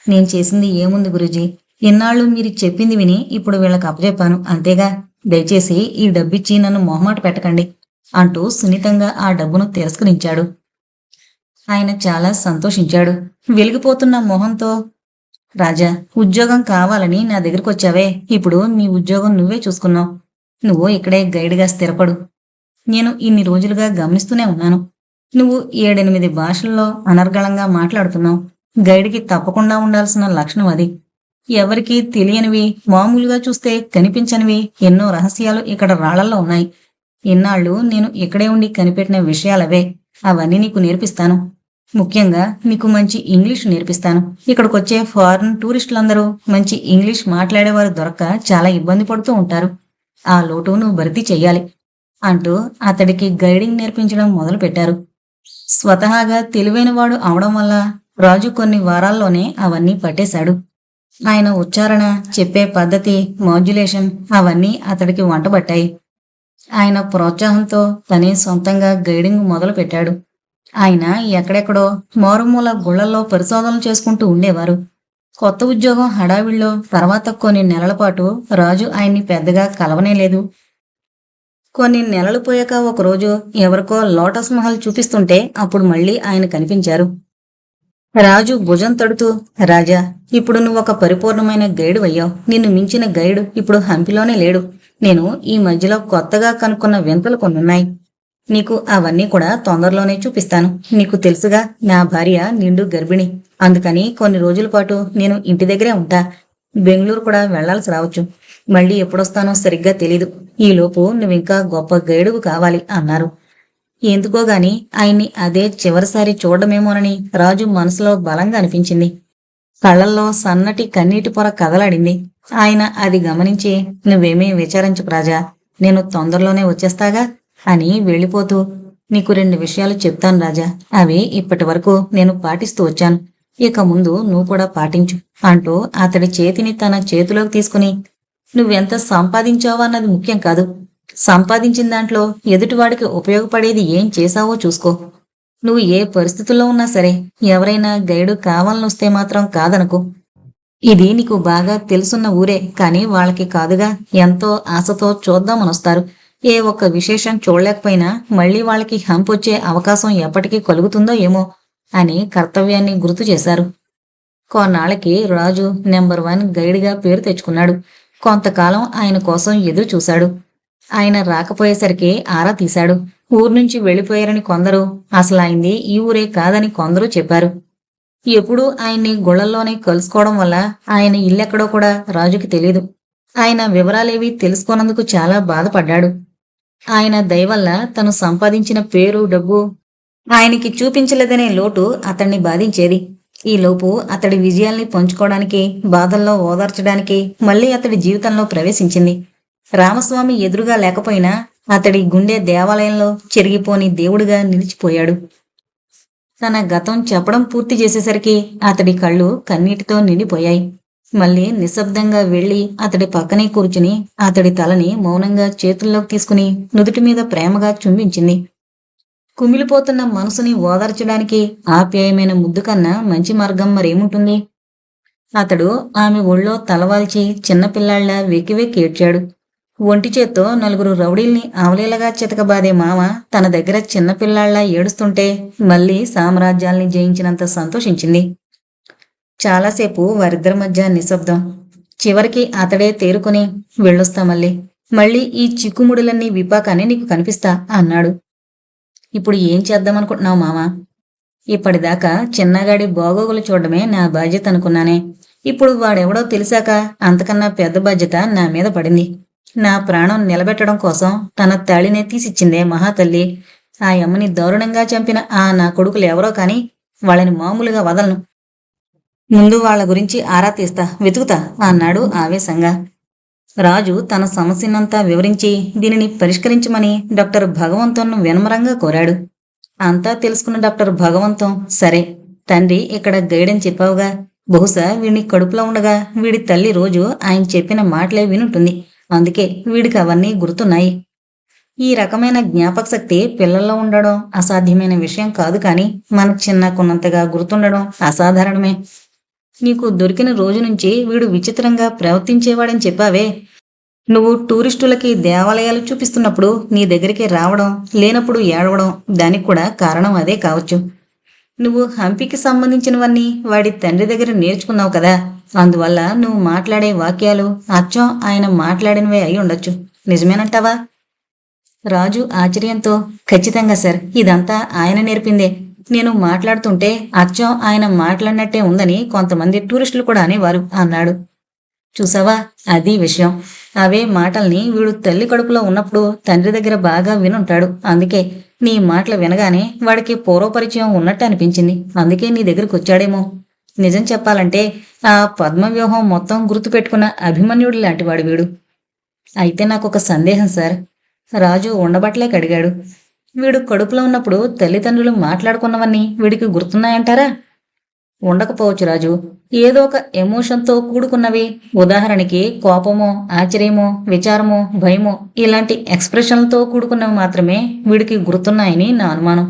నేను చేసింది ఏముంది గురూజీ, ఇన్నాళ్ళు మీరు చెప్పింది విని ఇప్పుడు వీళ్ళకి అప్పచెప్పాను అంతేగా, దయచేసి ఈ డబ్బిచ్చి నన్ను మొహమాట పెట్టకండి అంటూ సున్నితంగా ఆ డబ్బును తిరస్కరించాడు. ఆయన చాలా సంతోషించాడు. వెలిగిపోతున్న మొహంతో, రాజా, ఉద్యోగం కావాలని నా దగ్గరకు వచ్చావే, ఇప్పుడు నీ ఉద్యోగం నువ్వే చూసుకున్నావు. నువ్వు ఇక్కడే గైడ్గా స్థిరపడు. నేను ఇన్ని రోజులుగా గమనిస్తూనే ఉన్నాను. నువ్వు 7-8 భాషల్లో అనర్గళంగా మాట్లాడుతున్నావు. గైడ్కి తప్పకుండా ఉండాల్సిన లక్షణం అది. ఎవరికీ తెలియనివి, మామూలుగా చూస్తే కనిపించనివి ఎన్నో రహస్యాలు ఇక్కడ రాళ్లల్లో ఉన్నాయి. ఇన్నాళ్ళు నేను ఇక్కడే ఉండి కనిపెట్టిన విషయాలవే. అవన్నీ నీకు నేర్పిస్తాను. ముఖ్యంగా నీకు మంచి ఇంగ్లీష్ నేర్పిస్తాను. ఇక్కడికొచ్చే ఫారిన్ టూరిస్టులందరూ మంచి ఇంగ్లీష్ మాట్లాడేవారు దొరక్క చాలా ఇబ్బంది పడుతూ ఉంటారు. ఆ లోటు నువ్వు భర్తీ చెయ్యాలి అంటూ అతడికి గైడింగ్ నేర్పించడం మొదలుపెట్టారు. స్వతహాగా తెలివైనవాడు అవడం వల్ల రాజు కొన్ని వారాల్లోనే అవన్నీ పట్టేశాడు. ఆయన ఉచ్చారణ, చెప్పే పద్ధతి, మాడ్యులేషన్ అవన్నీ అతడికి వంటబట్టాయి. ఆయన ప్రోత్సాహంతో తనే సొంతంగా గైడింగ్ మొదలుపెట్టాడు. ఆయన ఎక్కడెక్కడో మారుమూల గుళ్లల్లో పరిశోధనలు చేసుకుంటూ ఉండేవారు. కొత్త ఉద్యోగం హడావిడిలో తర్వాత కొన్ని నెలల పాటు రాజు ఆయన్ని పెద్దగా కలవనేలేదు. కొన్ని నెలలు పోయాక ఒకరోజు ఎవరికో లోటస్ మహల్ చూపిస్తుంటే అప్పుడు మళ్ళీ ఆయన కనిపించారు. రాజు భుజం తడుతూ, రాజా, ఇప్పుడు నువ్వొక పరిపూర్ణమైన గైడు అయ్యావు. నిన్ను మించిన గైడు ఇప్పుడు హంపిలోనే లేడు. నేను ఈ మధ్యలో కొత్తగా కనుక్కున్న వింతలు కొన్నున్నాయి. నీకు అవన్నీ కూడా తొందరలోనే చూపిస్తాను. నీకు తెలుసుగా, నా భార్య నిండు గర్భిణి. అందుకని కొన్ని రోజుల పాటు నేను ఇంటి దగ్గరే ఉంటా. బెంగళూరు కూడా వెళ్లాల్సి రావచ్చు. మళ్ళీ ఎప్పుడొస్తానో సరిగ్గా తెలీదు. ఈలోపు నువ్వింకా గొప్ప గైడువు కావాలి అన్నారు. ఎందుకోగాని ఆయన్ని అదే చివరిసారి చూడమేమోనని రాజు మనసులో బలంగా అనిపించింది. కళ్లల్లో సన్నటి కన్నీటి పొర కదలాడింది. ఆయన అది గమనించి, నువ్వేమీ విచారించకు రాజా, నేను తొందరలోనే వచ్చేస్తాగా అని వెళ్ళిపోతూ, నీకు 2 విషయాలు చెప్తాను రాజా. అవి ఇప్పటి వరకు నేను పాటిస్తూ వచ్చాను. ఇక ముందు నువ్వు కూడా పాటించు అంటూ అతడి చేతిని తన చేతిలోకి తీసుకుని, నువ్వెంత సంపాదించావో అన్నది ముఖ్యం కాదు. సంపాదించిన దాంట్లో ఎదుటివాడికి ఉపయోగపడేది ఏం చేశావో చూసుకో. నువ్వు ఏ పరిస్థితుల్లో ఉన్నా సరే ఎవరైనా గైడు కావాలనొస్తే మాత్రం కాదనుకో. ఇది నీకు బాగా తెలుసున్న ఊరే, కానీ వాళ్ళకి కాదుగా, ఎంతో ఆశతో చూద్దామనొస్తారు. ఏ ఒక్క విశేషం చూడలేకపోయినా మళ్ళీ వాళ్ళకి హంపొచ్చే అవకాశం ఎప్పటికీ కలుగుతుందో ఏమో అని కర్తవ్యాన్ని గుర్తు చేశారు. కొన్నాళ్ళకి రాజు నెంబర్ 1 గైడ్గా పేరు తెచ్చుకున్నాడు. కొంతకాలం ఆయన కోసం ఎదురు చూశాడు. ఆయన రాకపోయేసరికి ఆరా తీశాడు. ఊరు నుంచి వెళ్ళిపోయారని కొందరు, అసలు ఆయనది ఈ ఊరే కాదని కొందరు చెప్పారు. ఎప్పుడూ ఆయన్ని గుళ్లల్లోనే కలుసుకోవడం వల్ల ఆయన ఇల్లెక్కడో కూడా రాజుకి తెలీదు. ఆయన వివరాలేవి తెలుసుకోనందుకు చాలా బాధపడ్డాడు. ఆయన దయవల్ల తను సంపాదించిన పేరు, డబ్బు ఆయనకి చూపించలేదనే లోటు అతన్ని బాధించేది. ఈలోపు అతడి విజయాల్ని పంచుకోవడానికి, బాధల్లో ఓదార్చడానికి మళ్ళీ అతడి జీవితంలో ప్రవేశించింది. రామస్వామి ఎదురుగా లేకపోయినా అతడి గుండె దేవాలయంలో చెరిగిపోని దేవుడిగా నిలిచిపోయాడు. తన గతం చెప్పడం పూర్తి చేసేసరికి అతడి కళ్ళు కన్నీటితో నిండిపోయాయి. మళ్ళీ నిశ్శబ్దంగా వెళ్లి అతడి పక్కనే కూర్చుని అతడి తలని మౌనంగా చేతుల్లోకి తీసుకుని నుదుటి మీద ప్రేమగా చుంబించింది. కుమిలిపోతున్న మనసుని ఓదార్చడానికి ఆప్యాయమైన ముద్దు కన్నా మంచి మార్గం మరేముంటుంది? అతడు ఆమె ఒళ్ళో తలవాల్చి చిన్నపిల్లాళ్ల వెక్కి వెక్కి ఏడ్చాడు. ఒంటి చేత్తో 4 రౌడీల్ని అవలీలగా చితకబాదే మామ తన దగ్గర చిన్నపిల్లాళ్లా ఏడుస్తుంటే మళ్ళీ సామ్రాజ్యాల్ని జయించినంత సంతోషించింది. చాలాసేపు వారిద్దరి మధ్య నిశ్శబ్దం. చివరికి అతడే తేరుకుని, వెళ్ళొస్తా మళ్ళీ, మళ్ళీ ఈ చిక్కుముడులన్నీ విపాకాన్ని నీకు కనిపిస్తా అన్నాడు. ఇప్పుడు ఏం చేద్దామనుకుంటున్నావు మామా? ఇప్పటిదాకా చిన్నగాడి బాగోగులు చూడడమే నా బాధ్యత అనుకున్నానే. ఇప్పుడు వాడెవడో తెలిసాక అంతకన్నా పెద్ద బాధ్యత నా మీద పడింది. నా ప్రాణం నిలబెట్టడం కోసం తన తాళినే తీసిచ్చిందే మహాతల్లి. ఆ యమ్మని దారుణంగా చంపిన ఆ నా కొడుకులు ఎవరో కాని వాళ్ళని మామూలుగా వదలను. ముందు వాళ్ళ గురించి ఆరా తీస్తా, వెతుకుతా అన్నాడు ఆవేశంగా. రాజు తన సమస్యనంతా వివరించి దీనిని పరిష్కరించమని డాక్టర్ భగవంతన్ను వినమ్రంగా కోరాడు. అంతా తెలుసుకున్న డాక్టర్ భగవంతం, సరే తండ్రి ఇక్కడ గైడని చెప్పావుగా, బహుశా వీడిని కడుపులో ఉండగా వీడి తల్లి రోజు ఆయన చెప్పిన మాటలే వినుంటుంది. అందుకే వీడికి అవన్నీ గుర్తున్నాయి. ఈ రకమైన జ్ఞాపక శక్తి పిల్లల్లో ఉండడం అసాధ్యమైన విషయం కాదు, కానీ మన చిన్నకున్నంతగా గుర్తుండడం అసాధారణమే. నీకు దొరికిన రోజు నుంచి వీడు విచిత్రంగా ప్రవర్తించేవాడని చెప్పావే. నువ్వు టూరిస్టులకి దేవాలయాలు చూపిస్తున్నప్పుడు నీ దగ్గరికి రావడం, లేనప్పుడు ఏడవడం, దానికి కూడా కారణం అదే కావచ్చు. నువ్వు హంపికి సంబంధించినవన్నీ వాడి తండ్రి దగ్గర నేర్చుకున్నావు కదా, అందువల్ల నువ్వు మాట్లాడే వాక్యాలు అచ్చం ఆయన మాట్లాడినవే అయి ఉండొచ్చు. నిజమేనంటావా? రాజు ఆశ్చర్యంతో, ఖచ్చితంగా సార్, ఇదంతా ఆయన నేర్పిందే. నేను మాట్లాడుతుంటే అచ్చం ఆయన మాట్లాడినట్టే ఉందని కొంతమంది టూరిస్టులు కూడా అనేవారు అన్నాడు. చూసావా, అది విషయం. అవే మాటల్ని వీడు తల్లి కడుపులో ఉన్నప్పుడు తండ్రి దగ్గర బాగా వినుంటాడు. అందుకే నీ మాటలు వినగానే వాడికి పూర్వపరిచయం ఉన్నట్టు అనిపించింది. అందుకే నీ దగ్గరికి వచ్చాడేమో. నిజం చెప్పాలంటే ఆ పద్మవ్యూహం మొత్తం గుర్తుపెట్టుకున్న అభిమన్యుడు లాంటివాడు వీడు. అయితే నాకొక సందేహం సార్. రాజు ఉండబట్లే కడిగాడు. వీడు కడుపులో ఉన్నప్పుడు తల్లిదండ్రులు మాట్లాడుకున్నవన్నీ వీడికి గుర్తున్నాయంటారా? ఉండకపోవచ్చు రాజు. ఏదో ఒక ఎమోషన్తో కూడుకున్నవి. ఉదాహరణకి కోపమో, ఆశ్చర్యమో, విచారమో, భయమో ఇలాంటి ఎక్స్ప్రెషన్లతో కూడుకున్నవి మాత్రమే వీడికి గుర్తున్నాయని నా అనుమానం.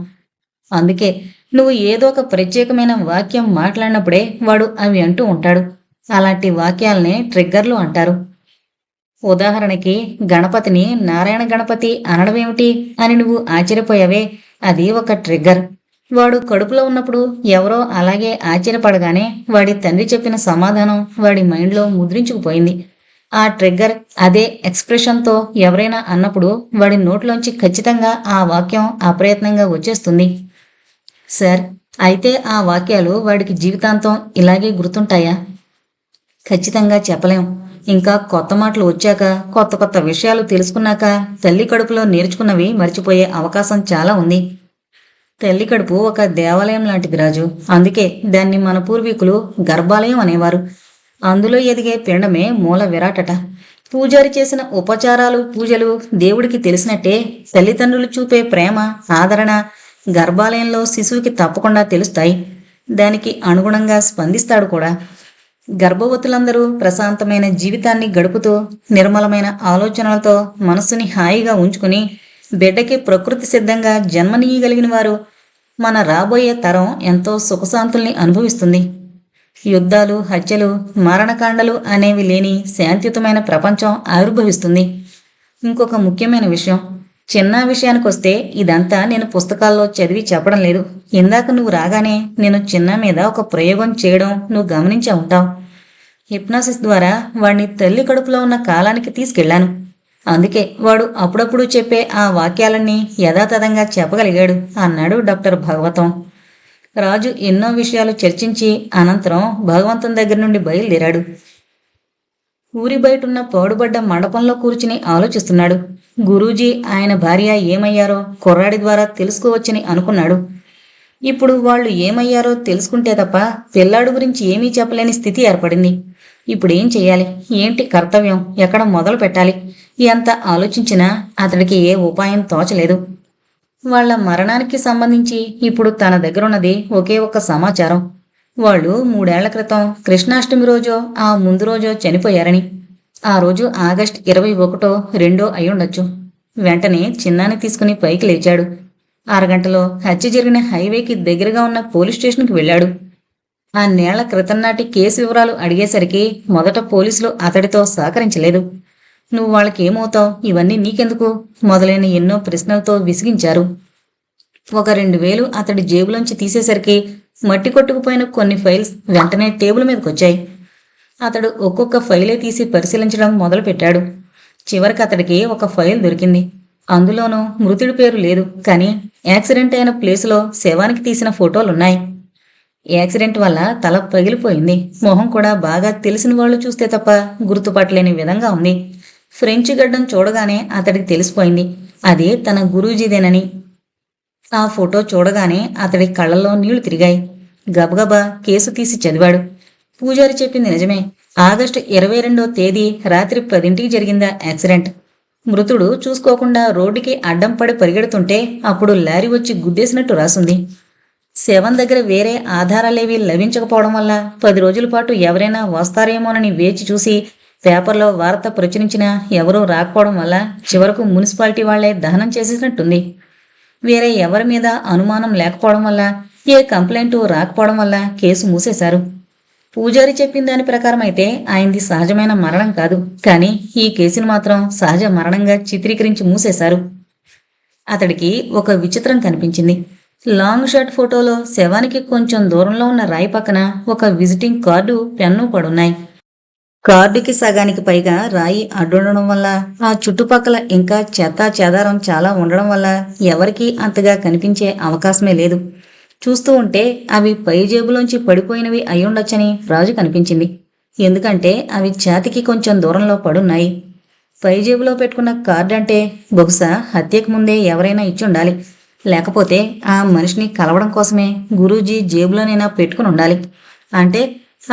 అందుకే నువ్వు ఏదో ఒక ప్రత్యేకమైన వాక్యం మాట్లాడినప్పుడే వాడు అవి అంటూ ఉంటాడు. అలాంటి వాక్యాలనే ట్రిగ్గర్లు అంటారు. ఉదాహరణకి గణపతిని నారాయణ గణపతి అనడమేమిటి అని నువ్వు ఆశ్చర్యపోయావే, అది ఒక ట్రిగ్గర్. వాడు కడుపులో ఉన్నప్పుడు ఎవరో అలాగే ఆశ్చర్యపడగానే వాడి తండ్రి చెప్పిన సమాధానం వాడి మైండ్లో ముద్రించుకుపోయింది. ఆ ట్రిగ్గర్ అదే ఎక్స్ప్రెషన్తో ఎవరైనా అన్నప్పుడు వాడి నోట్లోంచి ఖచ్చితంగా ఆ వాక్యం అప్రయత్నంగా వచ్చేస్తుంది. సార్, అయితే ఆ వాక్యాలు వాడికి జీవితాంతం ఇలాగే గుర్తుంటాయా? ఖచ్చితంగా చెప్పలేం. ఇంకా కొత్త మాటలు వచ్చాక, కొత్త కొత్త విషయాలు తెలుసుకున్నాక తల్లి కడుపులో నేర్చుకున్నవి మర్చిపోయే అవకాశం చాలా ఉంది. తల్లి కడుపు ఒక దేవాలయం లాంటిది రాజు. అందుకే దాన్ని మన పూర్వీకులు గర్భాలయం అనేవారు. అందులో ఎదిగే పిండమే మూల విరాటట. పూజారి చేసిన ఉపచారాలు, పూజలు దేవుడికి తెలిసినట్టే తల్లిదండ్రులు చూపే ప్రేమ, ఆదరణ గర్భాలయంలో శిశువుకి తప్పకుండా తెలుస్తాయి. దానికి అనుగుణంగా స్పందిస్తాడు కూడా. గర్భవతులందరూ ప్రశాంతమైన జీవితాన్ని గడుపుతూ నిర్మలమైన ఆలోచనలతో మనస్సుని హాయిగా ఉంచుకుని బిడ్డకి ప్రకృతి సిద్ధంగా జన్మనీయగలిగిన వారు. మన రాబోయే తరం ఎంతో సుఖశాంతుల్ని అనుభవిస్తుంది. యుద్ధాలు, హత్యలు, మరణకాండలు అనేవి లేని శాంతియుతమైన ప్రపంచం ఆవిర్భవిస్తుంది. ఇంకొక ముఖ్యమైన విషయం, చిన్న విషయానికొస్తే ఇదంతా నేను పుస్తకాల్లో చదివి చెప్పడం లేదు. ఇందాక నువ్వు రాగానే నేను చిన్న మీద ఒక ప్రయోగం చేయడం నువ్వు గమనించే ఉంటావు. హిప్నాసిస్ ద్వారా వాడిని తల్లి కడుపులో ఉన్న కాలానికి తీసుకెళ్లాను. అందుకే వాడు అప్పుడప్పుడు చెప్పే ఆ వాక్యాలన్నీ యథాతథంగా చెప్పగలిగాడు అన్నాడు డాక్టర్ భగవతం. రాజు ఎన్నో విషయాలు చర్చించి అనంతరం భగవంతం దగ్గర నుండి బయలుదేరాడు. ఊరి బయటున్న పాడుబడ్డ మండపంలో కూర్చుని ఆలోచిస్తున్నాడు. గురూజీ ఆయన భార్య ఏమయ్యారో కుర్రాడి ద్వారా తెలుసుకోవచ్చని అనుకున్నాడు. ఇప్పుడు వాళ్ళు ఏమయ్యారో తెలుసుకుంటే తప్ప పిల్లాడు గురించి ఏమీ చెప్పలేని స్థితి ఏర్పడింది. ఇప్పుడేం చెయ్యాలి? ఏంటి కర్తవ్యం? ఎక్కడ మొదలు పెట్టాలి? ఎంత ఆలోచించినా అతడికి ఏ ఉపాయం తోచలేదు. వాళ్ల మరణానికి సంబంధించి ఇప్పుడు తన దగ్గరున్నది ఒకే ఒక్క సమాచారం. వాళ్ళు 3 ఏళ్ల క్రితం కృష్ణాష్టమి రోజో ఆ ముందు రోజో చనిపోయారని. ఆ రోజు ఆగస్టు 21, 2 అయ్యుండొచ్చు. వెంటనే చిన్నాన్ని తీసుకుని పైకి లేచాడు. అరగంటలో హత్య జరిగిన హైవేకి దగ్గరగా ఉన్న పోలీస్ స్టేషన్కి వెళ్ళాడు. ఆ నేళ్ల క్రితం నాటి కేసు వివరాలు అడిగేసరికి మొదట పోలీసులు అతడితో సహకరించలేదు. నువ్వు వాళ్ళకేమవుతావు, ఇవన్నీ నీకెందుకు మొదలైన ఎన్నో ప్రశ్నలతో విసిగించారు. ఒక 2000 అతడి జేబులోంచి తీసేసరికి మట్టి కొట్టుకుపోయిన కొన్ని ఫైల్స్ వెంటనే టేబుల్ మీదకొచ్చాయి. అతడు ఒక్కొక్క ఫైలే తీసి పరిశీలించడం మొదలుపెట్టాడు. చివరికి అతడికి ఒక ఫైల్ దొరికింది. అందులోనూ మృతుడి పేరు లేదు, కానీ యాక్సిడెంట్ అయిన ప్లేసులో శవానికి తీసిన ఫోటోలున్నాయి. యాక్సిడెంట్ వల్ల తల పగిలిపోయింది. మొహం కూడా బాగా తెలిసిన వాళ్ళు చూస్తే తప్ప గుర్తుపట్టలేని విధంగా ఉంది. ఫ్రెంచ్ గడ్డం చూడగానే అతడికి తెలిసిపోయింది అది తన గురూజీదేనని. ఆ ఫోటో చూడగానే అతడి కళ్ళల్లో నీళ్లు తిరిగాయి. గబగబా కేసు తీసి చదివాడు. పూజారి చెప్పింది నిజమే. ఆగస్టు 22వ తేదీ రాత్రి 10ంటికి జరిగిందా యాక్సిడెంట్. మృతుడు చూసుకోకుండా రోడ్డుకి అడ్డం పడి పరిగెడుతుంటే అప్పుడు లారీ వచ్చి గుద్దేసినట్టు రాసుంది. శవం దగ్గర వేరే ఆధారాలేవీ లభించకపోవడం వల్ల 10 రోజుల పాటు ఎవరైనా వస్తారేమోనని వేచి చూసి పేపర్లో వార్త ప్రచురించినా ఎవరూ రాకపోవడం వల్ల చివరకు మున్సిపాలిటీ వాళ్లే దహనం చేసేసినట్టుంది. వేరే ఎవరి మీద అనుమానం లేకపోవడం వల్ల, ఏ కంప్లైంటు రాకపోవడం వల్ల కేసు మూసేశారు. పూజారి చెప్పిన దాని ప్రకారం అయితే ఆయనది సహజమైన మరణం కాదు, కానీ ఈ కేసును మాత్రం సహజ మరణంగా చిత్రీకరించి మూసేశారు. అతడికి ఒక విచిత్రం కనిపించింది. లాంగ్ షాట్ ఫోటోలో శవానికి కొంచెం దూరంలో ఉన్న రాయి పక్కన ఒక విజిటింగ్ కార్డు, పెన్ను పడున్నాయి. కార్డుకి సగానికి పైగా రాయి అడ్డుండడం వల్ల, ఆ చుట్టుపక్కల ఇంకా చెత్తా చెదారం చాలా ఉండడం వల్ల ఎవరికీ అంతగా కనిపించే అవకాశమే లేదు. చూస్తూ ఉంటే అవి పై జేబులోంచి పడిపోయినవి అయ్యుండొచ్చని రాజు కనిపించింది. ఎందుకంటే అవి ఛాతికి కొంచెం దూరంలో పడున్నాయి. పై జేబులో పెట్టుకున్న కార్డు అంటే బహుశా హత్యకు ముందే ఎవరైనా ఇచ్చుండాలి. లేకపోతే ఆ మనిషిని కలవడం కోసమే గురూజీ జేబులోనైనా పెట్టుకుని ఉండాలి. అంటే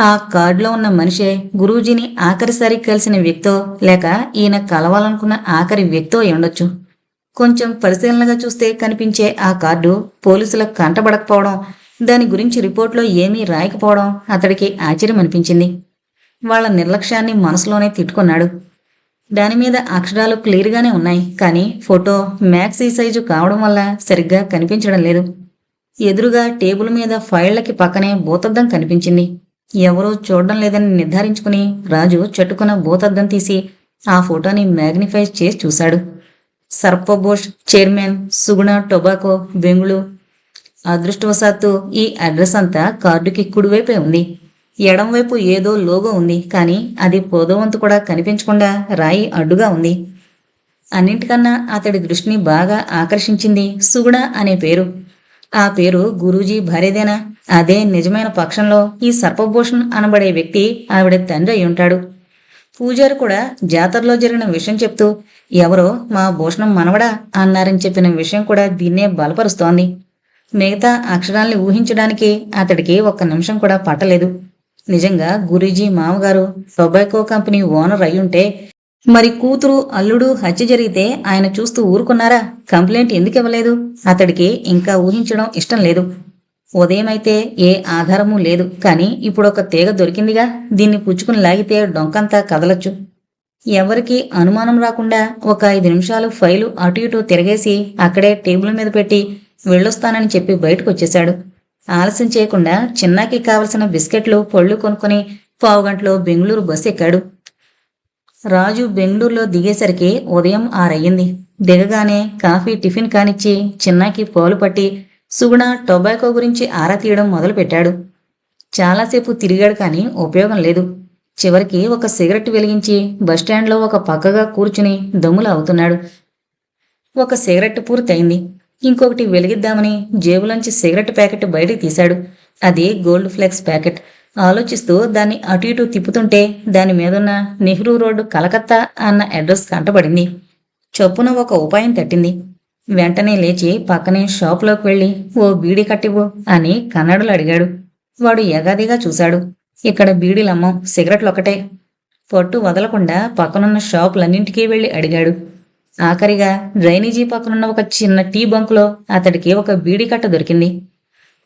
ఆ కార్డులో ఉన్న మనిషే గురూజీని ఆఖరిసారి కలిసిన వ్యక్తో, లేక ఈయన కలవాలనుకున్న ఆఖరి వ్యక్తో ఉండొచ్చు. కొంచెం పరిశీలనగా చూస్తే కనిపించే ఆ కార్డు పోలీసులకు కంటబడకపోవడం, దాని గురించి రిపోర్ట్లో ఏమీ రాయకపోవడం అతడికి ఆశ్చర్యం అనిపించింది. వాళ్ల నిర్లక్ష్యాన్ని మనసులోనే తిట్టుకున్నాడు. దానిమీద అక్షరాలు క్లియర్గానే ఉన్నాయి, కానీ ఫోటో మ్యాక్సీ సైజు కావడం వల్ల సరిగ్గా కనిపించడం లేదు. ఎదురుగా టేబుల్ మీద ఫైళ్లకి పక్కనే భూతద్దం కనిపించింది. ఎవరూ చూడడం లేదని నిర్ధారించుకుని రాజు చట్టుకున్న భూతద్దం తీసి ఆ ఫోటోని మ్యాగ్నిఫై చేసి చూశాడు. సర్పబోష్, చైర్మన్, సుగుణ టొబాకో, బెంగుళూరు. అదృష్టవశాత్తు ఈ అడ్రస్ అంతా కార్డుకి కుడివైపే ఉంది. ఎడంవైపు ఏదో లోగో ఉంది, కానీ అది పొదవంతు కూడా కనిపించకుండా రాయి అడ్డుగా ఉంది. అన్నింటికన్నా అతడి దృష్టిని బాగా ఆకర్షించింది సుగుణ అనే పేరు. ఆ పేరు గురూజీ భార్యదేనా? అదే నిజమైన పక్షంలో ఈ సర్పభూషణ్ అనబడే వ్యక్తి ఆవిడ తండ్రి అయి ఉంటాడు. పూజారి కూడా జాతరలో జరిగిన విషయం చెప్తూ ఎవరో మా భూషణం మనవడా అన్నారని చెప్పిన విషయం కూడా దీన్నే బలపరుస్తోంది. మిగతా అక్షరాల్ని ఊహించడానికి అతడికి 1 నిమిషం కూడా పట్టలేదు. నిజంగా గురూజీ మామగారు టొబాకో కంపెనీ ఓనర్ అయ్యుంటే మరి కూతురు అల్లుడు హత్య జరిగితే ఆయన చూస్తూ ఊరుకున్నారా? కంప్లైంట్ ఎందుకు ఇవ్వలేదు? అతడికి ఇంకా ఊహించడం ఇష్టం లేదు. ఉదయమైతే ఏ ఆధారమూ లేదు, కానీ ఇప్పుడు ఒక తీగ దొరికిందిగా, దీన్ని పుచ్చుకుని లాగితే డొంకంతా కదలొచ్చు. ఎవరికీ అనుమానం రాకుండా ఒక 5 నిమిషాలు ఫైలు అటు ఇటు తిరగేసి అక్కడే టేబుల్ మీద పెట్టి వెళ్ళొస్తానని చెప్పి బయటకు వచ్చేశాడు. ఆలస్యం చేయకుండా చిన్నాకి కావలసిన బిస్కెట్లు, పళ్ళు కొనుక్కొని 15 గంటలో బెంగళూరు బస్సు ఎక్కాడు. రాజు బెంగళూరులో దిగేసరికి ఉదయం 6 అయ్యింది. దిగగానే కాఫీ, టిఫిన్ కానిచ్చి చిన్నాకి పాలు పట్టి సుగుణ టొబాకో గురించి ఆరా తీయడం మొదలుపెట్టాడు. చాలాసేపు తిరిగాడు, కానీ ఉపయోగం లేదు. చివరికి ఒక సిగరెట్ వెలిగించి బస్టాండ్లో ఒక పక్కగా కూర్చుని దమ్ములు అవుతున్నాడు. ఒక సిగరెట్ పూర్తయింది. ఇంకొకటి వెలిగిద్దామని జేబులోంచి సిగరెట్ ప్యాకెట్ బయటికి తీశాడు. అది గోల్డ్ ఫ్లెక్స్ ప్యాకెట్. ఆలోచిస్తూ దాన్ని అటు ఇటు తిప్పుతుంటే దాని మీదున్న నెహ్రూ రోడ్డు, కలకత్తా అన్న అడ్రస్ కంటపడింది. చొప్పున ఒక ఉపాయం తట్టింది. వెంటనే లేచి పక్కనే షాపులోకి వెళ్ళి ఓ బీడీ కట్టివ్వు అని కన్నడలు అడిగాడు. వాడు యగాదిగా చూశాడు. ఇక్కడ బీడీలమ్మం, సిగరెట్లొకటే. పట్టు వదలకుండా పక్కనున్న షాపులన్నింటికీ వెళ్ళి అడిగాడు. ఆఖరిగా డ్రైనేజీ పక్కనున్న ఒక చిన్న టీ బంకులో అతడికి ఒక బీడీ కట్ట దొరికింది.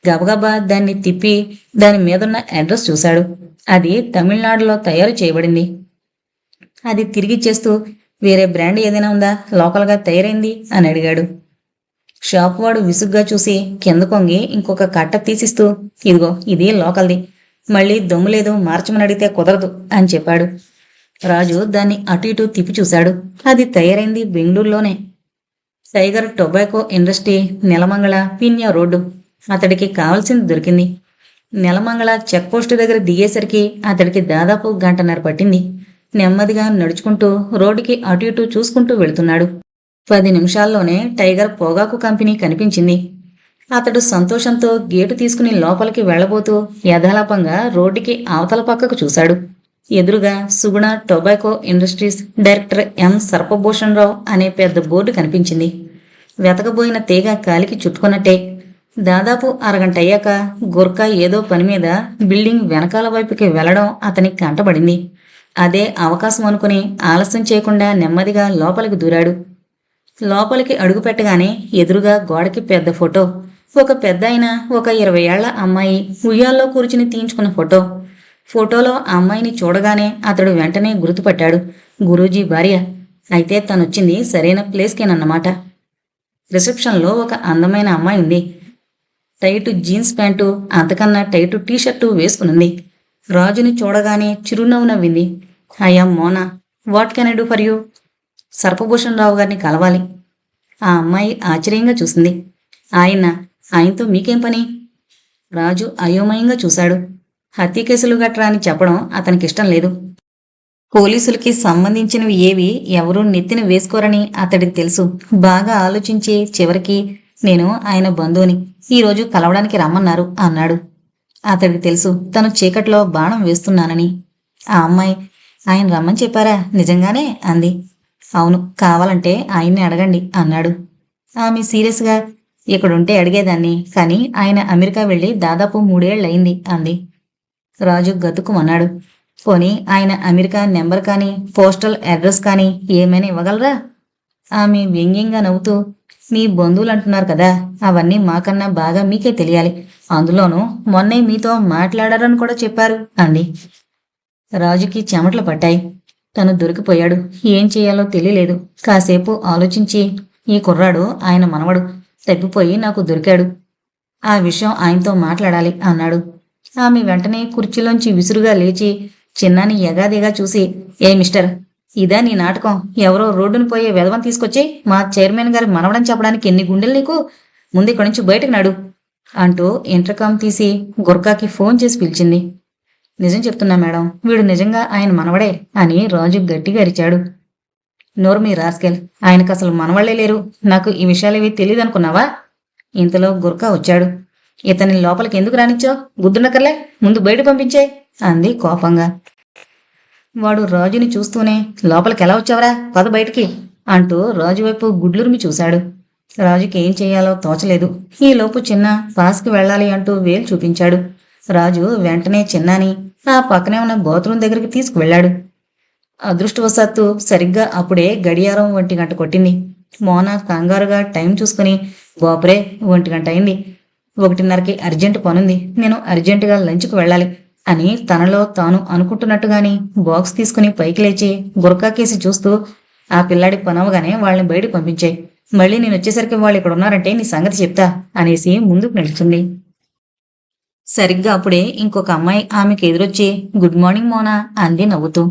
గబగబా దాన్ని తిప్పి దాని మీదున్న అడ్రస్ చూశాడు. అది తమిళనాడులో తయారు చేయబడింది. అది తిరిగిచ్చేస్తూ వేరే బ్రాండ్ ఏదైనా ఉందా, లోకల్గా తయారైంది అని అడిగాడు. షాపు వాడు విసుగ్గా చూసి కింద కొంగి ఇంకొక కట్ట తీసిస్తూ ఇదిగో ఇది లోకల్ది, మళ్ళీ దమ్ము లేదు మార్చమని అడిగితే కుదరదు అని చెప్పాడు. రాజు దాన్ని అటు ఇటు తిప్పి చూశాడు. అది తయారైంది బెంగళూరులోనే. Tiger tobacco industry, Nelamangala, Peenya road. అతడికి కావాల్సింది దొరికింది. నెలమంగళ చెక్ పోస్టు దగ్గర దిగేసరికి అతడికి దాదాపు 1.5 గంట పట్టింది. నెమ్మదిగా నడుచుకుంటూ రోడ్డుకి అటు ఇటు చూసుకుంటూ వెళుతున్నాడు. 10 నిమిషాల్లోనే టైగర్ పొగాకు కంపెనీ కనిపించింది. అతడు సంతోషంతో గేటు తీసుకుని లోపలికి వెళ్లబోతూ యథాలాపంగా రోడ్డుకి అవతల పక్కకు చూశాడు. ఎదురుగా సుగుణ tobacco industries director M Sarpabhushan రావు అనే పెద్ద బోర్డు కనిపించింది. వెతకబోయిన తీగ కాలికి చుట్టుకున్నట్టే. దాదాపు అరగంట అయ్యాక గుర్కా ఏదో పని మీద బిల్డింగ్ వెనకాల వైపుకి వెళ్లడం అతనికి కంటబడింది. అదే అవకాశం అనుకుని ఆలస్యం చేయకుండా నెమ్మదిగా లోపలికి దూరాడు. లోపలికి అడుగుపెట్టగానే ఎదురుగా గోడకి పెద్ద ఫోటో. ఒక పెద్దాయన, ఒక 20 ఏళ్ల అమ్మాయి ఉయ్యాల్లో కూర్చుని తీయించుకున్న ఫోటో. ఫోటోలో ఆ అమ్మాయిని చూడగానే అతడు వెంటనే గుర్తుపట్టాడు. గురూజీ భార్య. అయితే తనొచ్చింది సరైన ప్లేస్కేనన్నమాట. రిసెప్షన్లో ఒక అందమైన అమ్మాయి ఉంది. టైటు జీన్స్ ప్యాంటు, అంతకన్నా టైటు టీషర్టు వేసుకునుంది. రాజుని చూడగానే చిరునవ్వు నవ్వింది. I'm Mona. What can I do for you? Sarpabhushan Rao గారిని కలవాలి. ఆ అమ్మాయి ఆశ్చర్యంగా చూసింది. ఆయనతో మీకేం పని? రాజు అయోమయంగా చూశాడు. హత్య కేసులు గట్రా అని చెప్పడం అతనికిష్టం లేదు. పోలీసులకి సంబంధించినవి ఏవి ఎవరూ నెత్తిన వేసుకోరని అతడికి తెలుసు. బాగా ఆలోచించి చివరికి నేను ఆయన బంధువుని, ఈరోజు కలవడానికి రమ్మన్నారు అన్నాడు. అతడికి తెలుసు తను చీకట్లో బాణం వేస్తున్నానని. ఆ అమ్మాయి, ఆయన రమ్మని చెప్పారా? నిజంగానే అంది. అవును, కావాలంటే ఆయన్ని అడగండి అన్నాడు. ఆమె సీరియస్గా, ఇక్కడుంటే అడిగేదాన్ని, కానీ ఆయన అమెరికా వెళ్ళి దాదాపు 3 ఏళ్లయింది అంది. రాజు గతుకుమన్నాడు. పోనీ ఆయన అమెరికా నెంబర్ కానీ పోస్టల్ అడ్రస్ కానీ ఏమైనా ఇవ్వగలరా? ఆమె వ్యంగ్యంగా నవ్వుతూ, మీ బంధువులు అంటున్నారు కదా, అవన్నీ మాకన్నా బాగా మీకే తెలియాలి. అందులోనూ మొన్నే మీతో మాట్లాడారని కూడా చెప్పారు అంది. రాజుకి చెమటలు పట్టాయి. తను దొరికిపోయాడు. ఏం చేయాలో తెలియలేదు. కాసేపు ఆలోచించి, ఈ కుర్రాడు ఆయన మనవడు, తప్పిపోయి నాకు దొరికాడు. ఆ విషయం ఆయనతో మాట్లాడాలి అన్నాడు. ఆమె వెంటనే కుర్చీలోంచి విసురుగా లేచి చిన్నాని యగాదిగా చూసి, ఏ మిస్టర్, ఇదా నీ నాటకం? ఎవరో రోడ్డును పోయే వెధవని తీసుకొచ్చి మా చైర్మన్ గారి మనవడని చెప్పడానికి ఎన్ని గుండెలు నీకు? ముందు ఇక్కడి నుంచి బయటకు నడు అంటూ ఇంటర్కామ్ తీసి గుర్కాకి ఫోన్ చేసి పిలిచింది. నిజం చెప్తున్నా మేడం, వీడు నిజంగా ఆయన మనవడే అని రాజు గట్టిగా అరిచాడు. నోర్మీ రాస్కెల్, ఆయనకు అసలు మనవాళ్లే లేరు. నాకు ఈ విషయాలేవి తెలియదనుకున్నావా? ఇంతలో గుర్కా వచ్చాడు. ఇతన్ని లోపలికి ఎందుకు రానిచ్చావు? గుద్దునకర్లే, ముందు బయట పంపించే అంది కోపంగా. వాడు రాజుని చూస్తూనే, లోపలికి ఎలా వచ్చావరా, పద బయటికి అంటూ రాజు వైపు గుడ్లురిమి చూశాడు. రాజుకి ఏం చేయాలో తోచలేదు. ఈలోపు చిన్న పాస్కి వెళ్ళాలి అంటూ వేలు చూపించాడు. రాజు వెంటనే చిన్నాని ఆ పక్కనే ఉన్న బాత్రూం దగ్గరికి తీసుకువెళ్లాడు. అదృష్టవశాత్తు సరిగ్గా అప్పుడే గడియారం 1 గంట కొట్టింది. మోనా కంగారుగా టైం చూసుకుని, బాపురే 1 గంట అయింది, 1:30కి అర్జెంటు పనుంది, నేను అర్జెంటుగా లంచ్కు వెళ్ళాలి అని తనలో తాను అనుకుంటున్నట్టుగాని బాక్స్ తీసుకుని పైకి లేచి గుర్కా కేసి చూస్తూ, ఆ పిల్లాడి పనవగానే వాళ్ళని బయటకు పంపించాయి. మళ్ళీ నేను వచ్చేసరికి వాళ్ళు ఇక్కడ ఉన్నారంటే నీ సంగతి చెప్తా అనేసి ముందుకు నడుస్తుంది. సరిగ్గా అప్పుడే ఇంకొక అమ్మాయి ఆమెకు ఎదురొచ్చి, గుడ్ మార్నింగ్ మోనా అంది నవ్వుతూ.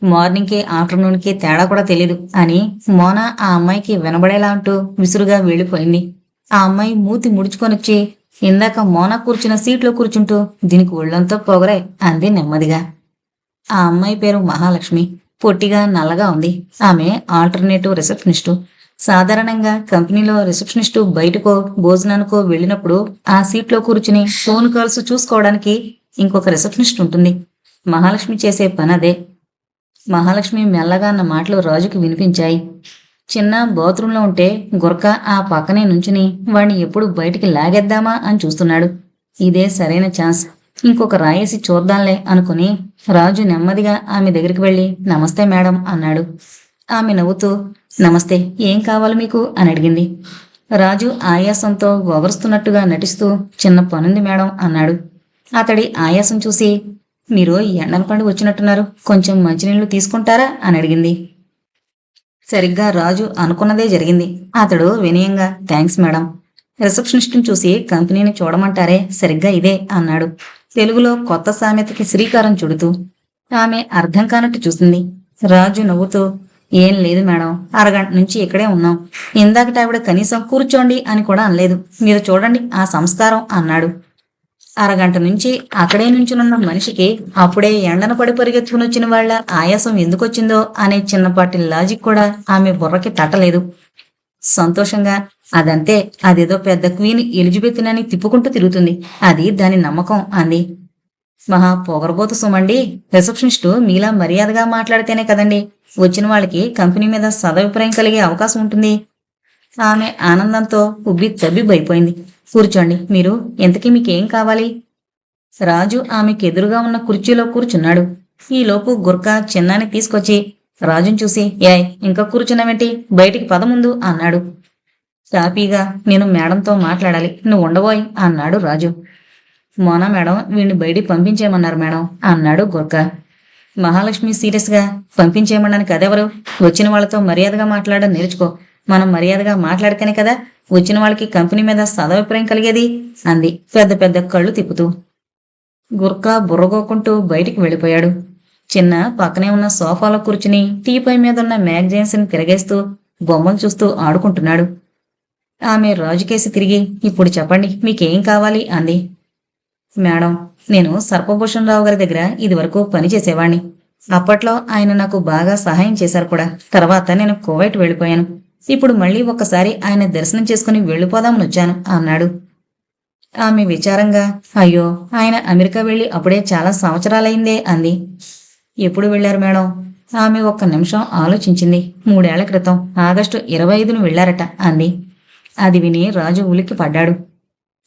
మార్నింగ్కి ఆఫ్టర్నూన్కి తేడా కూడా తెలీదు అని మోనా ఆ అమ్మాయికి వినబడేలా అంటూ విసురుగా వెళ్ళిపోయింది. ఆ అమ్మాయి మూతి ముడుచుకొనొచ్చి, ఇందాక మోనా కూర్చున్న సీట్లో కూర్చుంటూ, దీనికి ఒళ్ళంతా పొగరే అంది నెమ్మదిగా. ఆ అమ్మాయి పేరు మహాలక్ష్మి. పొట్టిగా నల్లగా ఉంది. ఆమె ఆల్టర్నేటివ్ రిసెప్షనిస్టు. సాధారణంగా కంపెనీలో రిసెప్షనిస్టు బయటకో భోజనానికో వెళ్ళినప్పుడు ఆ సీట్లో కూర్చుని ఫోన్ కాల్స్ చూసుకోవడానికి ఇంకొక రిసెప్షనిస్ట్ ఉంటుంది. మహాలక్ష్మి చేసే పని అదే. మహాలక్ష్మి మెల్లగా అన్న మాటలు రాజుకి వినిపించాయి. చిన్న బాత్రూంలో ఉంటే గుర్కా ఆ పక్కనే నుంచుని వాణ్ణి ఎప్పుడు బయటికి లాగేద్దామా అని చూస్తున్నాడు. ఇదే సరైన ఛాన్స్, ఇంకొక రాయేసి చూద్దాంలే అనుకుని రాజు నెమ్మదిగా ఆమె దగ్గరికి వెళ్ళి, నమస్తే మేడం అన్నాడు. ఆమె నవ్వుతూ, నమస్తే, ఏం కావాలి మీకు అని అడిగింది. రాజు ఆయాసంతో వగరుస్తున్నట్టుగా నటిస్తూ, చిన్న పనుంది మేడం అన్నాడు. అతడి ఆయాసం చూసి, మీరు ఎండల పండు వచ్చినట్టున్నారు, కొంచెం మంచినీళ్లు తీసుకుంటారా అని అడిగింది. సరిగ్గా రాజు అనుకున్నదే జరిగింది. అతడు వినయంగా, థ్యాంక్స్ మేడం. రిసెప్షనిస్ట్ని చూసి కంపెనీని చూడమంటారే, సరిగ్గా ఇదే అన్నాడు తెలుగులో కొత్త సామెతకి శ్రీకారం చుడుతూ. ఆమె అర్థం కానట్టు చూసింది. రాజు నవ్వుతూ, ఏం లేదు మేడం, అరగంట నుంచి ఇక్కడే ఉన్నాం. ఇందాకట ఆవిడ కనీసం కూర్చోండి అని కూడా అనలేదు. మీరు చూడండి ఆ సంస్కారం అన్నాడు. అరగంట నుంచి అక్కడే నుంచునున్న మనిషికి అప్పుడే ఎండన పడి పరిగెత్తుకునొచ్చిన వాళ్ళ ఆయాసం ఎందుకొచ్చిందో అనే చిన్నపాటి లాజిక్ కూడా ఆమె బుర్రకి తట్టలేదు. సంతోషంగా అదంతే, అదేదో పెద్ద క్వీన్ ఎలిజబెత్నని తిప్పుకుంటూ తిరుగుతుంది, అది దాని నమ్మకం అంది. మహా పొగరబోతు సుమండి, రిసెప్షనిస్టు మీలా మర్యాదగా మాట్లాడితేనే కదండి వచ్చిన వాళ్ళకి కంపెనీ మీద సదభిప్రాయం కలిగే అవకాశం ఉంటుంది. ఆమె ఆనందంతో ఉబ్బి తబ్బిబ్బైపోయింది. కూర్చోండి, మీరు ఇంతకీ మీకేం కావాలి? రాజు ఆమెకెదురుగా ఉన్న కుర్చీలో కూర్చున్నాడు. ఈలోపు గుర్కా చిన్నాన్ని తీసుకొచ్చి రాజుని చూసి, యాయ్ ఇంకా కూర్చున్నావేంటి, బయటికి పదముందు అన్నాడు. తాపీగా, నేను మేడంతో మాట్లాడాలి, నువ్వు ఉండబోయ్ అన్నాడు రాజు. మోనా మేడం వీణ్ణి బయటికి పంపించేయమన్నారు మేడం అన్నాడు గుర్కా. మహాలక్ష్మి సీరియస్గా, పంపించేయమన్నాను కదెవరు, వచ్చిన వాళ్ళతో మర్యాదగా మాట్లాడడం నేర్చుకో, మనం మర్యాదగా మాట్లాడితేనే కదా వచ్చిన వాళ్ళకి కంపెనీ మీద సదభిప్రాయం కలిగేది అంది పెద్ద పెద్ద కళ్ళు తిప్పుతూ. గుర్కా బుర్రగోకుంటూ బయటికి వెళ్ళిపోయాడు. చిన్న పక్కనే ఉన్న సోఫాలో కూర్చుని టీపై మీద ఉన్న మ్యాగజైన్స్ ని తిరగేస్తూ బొమ్మలు చూస్తూ ఆడుకుంటున్నాడు. ఆమె రాజుకేసి తిరిగి, ఇప్పుడు చెప్పండి మీకేం కావాలి అంది. మేడం, నేను సర్పభూషణ్ రావు గారి దగ్గర ఇదివరకు పనిచేసేవాణ్ణి. అప్పట్లో ఆయన నాకు బాగా సహాయం చేశారు కూడా. తర్వాత నేను కువైట్ వెళ్ళిపోయాను. ఇప్పుడు మళ్ళీ ఒక్కసారి ఆయన దర్శనం చేసుకుని వెళ్ళిపోదామని వచ్చాను అన్నాడు. ఆమె విచారంగా, అయ్యో ఆయన అమెరికా వెళ్ళి అప్పుడే చాలా సంవత్సరాలైందే అంది. ఎప్పుడు వెళ్లారు మేడం? ఆమె ఒక్క నిమిషం ఆలోచించింది. 3 ఏళ్ల క్రితం ఆగస్టు 25న వెళ్లారట అంది. అది విని రాజు ఉలిక్కి పడ్డాడు.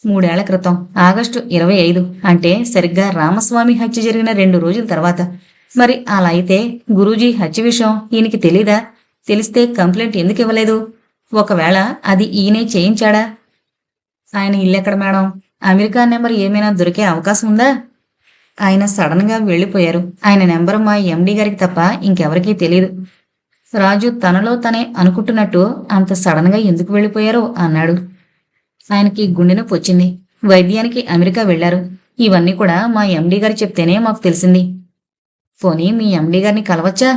3 ఏళ్ల క్రితం ఆగస్టు 25 అంటే సరిగ్గా రామస్వామి హత్య జరిగిన 2 రోజుల తర్వాత. మరి అలా అయితే గురూజీ హత్య విషయం ఈయనకి తెలీదా? తెలిస్తే కంప్లైంట్ ఎందుకు ఇవ్వలేదు? ఒకవేళ అది ఈయనే చేయించాడా? ఆయన ఇల్లెక్కడ మేడం? అమెరికా నెంబర్ ఏమైనా దొరికే అవకాశం ఉందా? ఆయన సడన్ గా వెళ్ళిపోయారు. ఆయన నెంబర్ మా ఎండి గారికి తప్ప ఇంకెవరికీ తెలియదు. రాజు తనలో తనే అనుకుంటున్నట్టు, అంత సడన్ గా ఎందుకు వెళ్ళిపోయారో అన్నాడు. ఆయనకి గుండె నొప్పి వచ్చింది. వైద్యానికి అమెరికా వెళ్లారు. ఇవన్నీ కూడా మా ఎండి గారు చెప్తేనే మాకు తెలిసింది. పోనీ మీ ఎండి గారిని కలవచ్చా?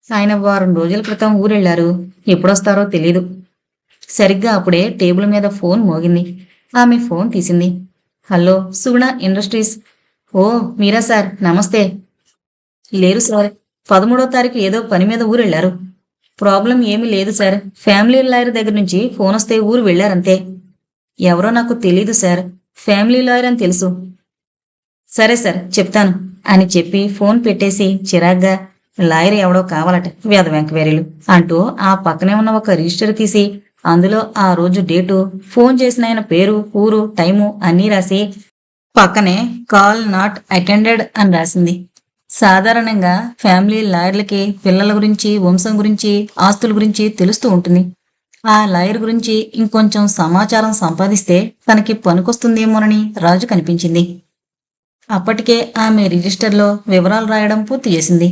ఆయన 1 వారం రోజుల క్రితం ఊరెళ్లారు. ఎప్పుడొస్తారో తెలీదు. సరిగ్గా అప్పుడే టేబుల్ మీద ఫోన్ మోగింది. ఆమె ఫోన్ తీసింది. హలో, సుగుణ ఇండస్ట్రీస్. ఓ మీరా సార్, నమస్తే. లేరు సార్, 13వ తారీఖు ఏదో పని మీద ఊరెళ్లారు. ప్రాబ్లం ఏమీ లేదు సార్, ఫ్యామిలీ లాయర్ దగ్గర నుంచి ఫోన్ వస్తే ఊరు వెళ్లారంతే. ఎవరో నాకు తెలీదు సార్, ఫ్యామిలీ లాయర్ అని తెలుసు. సరే సార్, చెప్తాను అని చెప్పి ఫోన్ పెట్టేసి చిరాగ్గా, లాయర్ ఎవడో కావాలట, వేద వెంకవేరీలు అంటూ ఆ పక్కనే ఉన్న ఒక రిజిస్టర్ తీసి అందులో ఆ రోజు డేటు, ఫోన్ చేసిన ఆయన పేరు, ఊరు, టైము అన్నీ రాసి పక్కనే కాల్ నాట్ అటెండెడ్ అని రాసింది. సాధారణంగా ఫ్యామిలీ లాయర్లకి పిల్లల గురించి, వంశం గురించి, ఆస్తుల గురించి తెలుస్తూ ఉంటుంది. ఆ లాయర్ గురించి ఇంకొంచెం సమాచారం సంపాదిస్తే తనకి పనికొస్తుందేమోనని రాజు కనిపించింది. అప్పటికే ఆమె రిజిస్టర్లో వివరాలు రాయడం పూర్తి చేసింది.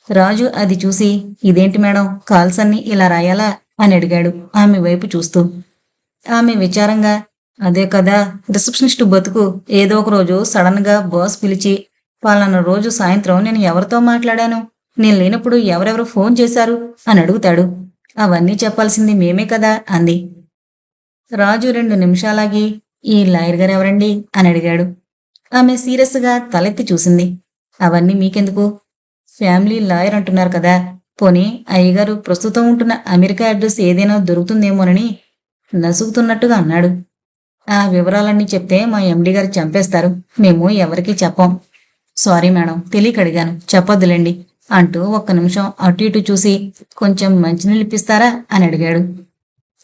రాజు అది చూసి, ఇదేంటి మేడం, కాల్స్ అన్ని ఇలా రాయాలా అని అడిగాడు ఆమె వైపు చూస్తూ. ఆమె విచారంగా, అదే కదా రిసెప్షనిస్టు బతుకు, ఏదో ఒక రోజు సడన్ గా బాస్ పిలిచి, పలానా రోజు సాయంత్రం నేను ఎవరితో మాట్లాడాను, నేను లేనప్పుడు ఎవరెవరు ఫోన్ చేశారు అని అడుగుతాడు. అవన్నీ చెప్పాల్సింది మేమే కదా అంది. రాజు 2 నిమిషాలాగి, ఈ లాయర్ గారు ఎవరండి అని అడిగాడు. ఆమె సీరియస్గా తలెత్తి చూసింది. అవన్నీ మీకెందుకు? ఫ్యామిలీ లాయర్ అంటున్నారు కదా, పోనీ అయ్యగారు ప్రస్తుతం ఉంటున్న అమెరికా అడ్రస్ ఏదైనా దొరుకుతుందేమోనని నసుగుతున్నట్టుగా అన్నాడు. ఆ వివరాలన్నీ చెప్తే మా ఎండి గారు చంపేస్తారు, మేము ఎవరికీ చెప్పం. సారీ మేడం, తెలియక అడిగాను, చెప్పొద్దులేండి అంటూ ఒక్క నిమిషం అటు ఇటు చూసి, కొంచెం మంచినీళ్ళు ఇప్పిస్తారా అని అడిగాడు.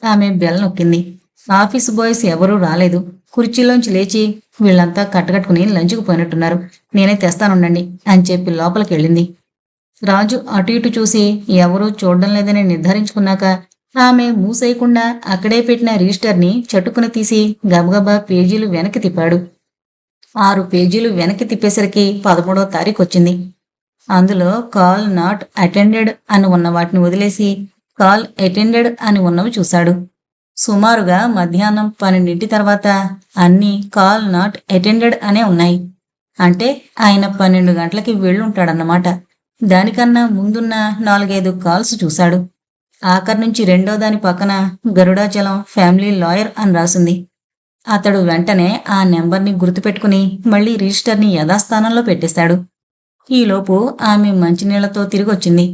ఆమె బెల్ నొక్కింది. ఆఫీసు బాయ్స్ ఎవరూ రాలేదు. కుర్చీలోంచి లేచి, వీళ్ళంతా కట్టకట్టుకుని లంచ్కు పోయినట్టున్నారు, నేనే తెస్తానుండండి అని చెప్పి లోపలికి వెళ్ళింది. రాజు అటు ఇటు చూసి ఎవరూ చూడడం లేదని నిర్ధారించుకున్నాక ఆమె మూసేయకుండా అక్కడే పెట్టిన రిజిస్టర్ని చటుక్కున తీసి గబగబా పేజీలు వెనక్కి తిప్పాడు. 6 పేజీలు వెనక్కి తిప్పేసరికి 13వ తారీఖు వచ్చింది. అందులో కాల్ నాట్ అటెండెడ్ అని ఉన్న వాటిని వదిలేసి కాల్ అటెండెడ్ అని ఉన్నవి చూశాడు. సుమారుగా మధ్యాహ్నం 12 తర్వాత అన్నీ కాల్ నాట్ అటెండెడ్ అనే ఉన్నాయి. అంటే ఆయన 12 గంటలకి వెళ్ళుంటాడన్నమాట. దానికన్నా ముందున్న 4-5 కాల్స్ చూశాడు. ఆఖరి నుంచి రెండో దాని పక్కన గరుడాచలం ఫ్యామిలీ లాయర్ అని రాసింది. అతడు వెంటనే ఆ నెంబర్ని గుర్తుపెట్టుకుని మళ్ళీ రిజిస్టర్ని యథాస్థానంలో పెట్టేశాడు. ఈలోపు ఆమె మంచినీళ్లతో తిరిగొచ్చింది.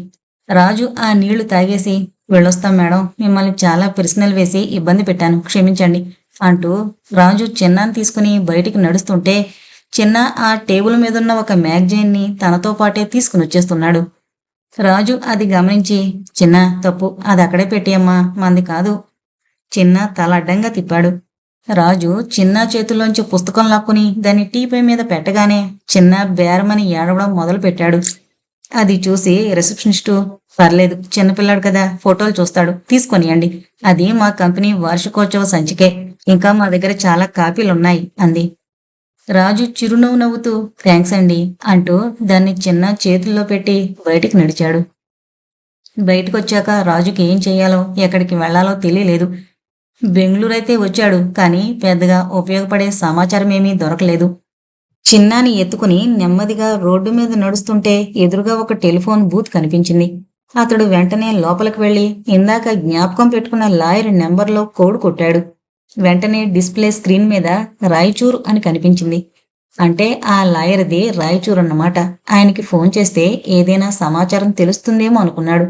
రాజు ఆ నీళ్లు తాగేసి, వెళ్ళొస్తాం మేడం, మిమ్మల్ని చాలా ప్రశ్నలు వేసి ఇబ్బంది పెట్టాను, క్షమించండి అంటూ రాజు చిన్నాన్ని తీసుకుని బయటికి నడుస్తుంటే చిన్న ఆ టేబుల్ మీదున్న ఒక మ్యాగజైన్ని తనతో పాటే తీసుకుని వచ్చేస్తున్నాడు. రాజు అది గమనించి, చిన్న, తప్పు, అది అక్కడే పెట్టేయమ్మా, మంది కాదు. చిన్న తల అడ్డంగా తిప్పాడు. రాజు చిన్న చేతుల్లోంచి పుస్తకం లాక్కుని దాన్ని టీపై మీద పెట్టగానే చిన్న బేరమని ఏడవడం మొదలు పెట్టాడు. అది చూసి రిసెప్షనిస్టు, పర్లేదు, చిన్నపిల్లాడు కదా, ఫోటోలు చూస్తాడు, తీసుకొనియండి, అది మా కంపెనీ వార్షికోత్సవ సంచికే, ఇంకా మా దగ్గర చాలా కాపీలున్నాయి అంది. రాజు చిరునవ్వు నవ్వుతూ థ్యాంక్స్ అండి అంటూ దాన్ని చిన్న చేతుల్లో పెట్టి బయటికి నడిచాడు. బయటకొచ్చాక రాజుకి ఏం చెయ్యాలో ఎక్కడికి వెళ్లాలో తెలియలేదు. బెంగళూరైతే వచ్చాడు, కానీ పెద్దగా ఉపయోగపడే సమాచారమేమీ దొరకలేదు. చిన్నాని ఎత్తుకుని నెమ్మదిగా రోడ్డు మీద నడుస్తుంటే ఎదురుగా ఒక టెలిఫోన్ బూత్ కనిపించింది. అతడు వెంటనే లోపలికి వెళ్లి ఇందాక జ్ఞాపకం పెట్టుకున్న లాయర్ నెంబర్లో కోడ్ కొట్టాడు. వెంటనే డిస్ప్లే స్క్రీన్ మీద రాయచూర్ అని కనిపించింది. అంటే ఆ లాయర్ది రాయచూర్ అన్నమాట. ఆయనకి ఫోన్ చేస్తే ఏదైనా సమాచారం తెలుస్తుందేమో అనుకున్నాడు.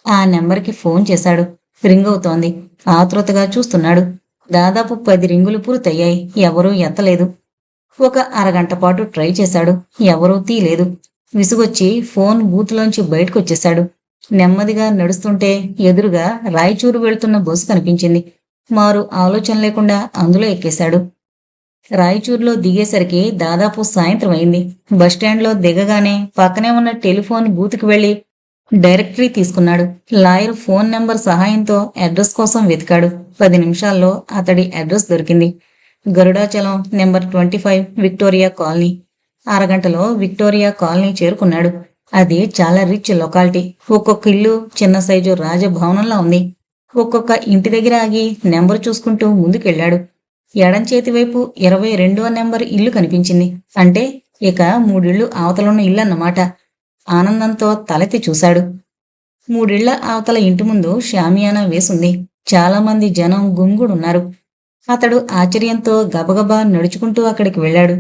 ఆ నెంబర్కి ఫోన్ చేశాడు. రింగ్ అవుతోంది. ఆతృతగా చూస్తున్నాడు. దాదాపు 10 రింగులు పూర్తయ్యాయి. ఎవరూ ఎత్తలేదు. ఒక అరగంట పాటు ట్రై చేశాడు. ఎవరూ తీయలేదు. విసుగొచ్చి ఫోన్ బూత్లోంచి బయటకొచ్చేశాడు. నెమ్మదిగా నడుస్తుంటే ఎదురుగా రాయచూరు వెళ్తున్న బస్సు కనిపించింది. మారు ఆలోచన లేకుండా అందులో ఎక్కేశాడు. రాయచూరులో దిగేసరికి దాదాపు సాయంత్రం అయింది. బస్టాండ్లో దిగగానే పక్కనే ఉన్న టెలిఫోన్ బూత్కి వెళ్లి డైరెక్టరీ తీసుకున్నాడు. లాయర్ ఫోన్ నెంబర్ సహాయంతో అడ్రస్ కోసం వెతికాడు. 10 నిమిషాల్లో అతడి అడ్రస్ దొరికింది. Garudachalam number 25 Victoria colony. అరగంటలో విక్టోరియా కాలనీ చేరుకున్నాడు. అది చాలా రిచ్ లొకాలిటీ. ఒక్కొక్క ఇల్లు చిన్న సైజు రాజభవనంలా ఉంది. ఒక్కొక్క ఇంటి దగ్గర ఆగి నెంబర్ చూసుకుంటూ ముందుకెళ్లాడు. ఎడం చేతి వైపు 22వ నెంబర్ ఇల్లు కనిపించింది. అంటే ఇక 3 ఇళ్లు అవతలున్న ఇల్లు అన్నమాట. ఆనందంతో తలెత్తి చూశాడు. 3 ఇళ్ల అవతల ఇంటి ముందు షామియానా వేసుంది. చాలా మంది జనం గుంగుడున్నారు. అతడు ఆశ్చర్యంతో గబగబా నడుచుకుంటూ అక్కడికి వెళ్ళాడు.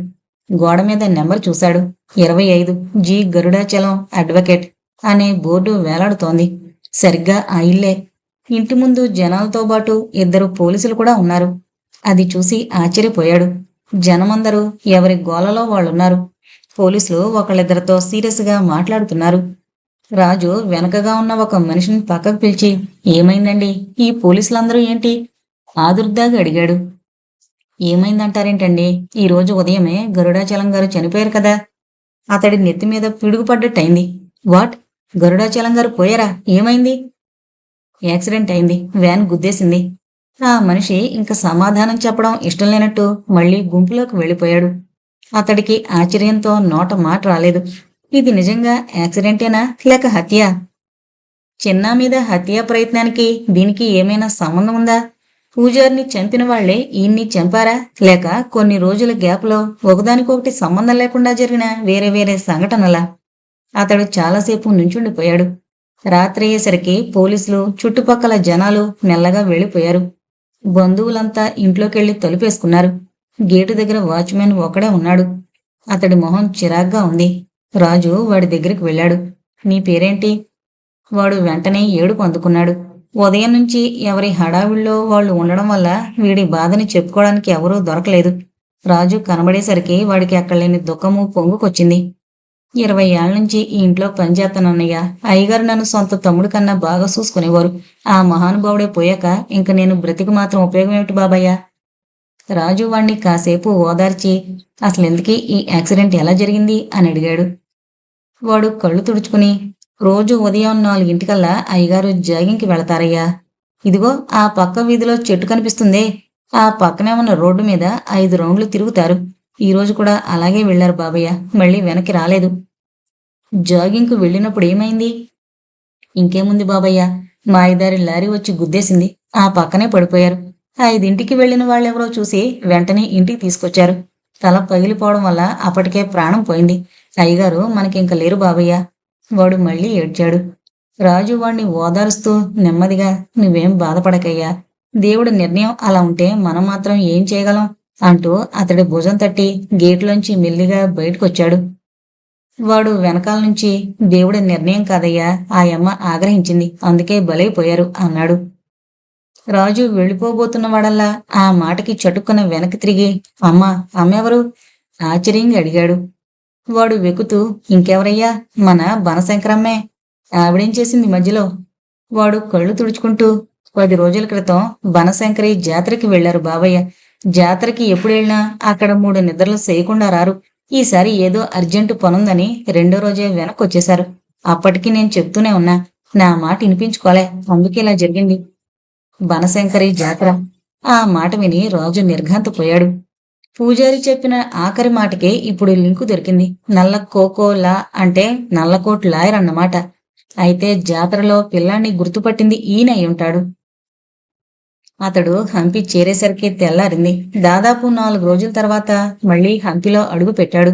గోడ మీద నెంబర్ చూశాడు. 25 జి గరుడాచలం అడ్వకేట్ అనే బోర్డు వేలాడుతోంది. సరిగ్గా ఆ ఇల్లే. ఇంటి ముందు జనాలతో పాటు 2 పోలీసులు కూడా ఉన్నారు. అది చూసి ఆశ్చర్యపోయాడు. జనమందరూ ఎవరి గోలలో వాళ్ళున్నారు. పోలీసులు ఒకళ్ళిద్దరితో సీరియస్గా మాట్లాడుతున్నారు. రాజు వెనకగా ఉన్న ఒక మనిషిని పక్కకు పిలిచి, ఏమైందండి, ఈ పోలీసులందరూ ఏంటి? ఆదుర్దాగా అడిగాడు. ఏమైందంటారేంటండి, ఈరోజు ఉదయమే గరుడాచలం గారు చనిపోయారు కదా. అతడి నెత్తి మీద పిడుగుపడ్డట్టయింది. వాట్, గరుడాచలం గారు పోయారా? ఏమైంది? యాక్సిడెంట్ అయింది, వ్యాన్ గుద్దేసింది. ఆ మనిషి ఇంక సమాధానం చెప్పడం ఇష్టం లేనట్టు మళ్లీ గుంపులోకి వెళ్ళిపోయాడు. అతడికి ఆశ్చర్యంతో నోట మాట రాలేదు. ఇది నిజంగా యాక్సిడెంటేనా లేక హత్య? చిన్నా మీద హత్యా ప్రయత్నానికి దీనికి ఏమైనా సంబంధం ఉందా? పూజారిని చంపిన వాళ్లే ఈయన్ని చంపారా, లేక కొన్ని రోజుల గ్యాప్లో ఒకదానికొకటి సంబంధం లేకుండా జరిగిన వేరే వేరే సంఘటనలా? అతడు చాలాసేపు నుంచుండిపోయాడు. రాత్రి అయ్యేసరికి పోలీసులు, చుట్టుపక్కల జనాలు మెల్లగా వెళ్ళిపోయారు. బంధువులంతా ఇంట్లోకెళ్లి తలుపేసుకున్నారు. గేటు దగ్గర వాచ్మెన్ ఒక్కడే ఉన్నాడు. అతడి మొహం చిరాగ్గా ఉంది. రాజు వాడి దగ్గరికి వెళ్ళాడు. నీ పేరేంటి? వాడు వెంటనే ఏడుపు అందుకున్నాడు. ఉదయం నుంచి ఎవరి హడావిళ్ళో వాళ్ళు ఉండడం వల్ల వీడి బాధని చెప్పుకోవడానికి ఎవరూ దొరకలేదు. రాజు కనబడేసరికి వాడికి అక్కడలేని దుఃఖము పొంగుకొచ్చింది. 20 ఏళ్ల నుంచి ఈ ఇంట్లో పనిచేస్తానన్నయ్య. అయ్యగారు నన్ను సొంత తమ్ముడు కన్నా బాగా చూసుకునేవారు. ఆ మహానుభావుడే పోయాక ఇంక నేను బ్రతికి మాత్రం ఉపయోగం ఏమిటి బాబయ్య? రాజు వాణ్ణి కాసేపు ఓదార్చి, అసలెందుకీ ఈ యాక్సిడెంట్ ఎలా జరిగింది అని అడిగాడు. వాడు కళ్ళు తుడుచుకుని, రోజు ఉదయం 4 అయ్యగారు జాగింగ్కి వెళతారయ్యా. ఇదిగో ఆ పక్క వీధిలో చెట్టు కనిపిస్తుందే, ఆ పక్కనే ఉన్న రోడ్డు మీద 5 రౌండ్లు తిరుగుతారు. ఈరోజు కూడా అలాగే వెళ్లారు బాబయ్య, మళ్ళీ వెనక్కి రాలేదు. జాగింగ్కు వెళ్ళినప్పుడు ఏమైంది? ఇంకేముంది బాబయ్య, మాయదారి లారీ వచ్చి గుద్దేసింది. ఆ పక్కనే పడిపోయారు. 5ంటికి వెళ్లిన వాళ్ళెవరో చూసి వెంటనే ఇంటికి తీసుకొచ్చారు. తల పగిలిపోవడం వల్ల అప్పటికే ప్రాణం పోయింది. అయ్యగారు మనకింక లేరు బాబయ్య. వాడు మళ్ళీ ఏడ్చాడు. రాజు వాణ్ణి ఓదారుస్తూ నెమ్మదిగా, నువ్వేం బాధపడకయ్యా. దేవుడి నిర్ణయం అలా ఉంటే మనం మాత్రం ఏం చేయగలం? అంటూ అతడి భుజం తట్టి గేట్లోంచి మెల్లిగా బయటకొచ్చాడు. వాడు వెనకాల నుంచి, దేవుడి నిర్ణయం కాదయ్యా, ఆ యమ్మ ఆగ్రహించింది, అందుకే బలైపోయారు అన్నాడు. రాజు వెళ్ళిపోబోతున్నవాడల్లా ఆ మాటకి చటుక్కున వెనక్కి తిరిగి, అమ్మా, అమ్మెవరు? ఆశ్చర్యంగా అడిగాడు. వాడు వెకుతూ, ఇంకెవరయ్యా, మన బనశంకరమ్మే. ఆవిడేం చేసింది మధ్యలో? వాడు కళ్ళు తుడుచుకుంటూ, 10 రోజుల క్రితం బనశంకరి జాతరకి వెళ్లారు బావయ్య. జాతరకి ఎప్పుడు వెళ్ళినా అక్కడ 3 నిద్రలు చేయకుండా రారు. ఈసారి ఏదో అర్జెంటు పనుందని రెండో రోజే వెనక్కొచ్చేశారు. అప్పటికి నేను చెప్తూనే ఉన్నా, నా మాట వినిపించుకోలే, అందుకే ఇలా జరిగింది. బనశంకరి జాతర. ఆ మాట విని రాజు నిర్ఘాంతపోయాడు. పూజారి చెప్పిన ఆఖరి మాటకే ఇప్పుడు లింకు దొరికింది. నల్ల కోకోలా అంటే నల్లకోట్ లాయర్ అన్నమాట. అయితే జాతరలో పిల్లాన్ని గుర్తుపట్టింది ఈయన అయి ఉంటాడు. అతడు హంపి చేరేసరికి తెల్లారింది. దాదాపు 4 రోజుల తర్వాత మళ్ళీ హంపిలో అడుగు పెట్టాడు.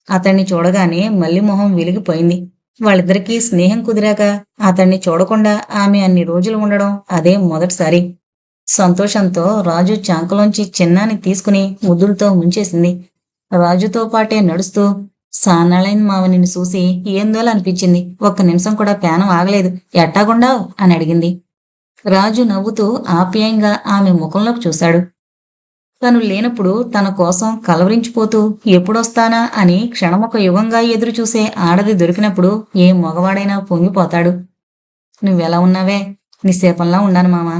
అతన్ని చూడగానే మల్లి మొహం వెలిగిపోయింది. వాళ్ళిద్దరికీ స్నేహం కుదిరాక అతన్ని చూడకుండా ఆమె అన్ని రోజులు ఉండడం అదే మొదటిసారి. సంతోషంతో రాజు చాంకలోంచి చిన్నాన్ని తీసుకుని ముద్దులతో ముంచేసింది. రాజుతో పాటే నడుస్తూ, సానాళ్ళైంది మావ నిన్ను చూసి, ఏందోలా అనిపించింది, ఒక్క నిమిషం కూడా పేనం ఆగలేదు, ఎట్టాగుండావ్ అని అడిగింది. రాజు నవ్వుతూ ఆప్యాయంగా ఆమె ముఖంలోకి చూశాడు. తను లేనప్పుడు తన కోసం కలవరించిపోతూ ఎప్పుడొస్తానా అని క్షణమొక యుగంగా ఎదురుచూసే ఆడది దొరికినప్పుడు ఏ మగవాడైనా పొంగిపోతాడు. నువ్వెలా ఉన్నావే? నిశ్శేపంలా ఉన్నాను మామా.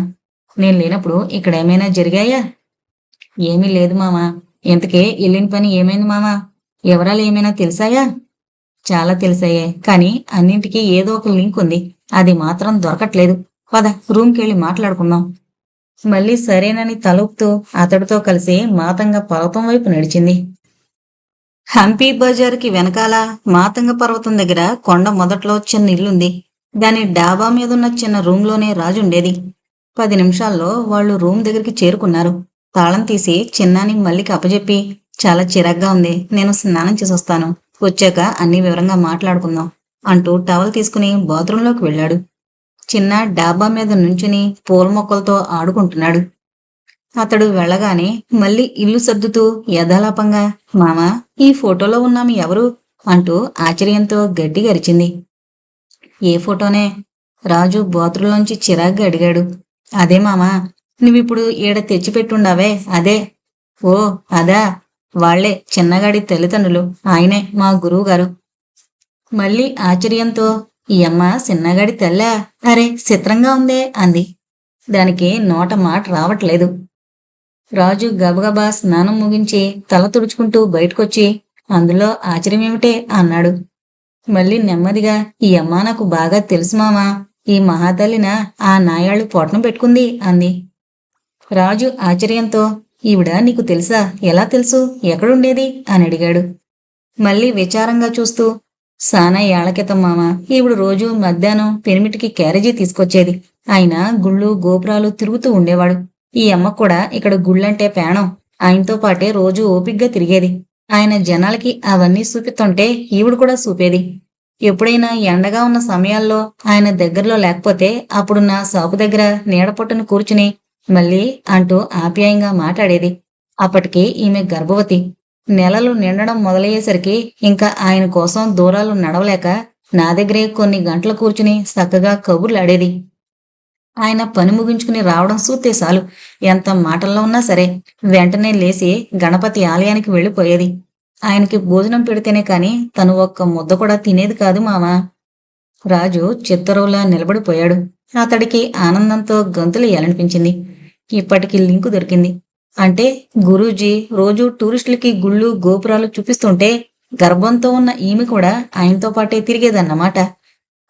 నేను లేనప్పుడు ఇక్కడేమైనా జరిగాయా? ఏమీ లేదు మామా. ఇంతకే వెళ్ళిన పని ఏమైంది మామా? వివరాలు ఏమైనా తెలిసాయా? చాలా తెలిసాయే, కానీ అన్నింటికీ ఏదో ఒక లింక్ ఉంది. అది మాత్రం దొరకట్లేదు. పద, రూమ్కెళ్ళి మాట్లాడుకుందాం. మళ్ళీ సరేనని తలూపుతూ అతడితో కలిసి మాతంగ పర్వతం వైపు నడిచింది. హంపి బజారుకి వెనకాల మాతంగ పర్వతం దగ్గర కొండ మొదట్లో చిన్న ఇల్లుంది. దాని డాబా మీదున్న చిన్న రూంలోనే రాజుండేది. 10 నిమిషాల్లో వాళ్ళు రూమ్ దగ్గరికి చేరుకున్నారు. తాళం తీసి చిన్నాని మల్లికి అప్పజెప్పి, చాలా చిరాగ్గా ఉంది, నేను స్నానం చేసొస్తాను, వచ్చాక అన్ని వివరంగా మాట్లాడుకుందాం అంటూ టవల్ తీసుకుని బాత్రూంలోకి వెళ్ళాడు. చిన్న డాబా మీద నుంచుని పూల మొక్కలతో ఆడుకుంటున్నాడు. అతడు వెళ్ళగానే మళ్ళీ ఇల్లు సర్దుతూ యథాలాపంగా, మామా, ఈ ఫోటోలో ఉన్నామి ఎవరు అంటూ ఆశ్చర్యంతో గట్టిగా అరిచింది. ఏ ఫోటోనే? రాజు బాత్రూంలోంచి చిరాగ్గా అడిగాడు. అదే మామా, నువ్విప్పుడు ఈడ తెచ్చిపెట్టుండావే అదే. ఓ అదా, వాళ్లే చిన్నగాడి తల్లిదండ్రులు, ఆయనే మా గురువుగారు. మళ్ళీ ఆశ్చర్యంతో, ఈ అమ్మ చిన్నగాడి తల్లా? అరే చిత్రంగా ఉందే అంది. దానికి నోట మాట రావట్లేదు. రాజు గబగబా స్నానం ముగించి తల తుడుచుకుంటూ బయటకొచ్చి, అందులో ఆశ్చర్యమేమిటే అన్నాడు. మళ్ళీ నెమ్మదిగా, ఈ అమ్మ నాకు బాగా తెలుసు మామా, ఈ మహాతల్లిన ఆ నాయాళ్ళు పొట్నం పెట్టుకుంది అంది. రాజు ఆశ్చర్యంతో, ఈవిడ నీకు తెలుసా? ఎలా తెలుసు? ఎక్కడుండేది అని అడిగాడు. మళ్ళీ విచారంగా చూస్తూ, సానా ఏళ్ల క్రితం మామా, ఈవిడు రోజు మధ్యాహ్నం పెనిమిటికి క్యారేజీ తీసుకొచ్చేది. ఆయన గుళ్ళు గోపురాలు తిరుగుతూ ఉండేవాడు. ఈ అమ్మ కూడా ఇక్కడ గుళ్ళంటే ప్రాణం. ఆయనతో పాటే రోజు ఓపిగ్గా తిరిగేది. ఆయన జనాలకి అవన్నీ చూపిస్తుంటే ఈవిడ కూడా చూపేది. ఎప్పుడైనా ఎండగా ఉన్న సమయాల్లో ఆయన దగ్గరలో లేకపోతే అప్పుడు నా షాపు దగ్గర నీడపట్టును కూర్చుని మళ్ళీ అంటూ ఆప్యాయంగా మాట్లాడేది. అప్పటికి ఈమె గర్భవతి. నెలలు నిండడం మొదలయ్యేసరికి ఇంకా ఆయన కోసం దూరాలు నడవలేక నా దగ్గరే కొన్ని గంటలు కూర్చుని చక్కగా కబుర్లాడేది. ఆయన పని ముగించుకుని రావడం చూస్తే చాలు, ఎంత మాటల్లో ఉన్నా సరే వెంటనే లేచి గణపతి ఆలయానికి వెళ్ళిపోయేది. ఆయనకి భోజనం పెడితేనే కాని తను ఒక్క ముద్ద కూడా తినేది కాదు మామా. రాజు చిత్తరువులా నిలబడిపోయాడు. అతడికి ఆనందంతో గంతులు ఎలనిపించింది. ఇప్పటికి లింకు దొరికింది. అంటే గురూజీ రోజు టూరిస్టులకి గుళ్ళు గోపురాలు చూపిస్తుంటే గర్భంతో ఉన్న ఈమె కూడా ఆయనతో పాటే తిరిగేదన్నమాట.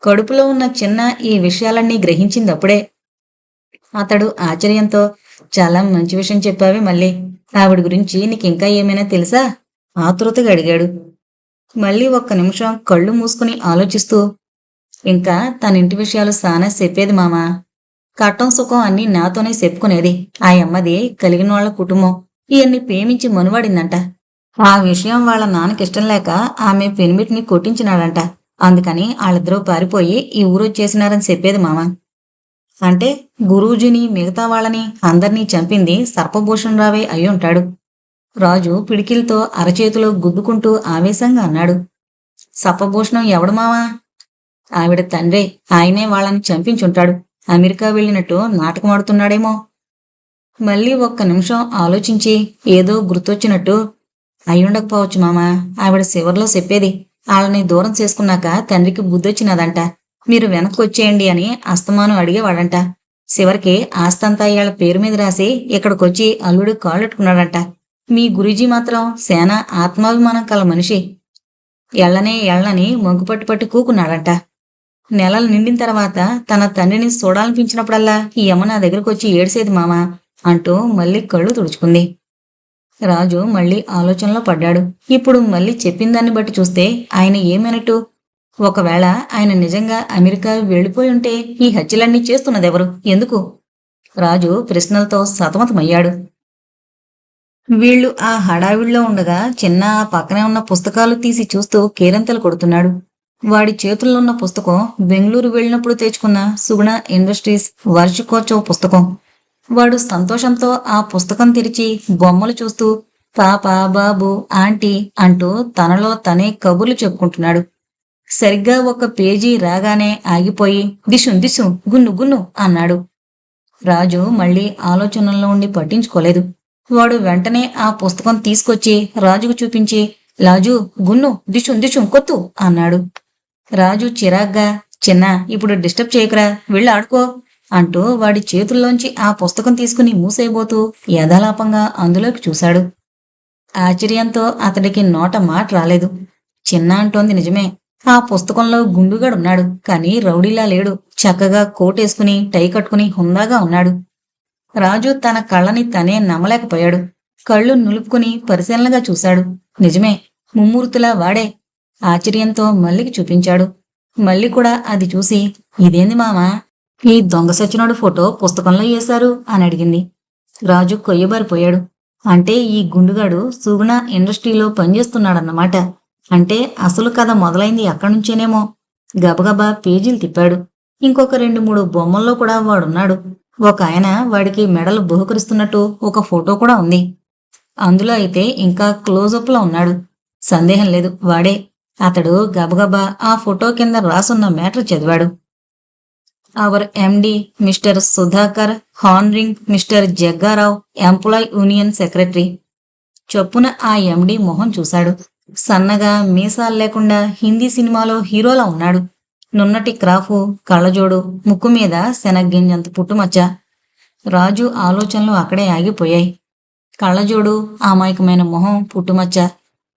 కడుపులో ఉన్న చిన్న ఈ విషయాలన్నీ గ్రహించిందప్పుడే. అతడు ఆశ్చర్యంతో, చాలా మంచి విషయం చెప్పావి మళ్ళీ. ఆవిడ గురించి నీకింకా ఏమైనా తెలుసా? ఆతృతగా అడిగాడు. మళ్ళీ ఒక్క నిమిషం కళ్ళు మూసుకుని ఆలోచిస్తూ, ఇంకా తన ఇంటి విషయాలు సానా చెప్పేది మామా. కట్టం సుఖం అన్నీ నాతోనే చెప్పుకునేది. ఆ అమ్మది కలిగినోళ్ల కుటుంబం. ఇవన్నీ ప్రేమించి మనువాడిందంట. ఆ విషయం వాళ్ళ నాన్నకిష్టం లేక ఆమె పెనిమిటిని కొట్టించినాడంట. అందుకని వాళ్ళిద్దరూ పారిపోయి ఈ ఊరొచ్చేసినారని చెప్పేది మామ. అంటే గురూజీని మిగతా వాళ్ళని అందర్నీ చంపింది సర్పభూషణరావే అయ్యుంటాడు. రాజు పిడికిలతో అరచేతిలో గుద్దుకుంటూ ఆవేశంగా అన్నాడు. సప్పభూషణం ఎవడు మావా? ఆవిడ తండ్రే. ఆయనే వాళ్ళని చంపించుంటాడు. అమెరికా వెళ్ళినట్టు నాటకమాడుతున్నాడేమో. మళ్ళీ ఒక్క నిమిషం ఆలోచించి ఏదో గుర్తొచ్చినట్టు, అయ్యుండకపోవచ్చు మామా. ఆవిడ చివర్లో చెప్పేది వాళ్ళని దూరం చేసుకున్నాక తండ్రికి బుద్ధొచ్చినదంట. మీరు వెనక్కి వచ్చేయండి అని అస్తమానం అడిగేవాడంట. చివరికి ఆస్తంతా ఇళ్ళ పేరు మీద రాసి ఇక్కడికొచ్చి అల్లుడు కాళ్ళెట్టుకున్నాడంట. మీ గురూజీ మాత్రం సేనా ఆత్మాభిమానం కల మనిషి. ఎళ్ళని మొగ్గుపట్టు పట్టి కూకున్నాడంట. నెలలు నిండిన తర్వాత తన తండ్రిని చూడాలనిపించినప్పుడల్లా ఈ అమ్మ నా దగ్గరకు వచ్చి ఏడ్సేది మామా అంటూ మళ్ళీ కళ్ళు తుడుచుకుంది. రాజు మళ్ళీ ఆలోచనలో పడ్డాడు. ఇప్పుడు మళ్ళీ చెప్పిన దాన్ని బట్టి చూస్తే ఆయన ఏమన్నట్టు? ఒకవేళ ఆయన నిజంగా అమెరికా వెళ్ళిపోయి ఉంటే ఈ హత్యలన్నీ చేస్తున్నదెవరు? ఎందుకు? రాజు ప్రశ్నలతో సతమతమయ్యాడు. వీళ్లు ఆ హడావిడిలో ఉండగా చిన్న పక్కనే ఉన్న పుస్తకాలు తీసి చూస్తూ కేరింతలు కొడుతున్నాడు. వాడి చేతుల్లో ఉన్న పుస్తకం బెంగళూరు వెళ్ళినప్పుడు తెచ్చుకున్న సుగుణ ఇండస్ట్రీస్ వార్షికోత్సవ పుస్తకం. వాడు సంతోషంతో ఆ పుస్తకం తెరిచి బొమ్మలు చూస్తూ పాప, బాబు, ఆంటీ అంటూ తనలో తనే కబుర్లు చెప్పుకుంటున్నాడు. సరిగ్గా ఒక పేజీ రాగానే ఆగిపోయి దిశు గున్ను గున్ను అన్నాడు. రాజు మళ్ళీ ఆలోచనల్లో ఉండి పట్టించుకోలేదు. వాడు వెంటనే ఆ పుస్తకం తీసుకొచ్చి రాజుకు చూపించి లాజు గున్ను దిశు కొత్తు అన్నాడు. రాజు చిరాగ్గా చిన్న ఇప్పుడు డిస్టర్బ్ చేయకురా, వెళ్ళి ఆడుకో అంటూ వాడి చేతుల్లోంచి ఆ పుస్తకం తీసుకుని మూసేయబోతూ యథాలాపంగా అందులోకి చూశాడు. ఆశ్చర్యంతో అతడికి నోట మాట రాలేదు. చిన్న అంటోంది నిజమే. ఆ పుస్తకంలో గుండుగాడున్నాడు, కానీ రౌడీలా లేడు. చక్కగా కోటేసుకుని టై కట్టుకుని హుందాగా ఉన్నాడు. రాజు తన కళ్ళని తనే నమ్మలేకపోయాడు. కళ్ళు నులుపుకుని పరిశీలనగా చూశాడు. నిజమే, ముమ్మూర్తులా వాడే. ఆశ్చర్యంతో మల్లికి చూపించాడు. మల్లి కూడా అది చూసి ఇదేంది మామా, ఈ దొంగ సచ్చినోడు ఫోటో పుస్తకంలో వేశారు అని అడిగింది. రాజు కొయ్యబారిపోయాడు. అంటే ఈ గుండుగాడు సుగుణ ఇండస్ట్రీలో పనిచేస్తున్నాడన్నమాట. అంటే అసలు కథ మొదలైంది అక్కడి నుంచేనేమో. గబగబా పేజీలు తిప్పాడు. ఇంకొక 2-3 బొమ్మల్లో కూడా వాడున్నాడు. ఒక ఆయన వాడికి మెడలు బహుకరిస్తున్నట్టు ఒక ఫోటో కూడా ఉంది. అందులో అయితే ఇంకా క్లోజప్లో ఉన్నాడు. సందేహం లేదు, వాడే. అతడు గబగబా ఆ ఫోటో కింద రాసున్న మ్యాటర్ చదివాడు. Our MD mister Sudhakar honouring mister Jaggarao employ union secretary. చొప్పున ఆ ఎండి మొహం చూశాడు. సన్నగా మీసాలు లేకుండా హిందీ సినిమాలో హీరోలా ఉన్నాడు. నున్నటి క్రాఫు, కళ్ళజోడు, ముక్కు మీద శనగ్గింజంత పుట్టుమచ్చ. రాజు ఆలోచనలు అక్కడే ఆగిపోయాయి. కళ్ళజోడు, అమాయకమైన మొహం, పుట్టుమచ్చ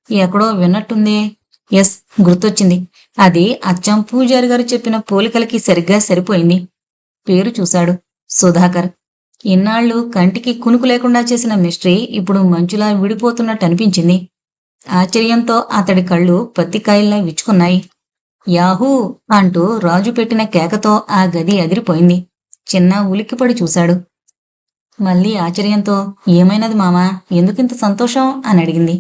ఎక్కడో విన్నట్టుందే. ఎస్, గుర్తొచ్చింది. అది అచ్చం పూజారి గారు చెప్పిన పోలికలకి సరిగ్గా సరిపోయింది. పేరు చూశాడు, సుధాకర్. ఇన్నాళ్లు కంటికి కునుకు లేకుండా చేసిన మిస్టరీ ఇప్పుడు మంచులా విడిపోతున్నట్టు అనిపించింది. ఆశ్చర్యంతో అతడి కళ్ళు పత్తికాయల్లా విచ్చుకున్నాయి. యాహూ అంటూ రాజు పెట్టిన కేకతో ఆ గది అదిరిపోయింది. చిన్న ఉలిక్కిపడి చూశాడు. మళ్ళీ ఆశ్చర్యంతో ఏమైనది మామా, ఎందుకింత సంతోషం అని అడిగింది.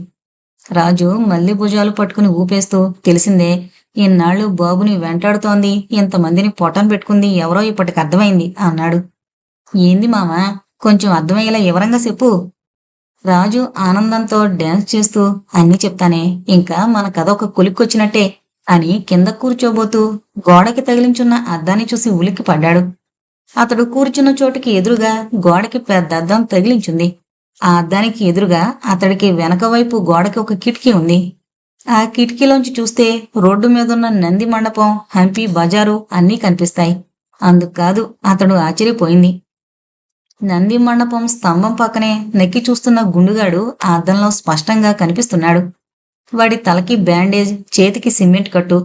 రాజు మళ్ళీ భుజాలు పట్టుకుని ఊపేస్తూ తెలిసిందే, ఇన్నాళ్లు బాబుని వెంటాడుతోంది, ఇంతమందిని పొట్టను పెట్టుకుంది ఎవరో ఇప్పటికి అర్థమైంది అన్నాడు. ఏంది మామా, కొంచెం అర్థమయ్యేలా వివరంగా చెప్పు. రాజు ఆనందంతో డాన్స్ చేస్తూ అన్నీ చెప్తానే, ఇంకా మన కథ ఒక కొలిక్కొచ్చినట్టే అని కింద కూర్చోబోతూ గోడకి తగిలించున్న అద్దాన్ని చూసి ఉలిక్కి పడ్డాడు. అతడు కూర్చున్న చోటుకి ఎదురుగా గోడకి పెద్ద అద్దం తగిలించుంది. ఆ అద్దానికి ఎదురుగా అతడికి వెనక వైపు గోడకి ఒక కిటికీ ఉంది. ఆ కిటికీలోంచి చూస్తే రోడ్డు మీదున్న నంది మండపం, హంపి బజారు అన్నీ కనిపిస్తాయి. అందుకు కాదు, అతడు ఆశ్చర్యపోయింది. నంది మండపం స్తంభం పక్కనే నెక్కి చూస్తున్న గుండుగాడు ఆ అద్దంలో స్పష్టంగా కనిపిస్తున్నాడు. వాడి తలకి బ్యాండేజ్, చేతికి సిమెంట్ కట్టు.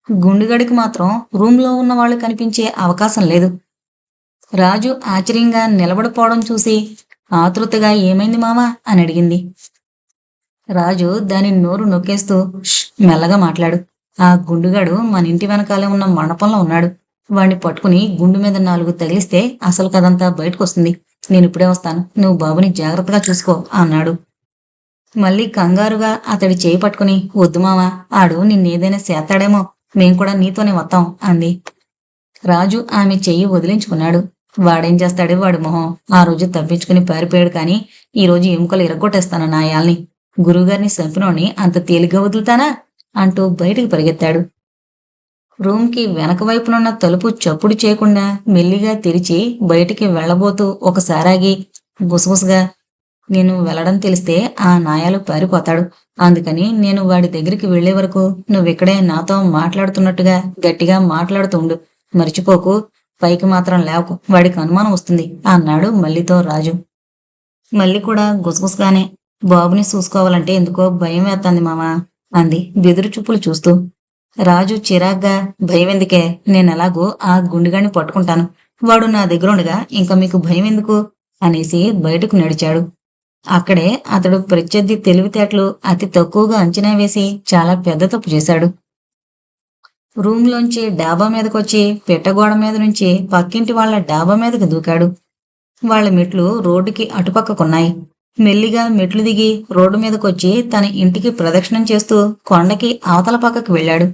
గుండుగాడికి మాత్రం రూంలో ఉన్న వాళ్ళు కనిపించే అవకాశం లేదు. రాజు ఆశ్చర్యంగా నిలబడిపోవడం చూసి ఆతృతగా ఏమైంది మామా అని అడిగింది. రాజు దాని నోరు నొక్కేస్తూ మెల్లగా మాట్లాడు. ఆ గుండుగాడు మన ఇంటి వెనకాలే ఉన్న మండపంలో ఉన్నాడు. వాణ్ణి పట్టుకుని గుండు మీద 4 తగిలిస్తే అసలు కదంతా బయటకొస్తుంది. నేనిప్పుడే వస్తాను, నువ్వు బాబుని జాగ్రత్తగా చూసుకో అన్నాడు. మళ్ళీ కంగారుగా అతడి చేయి పట్టుకుని వద్దు మావా, ఆడు నిన్నేదైనా చేస్తాడేమో, మేం కూడా నీతోనే వస్తాం అంది. రాజు ఆమె చెయ్యి వదిలించుకున్నాడు. వాడేం చేస్తాడే వాడి మొహం. ఆ రోజు తప్పించుకుని పారిపోయాడు కానీ ఈ రోజు ఎముకలు ఇరగొట్టేస్తాను నాయాల్ని. గురువుగారిని చంపినోణ్ణి అంత తేలిగ్గా వదులుతానా అంటూ బయటికి పరిగెత్తాడు. రూమ్కి వెనక వైపునున్న తలుపు చప్పుడు చేయకుండా మెల్లిగా తెరిచి బయటికి వెళ్ళబోతూ ఒకసారాగి గుసగుసగా, నేను వెళ్ళడం తెలిస్తే ఆ నాయాలు పారిపోతాడు. అందుకని నేను వాడి దగ్గరికి వెళ్లే వరకు నువ్విక్కడే నాతో మాట్లాడుతున్నట్టుగా గట్టిగా మాట్లాడుతుండు. మర్చిపోకు. పైకి మాత్రం లేవకు. వాడికి అనుమానం వస్తుంది అన్నాడు మల్లితో రాజు. మల్లి కూడా గుసగుసగానే, బాబుని చూసుకోవాలంటే ఎందుకో భయం వేత్తంది మామా అంది బెదురు చూపులు చూస్తూ. రాజు చిరాగ్గా, భయం ఎందుకే? నేనెలాగో ఆ గుండెగాన్ని పట్టుకుంటాను. వాడు నా దగ్గరుండగా ఇంకా మీకు భయం ఎందుకు అనేసి బయటకు నడిచాడు. అక్కడే అతడు ప్రత్యర్థి తెలివితేటలు అతి తక్కువగా అంచనా వేసి చాలా పెద్ద తప్పు చేశాడు. రూంలోంచి డాబా మీదకొచ్చి పిట్టగోడ మీద నుంచి పక్కింటి వాళ్ల డాబా మీదకి దూకాడు. వాళ్ల మెట్లు రోడ్డుకి అటుపక్కకున్నాయి. మెల్లిగా మెట్లు దిగి రోడ్డు మీదకొచ్చి తన ఇంటికి ప్రదక్షిణం చేస్తూ కొండకి అవతల పక్కకి వెళ్ళాడు.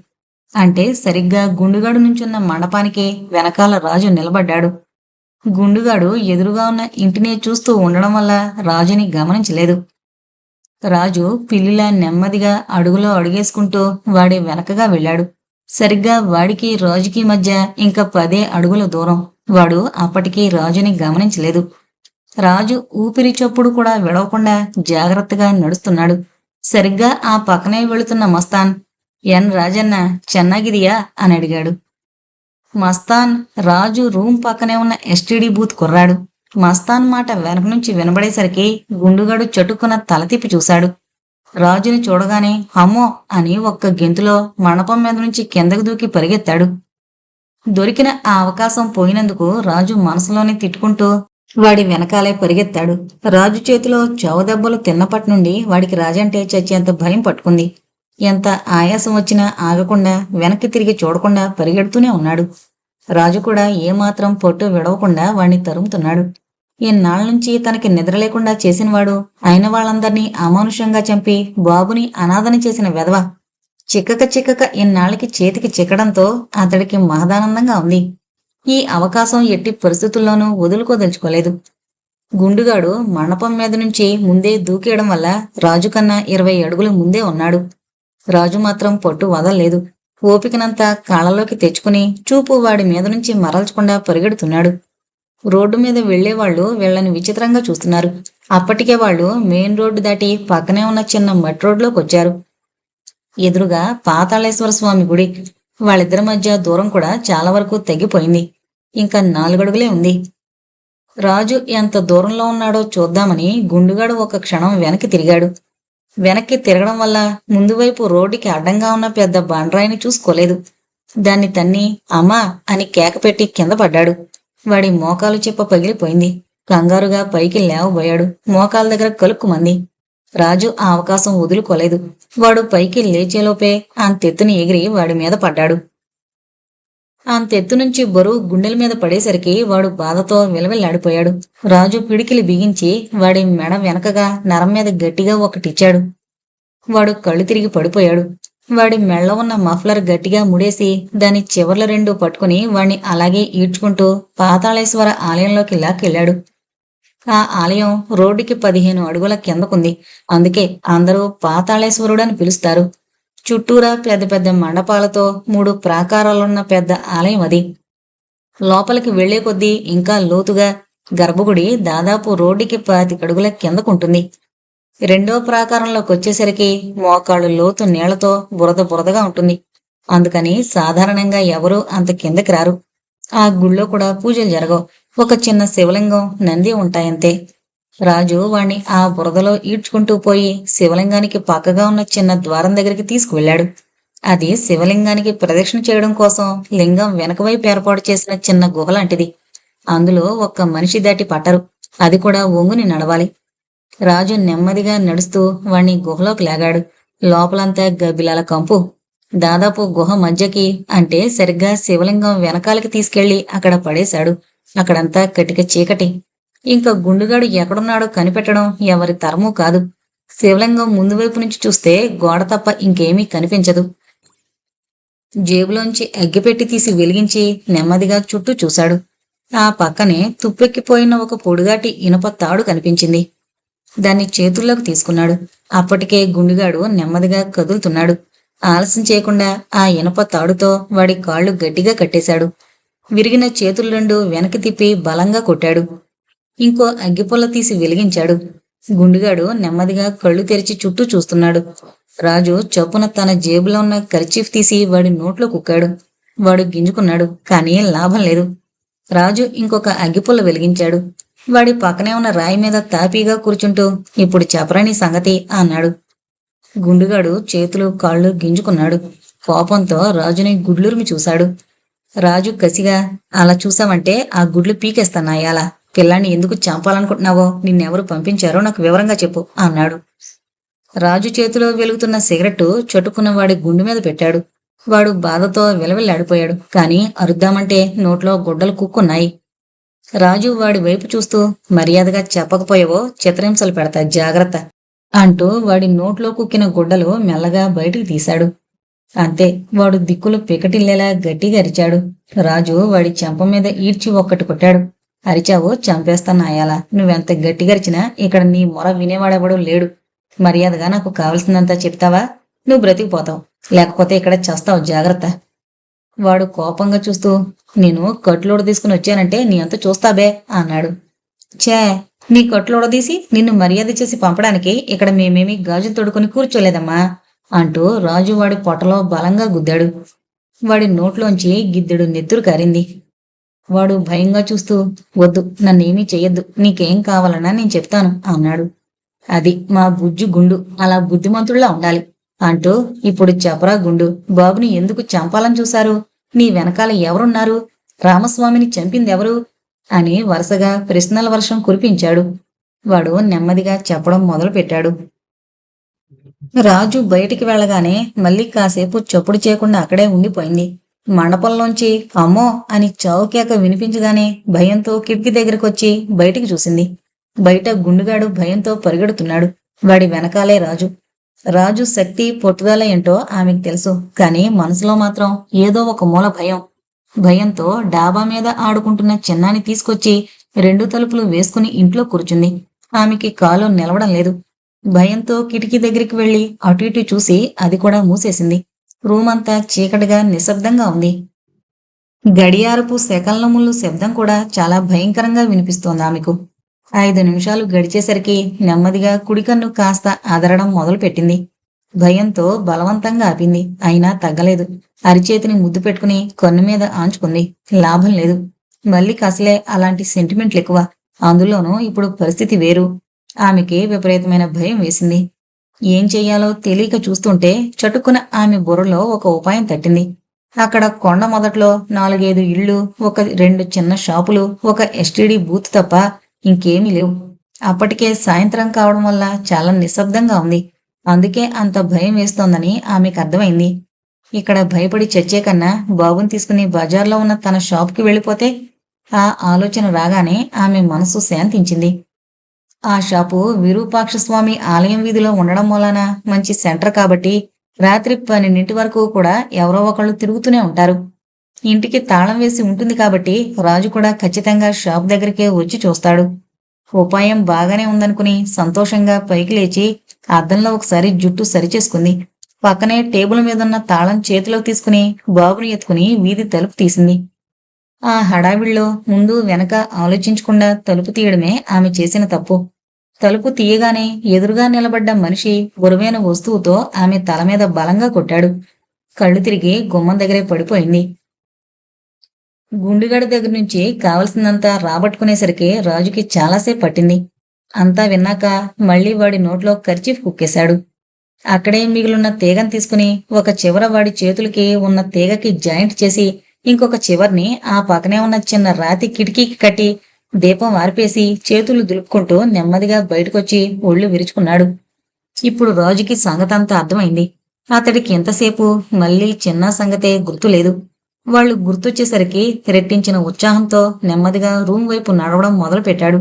అంటే సరిగ్గా గుండుగాడు నుంచున్న మండపానికి వెనకాల రాజు నిలబడ్డాడు. గుండుగాడు ఎదురుగా ఉన్న ఇంటినే చూస్తూ ఉండడం వల్ల రాజుని గమనించలేదు. రాజు పిల్లిలా నెమ్మదిగా అడుగులో అడుగేసుకుంటూ వాడి వెనకగా వెళ్ళాడు. సరిగ్గా వాడికి రాజుకి మధ్య ఇంకా 10 అడుగుల దూరం. వాడు అప్పటికీ రాజుని గమనించలేదు. రాజు ఊపిరి చప్పుడు కూడా విడవకుండా జాగ్రత్తగా నడుస్తున్నాడు. సరిగ్గా ఆ పక్కనే వెళుతున్న మస్తాన్, ఎన్ రాజన్న చెన్నాగిదియా అని అడిగాడు. మస్తాన్ రాజు రూమ్ పక్కనే ఉన్న ఎస్టీడీ బూత్ కుర్రాడు. మస్తాన్ మాట వెనక నుంచి వినబడేసరికి గుండుగాడు చటుక్కున తల తిప్పి చూశాడు. రాజుని చూడగానే హమ్మో అని ఒక్క గెంతులో మండపం మీద నుంచి కిందకు దూకి పరిగెత్తాడు. దొరికిన ఆ అవకాశం పోయినందుకు రాజు మనసులోనే తిట్టుకుంటూ వాడి వెనకాలే పరిగెత్తాడు. రాజు చేతిలో చావుదెబ్బలు తిన్నప్పటి నుండి వాడికి రాజంటే చచ్చేంత భయం పట్టుకుంది. ఎంత ఆయాసం వచ్చినా ఆగకుండా వెనక్కి తిరిగి చూడకుండా పరిగెడుతూనే ఉన్నాడు. రాజు కూడా ఏమాత్రం పొట్టు విడవకుండా వాణ్ణి తరుముతున్నాడు. ఇన్నాళ్ళ నుంచి తనకి నిద్ర లేకుండా చేసినవాడు, అయిన వాళ్ళందర్నీ అమానుషంగా చంపి బాబుని అనాథని చేసిన వెధవ చిక్కక ఇన్నాళ్ళకి చేతికి చిక్కడంతో అతడికి మహదానందంగా ఉంది. ఈ అవకాశం ఎట్టి పరిస్థితుల్లోనూ వదులుకోదలుచుకోలేదు. గుండుగాడు మండపం మీద నుంచి ముందే దూకేయడం వల్ల రాజు కన్నా 20 అడుగులు ముందే ఉన్నాడు. రాజు మాత్రం పట్టు వదల్లేదు. ఓపికనంతా కాళ్ళలోకి తెచ్చుకుని చూపు వాడి మీద నుంచి మరల్చకుండా పరిగెడుతున్నాడు. రోడ్డు మీద వెళ్లేవాళ్లు వీళ్లని విచిత్రంగా చూస్తున్నారు. అప్పటికే వాళ్ళు మెయిన్ రోడ్డు దాటి పక్కనే ఉన్న చిన్న మట్టి రోడ్లోకి వచ్చారు. ఎదురుగా పాతాళేశ్వర స్వామి గుడి. వాళ్ళిద్దరి మధ్య దూరం కూడా చాలా వరకు తగ్గిపోయింది. ఇంకా 4 అడుగులే ఉంది. రాజు ఎంత దూరంలో ఉన్నాడో చూద్దామని గుండుగాడు ఒక క్షణం వెనక్కి తిరిగాడు. వెనక్కి తిరగడం వల్ల ముందు వైపు రోడ్డుకి అడ్డంగా ఉన్న పెద్ద బండరాయిని చూసుకోలేదు. దాన్ని తన్ని అమ్మా అని కేకపెట్టి కింద పడ్డాడు. వాడి మోకాలు చిప్ప పగిలిపోయింది. కంగారుగా పైకి లేవబోయాడు. మోకాల దగ్గర కలుక్కుమంది. రాజు ఆ అవకాశం వదులుకోలేదు. వాడు పైకి లేచేలోపే అంతెత్తుని ఎగిరి వాడి మీద పడ్డాడు. అంతెత్తు నుంచి బరువు గుండెల మీద పడేసరికి వాడు బాధతో విలవిల్లాడిపోయాడు. రాజు పిడికిలి బిగించి వాడి మెడ వెనకగా నరం మీద గట్టిగా ఒకటిచ్చాడు. వాడు కళ్ళు తిరిగి పడిపోయాడు. వాడి మెళ్ళ ఉన్న మఫ్లర్ గట్టిగా ముడేసి దాని చివర్ల 2 పట్టుకుని వాణ్ణి అలాగే ఈడ్చుకుంటూ పాతాళేశ్వర ఆలయంలోకి లాక్కెళ్ళాడు. ఆ ఆలయం రోడ్డుకి 15 అడుగుల కిందకుంది. అందుకే అందరూ పాతాళేశ్వరుడని పిలుస్తారు. చుట్టూరా పెద్ద పెద్ద మండపాలతో 3 ప్రాకారాలున్న పెద్ద ఆలయం అది. లోపలికి వెళ్లే కొద్దీ ఇంకా లోతుగా గర్భగుడి దాదాపు రోడ్డుకి 25 అడుగుల కిందకుంటుంది. 2వ ప్రాకారంలోకి వచ్చేసరికి మోకాళ్ళు లోతు నీళ్లతో బురదగా ఉంటుంది. అందుకని సాధారణంగా ఎవరూ అంత కిందకి రారు. ఆ గుళ్ళో కూడా పూజలు జరగవు. ఒక చిన్న శివలింగం, నంది ఉంటాయంతే. రాజు వాణ్ణి ఆ బురదలో ఈడ్చుకుంటూ పోయి శివలింగానికి పక్కగా ఉన్న చిన్న ద్వారం దగ్గరికి తీసుకువెళ్ళాడు. అది శివలింగానికి ప్రదక్షిణ చేయడం కోసం లింగం వెనకవైపు ఏర్పాటు చేసిన చిన్న గుహ లాంటిది. అందులో ఒక్క మనిషి దాటి పట్టరు. అది కూడా ఒంగుని నడవాలి. రాజు నెమ్మదిగా నడుస్తూ వాణ్ణి గుహలోకి లాగాడు. లోపలంతా గబ్బిలాల కంపు. దాదాపు గుహ మధ్యకి, అంటే సరిగ్గా శివలింగం వెనకాలకి తీసుకెళ్లి అక్కడ పడేశాడు. అక్కడంతా కటిక చీకటి. ఇంకా గుండుగాడు ఎక్కడున్నాడో కనిపెట్టడం ఎవరి తరమూ కాదు. శివలింగం ముందు వైపు నుంచి చూస్తే గోడ తప్ప ఇంకేమీ కనిపించదు. జేబులోంచి అగ్గిపెట్టి తీసి వెలిగించి నెమ్మదిగా చుట్టూ చూశాడు. ఆ పక్కనే తుప్పెక్కిపోయిన ఒక పొడుగాటి ఇనుప తాడు కనిపించింది. దాన్ని చేతుల్లోకి తీసుకున్నాడు. అప్పటికే గుండుగాడు నెమ్మదిగా కదులుతున్నాడు. ఆలస్యం చేయకుండా ఆ ఇనుప తాడుతో వాడి కాళ్ళు గట్టిగా కట్టేశాడు. విరిగిన చేతులు రెండు వెనక్కి తిప్పి బలంగా కొట్టాడు. ఇంకో అగ్గిపుల్ల తీసి వెలిగించాడు. గుండుగాడు నెమ్మదిగా కళ్ళు తెరిచి చుట్టూ చూస్తున్నాడు. రాజు చప్పున తన జేబులో ఉన్న కర్చీఫ్ తీసి వాడి నోట్లో కుక్కాడు. వాడు గింజుకున్నాడు, కానీ లాభం లేదు. రాజు ఇంకొక అగ్గిపుల్ల వెలిగించాడు. వాడి పక్కనే ఉన్న రాయి మీద తాపీగా కూర్చుంటూ, ఇప్పుడు చెప్పరాని సంగతి అన్నాడు. గుండుగాడు చేతులు కాళ్ళు గింజుకున్నాడు. కోపంతో రాజుని గుడ్లురిమి చూశాడు. రాజు కసిగా, అలా చూసావంటే ఆ గుడ్లు పీకేస్తానాయాలా? పిల్లాన్ని ఎందుకు చంపాలనుకుంటున్నావో, నిన్నెవరు పంపించారో నాకు వివరంగా చెప్పు అన్నాడు. రాజు చేతిలో వెలుగుతున్న సిగరెట్టు చటుకున్న వాడి గుండు మీద పెట్టాడు. వాడు బాధతో విలవిల్లాడిపోయాడు. కాని అరుద్దామంటే నోట్లో గుడ్డలు కుక్కున్నాయి. రాజు వాడి వైపు చూస్తూ, మర్యాదగా చెప్పకపోయావో చిత్రహింసలు పెడతా, జాగ్రత్త అంటూ వాడి నోట్లో కుక్కిన గుడ్డలు మెల్లగా బయటికి తీశాడు. అంతే, వాడు దిక్కులు పికటిల్లేలా గట్టిగా అరిచాడు. రాజు వాడి చెంప మీద ఈడ్చి ఒక్కటి కొట్టాడు. అరిచావు, చంపేస్తానాయాలా? నువ్వెంత గట్టిగా అరిచినా ఇక్కడ నీ మొర వినేవాడెవడూ లేడు. మర్యాదగా నాకు కావలసిందంతా చెప్తావా? నువ్వు బ్రతికిపోతావు, లేకపోతే ఇక్కడ చస్తావు, జాగ్రత్త. వాడు కోపంగా చూస్తూ, నేను కట్లోడు తీసుకుని వచ్చానంటే నీ అంత చూస్తాబే అన్నాడు. ఛే, నీ కట్లోడదీసి నిన్ను మర్యాద చేసి పంపడానికి ఇక్కడ మేమేమీ గాజులు తొడుకొని కూర్చోలేదమ్మా అంటూ రాజు వాడి పొట్టలో బలంగా గుద్దాడు. వాడి నోట్లోంచి గిద్దెడు నెత్తురు కారింది. వాడు భయంగా చూస్తూ, వద్దు, నన్నేమీ చెయ్యొద్దు, నీకేం కావాలన్నా నేను చెప్తాను అన్నాడు. అది మా బుజ్జు గుండు అలా బుద్ధిమంతుల్లా ఉండాలి అంటూ, ఇప్పుడు చెప్పరా గుండు, బాబుని ఎందుకు చంపాలని చూశారు? నీ వెనకాల ఎవరున్నారు? రామస్వామిని చంపిందెవరు అని వరుసగా ప్రశ్నల వర్షం కురిపించాడు. వాడు నెమ్మదిగా చెప్పడం మొదలుపెట్టాడు. రాజు బయటికి వెళ్ళగానే మళ్ళీ కాసేపు చప్పుడు చేయకుండా అక్కడే ఉండిపోయింది. మండపంలోంచి అమ్మో అని చావుకేక వినిపించగానే భయంతో కిటికీ దగ్గరకొచ్చి బయటికి చూసింది. బయట గుండుగాడు భయంతో పరిగెడుతున్నాడు. వాడి వెనకాలే రాజు. రాజు శక్తి పట్టుదల ఏంటో ఆమెకు తెలుసు, కానీ మనసులో మాత్రం ఏదో ఒక మూల భయం. భయంతో డాబా మీద ఆడుకుంటున్న చిన్నాని తీసుకొచ్చి 2 తలుపులు వేసుకుని ఇంట్లో కూర్చుంది. ఆమెకి కాలు నిలవడం లేదు. భయంతో కిటికీ దగ్గరికి వెళ్లి అటు ఇటు చూసి అది కూడా మూసేసింది. రూమ్ అంతా చీకటిగా నిశ్శబ్దంగా ఉంది. గడియారపు సెకన్ల ముళ్ళు శబ్దం కూడా చాలా భయంకరంగా వినిపిస్తోంది ఆమెకు. 5 నిమిషాలు గడిచేసరికి నెమ్మదిగా కుడికన్ను కాస్త అదరడం మొదలుపెట్టింది. భయంతో బలవంతంగా ఆపింది, అయినా తగ్గలేదు. అరిచేతిని ముద్దు పెట్టుకుని కన్ను మీద ఆంచుకుంది. లాభం లేదు. మళ్ళీ అసలే అలాంటి సెంటిమెంట్లు ఎక్కువ. అందులోనూ ఇప్పుడు పరిస్థితి వేరు. ఆమెకి విపరీతమైన భయం వేసింది. ఏం చెయ్యాలో తెలియక చూస్తుంటే చటుక్కున ఆమె బుర్రలో ఒక ఉపాయం తట్టింది. అక్కడ కొండ మొదట్లో 4-5 ఇళ్ళు, 1-2 చిన్న షాపులు, ఒక ఎస్టీడీ బూత్ తప్ప ఇంకేమీ లేవు. అప్పటికే సాయంత్రం కావడం వల్ల చాలా నిశ్శబ్దంగా ఉంది. అందుకే అంత భయం వేస్తోందని ఆమెకు అర్థమైంది. ఇక్కడ భయపడి చచ్చే కన్నా బాబుని తీసుకుని బజార్లో ఉన్న తన షాప్కి వెళ్ళిపోతే, ఆ ఆలోచన రాగానే ఆమె మనసు శాంతించింది. ఆ షాపు విరూపాక్షస్వామి ఆలయం వీధిలో ఉండడం వలన మంచి సెంటర్ కాబట్టి రాత్రి 12 వరకు కూడా ఎవరో ఒకళ్ళు తిరుగుతూనే ఉంటారు. ఇంటికి తాళం వేసి ఉంటుంది కాబట్టి రాజు కూడా ఖచ్చితంగా షాప్ దగ్గరికే వచ్చి చూస్తాడు. ఉపాయం బాగానే ఉందనుకుని సంతోషంగా పైకి లేచి అద్దంలో ఒకసారి జుట్టు సరిచేసుకుంది. పక్కనే టేబుల్ మీదున్న తాళం చేతిలో తీసుకుని బాబుని ఎత్తుకుని వీధి తలుపు తీసింది. ఆ హడావిడిలో ముందు వెనక ఆలోచించకుండా తలుపు తీయడమే ఆమె చేసిన తప్పు. తలుపు తీయగానే ఎదురుగా నిలబడ్డ మనిషి బరువైన వస్తువుతో ఆమె తల మీద బలంగా కొట్టాడు. కళ్ళు తిరిగి గుమ్మం దగ్గరే పడిపోయింది. గుండుగడి దగ్గర నుంచి కావలసిందంతా రాబట్టుకునేసరికి రాజుకి చాలాసేపు పట్టింది. అంతా విన్నాక మళ్లీ వాడి నోట్లో కర్చీఫ్ కుక్కేశాడు. అక్కడే మిగిలిన తీగను తీసుకుని ఒక చివర వాడి చేతులకి ఉన్న తీగకి జాయింట్ చేసి ఇంకొక చివర్ని ఆ పక్కనే ఉన్న చిన్న రాతి కిటికీకి కట్టి దీపం ఆర్పేసి చేతులు దులుపుకుంటూ నెమ్మదిగా బయటకొచ్చి ఒళ్ళు విరుచుకున్నాడు. ఇప్పుడు రాజుకి సంగతంతా అర్థమైంది. అతడికి ఎంతసేపు మళ్ళీ చిన్న సంగతే గుర్తులేదు. వాళ్లు గుర్తొచ్చేసరికి రెట్టించిన ఉత్సాహంతో నెమ్మదిగా రూమ్ వైపు నడవడం మొదలుపెట్టాడు.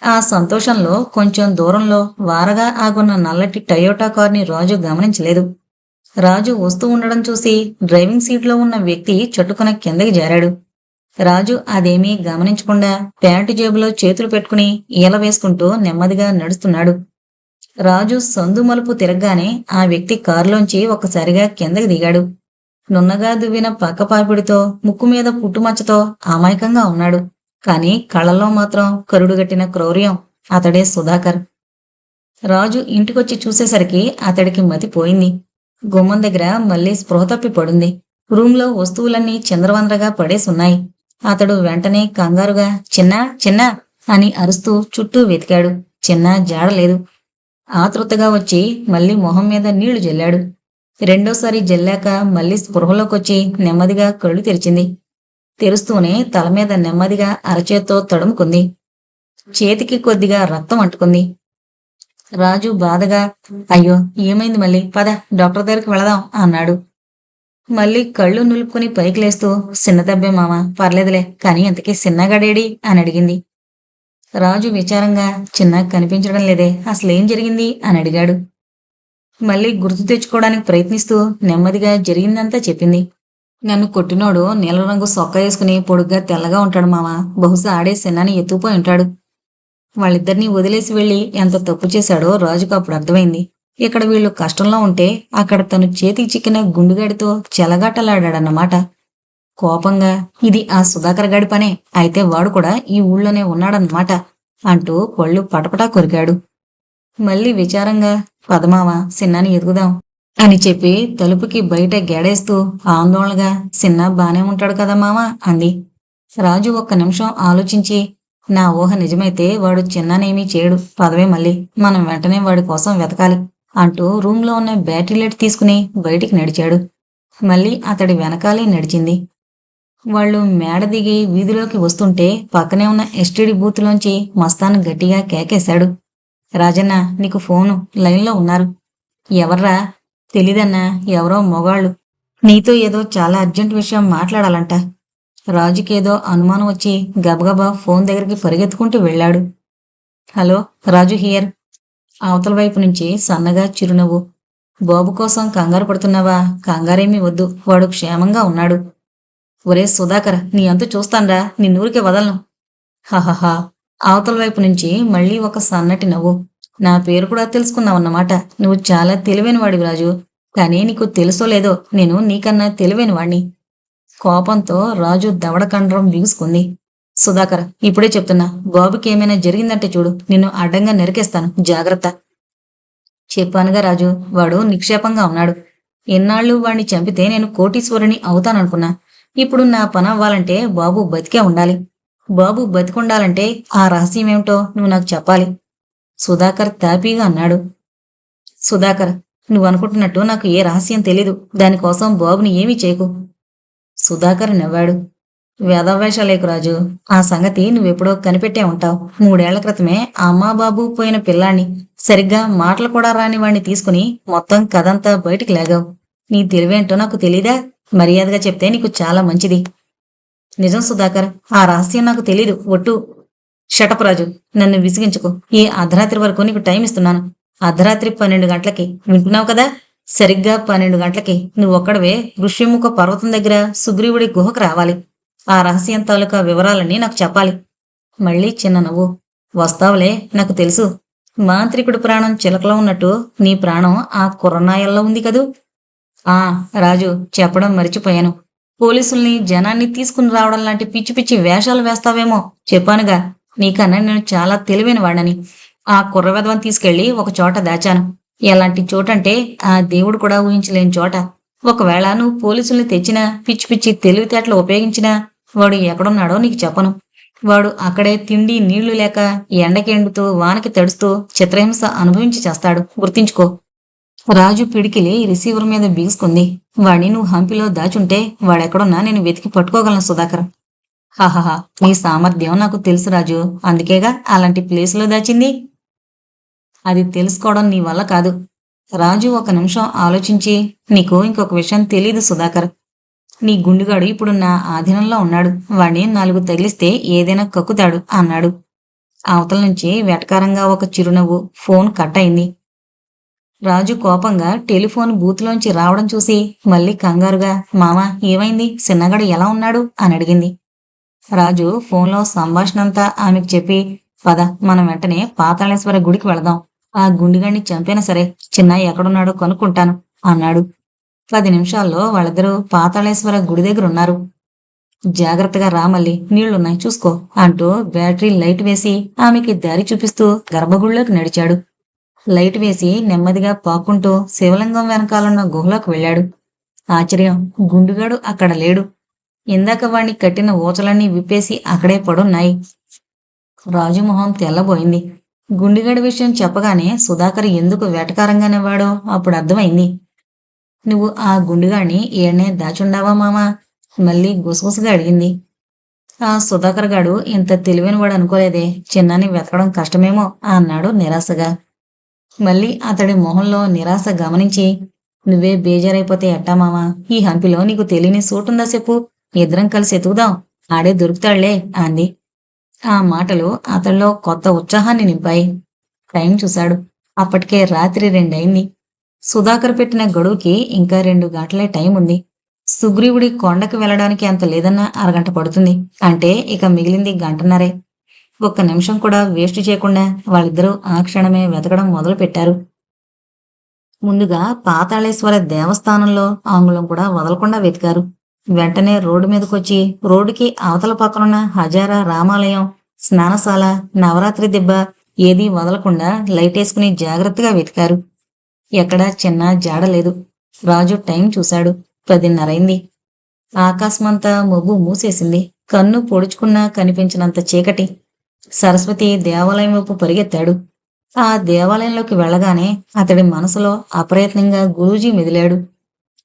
ఆ సంతోషంలో కొంచెం దూరంలో వారగా ఆగున్న నల్లటి టయోటా కార్ని రాజు గమనించలేదు. రాజు వస్తూ ఉండడం చూసి డ్రైవింగ్ సీట్లో ఉన్న వ్యక్తి చటుకున కిందకి జారాడు. రాజు అదేమీ గమనించకుండా ప్యాంటు జేబులో చేతులు పెట్టుకుని ఈల వేసుకుంటూ నెమ్మదిగా నడుస్తున్నాడు. రాజు సందు మలుపు తిరగగానే ఆ వ్యక్తి కారులోంచి ఒక్కసారిగా కిందకి దిగాడు. నున్నగా దువ్విన పక్కపాపిడితో, ముక్కు మీద పుట్టుమచ్చతో అమాయకంగా ఉన్నాడు. కాని కళ్ళల్లో మాత్రం కరుడుగట్టిన క్రౌర్యం. అతడే సుధాకర్. రాజు ఇంటికొచ్చి చూసేసరికి అతడికి మతిపోయింది. గుమ్మం దగ్గర మళ్ళీ స్పృహ తప్పి పడుంది. రూంలో వస్తువులన్నీ చిందరవందరగా పడేసున్నాయి. అతడు వెంటనే కంగారుగా చిన్నా చిన్నా అని అరుస్తూ చుట్టూ వెతికాడు. చిన్నా జాడలేదు. ఆతృతగా వచ్చి మళ్ళీ మొహం మీద నీళ్లు జల్లాడు. రెండోసారి జల్లాక మళ్ళీ స్పృహలోకొచ్చి నెమ్మదిగా కళ్ళు తెరిచింది. తెరుస్తూనే తల మీద నెమ్మదిగా అరచేత్తో తడుముకుంది. చేతికి కొద్దిగా రక్తం అంటుకుంది. రాజు బాధగా అయ్యో ఏమైంది మళ్ళీ, పద డాక్టర్ దగ్గరికి వెళదాం అన్నాడు. మళ్ళీ కళ్ళు నులుపుకుని పైకి లేస్తూ చిన్న దెబ్బే మామ, పర్లేదులే, కానీ ఇంతకీ చిన్నగాడేడి అని అడిగింది. రాజు విచారంగా చిన్న కనిపించడం లేదే, అసలేం జరిగింది అని అడిగాడు. మళ్ళీ గుర్తు తెచ్చుకోవడానికి ప్రయత్నిస్తూ నెమ్మదిగా జరిగిందంతా చెప్పింది. నన్ను కొట్టినోడు నీల రంగు సొక్కా వేసుకుని పొడుగ్గా తెల్లగా ఉంటాడు మామ, బహుశా ఆడే చిన్నాని ఎత్తుకుపోయి ఉంటాడు. వాళ్ళిద్దరినీ వదిలేసి వెళ్లి ఎంత తప్పు చేశాడో రాజుకు అప్పుడు అర్థమైంది. ఇక్కడ వీళ్ళు కష్టంలో ఉంటే అక్కడ తను చేతికి చిక్కిన గుండుగాడితో చెలగాటలాడాడన్నమాట. కోపంగా ఇది ఆ సుధాకర్ గాడి పనే, అయితే వాడు కూడా ఈ ఊళ్ళోనే ఉన్నాడన్నమాట అంటూ పళ్ళు పటపటా కొరికాడు. మళ్ళీ విచారంగా పదమావా సిన్నాని ఎదుగుదాం అని చెప్పి తలుపుకి బయట గేడేస్తూ ఆందోళనగా సిన్న బానే ఉంటాడు కదా మావా అంది. రాజు ఒక్క నిమిషం ఆలోచించి నా ఊహ నిజమైతే వాడు చిన్ననేమీ చేయడు, పదవే మళ్ళీ మనం వెంటనే వాడి కోసం వెతకాలి అంటూ రూంలో ఉన్న బ్యాటరీ లైట్ తీసుకుని బయటికి నడిచాడు. మళ్ళీ అతడి వెనకాలే నడిచింది. వాళ్ళు మేడ దిగి వీధిలోకి వస్తుంటే పక్కనే ఉన్న ఎస్టీడీ బూత్లోంచి మస్తాన్ గట్టిగా కేకేశాడు. రాజన్న నీకు ఫోను, లైన్లో ఉన్నారు. ఎవర్రా? తెలీదన్నా, ఎవరో మొగాళ్ళు నీతో ఏదో చాలా అర్జెంట్ విషయం మాట్లాడాలంట. రాజుకేదో అనుమానం వచ్చి గబగబా ఫోన్ దగ్గరికి పరిగెత్తుకుంటూ వెళ్ళాడు. Hello, Raju here. అవతల వైపు నుంచి సన్నగా చిరునవ్వు. బాబు కోసం కంగారు పడుతున్నావా? కంగారేమీ వద్దు, వాడు క్షేమంగా ఉన్నాడు. ఒరే సుధాకర్, నీ అంతు చూస్తాన్రా, నిన్నూరికే వదలను. హహహా. అవతల వైపు నుంచి మళ్ళీ ఒక సన్నటి నవ్వు. నా పేరు కూడా తెలుసుకున్నావన్నమాట. నువ్వు చాలా తెలివైన వాడివి రాజు. కానీ నీకు తెలుసో లేదో, నేను నీకన్నా తెలివైన వాణ్ణి. కోపంతో రాజు దవడ కండరం బిగుసుకుంది. సుధాకర్, ఇప్పుడే చెప్తున్నా, బాబుకి ఏమైనా జరిగిందంటే చూడు, నిన్ను అడ్డంగా నరికేస్తాను, జాగ్రత్త. చెప్పానుగా రాజు, వాడు నిక్షేపంగా ఉన్నాడు. ఎన్నాళ్ళు వాణ్ణి చంపితే నేను కోటీశ్వరుని అవుతాననుకున్నా. ఇప్పుడు నా పని అవ్వాలంటే బాబు బతికే ఉండాలి. బాబు బతికుండాలంటే ఆ రహస్యమేమిటో నువ్వు నాకు చెప్పాలి. సుధాకర్ తాపీగా అన్నాడు. సుధాకర్, నువ్వనుకుంటున్నట్టు నాకు ఏ రహస్యం తెలీదు. దానికోసం బాబుని ఏమీ చేయకు. సుధాకర్ నవ్వాడు. వేదవేషాలేకు రాజు, ఆ సంగతి నువ్వెప్పుడో కనిపెట్టే ఉంటావు. 3 ఏళ్ల క్రితమే అమ్మా బాబు పోయిన పిల్లాన్ని, సరిగ్గా మాటలు కూడా రాని వాణ్ణి తీసుకుని మొత్తం కథంతా బయటికి లాగావు. నీ తెలివేంటో నాకు తెలీదా? మర్యాదగా చెప్తే నీకు చాలా మంచిది. నిజం సుధాకర్, ఆ రహస్యం నాకు తెలీదు, ఒట్టు. షటప్ రాజు, నన్ను విసిగించుకో. ఈ అర్ధరాత్రి వరకు నీకు టైం ఇస్తున్నాను. అర్ధరాత్రి 12 గంటలకి, వింటున్నావు కదా? సరిగ్గా 12 గంటలకి నువ్వొక్కడవే ఋష్యముఖ పర్వతం దగ్గర సుగ్రీవుడి గుహకు రావాలి. ఆ రహస్యం తాలూకా వివరాలన్నీ నాకు చెప్పాలి. మళ్ళీ చిన్న నవ్వు. వస్తావులే, నాకు తెలుసు. మాంత్రికుడి ప్రాణం చిలకలో ఉన్నట్టు నీ ప్రాణం ఆ కుర్రనాయల్లో ఉంది కదూ. ఆ రాజు, చెప్పడం మరిచిపోయాను. పోలీసుల్ని జనాన్ని తీసుకుని రావడం లాంటి పిచ్చి పిచ్చి వేషాలు వేస్తావేమో. చెప్పానుగా, నీకన్నా నేను చాలా తెలివైన వాడని. ఆ కుర్రవెధవని తీసుకెళ్లి ఒక చోట దాచాను. ఎలాంటి చోటంటే ఆ దేవుడు కూడా ఊహించలేని చోట. ఒకవేళ నువ్వు పోలీసుల్ని తెచ్చినా, పిచ్చి పిచ్చి తెలివితేటలు ఉపయోగించినా వాడు ఎక్కడున్నాడో నీకు చెప్పను. వాడు అక్కడే తిండి నీళ్లు లేక ఎండకి ఎండుతూ వానకి తడుస్తూ చిత్రహింస అనుభవించి చేస్తాడు, గుర్తించుకో. రాజు పిడికిలి రిసీవర్ మీద బిగుసుకుంది. వాణ్ణి నువ్వు హంపిలో దాచుంటే వాడెక్కడున్నా నేను వెతికి పట్టుకోగలను సుధాకర్. హాహాహా, నీ సామర్థ్యం నాకు తెలుసు రాజు, అందుకేగా అలాంటి ప్లేసులో దాచింది. అది తెలుసుకోవడం నీ వల్ల కాదు. రాజు ఒక నిమిషం ఆలోచించి, నీకు ఇంకొక విషయం తెలీదు సుధాకర్. నీ గుండుగాడు ఇప్పుడు నా ఆధీనంలో ఉన్నాడు. వాణ్ణి 4 తగిలిస్తే ఏదైనా కక్కుతాడు అన్నాడు. అవతల నుంచి వెటకారంగా ఒక చిరునవ్వు. ఫోన్ కట్ అయింది. రాజు కోపంగా టెలిఫోన్ బూత్లోంచి రావడం చూసి మళ్ళీ కంగారుగా మామా ఏమైంది, చిన్నగాడు ఎలా ఉన్నాడు అని అడిగింది. రాజు ఫోన్లో సంభాషణంతా ఆమెకు చెప్పి, పద మనం వెంటనే పాతాళేశ్వర గుడికి వెళదాం. ఆ గుండిగాడిని చంపైనా సరే చిన్నయ్య ఎక్కడున్నాడో కనుక్కుంటాను అన్నాడు. 10 నిమిషాల్లో వాళ్ళిద్దరూ పాతాళేశ్వర గుడి దగ్గర ఉన్నారు. జాగ్రత్తగా రా మళ్ళీ, నీళ్లున్నాయి చూసుకో అంటూ బ్యాటరీ లైట్ వేసి ఆమెకి దారి చూపిస్తూ గర్భగుడిలోకి నడిచాడు. లైట్ వేసి నెమ్మదిగా పాక్కుంటూ శివలింగం వెనకాలన్న గుహలోకి వెళ్ళాడు. ఆశ్చర్యం, గుండుగాడు అక్కడ లేడు. ఇందాక వాణ్ణి కట్టిన ఊచలన్నీ విప్పేసి అక్కడే పడున్నాయి. రాజుమొహం తెల్లబోయింది. గుండిగడి విషయం చెప్పగానే సుధాకర్ ఎందుకు వెటకారంగానే వాడో అప్పుడు అర్థమైంది. నువ్వు ఆ గుండిగాడిని ఏడనే దాచుండావా మామా? మళ్ళీ గుసగుసగా అడిగింది. ఆ సుధాకర్ గాడు ఇంత తెలివైన వాడు అనుకోలేదే, చిన్నాన్ని వెతకడం కష్టమేమో అన్నాడు నిరాశగా. మళ్ళీ అతడి మొహంలో నిరాశ గమనించి, నువ్వే బేజారైపోతే ఎట్టా మామా? ఈ హంపిలో నీకు తెలియని సూటుందా చెప్పు, ఇద్దరం కలిసి ఎతుకుదాం, ఆడే దొరుకుతాళ్లే అంది. ఆ మాటలు అతడిలో కొత్త ఉత్సాహాన్ని నింపాయి. టైం చూశాడు. అప్పటికే రాత్రి 2 అయింది. సుధాకర్ పెట్టిన గడువుకి ఇంకా 2 గంటలే టైం ఉంది. సుగ్రీవుడి కొండకి వెళ్ళడానికి అంత లేదన్నా అరగంట పడుతుంది. అంటే ఇక మిగిలింది గంటన్నరే. ఒక్క నిమిషం కూడా వేస్ట్ చేయకుండా వాళ్ళిద్దరూ ఆ క్షణమే వెతకడం మొదలు పెట్టారు. ముందుగా పాతాళేశ్వర దేవస్థానంలో అంగుళం కూడా వదలకుండా వెతికారు. వెంటనే రోడ్డు మీదకొచ్చి రోడ్డుకి అవతల పక్కనున్న హజారా రామాలయం, స్నానశాల, నవరాత్రి దిబ్బ ఏదీ వదలకుండా లైటేసుకుని జాగ్రత్తగా వెతికారు. ఎక్కడా చిన్న జాడలేదు. రాజు టైం చూశాడు. 10:30 అయింది. ఆకాశమంతా మబ్బు మూసేసింది. కన్ను పొడుచుకున్నా కనిపించినంత చీకటి. సరస్వతి దేవాలయం వైపు పరిగెత్తాడు. ఆ దేవాలయంలోకి వెళ్ళగానే అతడి మనసులో అప్రయత్నంగా గురూజీ మెదిలాడు.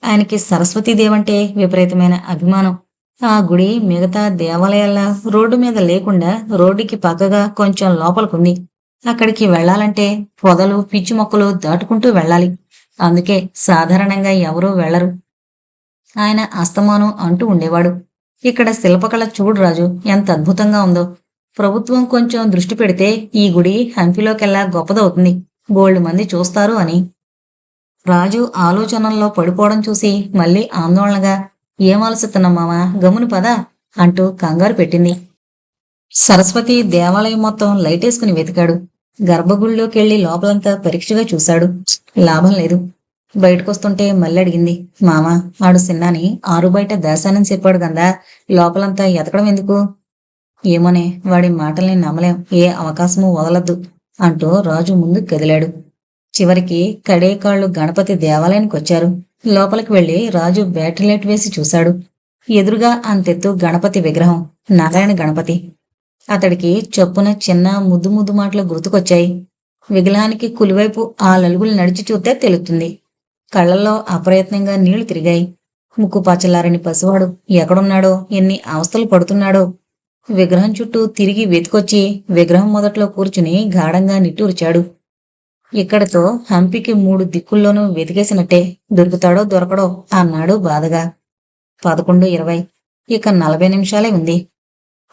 ఆయనకి సరస్వతీదేవంటే విపరీతమైన అభిమానం. ఆ గుడి మిగతా దేవాలయాల్లా రోడ్డు మీద లేకుండా రోడ్డుకి పక్కగా కొంచెం లోపలికుంది. అక్కడికి వెళ్ళాలంటే పొదలు, పిచ్చి మొక్కలు దాటుకుంటూ వెళ్ళాలి. అందుకే సాధారణంగా ఎవరూ వెళ్లరు. ఆయన అస్తమానం అంటూ ఉండేవాడు, ఇక్కడ శిల్పకళ చూడు రాజు, ఎంత అద్భుతంగా ఉందో. ప్రభుత్వం కొంచెం దృష్టి పెడితే ఈ గుడి హంపిలోకెల్లా గొప్పదవుతుంది, బోల్డు మంది చూస్తారు అని. రాజు ఆలోచనల్లో పడిపోవడం చూసి మళ్ళీ ఆందోళనగా, ఏం ఆలోచిస్తున్నాం మామా, గమ్ముని పదా అంటూ కంగారు పెట్టింది. సరస్వతి దేవాలయం మొత్తం లైటేసుకుని వెతికాడు. గర్భగుడిలోకెళ్లి లోపలంతా పరీక్షగా చూశాడు. లాభం లేదు. బయటకొస్తుంటే మళ్ళీ అడిగింది, మామా ఆడు సిన్నాని ఆరు బయట దాశానని చెప్పాడు గందా, లోపలంతా ఎతకడం ఎందుకు? ఏమోనే, వాడి మాటల్ని నమ్మలేం, ఏ అవకాశమూ వదలద్దు అంటూ రాజు ముందు కదిలాడు. చివరికి కడేకాళ్లు గణపతి దేవాలయానికొచ్చారు. లోపలికి వెళ్లి రాజు బ్యాటరీ లైట్ వేసి చూశాడు. ఎదురుగా అంతెత్తు గణపతి విగ్రహం, నారాయణ గణపతి. అతడికి చొప్పున చిన్న ముద్దు ముద్దు మాటలు గుర్తుకొచ్చాయి. విగ్రహానికి కులివైపు ఆ లలుగులు నడిచి చూస్తే తెలుస్తుంది. కళ్లల్లో అప్రయత్నంగా నీళ్లు తిరిగాయి. ముక్కు పచ్చలారని పసివాడు ఎక్కడున్నాడో, ఎన్ని అవస్థలు పడుతున్నాడో. విగ్రహం చుట్టూ తిరిగి వెతికొచ్చి విగ్రహం మొదట్లో కూర్చుని గాఢంగా నిట్టూర్చాడు. ఇక్కడతో హంపికి 3 దిక్కుల్లోనూ వెతికేసినట్టే, దొరుకుతాడో దొరకడో అన్నాడు బాధగా. 11:20. ఇక 40 నిమిషాలే ఉంది.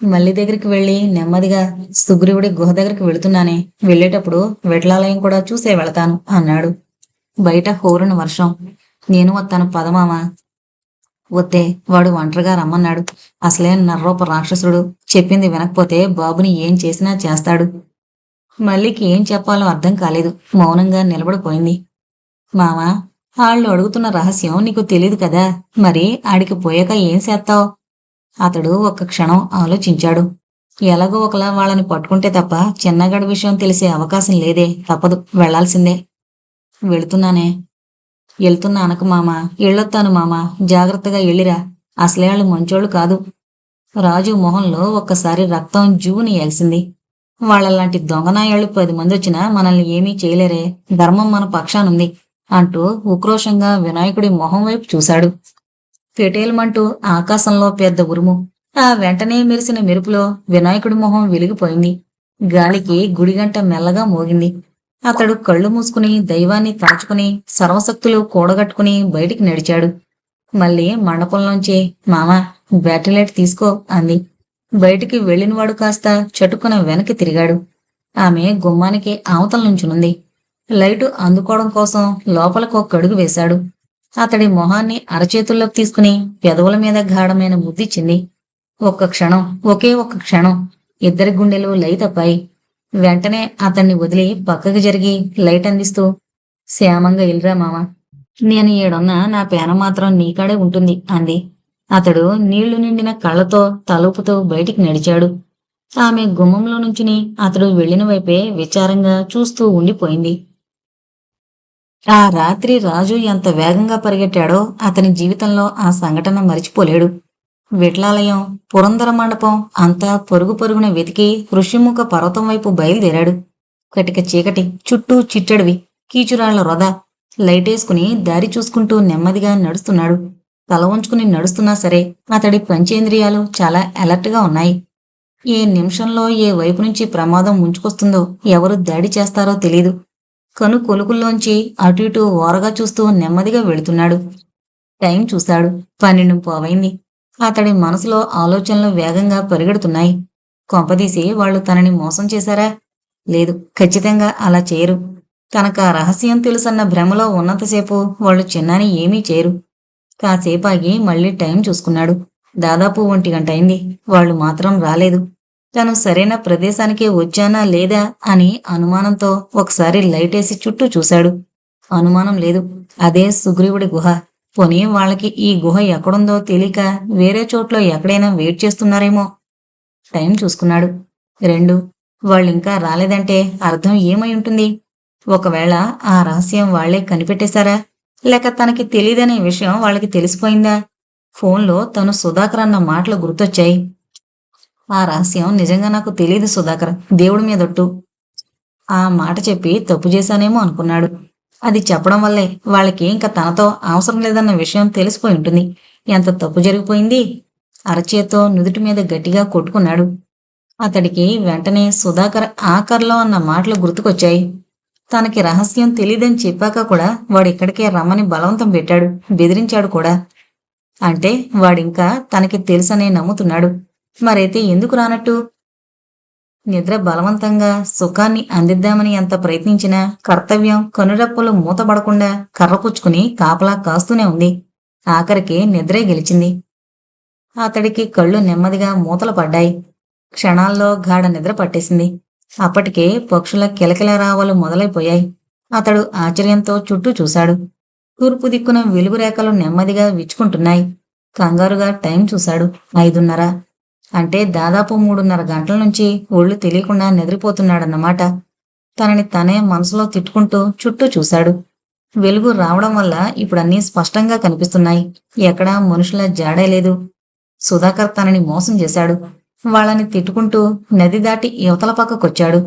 మల్లి దగ్గరికి వెళ్లి నెమ్మదిగా, సుగ్రీవుడి గుహ దగ్గరికి వెళుతున్నానే, వెళ్ళేటప్పుడు విఠలాలయం కూడా చూసే వెళతాను అన్నాడు. బయట హోరున వర్షం. నేను వస్తాను పదమామా. వద్దే, వాడు ఒంటరిగా రమ్మన్నాడు. అసలే నర్రోప రాక్షసుడు, చెప్పింది వినకపోతే బాబుని ఏం చేసినా చేస్తాడు. మల్లికి ఏం చెప్పాలో అర్థం కాలేదు. మౌనంగా నిలబడిపోయింది. మామా, వాళ్ళు అడుగుతున్న రహస్యం నీకు తెలీదు కదా, మరి ఆడికి పోయాక ఏం చేస్తావు? అతడు ఒక్క క్షణం ఆలోచించాడు. ఎలాగో ఒకలా వాళ్ళని పట్టుకుంటే తప్ప చిన్నగడి విషయం తెలిసే అవకాశం లేదే, తప్పదు, వెళ్లాల్సిందే. వెళుతున్నానే. వెళ్తున్నా అనకు మామా, ఎళ్ళొత్తాను మామా, జాగ్రత్తగా ఎళ్ళిరా, అసలే వాళ్ళు మంచోళ్ళు కాదు. రాజు మొహంలో ఒక్కసారి రక్తం జూని ఎగిసింది. వాళ్ళలాంటి దొంగనాయాళ్ళు 10 మంది వచ్చినా మనల్ని ఏమీ చేయలేరే, ధర్మం మన పక్షానుంది అంటూ ఉక్రోషంగా వినాయకుడి మొహం వైపు చూశాడు. ఫెటేల్మంటూ ఆకాశంలో పెద్ద ఉరుము. ఆ వెంటనే మెరిసిన మెరుపులో వినాయకుడి మొహం వెలిగిపోయింది. గాలికి గుడిగంట మెల్లగా మోగింది. అతడు కళ్ళు మూసుకుని దైవాన్ని తలుచుకుని సర్వశక్తులు కూడగట్టుకుని బయటికి నడిచాడు. మళ్ళీ మండపంలోంచి, మామా బ్యాటరీ లైట్ తీసుకో అంది. బయటికి వెళ్ళినవాడు కాస్త చటుక్కున వెనక్కి తిరిగాడు. ఆమె గుమ్మానికి అవతల నుంచునుంది. లైటు అందుకోవడం కోసం లోపలకు ఒక అడుగు వేశాడు. అతడి మొహాన్ని అరచేతుల్లోకి తీసుకుని పెదవుల మీద గాఢమైన ముద్దిచ్చింది. ఒక్క క్షణం, ఒకే ఒక్క క్షణం. ఇద్దరి గుండెలు లయ తప్పాయి. వెంటనే అతన్ని వదిలి పక్కకి జరిగి లైట్ అందిస్తూ, శ్యామంగా ఇల్రా మామ. నేను ఏడున్నా నా పేన మాత్రం నీకాడే ఉంటుంది అంది. అతడు నీళ్లు నిండిన కళ్ళతో తలుపుతూ బయటికి నడిచాడు. ఆమె గుమ్మంలో నుంచుని అతడు వెళ్లిన వైపే విచారంగా చూస్తూ ఉండిపోయింది. ఆ రాత్రి రాజు ఎంత వేగంగా పరిగెట్టాడో అతని జీవితంలో ఆ సంఘటన మరిచిపోలేడు. విట్లాలయం, పురందర మండపం అంతా పొరుగు పొరుగున వెతికి ఋషిముఖ పర్వతం వైపు బయలుదేరాడు. కటిక చీకటి, చుట్టూ చిట్టడివి, కీచురాళ్ల రొద. లైటేసుకుని దారి చూసుకుంటూ నెమ్మదిగా నడుస్తున్నాడు. తల ఉంచుకుని నడుస్తున్నా సరే అతడి పంచేంద్రియాలు చాలా అలర్ట్గా ఉన్నాయి. ఏ నిమిషంలో ఏ వైపు నుంచి ప్రమాదం ముంచుకొస్తుందో, ఎవరు దాడి చేస్తారో తెలీదు. కను కొలుకుల్లోంచి అటు ఇటు ఓరగా చూస్తూ నెమ్మదిగా వెళుతున్నాడు. టైం చూశాడు. 12:15. అతడి మనసులో ఆలోచనలు వేగంగా పరిగెడుతున్నాయి. కొంపదీసి వాళ్ళు తనని మోసం చేశారా? లేదు, ఖచ్చితంగా అలా చేయరు. తనకా రహస్యం తెలుసన్న భ్రమలో ఉన్నంతసేపు వాళ్ళు చిన్నాని ఏమీ చేయరు. కాసేపాగి మళ్లీ టైం చూసుకున్నాడు. దాదాపు 1 గంట అయింది. వాళ్ళు మాత్రం రాలేదు. తను సరైన ప్రదేశానికే వచ్చానా లేదా అని అనుమానంతో ఒకసారి లైటేసి చుట్టూ చూశాడు. అనుమానం లేదు. అదే సుగ్రీవుడి గుహ. పోనీ వాళ్ళకి ఈ గుహ ఎక్కడుందో తెలియక వేరే చోట్లో ఎక్కడైనా వెయిట్ చేస్తున్నారేమో. టైం చూసుకున్నాడు. 2. వాళ్ళింకా రాలేదంటే అర్థం ఏమై ఉంటుంది? ఒకవేళ ఆ రహస్యం వాళ్లే కనిపెట్టేశారా? లేక తనకి తెలీదనే విషయం వాళ్ళకి తెలిసిపోయిందా? ఫోన్లో తను సుధాకర్ అన్న మాటలు గుర్తొచ్చాయి. ఆ రహస్యం నిజంగా నాకు తెలీదు సుధాకర్, దేవుడి మీదొట్టు. ఆ మాట చెప్పి తప్పు చేశానేమో అనుకున్నాడు. అది చెప్పడం వల్లే వాళ్ళకి ఇంకా తనతో అవసరం లేదన్న విషయం తెలిసిపోయి ఉంటుంది. ఎంత తప్పు జరిగిపోయింది. అరచేత్తో నుదుటి మీద గట్టిగా కొట్టుకున్నాడు. అతడికి వెంటనే సుధాకర్ ఆఖర్లో అన్న మాటలు గుర్తుకొచ్చాయి. తనకి రహస్యం తెలీదని చెప్పాక కూడా వాడిక్కడికే రమ్మని బలవంతం పెట్టాడు, బెదిరించాడు కూడా. అంటే వాడింకా తనకి తెలుసనే నమ్ముతున్నాడు. మరైతే ఎందుకు రానట్టు? నిద్ర బలవంతంగా సుఖాన్ని అందిద్దామని ఎంత ప్రయత్నించినా కర్తవ్యం కనురెప్పలు మూతబడకుండా కర్రపుచ్చుకుని కాపలా కాస్తూనే ఉంది. ఆఖరికి నిద్రే గెలిచింది. అతడికి కళ్ళు నెమ్మదిగా మూతలు పడ్డాయి. క్షణాల్లో గాఢ నిద్ర పట్టేసింది. అప్పటికే పక్షుల కిలకిల రావాలు మొదలైపోయాయి. అతడు ఆశ్చర్యంతో చుట్టూ చూశాడు. తూర్పు దిక్కున వెలుగురేఖలు నెమ్మదిగా విచ్చుకుంటున్నాయి. కంగారుగా టైం చూశాడు. 5:30. అంటే దాదాపు 3:30 గంటల నుంచి ఒళ్ళు తెలియకుండా నిద్రపోతున్నాడన్నమాట. తనని తనే మనసులో తిట్టుకుంటూ చుట్టూ చూశాడు. వెలుగు రావడం వల్ల ఇప్పుడన్నీ స్పష్టంగా కనిపిస్తున్నాయి. ఎక్కడా మనుషుల జాడే లేదు. సుధాకర్ తనని మోసం చేశాడు. వాళ్ళని తిట్టుకుంటూ నది దాటి యువతల పక్కకొచ్చాడు.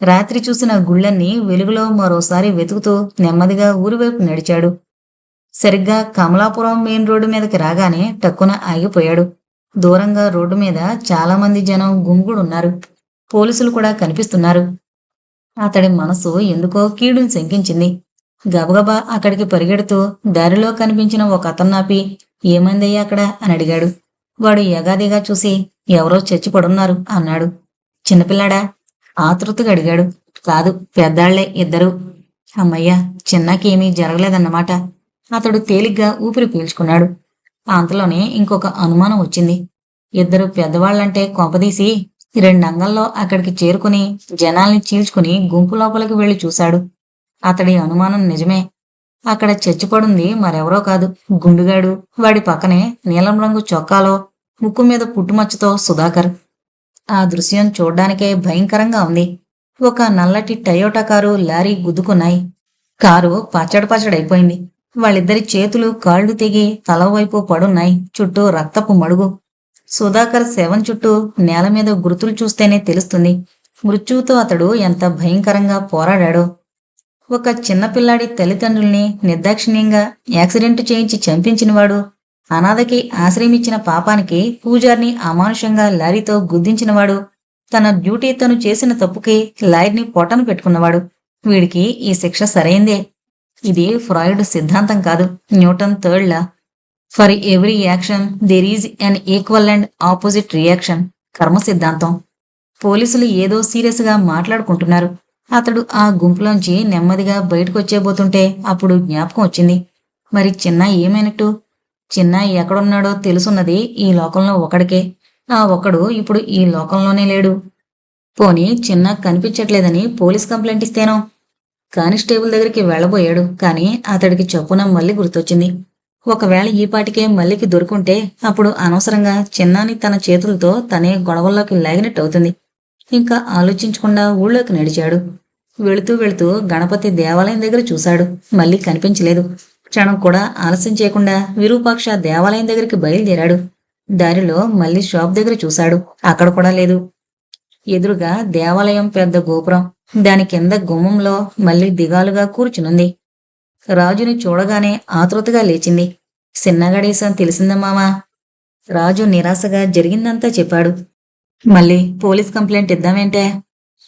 రాత్రి చూసిన గుళ్ళన్నీ వెలుగులో మరోసారి వెతుకుతూ నెమ్మదిగా ఊరివైపు నడిచాడు. సరిగ్గా కమలాపురం మెయిన్ రోడ్డు మీదకి రాగానే టక్కున ఆగిపోయాడు. దూరంగా రోడ్డు మీద చాలామంది జనం గుంపుడున్నారు. పోలీసులు కూడా కనిపిస్తున్నారు. అతడి మనసు ఎందుకో కీడుని శంకించింది. గబగబా అక్కడికి పరిగెడుతూ దారిలో కనిపించిన ఒక అతన్నాపి, ఏమైందయ్యా అక్కడ అని అడిగాడు. వాడు యగాదిగా చూసి, ఎవరో చచ్చిపడున్నారు అన్నాడు. చిన్నపిల్లాడా? ఆతృతగా అడిగాడు. కాదు, పెద్దాళ్లే ఇద్దరు. అమ్మయ్యా, చిన్నాకి ఏమీ జరగలేదన్నమాట. అతడు తేలిగ్గా ఊపిరి పీల్చుకున్నాడు. అంతలోనే ఇంకొక అనుమానం వచ్చింది. ఇద్దరు పెద్దవాళ్లంటే కొంపదీసి 2 అంగల్లో అక్కడికి చేరుకుని జనాల్ని చీల్చుకుని గుంపు లోపలికి వెళ్లి చూశాడు. అతడి అనుమానం నిజమే. అక్కడ చచ్చిపడుంది మరెవరో కాదు, గుండుగాడు. వాడి పక్కనే నీలం రంగు చొక్కాలో ముక్కు మీద పుట్టుమచ్చతో సుధాకర్. ఆ దృశ్యం చూడ్డానికే భయంకరంగా ఉంది. ఒక నల్లటి టయోటా కారు, లారీ గుద్దుకున్నాయి. కారు పచ్చడైపోయింది. వాళ్ళిద్దరి చేతులు కాళ్లు తెగి తలవైపు పడున్నాయి. చుట్టూ రక్తపు మడుగు. సుధాకర్ శవం చుట్టూ నేల మీద గుర్తులు చూస్తేనే తెలుస్తుంది మృత్యువుతో అతడు ఎంత భయంకరంగా పోరాడాడో. ఒక చిన్నపిల్లాడి తల్లిదండ్రుల్ని నిర్దాక్షిణ్యంగా యాక్సిడెంట్ చేయించి చంపించినవాడు, అనాథకి ఆశ్రయమిచ్చిన పాపానికి పూజార్ని అమానుషంగా లారీతో గుద్దించినవాడు, తన డ్యూటీ తను చేసిన తప్పుకి లాయర్ని పొట్టను పెట్టుకున్నవాడు. వీడికి ఈ శిక్ష సరైందే. ఇది ఫ్రాయిడ్ సిద్ధాంతం కాదు, Newton third law. For every action there is an equal and opposite reaction. కర్మ సిద్ధాంతం. పోలీసులు ఏదో సీరియస్ గా మాట్లాడుకుంటున్నారు. అతడు ఆ గుంపులోంచి నెమ్మదిగా బయటకొచ్చేబోతుంటే అప్పుడు జ్ఞాపకం వచ్చింది. మరి చిన్న ఏమైనట్టు? చిన్న ఎక్కడున్నాడో తెలుసున్నది ఈ లోకంలో ఒకడికే. ఆ ఒక్కడు ఇప్పుడు ఈ లోకంలోనే లేడు. పోనీ చిన్న కనిపించట్లేదని పోలీస్ కంప్లైంట్ ఇస్తేనో? కానిస్టేబుల్ దగ్గరికి వెళ్ళబోయాడు, కానీ అతడికి చప్పున మళ్ళీ గుర్తొచ్చింది. ఒకవేళ ఈపాటికే మల్లికి దొరుకుంటే అప్పుడు అనవసరంగా చిన్నాని తన చేతులతో తనే గొడవల్లోకి లాగినట్టు అవుతుంది. ఇంకా ఆలోచించకుండా ఊళ్ళోకి నడిచాడు. వెళుతూ వెళుతూ గణపతి దేవాలయం దగ్గర చూశాడు. మళ్ళీ కనిపించలేదు. క్షణం కూడా ఆలస్యం చేయకుండా విరూపాక్ష దేవాలయం దగ్గరికి బయలుదేరాడు. దారిలో మళ్ళీ షాప్ దగ్గర చూశాడు. అక్కడ కూడా లేదు. ఎదురుగా దేవాలయం పెద్ద గోపురం. దాని కింద గుమ్మంలో మళ్ళీ దిగాలుగా కూర్చునుంది. రాజుని చూడగానే ఆతృతగా లేచింది. సిన్నగడేశం తెలిసిందా మామా? రాజు నిరాశగా జరిగిందంతా చెప్పాడు. మళ్ళీ పోలీస్ కంప్లైంట్ ఇద్దామేంటే?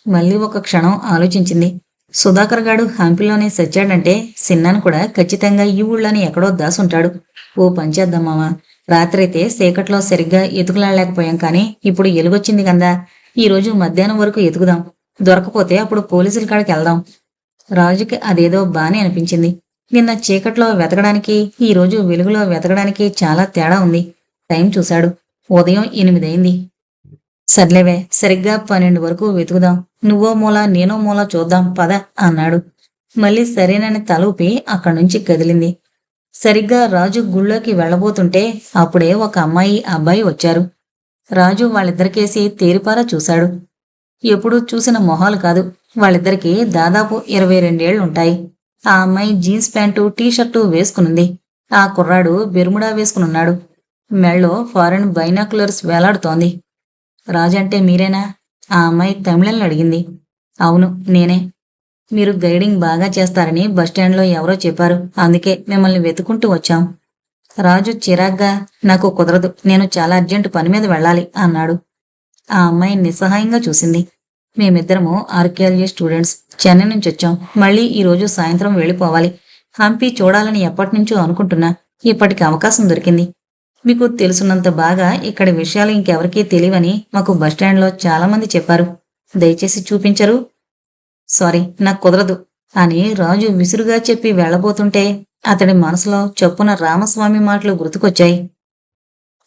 మళ్ళీ ఒక క్షణం ఆలోచించింది. సుధాకర్ గాడు హంపిలోనే సచ్చాడంటే సిన్నాను కూడా ఖచ్చితంగా ఈ ఊళ్ళోని ఎక్కడో దాసుంటాడు. ఓ పంచేద్దాం మామా. రాత్రైతే చీకట్లో సరిగ్గా ఎతుకులాడలేకపోయాం, కానీ ఇప్పుడు ఎలుగొచ్చింది కదా, ఈరోజు మధ్యాహ్నం వరకు ఎతుకుదాం. దొరకపోతే అప్పుడు పోలీసుల కాడికి వెళ్దాం. రాజుకి అదేదో బానే అనిపించింది. నిన్న చీకట్లో వెతకడానికి, ఈరోజు వెలుగులో వెతకడానికి చాలా తేడా ఉంది. టైం చూశాడు. ఉదయం 8 అయింది. సర్లేవే, సరిగ్గా 12 వరకు వెతుకుదాం. నువ్వో మూల నేనో మూల చూద్దాం పద అన్నాడు. మళ్ళీ సరేనని తలూపి అక్కడి నుంచి కదిలింది. సరిగ్గా రాజు గుళ్ళోకి వెళ్ళబోతుంటే అప్పుడే ఒక అమ్మాయి అబ్బాయి వచ్చారు. రాజు వాళ్ళిద్దరికేసి తేరిపారా చూశాడు. ఎప్పుడూ చూసిన మొహాలు కాదు. వాళ్ళిద్దరికీ దాదాపు 22 ఏళ్లుంటాయి. ఆ అమ్మాయి జీన్స్ ప్యాంటు టీషర్టు వేసుకునుంది. ఆ కుర్రాడు బెర్ముడా వేసుకునున్నాడు. మెళ్ళో ఫారెన్ బైనాకులర్స్ వేలాడుతోంది. రాజంటే మీరేనా? ఆ అమ్మాయి తమిళంలో అడిగింది. అవును, నేనే. మీరు గైడింగ్ బాగా చేస్తారని బస్టాండ్లో ఎవరో చెప్పారు. అందుకే మిమ్మల్ని వెతుకుంటూ వచ్చాం. రాజు చిరాగ్గా, నాకు కుదరదు, నేను చాలా అర్జెంటు పని మీద వెళ్ళాలి అన్నాడు. ఆ అమ్మాయి నిస్సహాయంగా చూసింది. మేమిద్దరము ఆర్కియాలజీ స్టూడెంట్స్, చెన్నై నుంచి వచ్చాం. మళ్ళీ ఈరోజు సాయంత్రం వెళ్ళిపోవాలి. హంపి చూడాలని ఎప్పటినుంచో అనుకుంటున్నా. ఇప్పటికి అవకాశం దొరికింది. మీకు తెలుసున్నంత బాగా ఇక్కడి విషయాలు ఇంకెవరికీ తెలియవని మాకు బస్టాండ్లో చాలామంది చెప్పారు. దయచేసి చూపించరు? సారీ, నాకు కుదరదు అని రాజు విసురుగా చెప్పి వెళ్ళబోతుంటే అతడి మనసులో చొప్పున రామస్వామి మాటలు గుర్తుకొచ్చాయి.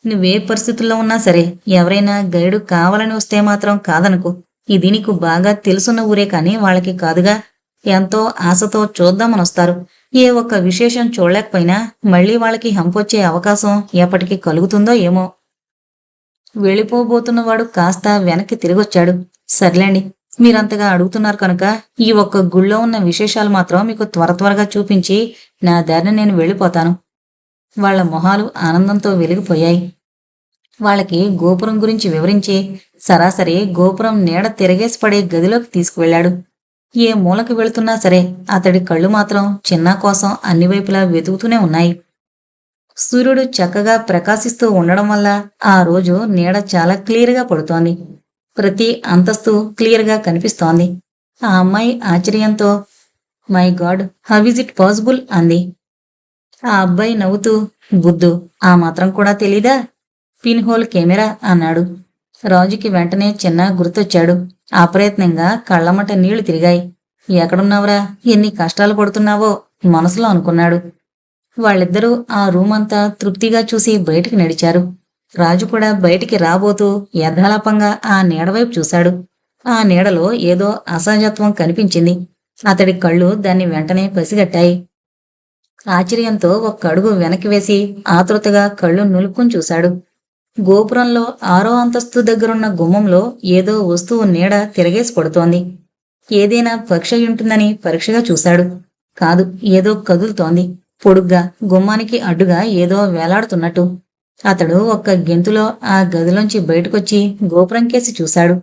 నువ్వే పరిస్థితుల్లో ఉన్నా సరే, ఎవరైనా గైడు కావాలని వస్తే మాత్రం కాదనుకో. ఇది నీకు బాగా తెలుసున్న ఊరే కానీ వాళ్ళకి కాదుగా. ఎంతో ఆశతో చూద్దామనొస్తారు. ఏ ఒక్క విశేషం చూడలేకపోయినా మళ్ళీ వాళ్ళకి హంపొచ్చే అవకాశం ఎప్పటికి కలుగుతుందో ఏమో. వెళ్ళిపోబోతున్నవాడు కాస్త వెనక్కి తిరిగొచ్చాడు. సర్లేండి, మీరంతగా అడుగుతున్నారు కనుక ఈ ఒక్క గుళ్ళో ఉన్న విశేషాలు మాత్రం మీకు త్వరగా చూపించి నా దారిని నేను వెళ్ళిపోతాను. వాళ్ల మొహాలు ఆనందంతో వెలిగిపోయాయి. వాళ్ళకి గోపురం గురించి వివరించి సరాసరి గోపురం నీడ తిరగేసి పడే గదిలోకి తీసుకువెళ్లాడు. ఏ మూలకి వెళుతున్నా సరే అతడి కళ్ళు మాత్రం చిన్నా కోసం అన్ని వైపులా వెతుకుతూనే ఉన్నాయి. సూర్యుడు చక్కగా ప్రకాశిస్తూ ఉండడం వల్ల ఆ రోజు నీడ చాలా క్లియర్గా పడుతోంది. ప్రతి అంతస్తు క్లియర్గా కనిపిస్తోంది. ఆ అమ్మాయి ఆశ్చర్యంతో, my God, how is it possible అంది. ఆ అబ్బాయి నవ్వుతూ, బుద్ధు, ఆ మాత్రం కూడా తెలీదా? పిన్ హోల్ కెమెరా అన్నాడు. రాజుకి వెంటనే చిన్న గుర్తొచ్చాడు. అప్రయత్నంగా కళ్ళమట నీళ్లు తిరిగాయి. ఎక్కడున్నావురా, ఎన్ని కష్టాలు పడుతున్నావో మనసులో అనుకున్నాడు. వాళ్ళిద్దరూ ఆ రూమంతా తృప్తిగా చూసి బయటికి నడిచారు. రాజు కూడా బయటికి రాబోతూ యథాలాపంగా ఆ నీడవైపు చూశాడు. ఆ నీడలో ఏదో అసహజత్వం కనిపించింది. అతడి కళ్ళు దాన్ని వెంటనే పసిగట్టాయి. ఆశ్చర్యంతో ఒక్క అడుగు వెనక్కి వేసి ఆతృతగా కళ్ళు నులుపుకుని చూశాడు. గోపురంలో 6వ అంతస్తు దగ్గరున్న గుమ్మంలో ఏదో వస్తువు నీడ తిరగేసి పడుతోంది. ఏదైనా పక్షి ఉంటుందని పరీక్షగా చూశాడు. కాదు, ఏదో కదులుతోంది. పొడుగ్గా గుమ్మానికి అడ్డుగా ఏదో వేలాడుతున్నట్టు. అతడు ఒక్క గెంతులో ఆ గదిలోంచి బయటకొచ్చి గోపురం కేసి చూశాడు.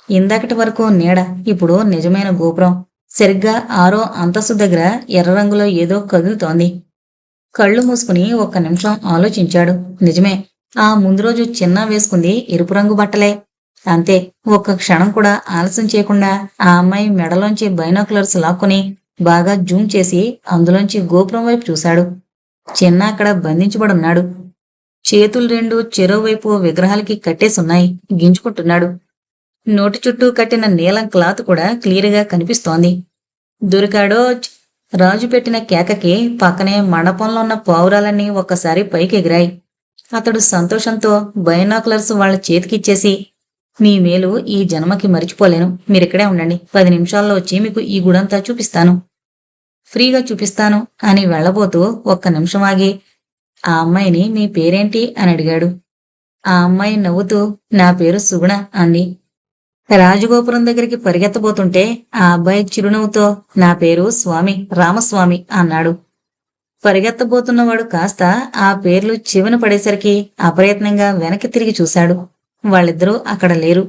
ఇందాకటి వరకు నీడ, ఇప్పుడు నిజమైన గోపురం. సరిగ్గా 6వ అంతస్తు దగ్గర ఎర్ర రంగులో ఏదో కదులుతోంది. కళ్ళు మూసుకుని ఒక్క నిమిషం ఆలోచించాడు. నిజమే, ఆ ముందు రోజు చిన్న వేసుకుంది ఎరుపు రంగు బట్టలే. అంతే. ఒక్క క్షణం కూడా ఆలస్యం చేయకుండా ఆ అమ్మాయి మెడలోంచి బైనాకులర్స్ లాక్కుని బాగా జూమ్ చేసి అందులోంచి గోపురం వైపు చూశాడు. చిన్న అక్కడ బంధించబడున్నాడు. చేతులు రెండు చెరోవైపు విగ్రహాలకి కట్టేసున్నాయి. గింజుకుంటున్నాడు. నోటి చుట్టూ కట్టిన నీలం క్లాత్ కూడా క్లియర్గా కనిపిస్తోంది. దొరికాడో! రాజు పెట్టిన కేకకి పక్కనే మండపంలో ఉన్న పావురాలన్నీ ఒక్కసారి పైకి ఎగిరాయి. అతడు సంతోషంతో బైనాకులర్స్ వాళ్ళ చేతికిచ్చేసి, మీ మేలు ఈ జన్మకి మరిచిపోలేను, మీరిక్కడే ఉండండి, 10 నిమిషాల్లో వచ్చి మీకు ఈ గుడంతా చూపిస్తాను, ఫ్రీగా చూపిస్తాను అని వెళ్ళబోతూ ఒక్క నిమిషం ఆగి, ఆ అమ్మాయిని మీ పేరేంటి అని అడిగాడు. ఆ అమ్మాయి నవ్వుతూ నా పేరు సుగుణ అంది. రాజగోపురం దగ్గరికి పరిగెత్తబోతుంటే ఆ అబ్బాయి చిరునవ్వుతో నా పేరు స్వామి, రామస్వామి అన్నాడు. పరిగెత్తబోతున్నవాడు కాస్త ఆ పేర్లు చెవిన పడేసరికి అప్రయత్నంగా వెనక్కి తిరిగి చూశాడు. వాళ్ళిద్దరూ అక్కడ లేరు.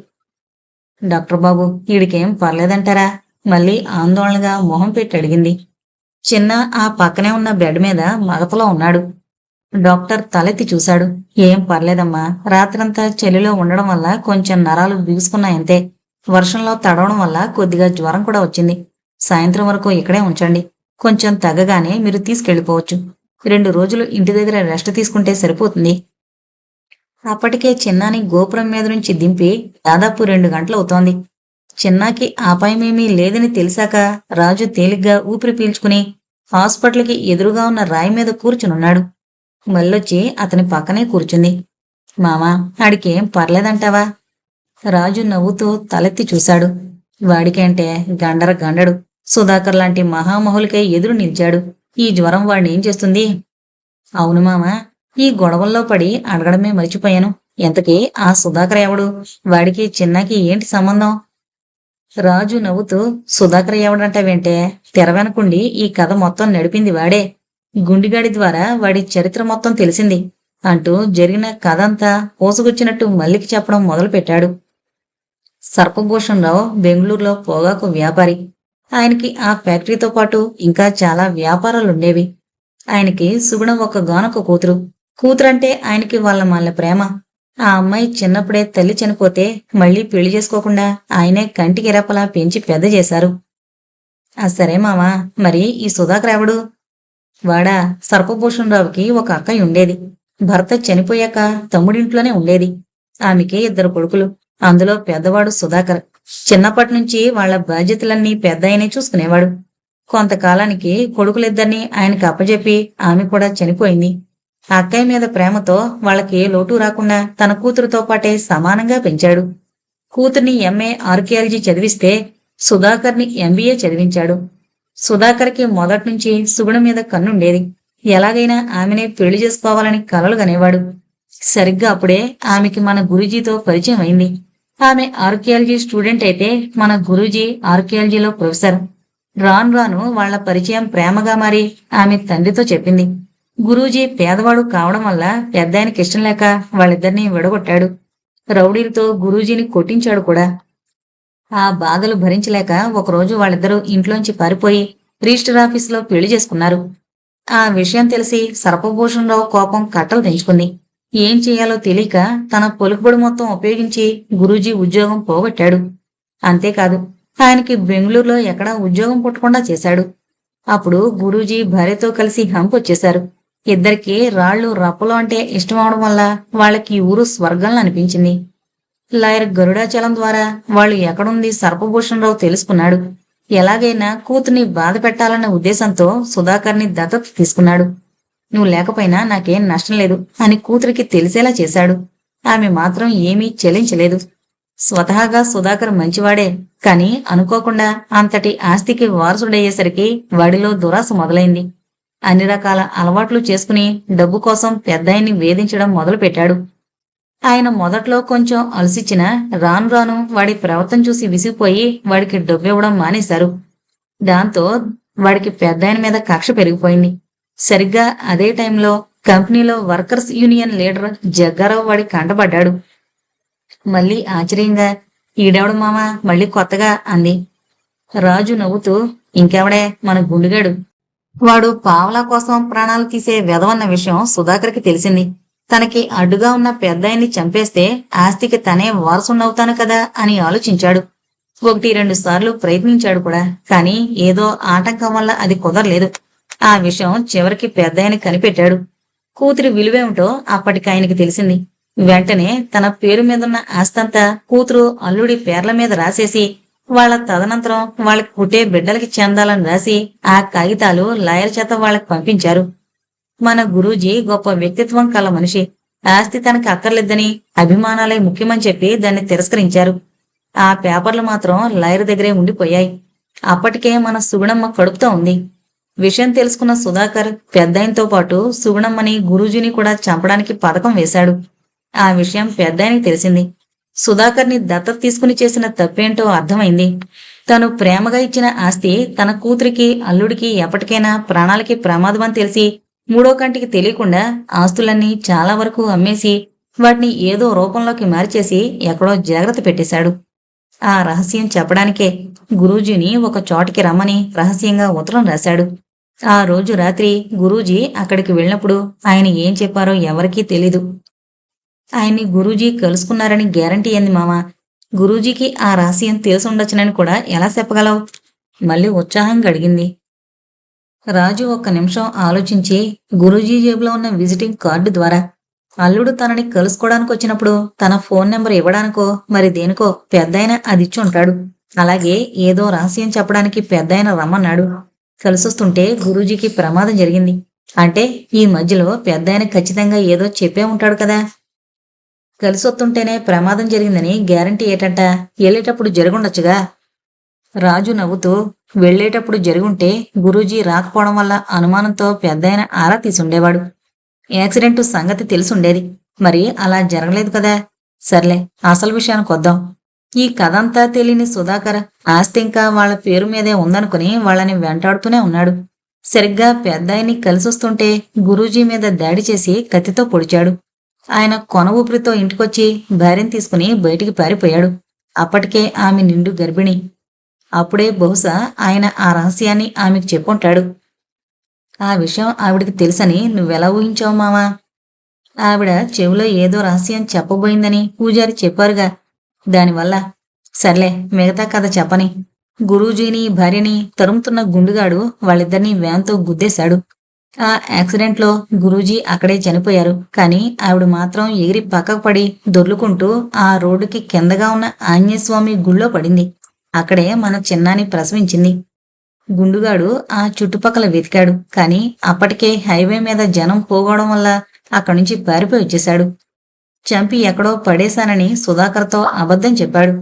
డాక్టర్ బాబు, ఈడికేం పర్లేదంటారా? మళ్ళీ ఆందోళనగా మొహం పెట్టి అడిగింది. చిన్న ఆ పక్కనే ఉన్న బెడ్ మీద మగతలో ఉన్నాడు. డాక్టర్ తలెత్తి చూశాడు. ఏం పర్లేదమ్మా, రాత్రంతా చలిలో ఉండడం వల్ల కొంచెం నరాలు బిగుసుకున్నాయంతే. వర్షంలో తడవడం వల్ల కొద్దిగా జ్వరం కూడా వచ్చింది. సాయంత్రం వరకు ఇక్కడే ఉంచండి, కొంచెం తగ్గగానే మీరు తీసుకెళ్లిపోవచ్చు. 2 రోజులు ఇంటి దగ్గర రెస్ట్ తీసుకుంటే సరిపోతుంది. అప్పటికే చిన్నాని గోపురం మీద నుంచి దింపి దాదాపు 2 గంటలవుతోంది. చిన్నాకి ఆపాయమేమీ లేదని తెలిసాక రాజు తేలిగ్గా ఊపిరి పీల్చుకుని హాస్పిటల్కి ఎదురుగా ఉన్న రాయి మీద కూర్చునున్నాడు. మళ్ళొచ్చి అతని పక్కనే కూర్చుంది. మామా, ఆడికేం పర్లేదంటావా? రాజు నవ్వుతూ తలెత్తి చూశాడు. వాడికేంటే గండర గండడు. సుధాకర్ లాంటి మహామహులకే ఎదురు నిలిచాడు. ఈ జ్వరం వాడినేం చేస్తుంది? అవును మామా, ఈ గొడవల్లో పడి అడగడమే మర్చిపోయాను. ఎంతకీ ఆ సుధాకర్ ఎవడు? వాడికి చిన్నాకి ఏంటి సంబంధం? రాజు నవ్వుతూ సుధాకర్ ఎవడంటావేంటే, తెర వెనకుండి ఈ కథ మొత్తం నడిపింది వాడే. గుండిగాడి ద్వారా వాడి చరిత్ర మొత్తం తెలిసింది అంటూ జరిగిన కథంతా పోసుకొచ్చినట్టు మల్లికి చెప్పడం మొదలుపెట్టాడు. సర్పభూషణరావు బెంగళూరులో పొగాకు వ్యాపారి. ఆయనకి ఆ ఫ్యాక్టరీతో పాటు ఇంకా చాలా వ్యాపారాలుండేవి. ఆయనకి సుగుణ ఒక్కగానొక్క కూతురు. కూతురంటే ఆయనకి వాళ్ళ మళ్ళ ప్రేమ. ఆ అమ్మాయి చిన్నప్పుడే తల్లి చనిపోతే మళ్ళీ పెళ్లి చేసుకోకుండా ఆయనే కంటికి రెప్పలా పెంచి పెద్ద చేశారు. సరే మావా, మరి ఈ సుధాకర్ ఎవడు? వాడా, సర్పభూషణరావుకి ఒక అక్కయ్య ఉండేది. భర్త చనిపోయాక తమ్ముడింట్లోనే ఉండేది. ఆమెకి 2 కొడుకులు. అందులో పెద్దవాడు సుధాకర్. చిన్నప్పటి నుంచి వాళ్ల బాధ్యతలన్నీ పెద్దాయనే చూసుకునేవాడు. కొంతకాలానికి కొడుకులిద్దరినీ ఆయనకి అప్పజెప్పి ఆమె కూడా చనిపోయింది. ఆ అక్కయ్య మీద ప్రేమతో వాళ్ళకి ఏ లోటు రాకుండా తన కూతురుతో పాటే సమానంగా పెంచాడు. కూతుర్ని ఎంఏ ఆర్కియాలజీ చదివిస్తే సుధాకర్ని ఎంబీఏ చదివించాడు. సుధాకర్కి మొదట్నుంచి సుగుణ మీద కన్నుండేది. ఎలాగైనా ఆమెనే పెళ్లి చేసుకోవాలని కలలు గనేవాడు. సరిగ్గా అప్పుడే ఆమెకి మన గురూజీతో పరిచయం అయింది. ఆమె ఆర్కియాలజీ స్టూడెంట్ అయితే మన గురూజీ ఆర్కియాలజీలో ప్రొఫెసర్. రాను రాను వాళ్ల పరిచయం ప్రేమగా మారి ఆమె తండ్రితో చెప్పింది. గురూజీ పేదవాడు కావడం వల్ల పెద్దాయనకి ఇష్టం లేక వాళ్ళిద్దరినీ విడగొట్టాడు. రౌడీలతో గురూజీని కొట్టించాడు కూడా. ఆ బాధలు భరించలేక ఒకరోజు వాళ్ళిద్దరూ ఇంట్లోంచి పారిపోయి రిజిస్టర్ ఆఫీసులో పెళ్లి చేసుకున్నారు. ఆ విషయం తెలిసి సర్పభూషణరావు కోపం కట్టలు తెంచుకుంది. ఏం చేయాలో తెలియక తన పొలుకుబడి మొత్తం ఉపయోగించి గురూజీ ఉద్యోగం పోగొట్టాడు. అంతేకాదు, ఆయనకి బెంగళూరులో ఎక్కడా ఉద్యోగం పుట్టకుండా చేశాడు. అప్పుడు గురూజీ భార్యతో కలిసి హంప్ వచ్చేశారు. ఇద్దరికి రాళ్లు రప్పలు అంటే ఇష్టం అవడం వల్ల వాళ్ళకి ఈ ఊరు స్వర్గంలో అనిపించింది. లాయర్ గరుడాచలం ద్వారా వాళ్ళు ఎక్కడుంది సర్పభూషణరావు తెలుసుకున్నాడు. ఎలాగైనా కూతుర్ని బాధ పెట్టాలన్న ఉద్దేశంతో సుధాకర్ని దత్తత తీసుకున్నాడు. నువ్వు లేకపోయినా నాకేం నష్టం లేదు అని కూతురికి తెలిసేలా చేశాడు. ఆమె మాత్రం ఏమీ చెలించలేదు. స్వతహాగా సుధాకర్ మంచివాడే, కాని అనుకోకుండా అంతటి ఆస్తికి వారసుడయ్యేసరికి వాడిలో దురాశ మొదలైంది. అన్ని రకాల అలవాట్లు చేసుకుని డబ్బు కోసం పెద్దాయన్ని వేధించడం మొదలుపెట్టాడు. ఆయన మొదట్లో కొంచెం అలసిచ్చినా రాను రాను వాడి ప్రవర్తన చూసి విసిగిపోయి వాడికి డబ్బివ్వడం మానేశారు. దాంతో వాడికి పెద్దాయన మీద కక్ష పెరిగిపోయింది. సరిగ్గా అదే టైంలో కంపెనీలో వర్కర్స్ యూనియన్ లీడర్ జగ్గారావు వాడి కంటపడ్డాడు. మళ్ళీ ఆశ్చర్యంగా, ఈడెవడు మామా మళ్ళీ కొత్తగా అంది. రాజు నవ్వుతూ, ఇంకెవడే, మన గుండుగాడు. వాడు పావలా కోసం ప్రాణాలు తీసే వెధవన్న విషయం సుధాకర్కి తెలిసింది. తనకి అడ్డుగా ఉన్న పెద్దాయన్ని చంపేస్తే ఆస్తికి తనే వారసున్నవుతాను కదా అని ఆలోచించాడు. 1-2 సార్లు ప్రయత్నించాడు కూడా, కాని ఏదో ఆటంకం వల్ల అది కుదరలేదు. ఆ విషయం చివరికి పెద్దాయని కనిపెట్టాడు. కూతురి విలువేమిటో అప్పటికి ఆయనకి తెలిసింది. వెంటనే తన పేరు మీదున్న ఆస్తంతా కూతురు అల్లుడి పేర్ల మీద రాసేసి వాళ్ళ తదనంతరం వాళ్ళకి పుట్టే బిడ్డలకి చెందాలని రాసి ఆ కాగితాలు లాయర్ చేత వాళ్ళకి పంపించారు. మన గురూజీ గొప్ప వ్యక్తిత్వం కల మనిషి. ఆస్తి తనకి అక్కర్లేదని, అభిమానాలే ముఖ్యమని చెప్పి దాన్ని తిరస్కరించారు. ఆ పేపర్లు మాత్రం లాయర్ దగ్గరే ఉండిపోయాయి. అప్పటికే మన సుగుణమ్మ కడుపుతో ఉంది. విషయం తెలుసుకున్న సుధాకర్ పెద్దాయనతో పాటు సుగుణమ్మని గురూజీని కూడా చంపడానికి పథకం వేశాడు. ఆ విషయం పెద్దాయనకి తెలిసింది. సుధాకర్ని దత్తత తీసుకుని చేసిన తప్పేంటో అర్థమైంది. తను ప్రేమగా ఇచ్చిన ఆస్తి తన కూతురికి, అల్లుడికి ఎప్పటికైనా ప్రాణాలకి ప్రమాదమని తెలిసి మూడో కంటికి తెలియకుండా ఆస్తులన్నీ చాలా వరకు అమ్మేసి వాటిని ఏదో రూపంలోకి మార్చేసి ఎక్కడో జాగ్రత్త పెట్టేశాడు. ఆ రహస్యం చెప్పడానికే గురూజీని ఒక చోటికి రమ్మని రహస్యంగా ఉత్తరం రాశాడు. ఆ రోజు రాత్రి గురూజీ అక్కడికి వెళ్ళినప్పుడు ఆయన ఏం చెప్పారో ఎవరికీ తెలీదు. ఆయన్ని గురూజీ కలుసుకున్నారని గ్యారంటీ ఏంది మామా? గురూజీకి ఆ రహస్యం తెలుసుండొచ్చునని కూడా ఎలా చెప్పగలవు? మళ్ళీ ఉత్సాహంగా అడిగింది. రాజు ఒక్క నిమిషం ఆలోచించి గురూజీ జేబులో ఉన్న విజిటింగ్ కార్డు ద్వారా అల్లుడు తనని కలుసుకోవడానికి వచ్చినప్పుడు తన ఫోన్ నెంబర్ ఇవ్వడానికో మరి దేనికో పెద్దాయన అదిచ్చి ఉంటాడు. అలాగే ఏదో రహస్యం చెప్పడానికి పెద్దాయన రమ్మన్నాడు. కలిసొస్తుంటే గురూజీకి ప్రమాదం జరిగింది అంటే ఈ మధ్యలో పెద్దాయన ఖచ్చితంగా ఏదో చెప్పే ఉంటాడు కదా. కలిసొస్తుంటేనే ప్రమాదం జరిగిందని గ్యారంటీ ఏటంట? వెళ్ళేటప్పుడు జరుగుండొచ్చుగా. రాజు నవ్వుతూ, వెళ్లేటప్పుడు జరుగుంటే గురూజీ రాకపోవడం వల్ల అనుమానంతో పెద్దాయన ఆరా తీసుండేవాడు. యాక్సిడెంటు సంగతి తెలుసుండేది. మరి అలా జరగలేదు కదా. సర్లే, అసలు విషయానికి వద్దాం. ఈ కథంతా తెలియని సుధాకర్ ఆస్తి ఇంకా వాళ్ల పేరు మీదే ఉందనుకుని వాళ్ళని వెంటాడుతూనే ఉన్నాడు. సరిగ్గా పెద్దాయన్ని కలిసొస్తుంటే గురూజీ మీద దాడి చేసి కత్తితో పొడిచాడు. ఆయన కొన ఊపిరితో ఇంటికొచ్చి భార్యను తీసుకుని బయటికి పారిపోయాడు. అప్పటికే ఆమె నిండు గర్భిణి. అప్పుడే బహుశా ఆయన ఆ రహస్యాన్ని ఆమెకు చెప్పుంటాడు. ఆ విషయం ఆవిడికి తెలుసని నువ్వెలా ఊహించావు మామా? ఆవిడ చెవిలో ఏదో రహస్యం చెప్పబోయిందని పూజారి చెప్పారుగా, దానివల్ల. సర్లే, మిగతా కథ చెప్పని. గురూజీని భార్యని తరుముతున్న గుండుగాడు వాళ్ళిద్దరినీ వ్యాన్తో గుద్దేశాడు. ఆ యాక్సిడెంట్లో గురూజీ అక్కడే చనిపోయారు. కానీ ఆవిడ మాత్రం ఎగిరి పక్కకు పడి దొర్లుకుంటూ ఆ రోడ్డుకి కిందగా ఉన్న ఆంజనేయస్వామి గుళ్ళో పడింది. అక్కడే మన చిన్నాని ప్రసవించింది. గుండుగాడు ఆ చుట్టుపక్కల వెతికాడు. కానీ అప్పటికే హైవే మీద జనం పోగవడం వల్ల అక్కడి నుంచి పారిపోయి వచ్చేశాడు. చంపి ఎక్కడో పడేశానని సుధాకర్తో అబద్ధం చెప్పాడు.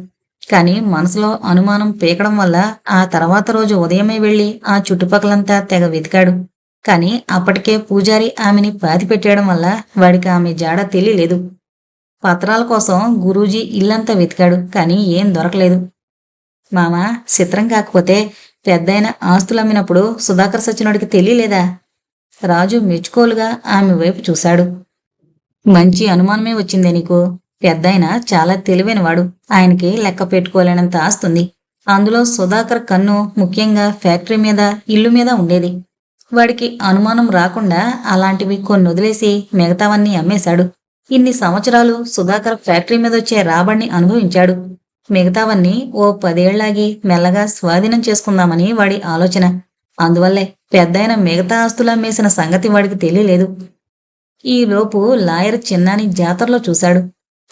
కానీ మనసులో అనుమానం పీకడం వల్ల ఆ తర్వాత రోజు ఉదయమే వెళ్లి ఆ చుట్టుపక్కలంతా తెగ వెతికాడు. కానీ అప్పటికే పూజారి ఆమెని పాతిపెట్టేయడం వల్ల వాడికి ఆమె జాడ తెలియలేదు. పత్రాల కోసం గురూజీ ఇల్లంతా వెతికాడు. కానీ ఏం దొరకలేదు. మామా, చిత్రం కాకపోతే పెద్దాయన ఆస్తులమ్మినప్పుడు సుధాకర్ సచ్చినోడికి తెలియలేదా? రాజు మెచ్చుకోలుగా ఆమె వైపు చూశాడు. మంచి అనుమానమే వచ్చిందే నీకు. పెద్దాయన చాలా తెలివైనవాడు. ఆయనకి లెక్క పెట్టుకోలేనంత ఆస్తుంది. అందులో సుధాకర్ కన్ను ముఖ్యంగా ఫ్యాక్టరీ మీద, ఇల్లు మీద ఉండేది. వాడికి అనుమానం రాకుండా అలాంటివి కొన్ని వదిలేసి మిగతావన్నీ అమ్మేశాడు. ఇన్ని సంవత్సరాలు సుధాకర్ ఫ్యాక్టరీ మీద వచ్చే రాబడిని అనుభవించాడు. మిగతావన్నీ ఓ 10 ఏళ్లాగి మెల్లగా స్వాధీనం చేసుకుందామని వాడి ఆలోచన. అందువల్లే పెద్దాయన మిగతా ఆస్తులు అమ్మేసిన సంగతి వాడికి తెలియలేదు. ఈలోపు లాయర్ చిన్నాని జాతరలో చూశాడు.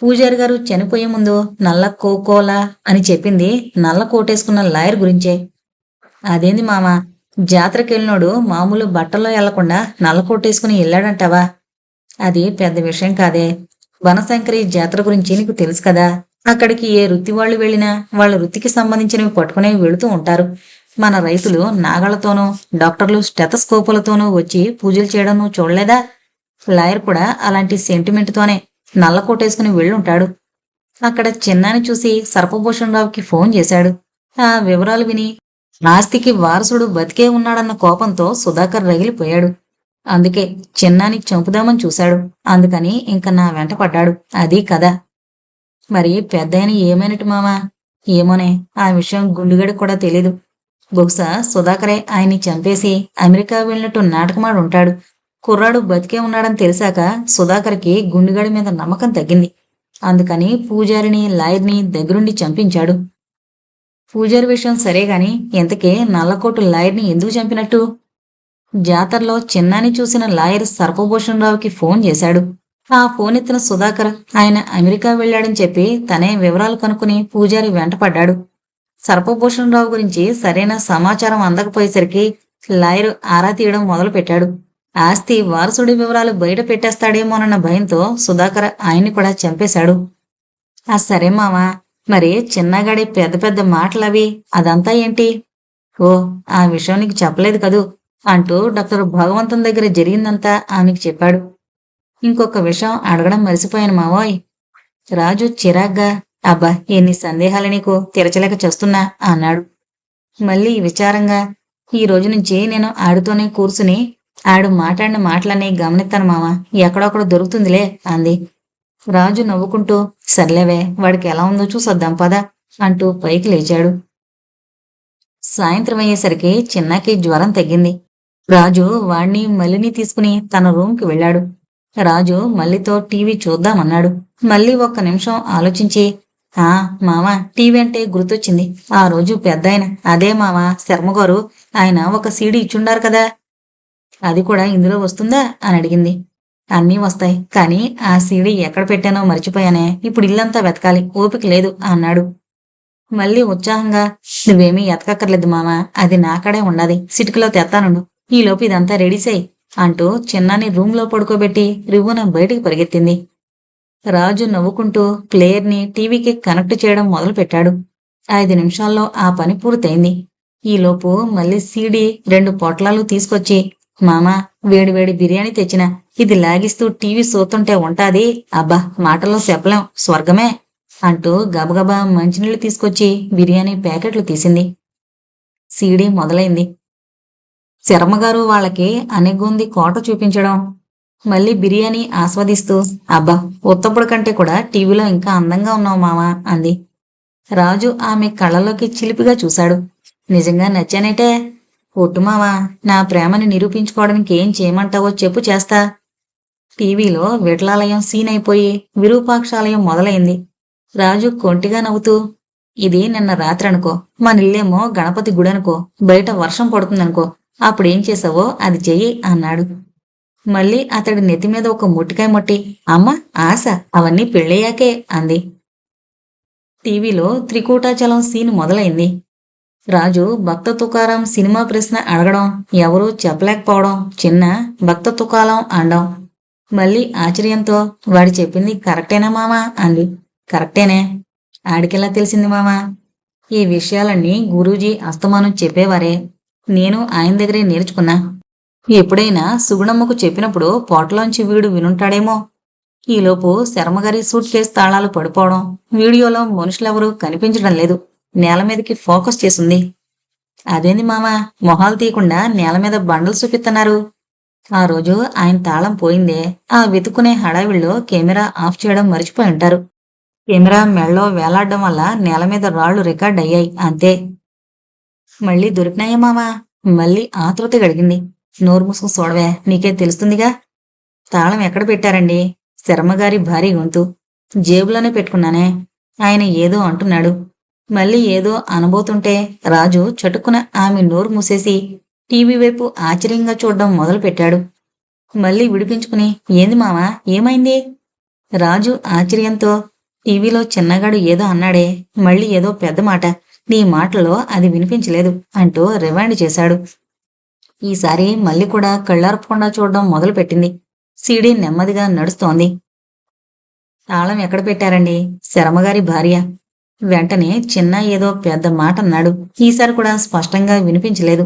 పూజారి గారు చనిపోయే ముందు నల్ల కోకోలా అని చెప్పింది నల్ల కోటేసుకున్న లాయర్ గురించే. అదేంది మామా, జాతరకెళ్ళినోడు మామూలు బట్టల్లో వెళ్లకుండా నల్ల కోటేసుకుని వెళ్ళాడంటావా? అది పెద్ద విషయం కాదే. వనశంకరి జాతర గురించి నీకు తెలుసు కదా. అక్కడికి ఏ వృత్తి వాళ్ళు వెళ్ళినా వాళ్ళ వృత్తికి సంబంధించినవి పట్టుకునే వెళుతూ ఉంటారు. మన రైతులు నాగళ్లతోనూ, డాక్టర్లు స్టెతస్కోపులతోనూ వచ్చి పూజలు చేయడం నువ్వు చూడలేదా? లాయర్ కూడా అలాంటి సెంటిమెంట్తోనే నల్ల కోటేసుకుని వెళ్ళుంటాడు. అక్కడ చిన్నాని చూసి సర్పభూషణ్ రావుకి ఫోన్ చేశాడు. ఆ వివరాలు విని ఆస్తికి వారసుడు బతికే ఉన్నాడన్న కోపంతో సుధాకర్ రగిలిపోయాడు. అందుకే చిన్నాని చంపుదామని చూశాడు. అందుకని ఇంక నా వెంట పడ్డాడు. అది కథ. మరి పెద్దాయన ఏమైనట్టు మామా? ఏమోనే, ఆ విషయం గుండుగడికి కూడా తెలీదు. బహుశా సుధాకరే ఆయన్ని చంపేసి అమెరికా వెళ్ళినట్టు నాటకమాడు ఉంటాడు. కుర్రాడు బతికే ఉన్నాడని తెలిసాక సుధాకర్కి గుండుగడి మీద నమ్మకం తగ్గింది. అందుకని పూజారిని, లాయర్ని దగ్గరుండి చంపించాడు. పూజారి విషయం సరేగాని ఇంతకే నల్లకోటు లాయర్ని ఎందుకు చంపినట్టు? జాతరలో చిన్నాని చూసిన లాయర్ సర్పభూషణ్ రావుకి ఫోన్ చేశాడు. ఆ ఫోన్ ఎత్తిన సుధాకర్ ఆయన అమెరికా వెళ్ళాడని చెప్పి తనే వివరాలు కనుక్కుని పూజారి వెంటపడ్డాడు. సర్పభూషణ్ రావు గురించి సరైన సమాచారం అందకపోయేసరికి లాయర్ ఆరా తీయడం మొదలుపెట్టాడు. ఆస్తి వారసుడి వివరాలు బయట పెట్టేస్తాడేమోనన్న భయంతో సుధాకర్ ఆయన్ని కూడా చంపేశాడు. ఆ సరే మావా, మరి చిన్నగాడి పెద్ద పెద్ద మాటలవి అదంతా ఏంటి? ఓ, ఆ విషయం నీకు చెప్పలేదు కదూ అంటూ డాక్టర్ భగవంతం దగ్గర జరిగిందంతా ఆమెకు చెప్పాడు. ఇంకొక విషయం అడగడం మరిసిపోయాను మావోయ్. రాజు చిరాగ్గా, అబ్బా, ఎన్ని సందేహాలు నీకు, తెరచలేక చేస్తున్నా అన్నాడు. మళ్ళీ విచారంగా, ఈ రోజు నుంచి నేను ఆడితోనే కూర్చుని ఆడు మాట్లాడిన మాటలన్నీ గమనిస్తాను మావా, ఎక్కడొక్కడ దొరుకుతుందిలే అంది. రాజు నవ్వుకుంటూ, సర్లేవే, వాడికి ఎలా ఉందో చూసొద్దాం పద అంటూ పైకి లేచాడు. సాయంత్రం అయ్యేసరికి చిన్నాకి జ్వరం తగ్గింది. రాజు వాణ్ణి మల్లిని తీసుకుని తన రూంకి వెళ్ళాడు. రాజు మల్లితో టీవీ చూద్దామన్నాడు. మళ్ళీ ఒక్క నిమిషం ఆలోచించి, ఆ మావా, టీవీ అంటే గుర్తొచ్చింది. ఆ రోజు పెద్దాయన, అదే మావా శర్మగారు, ఆయన ఒక సీడీ ఇచ్చుండారు కదా, అది కూడా ఇందులో వస్తుందా అని అడిగింది. అన్నీ వస్తాయి, కానీ ఆ సీడీ ఎక్కడ పెట్టానో మర్చిపోయానే, ఇప్పుడు ఇల్లంతా వెతకాలి, ఓపిక లేదు అన్నాడు. మళ్ళీ ఉత్సాహంగా, నువ్వేమీ ఎతకక్కర్లేదు మామా, అది నాకడే ఉండది, సిటికలో తెత్తానుండు, ఈలోపు ఇదంతా రెడీ చేయి అంటూ చిన్నాని రూంలో పడుకోబెట్టి రివ్వున బయటికి పరిగెత్తింది. రాజు నవ్వుకుంటూ ప్లేయర్ని టీవీకి కనెక్ట్ చేయడం మొదలుపెట్టాడు. 5 నిమిషాల్లో ఆ పని పూర్తయింది. ఈలోపు మళ్ళీ సీడీ 2 పొట్లాలు తీసుకొచ్చి, మామా, వేడివేడి బిర్యానీ తెచ్చిన, ఇది లాగిస్తూ టీవీ చూస్తుంటే ఉంటాది, అబ్బా, మాటల్లో చెప్పలేం, స్వర్గమే అంటూ గబగబా మంచినీళ్లు తీసుకొచ్చి బిర్యానీ ప్యాకెట్లు తీసింది. సీడీ మొదలైంది. శర్మగారు వాళ్ళకి అనెగ్గుంది కోట చూపించడం, మళ్ళీ బిర్యానీ ఆస్వాదిస్తూ, అబ్బా, ఉత్తప్పుడు కంటే కూడా టీవీలో ఇంకా అందంగా ఉన్నావు మావా అంది. రాజు ఆమె కళ్ళలోకి చిలిపిగా చూశాడు. నిజంగా నచ్చానేటే? ఒట్టు మావా, నా ప్రేమని నిరూపించుకోవడానికి ఏం చేయమంటావో చెప్పు, చేస్తా. టీవీలో విఠలాలయం సీన్ అయిపోయి విరూపాక్షాలయం మొదలైంది. రాజు కొంటిగా నవ్వుతూ, ఇది నిన్న రాత్రి అనుకో, మనిల్లేమో గణపతి గుడనుకో, బయట వర్షం పడుతుందనుకో, అప్పుడేం చేసావో అది చెయ్యి అన్నాడు. మళ్ళీ అతడి నెత్తిమీద ఒక మొట్టికాయ మొట్టి, అమ్మ, ఆశ అవన్నీ పెళ్ళయ్యాకే అంది. టీవీలో త్రికూటాచలం సీన్ మొదలైంది. రాజు భక్త తుకారాం సినిమా ప్రశ్న అడగడం, ఎవరూ చెప్పలేకపోవడం, చిన్న భక్త తుకాలం అనడం. మళ్ళీ ఆశ్చర్యంతో, వాడు చెప్పింది కరెక్టేనా మామా అంది. కరెక్టేనే. ఆడికెలా తెలిసింది మామా? ఈ విషయాలన్నీ గురూజీ అస్తమానం చెప్పేవారే, నేను ఆయన దగ్గరే నేర్చుకున్నా. ఎప్పుడైనా సుగుణమ్మకు చెప్పినప్పుడు పోటలోంచి వీడు వినుంటాడేమో. ఈలోపు శర్మగారి సూట్ కేసు తాళాలు పడిపోవడం, వీడియోలో మనుషులెవరూ కనిపించడం లేదు, నేల మీదకి ఫోకస్ చేసింది. అదేంది మామా, మొహాలు తీయకుండా నేల మీద బండలు చూపిస్తున్నారు? ఆ రోజు ఆయన తాళం పోయిందే, ఆ వెతుకునే హడావిడిలో కెమెరా ఆఫ్ చేయడం మర్చిపోయి ఉంటారు. కెమెరా మెళ్ళో వేలాడడం వల్ల నేల మీద రాళ్లు రికార్డ్ అయ్యాయి, అంతే. మళ్ళీ దొరికినాయా మామా? మళ్ళీ ఆతృత గడిగింది. నోరు మూసుకు చూడవే, నీకే తెలుస్తుందిగా. తాళం ఎక్కడ పెట్టారండి? శర్మగారి భారీ గొంతు. జేబులోనే పెట్టుకున్నానే. ఆయన ఏదో అంటున్నాడు. మళ్ళీ ఏదో అనబోతుంటే రాజు చటుక్కున ఆమె నోరు మూసేసి టీవీ వైపు ఆశ్చర్యంగా చూడడం మొదలుపెట్టాడు. మళ్ళీ విడిపించుకుని, ఏంది మావా, ఏమైంది? రాజు ఆశ్చర్యంతో, టీవీలో చిన్నగాడు ఏదో అన్నాడే, మళ్ళీ ఏదో పెద్ద మాట, నీ మాటల్లో అది వినిపించలేదు అంటూ రివైండ్ చేశాడు. ఈసారి మళ్ళీ కూడా కళ్ళార్పకుండా చూడడం మొదలుపెట్టింది. సీడీ నెమ్మదిగా నడుస్తోంది. తాళం ఎక్కడ పెట్టారండి? శర్మగారి భార్య. వెంటనే చిన్న ఏదో పెద్ద మాట అన్నాడు. ఈసారి కూడా స్పష్టంగా వినిపించలేదు.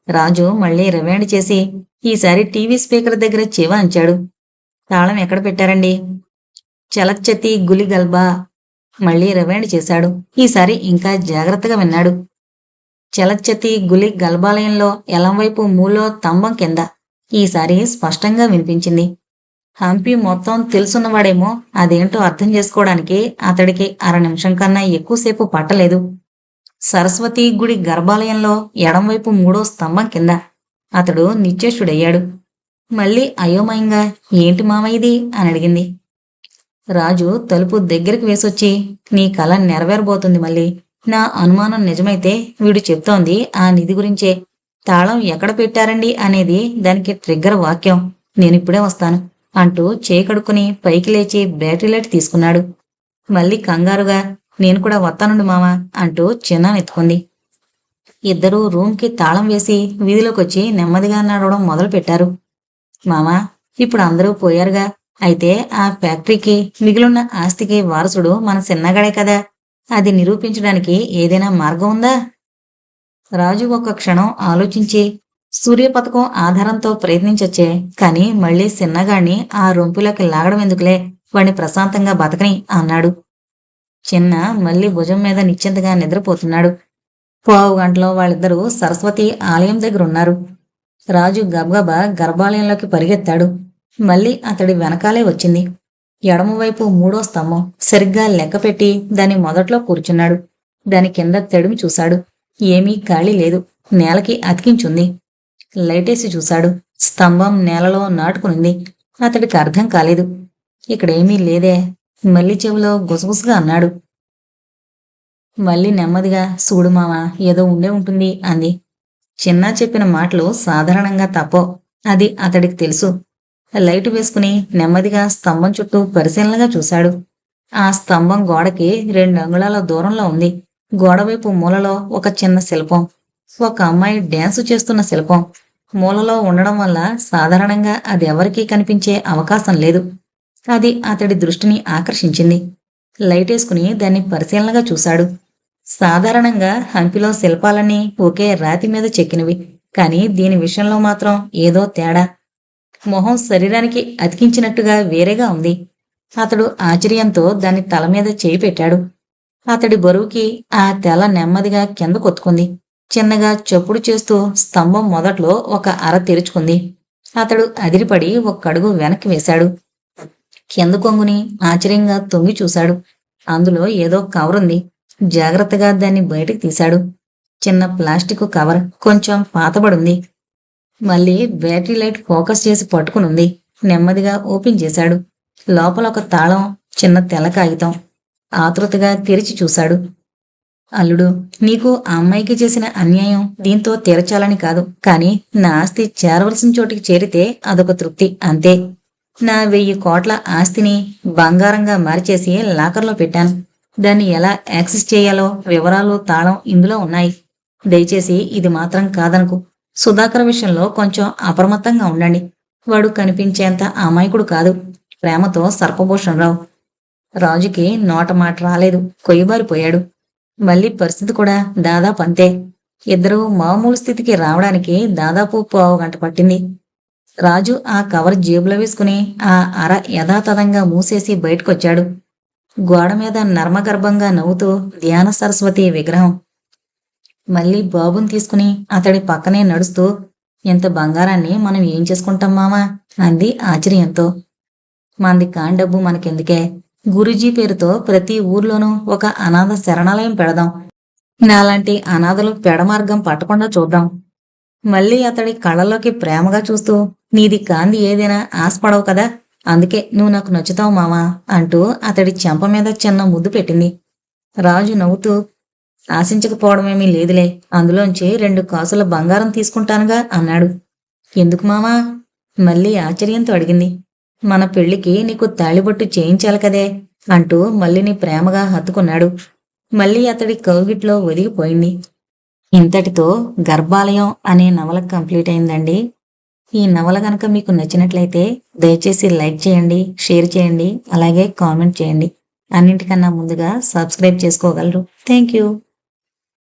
రాజు మళ్ళీ రివైండ్ చేసి ఈసారి టీవీ స్పీకర్ దగ్గర చెవి అంచాడు. తాళం ఎక్కడ పెట్టారండి? చలచ్చతి గులి గల్బా. మళ్ళీ రివైండ్ చేశాడు. ఈసారి ఇంకా జాగ్రత్తగా విన్నాడు. చలచ్చతి గులి గల్బాలయంలో ఎలంవైపు మూలో స్తంభం కింద. ఈసారి స్పష్టంగా వినిపించింది. హంపి మొత్తం తెలుసున్నవాడేమో అదేంటో అర్థం చేసుకోవడానికి అతడికి 1/2 నిమిషం కన్నా ఎక్కువసేపు పట్టలేదు. సరస్వతి గుడి గర్భాలయంలో ఎడంవైపు 3వ స్తంభం కింద. అతడు నిశ్చేష్టుడయ్యాడు. మళ్ళీ అయోమయంగా, ఏంటి మామ ఇది అని అడిగింది. రాజు తలుపు దగ్గరికి వేసొచ్చి, నీ కల నెరవేరబోతుంది మళ్ళీ. నా అనుమానం నిజమైతే వీడు చెప్తోంది ఆ నిధి గురించే. తాళం ఎక్కడ పెట్టారండి అనేది దానికి ట్రిగ్గర్ వాక్యం. నేనిప్పుడే వస్తాను అంటూ చేకడుక్కుని పైకి లేచి బ్యాటరీ లైట్ తీసుకున్నాడు. మళ్ళీ కంగారుగా, నేను కూడా వస్తానుండు మామా అంటూ చిన్నానెత్తుకుంది. ఇద్దరూ రూమ్కి తాళం వేసి వీధిలోకొచ్చి నెమ్మదిగా నడవడం మొదలుపెట్టారు. మామా, ఇప్పుడు అందరూ పోయారుగా. అయితే ఆ ఫ్యాక్టరీకి మిగిలిన ఆస్తికి వారసుడు మన చిన్నగాడే కదా. అది నిరూపించడానికి ఏదైనా మార్గం ఉందా? రాజు ఒక క్షణం ఆలోచించి, సూర్య పథకం ఆధారంతో ప్రయత్నించొచ్చే, కాని మళ్ళీ చిన్నగాడిని ఆ రొంపులోకి లాగడం ఎందుకులే, వాణ్ణి ప్రశాంతంగా బతకని అన్నాడు. చిన్న మళ్ళీ భుజం మీద నిశ్చింతగా నిద్రపోతున్నాడు. పావు గంటలో వాళ్ళిద్దరూ సరస్వతి ఆలయం దగ్గరున్నారు. రాజు గబగబా గర్భాలయంలోకి పరిగెత్తాడు. మళ్ళీ అతడి వెనకాలే వచ్చింది. ఎడమవైపు మూడో స్తంభం సరిగ్గా లెక్కపెట్టి దాని మొదట్లో కూర్చున్నాడు. దాని కింద తెడిమి చూశాడు. ఏమీ ఖాళీ లేదు. నేలకి అతికించుంది. లైటేసి చూశాడు. స్తంభం నేలలో నాటుకునింది. అతడికి అర్థం కాలేదు. ఇక్కడేమీ లేదే. మళ్ళీ చెవిలో గుసగుసగా అన్నాడు. మళ్ళీ నెమ్మదిగా, సూడు మావా, ఏదో ఉండే ఉంటుంది అంది. చిన్న చెప్పిన మాటలు సాధారణంగా తప్పో, అది అతడికి తెలుసు. లైటు వేసుకుని నెమ్మదిగా స్తంభం చుట్టూ పరిశీలనగా చూశాడు. ఆ స్తంభం గోడకి 2 అంగుళాల దూరంలో ఉంది. గోడవైపు మూలలో ఒక చిన్న శిల్పం. ఒక అమ్మాయి డ్యాన్సు చేస్తున్న శిల్పం. మూలలో ఉండడం వల్ల సాధారణంగా అది ఎవరికీ కనిపించే అవకాశం లేదు. అది అతడి దృష్టిని ఆకర్షించింది. లైటేసుకుని దాన్ని పరిశీలనగా చూశాడు. సాధారణంగా హంపిలో శిల్పాలన్నీ ఒకే రాతి మీద చెక్కినవి. కాని దీని విషయంలో మాత్రం ఏదో తేడా. మొహం శరీరానికి అతికించినట్టుగా వేరేగా ఉంది. అతడు ఆశ్చర్యంతో దాని తల మీద చేయి పెట్టాడు. అతడి బరువుకి ఆ తెల నెమ్మదిగా కింద కొత్తుకుంది. చిన్నగా చప్పుడు చేస్తూ స్తంభం మొదట్లో ఒక అర తెరుచుకుంది. అతడు అదిరిపడి ఒక్కడుగు వెనక్కి వేశాడు. కింద కొంగుని ఆశ్చర్యంగా తొంగి చూశాడు. అందులో ఏదో కవరుంది. జాగ్రత్తగా దాన్ని బయటకు తీశాడు. చిన్న ప్లాస్టిక్ కవర్, కొంచెం పాతబడుంది. మళ్ళీ బ్యాటరీ లైట్ ఫోకస్ చేసి పట్టుకునుంది. నెమ్మదిగా ఓపెన్ చేశాడు. లోపల ఒక తాళం, చిన్న తెల్ల కాగితం. ఆతృతగా తెరిచి చూశాడు. అల్లుడు, నీకు ఆ అమ్మాయికి చేసిన అన్యాయం దీంతో తీర్చాలని కాదు, కాని నా ఆస్తి చేరవలసిన చోటికి చేరితే అదొక తృప్తి, అంతే. నా 1000 కోట్ల ఆస్తిని బంగారంగా మార్చేసి లాకర్లో పెట్టాను. దాన్ని ఎలా యాక్సెస్ చేయాలో వివరాలు, తాళం ఇందులో ఉన్నాయి. దయచేసి ఇది మాత్రం కాదనుకు. సుధాకర్ విషయంలో కొంచెం అప్రమత్తంగా ఉండండి. వాడు కనిపించేంత అమాయకుడు కాదు. ప్రేమతో సర్పభూషణరావు. రాజుకి నోట మాట రాలేదు. కొయ్యబారిపోయాడు. మళ్ళీ పరిస్థితి కూడా దాదాపు అంతే. ఇద్దరూ మామూలు స్థితికి రావడానికి దాదాపు పావు గంట పట్టింది. రాజు ఆ కవర్ జేబులో వేసుకుని ఆ అర యథాతథంగా మూసేసి బయటకొచ్చాడు. గోడ మీద నర్మగర్భంగా నవ్వుతూ ధ్యాన సరస్వతి విగ్రహం. మళ్ళీ బాబుని తీసుకుని అతడి పక్కనే నడుస్తూ, ఇంత బంగారాన్ని మనం ఏం చేసుకుంటాం మామా అంది ఆశ్చర్యంతో. మంది కాని డబ్బు మనకెందుకే? గురూజీ పేరుతో ప్రతి ఊర్లోనూ ఒక అనాథ శరణాలయం పెడదాం. నాలాంటి అనాథలు పెడమార్గం పట్టకుండా చూద్దాం. మళ్ళీ అతడి కళ్ళలోకి ప్రేమగా చూస్తూ, నీది కాంది ఏదైనా ఆశపడవు కదా, అందుకే నువ్వు నాకు నచ్చుతావు మామా అంటూ అతడి చెంప మీద చిన్న ముద్దు పెట్టింది. రాజు నవ్వుతూ, ఆశించకపోవడమేమీ లేదులే, అందులోంచి 2 కాసుల బంగారం తీసుకుంటానుగా అన్నాడు. ఎందుకు మామా? మళ్ళీ ఆశ్చర్యంతో అడిగింది. మన పెళ్లికి నీకు తాళిబొట్టు చేయించాలి కదే అంటూ మళ్ళీని ప్రేమగా హత్తుకున్నాడు. మళ్ళీ అతడి కౌగిట్లో ఒదిగిపోయింది. ఇంతటితో గర్భాలయం అనే నవల కంప్లీట్ అయిందండి. ఈ నవల గనక మీకు నచ్చినట్లయితే దయచేసి లైక్ చేయండి, షేర్ చేయండి, అలాగే కామెంట్ చేయండి. అన్నింటికన్నా ముందుగా సబ్స్క్రైబ్ చేసుకోగలరు. Thank you.